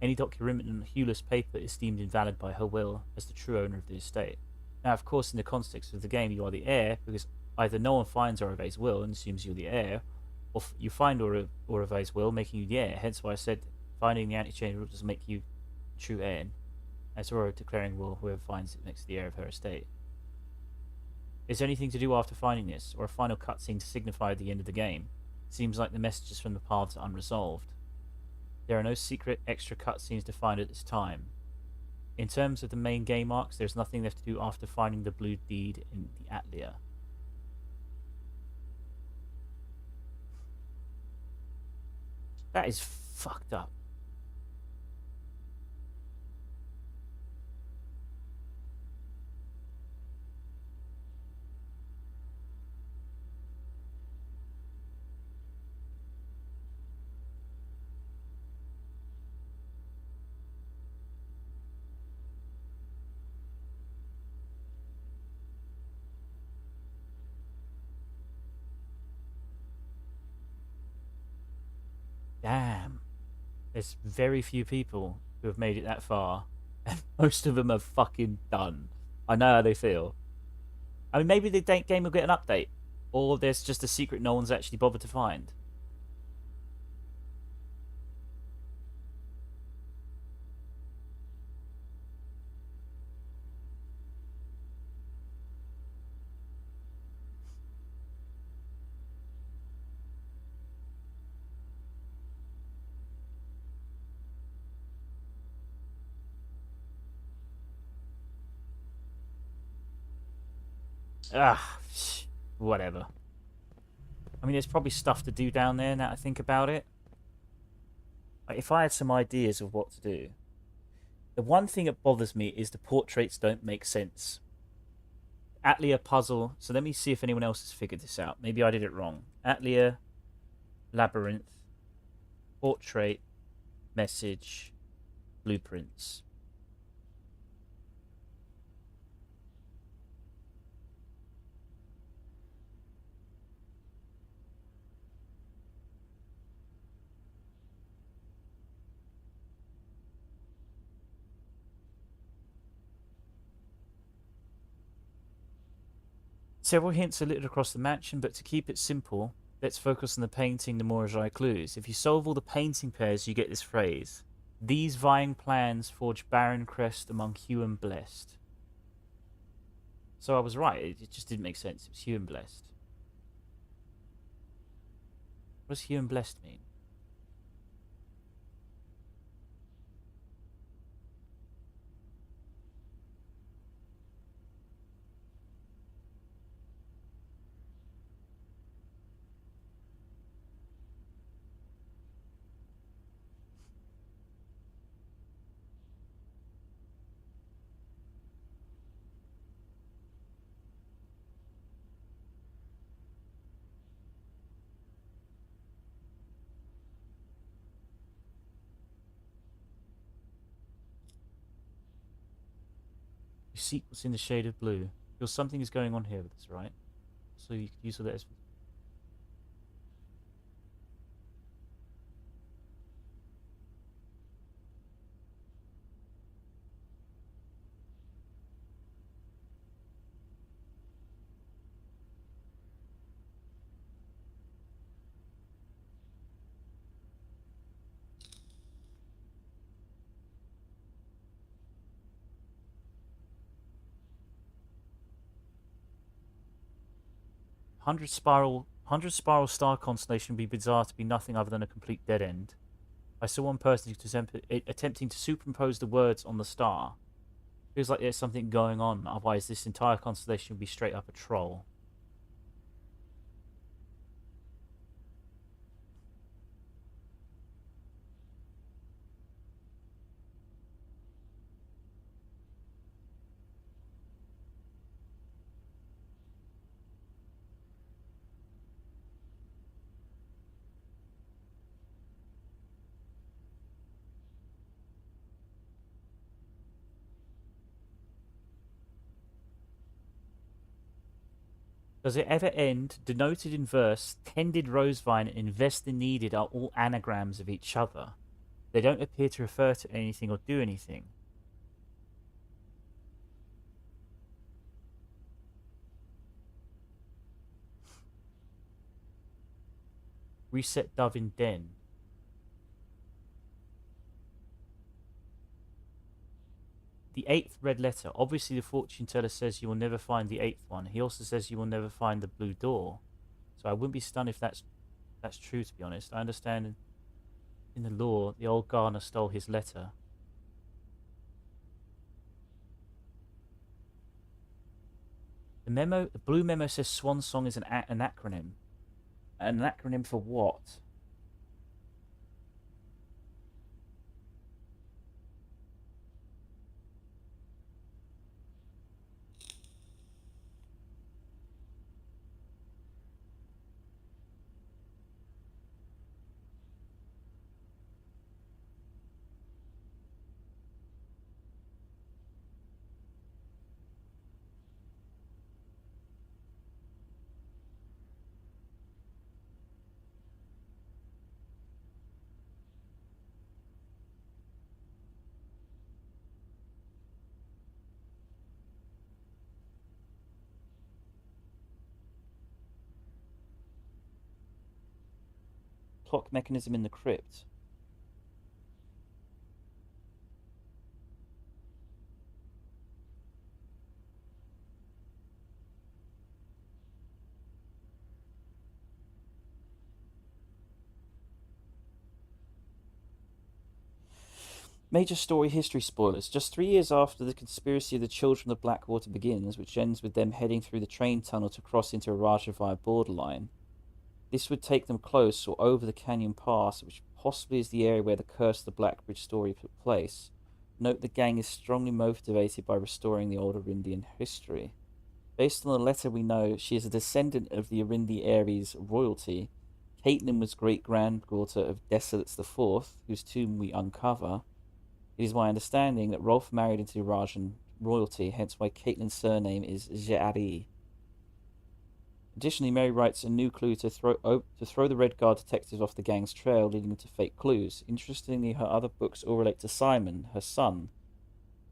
Any document on hueless paper is deemed invalid by her will as the true owner of the estate. Now, of course, in the context of the game, you are the heir, because either no one finds Aurevei's will and assumes you're the heir, or you find Aurevei's will, making you the heir. Hence why I said finding the anti-chain rule doesn't make you true heir, as Aurora declaring will, whoever finds it makes the heir of her estate. Is there anything to do after finding this, or a final cutscene to signify the end of the game? Seems like the messages from the paths are unresolved. There are no secret extra cutscenes to find at this time. In terms of the main game arcs, there's nothing left to do after finding the blue deed in the Atlia. That is fucked up. Damn. There's very few people who have made it that far, and most of them are fucking done. I know how they feel. I mean, maybe the game will get an update, or there's just a secret no one's actually bothered to find. Ah, whatever. I mean, there's probably stuff to do down there now I think about it. Like, if I had some ideas of what to do, the one thing that bothers me is the portraits don't make sense. Atlia puzzle. So let me see if anyone else has figured this out. Maybe I did it wrong. Atlia, Labyrinth, portrait, message, blueprints. Several hints are littered across the mansion, but to keep it simple, let's focus on the painting, the Morajai clues. If you solve all the painting pairs, you get this phrase. These vying plans forge barren crest among Hugh and Blessed. So I was right, it just didn't make sense. It was Hugh and Blessed. What does Hugh and Blessed mean? You seek what's in the shade of blue. Feel something is going on here with this, right? So you could use all that as 100 spiral star constellation would be bizarre to be nothing other than a complete dead end. I saw one person attempting to superimpose the words on the star. Feels like there's something going on, otherwise this entire constellation would be straight up a troll. Does it ever end? Denoted in verse, tended rosevine and investor needed are all anagrams of each other. They don't appear to refer to anything or do anything. Reset dove in den. The eighth red letter. Obviously, the fortune teller says you will never find the eighth one. He also says you will never find the blue door. So I wouldn't be stunned if that's true, to be honest. I understand in the lore, the old gardener stole his letter. The blue memo says Swan Song is an acronym. An acronym for what? Clock mechanism in the crypt. Major story history spoilers. Just 3 years after the conspiracy of the Children of Blackwater begins, which ends with them heading through the train tunnel to cross into Aurevei borderline, this would take them close or over the canyon pass, which possibly is the area where the Curse of the Blackbridge story took place. Note the gang is strongly motivated by restoring the old Arindian history. Based on the letter we know, she is a descendant of the Arindi Ares royalty. Caitlin was great-granddaughter of Desolates IV, whose tomb we uncover. It is my understanding that Rolf married into Rajan royalty, hence why Caitlin's surname is Ja'ari. Additionally, Mary writes a new clue to throw the Red Guard detectives off the gang's trail, leading them to fake clues. Interestingly, her other books all relate to Simon, her son,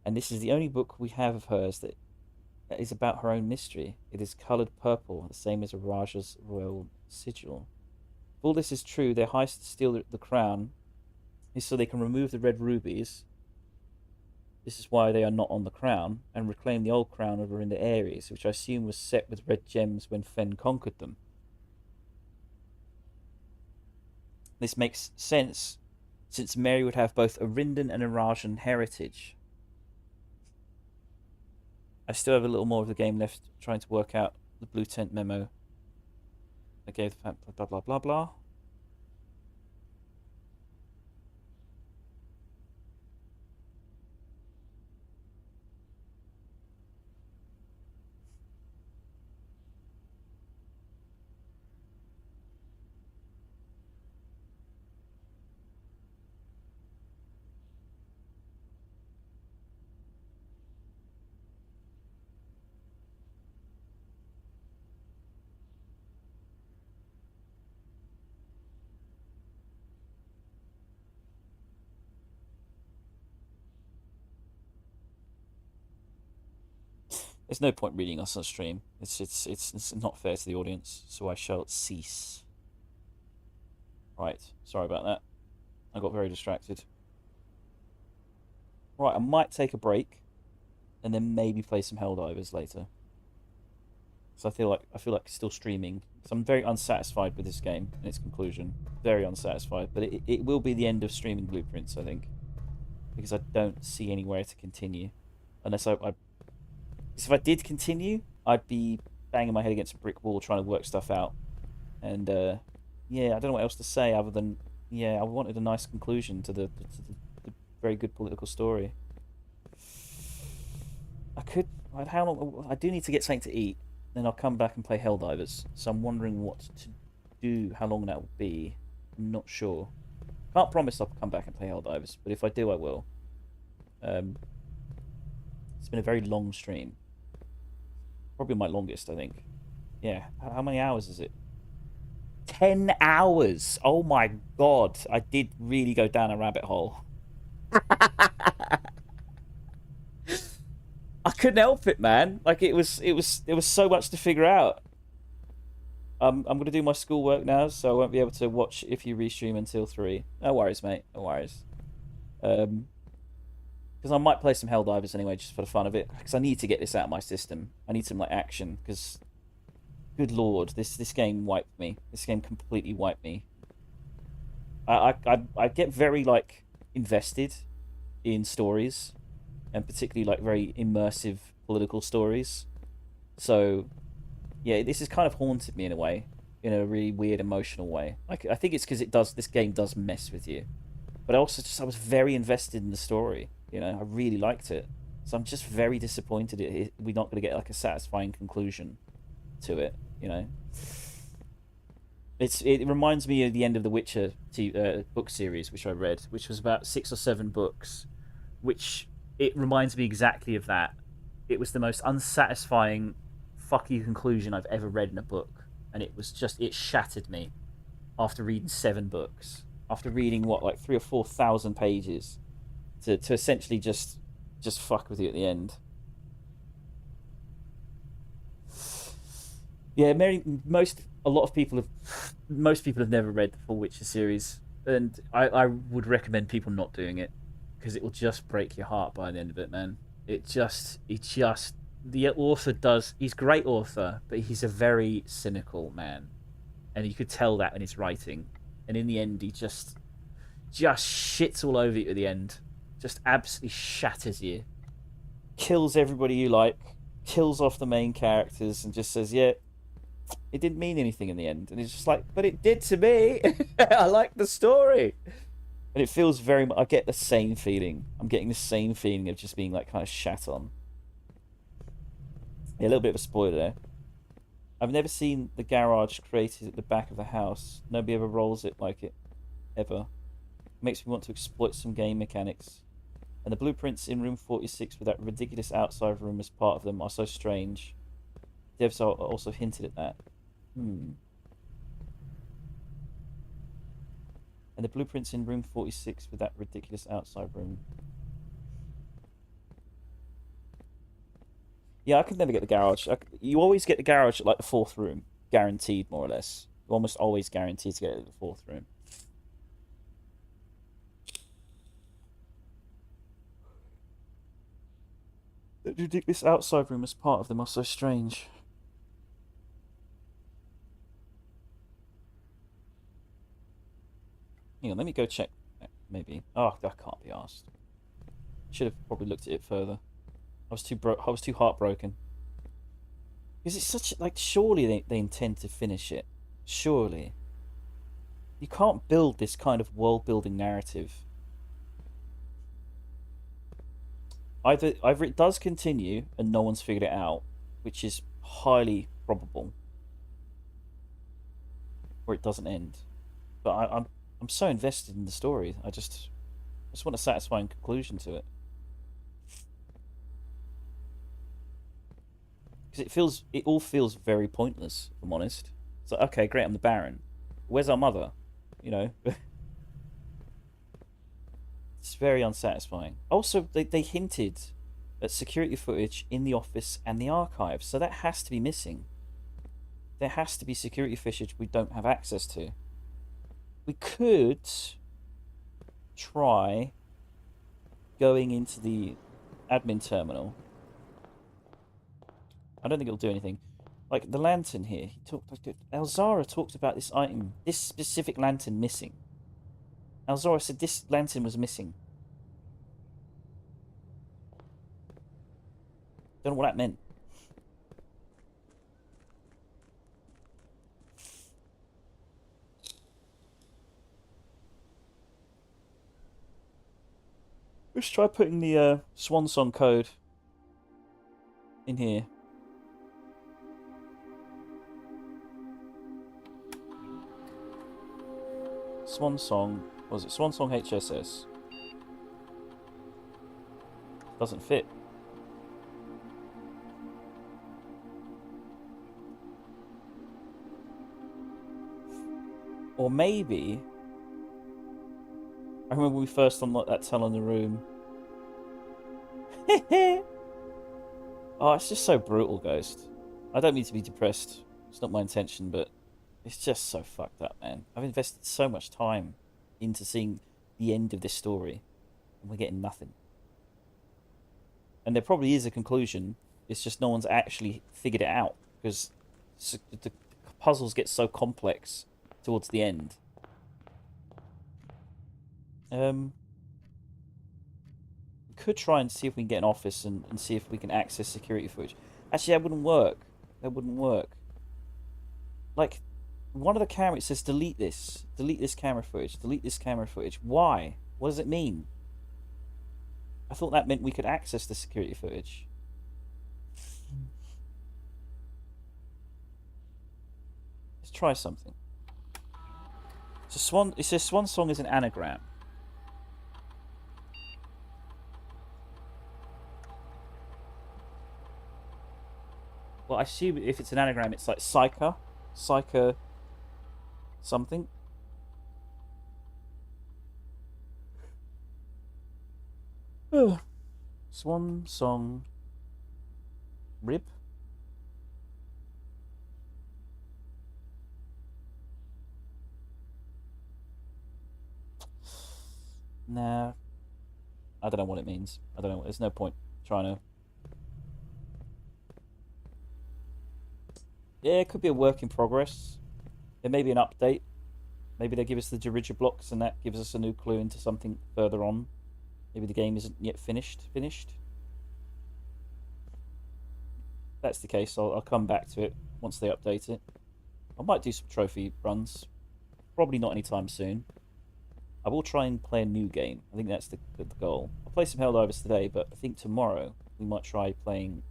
and this is the only book we have of hers that is about her own mystery. It is coloured purple, the same as a Raja's royal sigil. If all this is true, their heist to steal the crown is so they can remove the red rubies. This is why they are not on the crown, and reclaim the old crown over in the Ares, which I assume was set with red gems when Fen conquered them. This makes sense, since Mary would have both Arindan and Arajan heritage. I still have a little more of the game left, trying to work out the blue tent memo. I gave the blah blah blah blah. There's no point reading us on stream. It's not fair to the audience, so I shall cease. Right, sorry about that. I got very distracted. Right, I might take a break, and then maybe play some Helldivers later. So I feel like still streaming. So I'm very unsatisfied with this game and its conclusion. Very unsatisfied, but it will be the end of streaming Blueprints, I think, because I don't see anywhere to continue, unless because if I did continue, I'd be banging my head against a brick wall trying to work stuff out. And, yeah, I don't know what else to say other than, yeah, I wanted a nice conclusion to the very good political story. How long? I do need to get something to eat, then I'll come back and play Helldivers. So I'm wondering what to do, how long that will be. I'm not sure. Can't promise I'll come back and play Helldivers, but if I do, I will. It's been a very long stream. Probably my longest, I think. Yeah. How many hours is it? 10 hours. Oh my god. I did really go down a rabbit hole. I couldn't help it, man. Like there was so much to figure out. I'm gonna do my schoolwork now, so I won't be able to watch if you restream until 3. No worries, mate. No worries. Because I might play some Helldivers anyway, just for the fun of it. Because I need to get this out of my system. I need some like action. Because, good lord, this game wiped me. This game completely wiped me. I get very like invested in stories, and particularly like very immersive political stories. So, yeah, this has kind of haunted me in a way, in a really weird emotional way. Like I think it's because this game does mess with you, but also just I was very invested in the story. You know, I really liked it, so I'm just very disappointed we're not going to get like a satisfying conclusion to it. You know, it reminds me of the end of the Witcher book series, which I read, which was about 6 or 7 books, which it reminds me exactly of that. It was the most unsatisfying fuck you conclusion I've ever read in a book, and it shattered me after reading 7 books, after reading what like 3 or 4 thousand pages, to essentially just fuck with you at the end. Yeah, most people have never read the full Witcher series, and I would recommend people not doing it because it will just break your heart by the end of it, man. The author does. He's a great author, but he's a very cynical man, and you could tell that in his writing. And in the end, he just shits all over you at the end, just absolutely shatters you, kills everybody you like, kills off the main characters, and just says, "Yeah, it didn't mean anything in the end." And it's just like, "But it did to me. I like the story." And it feels very much. I get the same feeling. I'm getting the same feeling of just being like kind of shat on. Yeah, a little bit of a spoiler there. I've never seen the garage created at the back of the house. Nobody ever rolls it like it, ever. Makes me want to exploit some game mechanics. And the blueprints in room 46 with that ridiculous outside room as part of them are so strange. Devs also hinted at that. And the blueprints in room 46 with that ridiculous outside room. Yeah, I could never get the garage. You always get the garage at like the 4th room. Guaranteed, more or less. You're almost always guaranteed to get it at the 4th room. The ridiculous outside room as part of them are so strange. Hang on, let me go check. Maybe. Oh, that can't be asked. Should have probably looked at it further. I was too heartbroken. Because it's such like, surely they intend to finish it. Surely. You can't build this kind of world building narrative. Either it does continue and no one's figured it out, which is highly probable, or it doesn't end. But I'm so invested in the story. I just want a satisfying conclusion to it. Because it all feels very pointless, if I'm honest. It's like, okay, great, I'm the Baron. Where's our mother? You know? It's very unsatisfying. Also, they hinted at security footage in the office and the archives, so that has to be missing. There has to be security footage we don't have access to. We could try going into the admin terminal. I don't think it'll do anything. Like the lantern here, Elzara talked about this item, this specific lantern missing. Elzara said this lantern was missing. Don't know what that meant. Let's try putting the Swan Song code in here. Swan Song, what was it? Swan Song HSS. Doesn't fit. Or maybe... I remember when we first unlocked that tunnel in the room. Oh, it's just so brutal, Ghost. I don't mean to be depressed. It's not my intention, but it's just so fucked up, man. I've invested so much time into seeing the end of this story, and we're getting nothing. And there probably is a conclusion. It's just no one's actually figured it out, because the puzzles get so complex towards the end. We could try and see if we can get an office and see if we can access security footage. Actually, that wouldn't work. That wouldn't work. Like, one of the cameras says delete this. Delete this camera footage. Delete this camera footage. Why? What does it mean? I thought that meant we could access the security footage. Let's try something. So it says Swan Song is an anagram. Well, I assume if it's an anagram, it's like Psycha something. Swan Song Rib. Nah, I don't know what it means. I don't know. There's no point trying to. Yeah, it could be a work in progress. There may be an update. Maybe they give us the Dirige blocks and that gives us a new clue into something further on. Maybe the game isn't yet finished. If that's the case, I'll come back to it once they update it. I might do some trophy runs. Probably not anytime soon. I will try and play a new game. I think that's the goal. I'll play some Helldivers today, but I think tomorrow we might try playing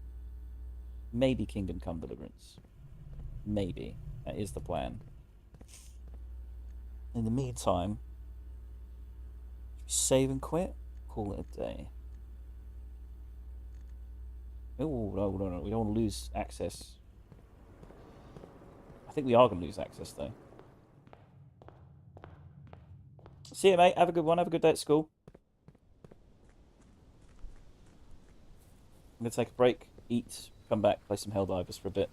maybe Kingdom Come Deliverance. Maybe. That is the plan. In the meantime, save and quit. Call it a day. Oh, no. We don't want to lose access. I think we are going to lose access, though. See you, mate. Have a good one. Have a good day at school. I'm going to take a break, eat, come back, play some Helldivers for a bit.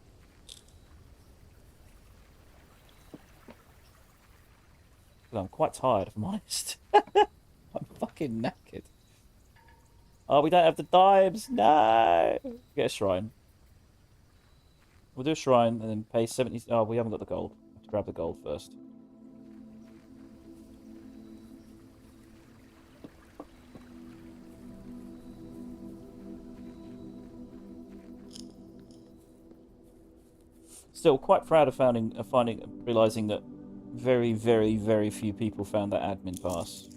I'm quite tired, if I'm honest. I'm fucking knackered. Oh, we don't have the dimes. No. Get a shrine. We'll do a shrine and then pay 70. Oh, we haven't got the gold. Have to grab the gold first. Still quite proud of realizing that very, very, very few people found that admin pass.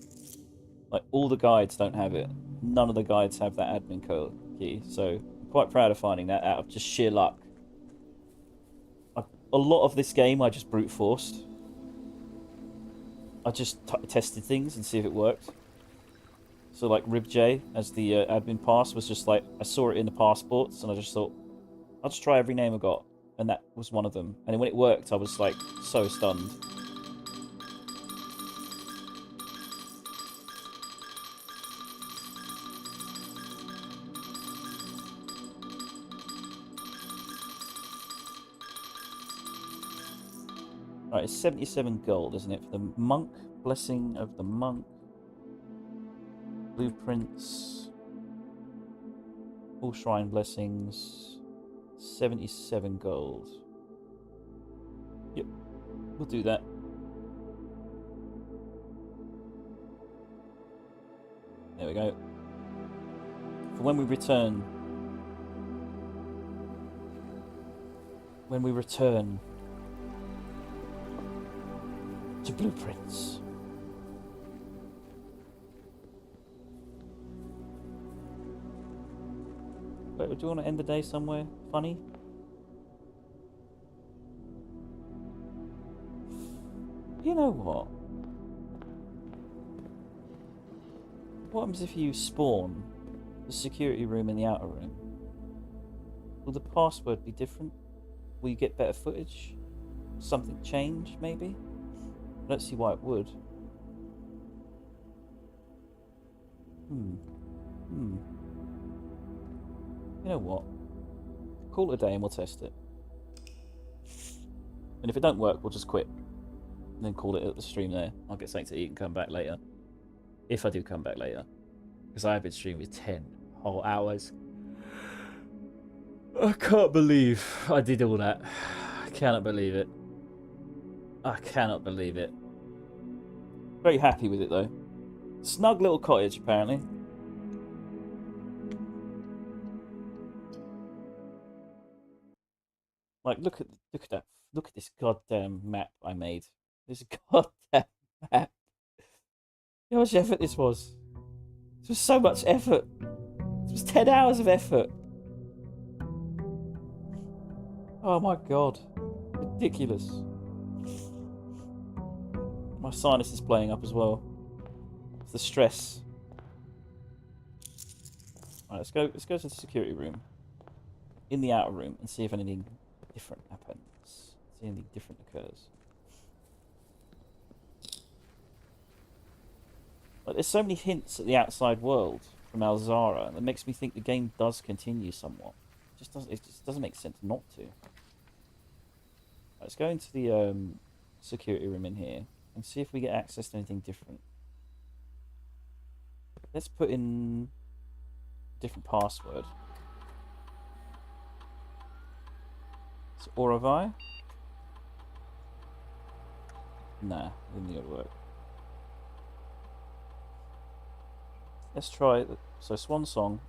Like, all the guides don't have it. None of the guides have that admin code key. So, I'm quite proud of finding that out of just sheer luck. A lot of this game I just brute forced. I just tested things and see if it worked. So, like, RibJ as the admin pass was just like, I saw it in the passports and I just thought, I'll just try every name I got. And that was one of them. And when it worked, I was like so stunned. Right, it's 77 gold, isn't it? For the monk, blessing of the monk, blueprints, all shrine blessings. 77 gold. Yep, we'll do that. There we go. For when we return. To blueprints. Wait, do you want to end the day somewhere funny? You know what? What happens if you spawn the security room in the outer room? Will the password be different? Will you get better footage? Something change, maybe? don't see why it would. You know what? Call it a day and we'll test it. And if it don't work, we'll just quit. And then call it at the stream there. I'll get something to eat and come back later. If I do come back later. Because I have been streaming 10 whole hours. I can't believe I did all that. I cannot believe it. I cannot believe it. Very happy with it though. Snug little cottage apparently. Like look at this goddamn map I made. This goddamn map. You know how much effort this was? This was so much effort. This was 10 hours of effort. Oh my god. Ridiculous. My sinus is playing up as well. It's the stress. Alright, let's go to the security room. In the outer room and see if anything different happens. See if anything different occurs. Like, there's so many hints at the outside world from Alzara that makes me think the game does continue somewhat. It just doesn't make sense not to. Let's go into the security room in here and see if we get access to anything different. Let's put in a different password. It's Aurevei. Nah, didn't think it would work. Let's try it. So Swan Song,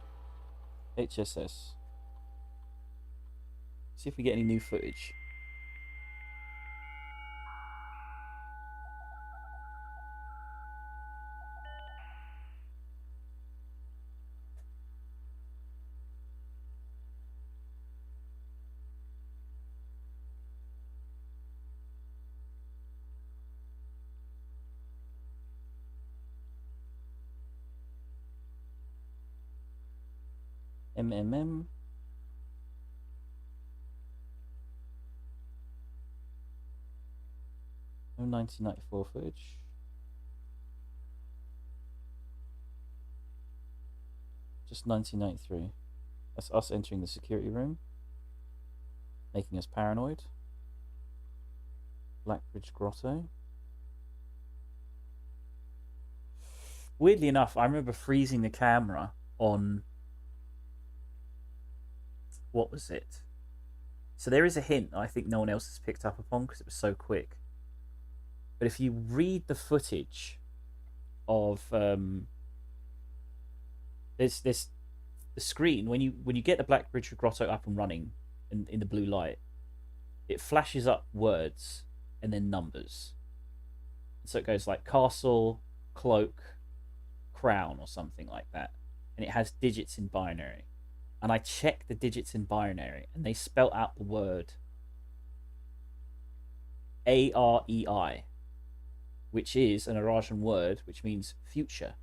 HSS. See if we get any new footage. MMM. No 1994 footage. Just 1993. That's us entering the security room, making us paranoid. Blackbridge Grotto. Weirdly enough, I remember freezing the camera on... What was it? So there is a hint I think no one else has picked up upon because it was so quick. But if you read the footage of there's the screen when you get the Blackbridge Grotto up and running in the blue light, it flashes up words and then numbers. So it goes like castle, cloak, crown, or something like that, and it has digits in binary. And I checked the digits in binary, and they spelt out the word Arei, which is an Eurasian word which means future.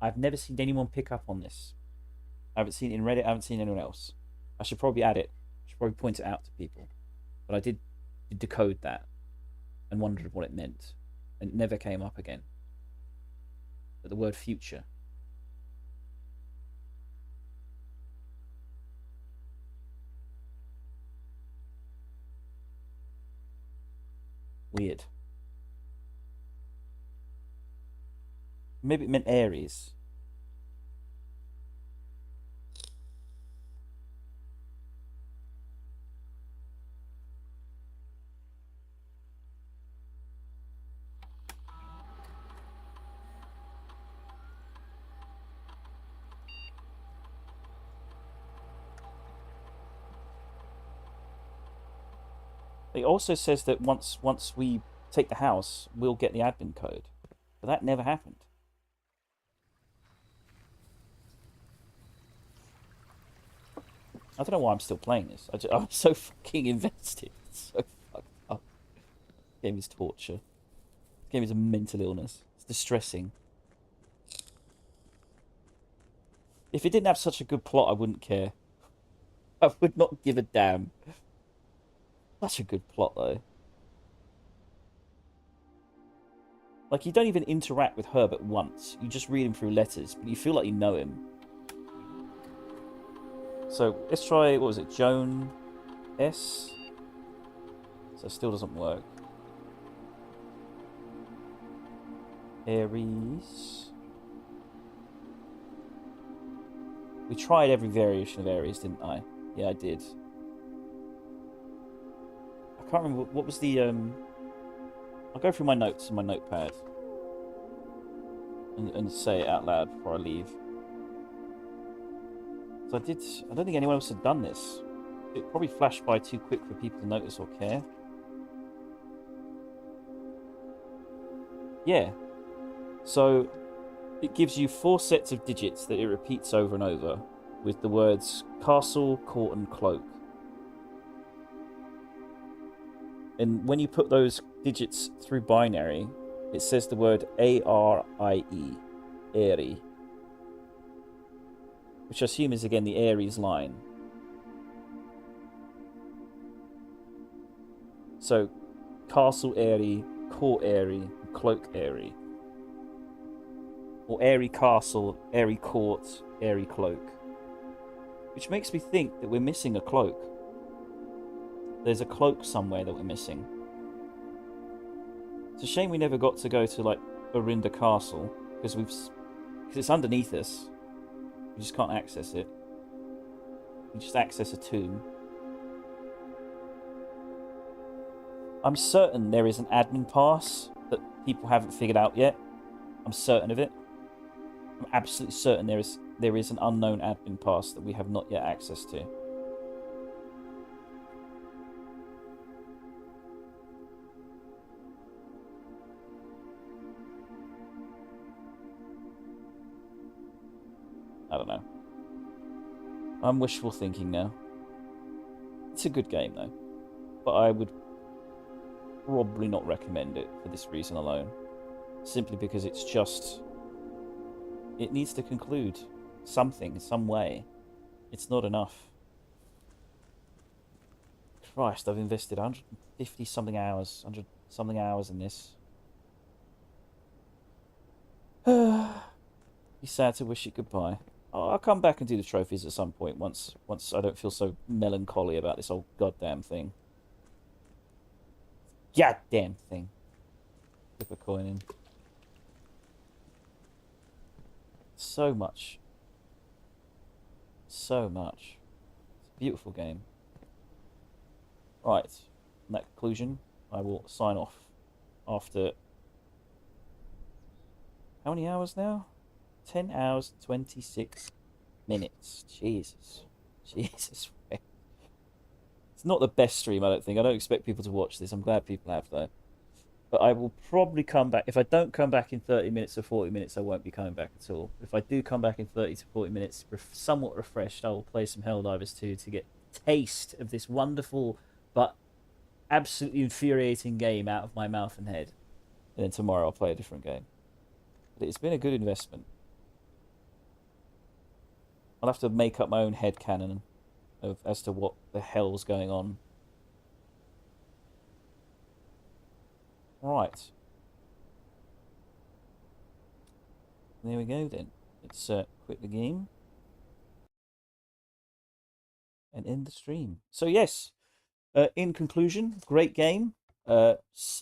I've never seen anyone pick up on this. I haven't seen it in Reddit. I haven't seen anyone else. I should probably add it. I should probably point it out to people. But I did decode that and wondered what it meant, and it never came up again. But the word future. Weird. Maybe it meant Aries. It also says that once we take the house, we'll get the admin code. But that never happened. I don't know why I'm still playing this. I'm so fucking invested. It's so fucked up. This game is torture. This game is a mental illness. It's distressing. If it didn't have such a good plot, I wouldn't care. I would not give a damn. Such a good plot, though. Like, you don't even interact with Herbert once. You just read him through letters, but you feel like you know him. So let's try, what was it, Joan S? So it still doesn't work. Aries. We tried every variation of Aries, didn't I? Yeah, I did. I can't remember, what was the, I'll go through my notes on my notepad. And say it out loud before I leave. So I don't think anyone else had done this. It probably flashed by too quick for people to notice or care. Yeah. So it gives you 4 sets of digits that it repeats over and over with the words castle, court, and cloak. And when you put those digits through binary, it says the word A-R-I-E, Airy. Which I assume is, again, the Aries line. So, castle airy, court airy, cloak airy. Or airy castle, airy court, airy cloak. Which makes me think that we're missing a cloak. There's a cloak somewhere that we're missing. It's a shame we never got to go to, like, Orinda Castle, because it's underneath us. We just can't access it. We just access a tomb. I'm certain there is an admin pass that people haven't figured out yet. I'm certain of it. I'm absolutely certain there is an unknown admin pass that we have not yet access to. I don't know. I'm wishful thinking now. It's a good game though, but I would probably not recommend it for this reason alone. Simply because it needs to conclude something, some way. It's not enough. Christ, I've invested 150 something hours, 100 something hours in this. Be sad to wish it goodbye. I'll come back and do the trophies at some point once I don't feel so melancholy about this whole goddamn thing. Goddamn thing. Flip a coin in. So much. So much. It's a beautiful game. Right. In that conclusion, I will sign off after... How many hours now? 10 hours, 26 minutes. Jesus. Jesus. It's not the best stream, I don't think. I don't expect people to watch this. I'm glad people have, though. But I will probably come back. If I don't come back in 30 minutes or 40 minutes, I won't be coming back at all. If I do come back in 30 to 40 minutes, somewhat refreshed, I will play some Helldivers 2 to get a taste of this wonderful but absolutely infuriating game out of my mouth and head. And then tomorrow I'll play a different game. But it's been a good investment. I'll have to make up my own headcanon as to what the hell's going on. Right. There we go then. Let's quit the game. And end the stream. So yes, in conclusion, great game.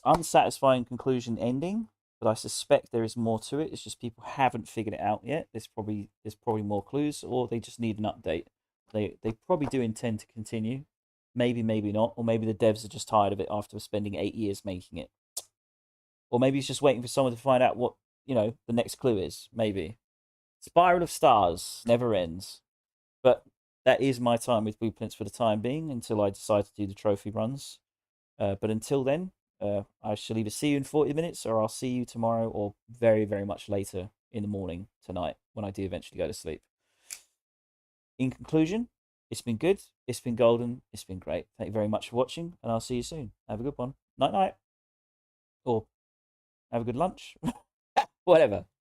Unsatisfying conclusion ending. But I suspect there is more to it. It's just people haven't figured it out yet. There's probably more clues, or they just need an update. They probably do intend to continue. Maybe, maybe not. Or maybe the devs are just tired of it after spending 8 years making it. Or maybe it's just waiting for someone to find out what, the next clue is. Maybe. Spiral of Stars never ends. But that is my time with Blueprints for the time being until I decide to do the trophy runs. But until then, I shall either see you in 40 minutes or I'll see you tomorrow or very, very much later in the morning tonight when I do eventually go to sleep. In conclusion, it's been good, it's been golden, it's been great. Thank you very much for watching, and I'll see you soon. Have a good one. Night night. Or have a good lunch. Whatever.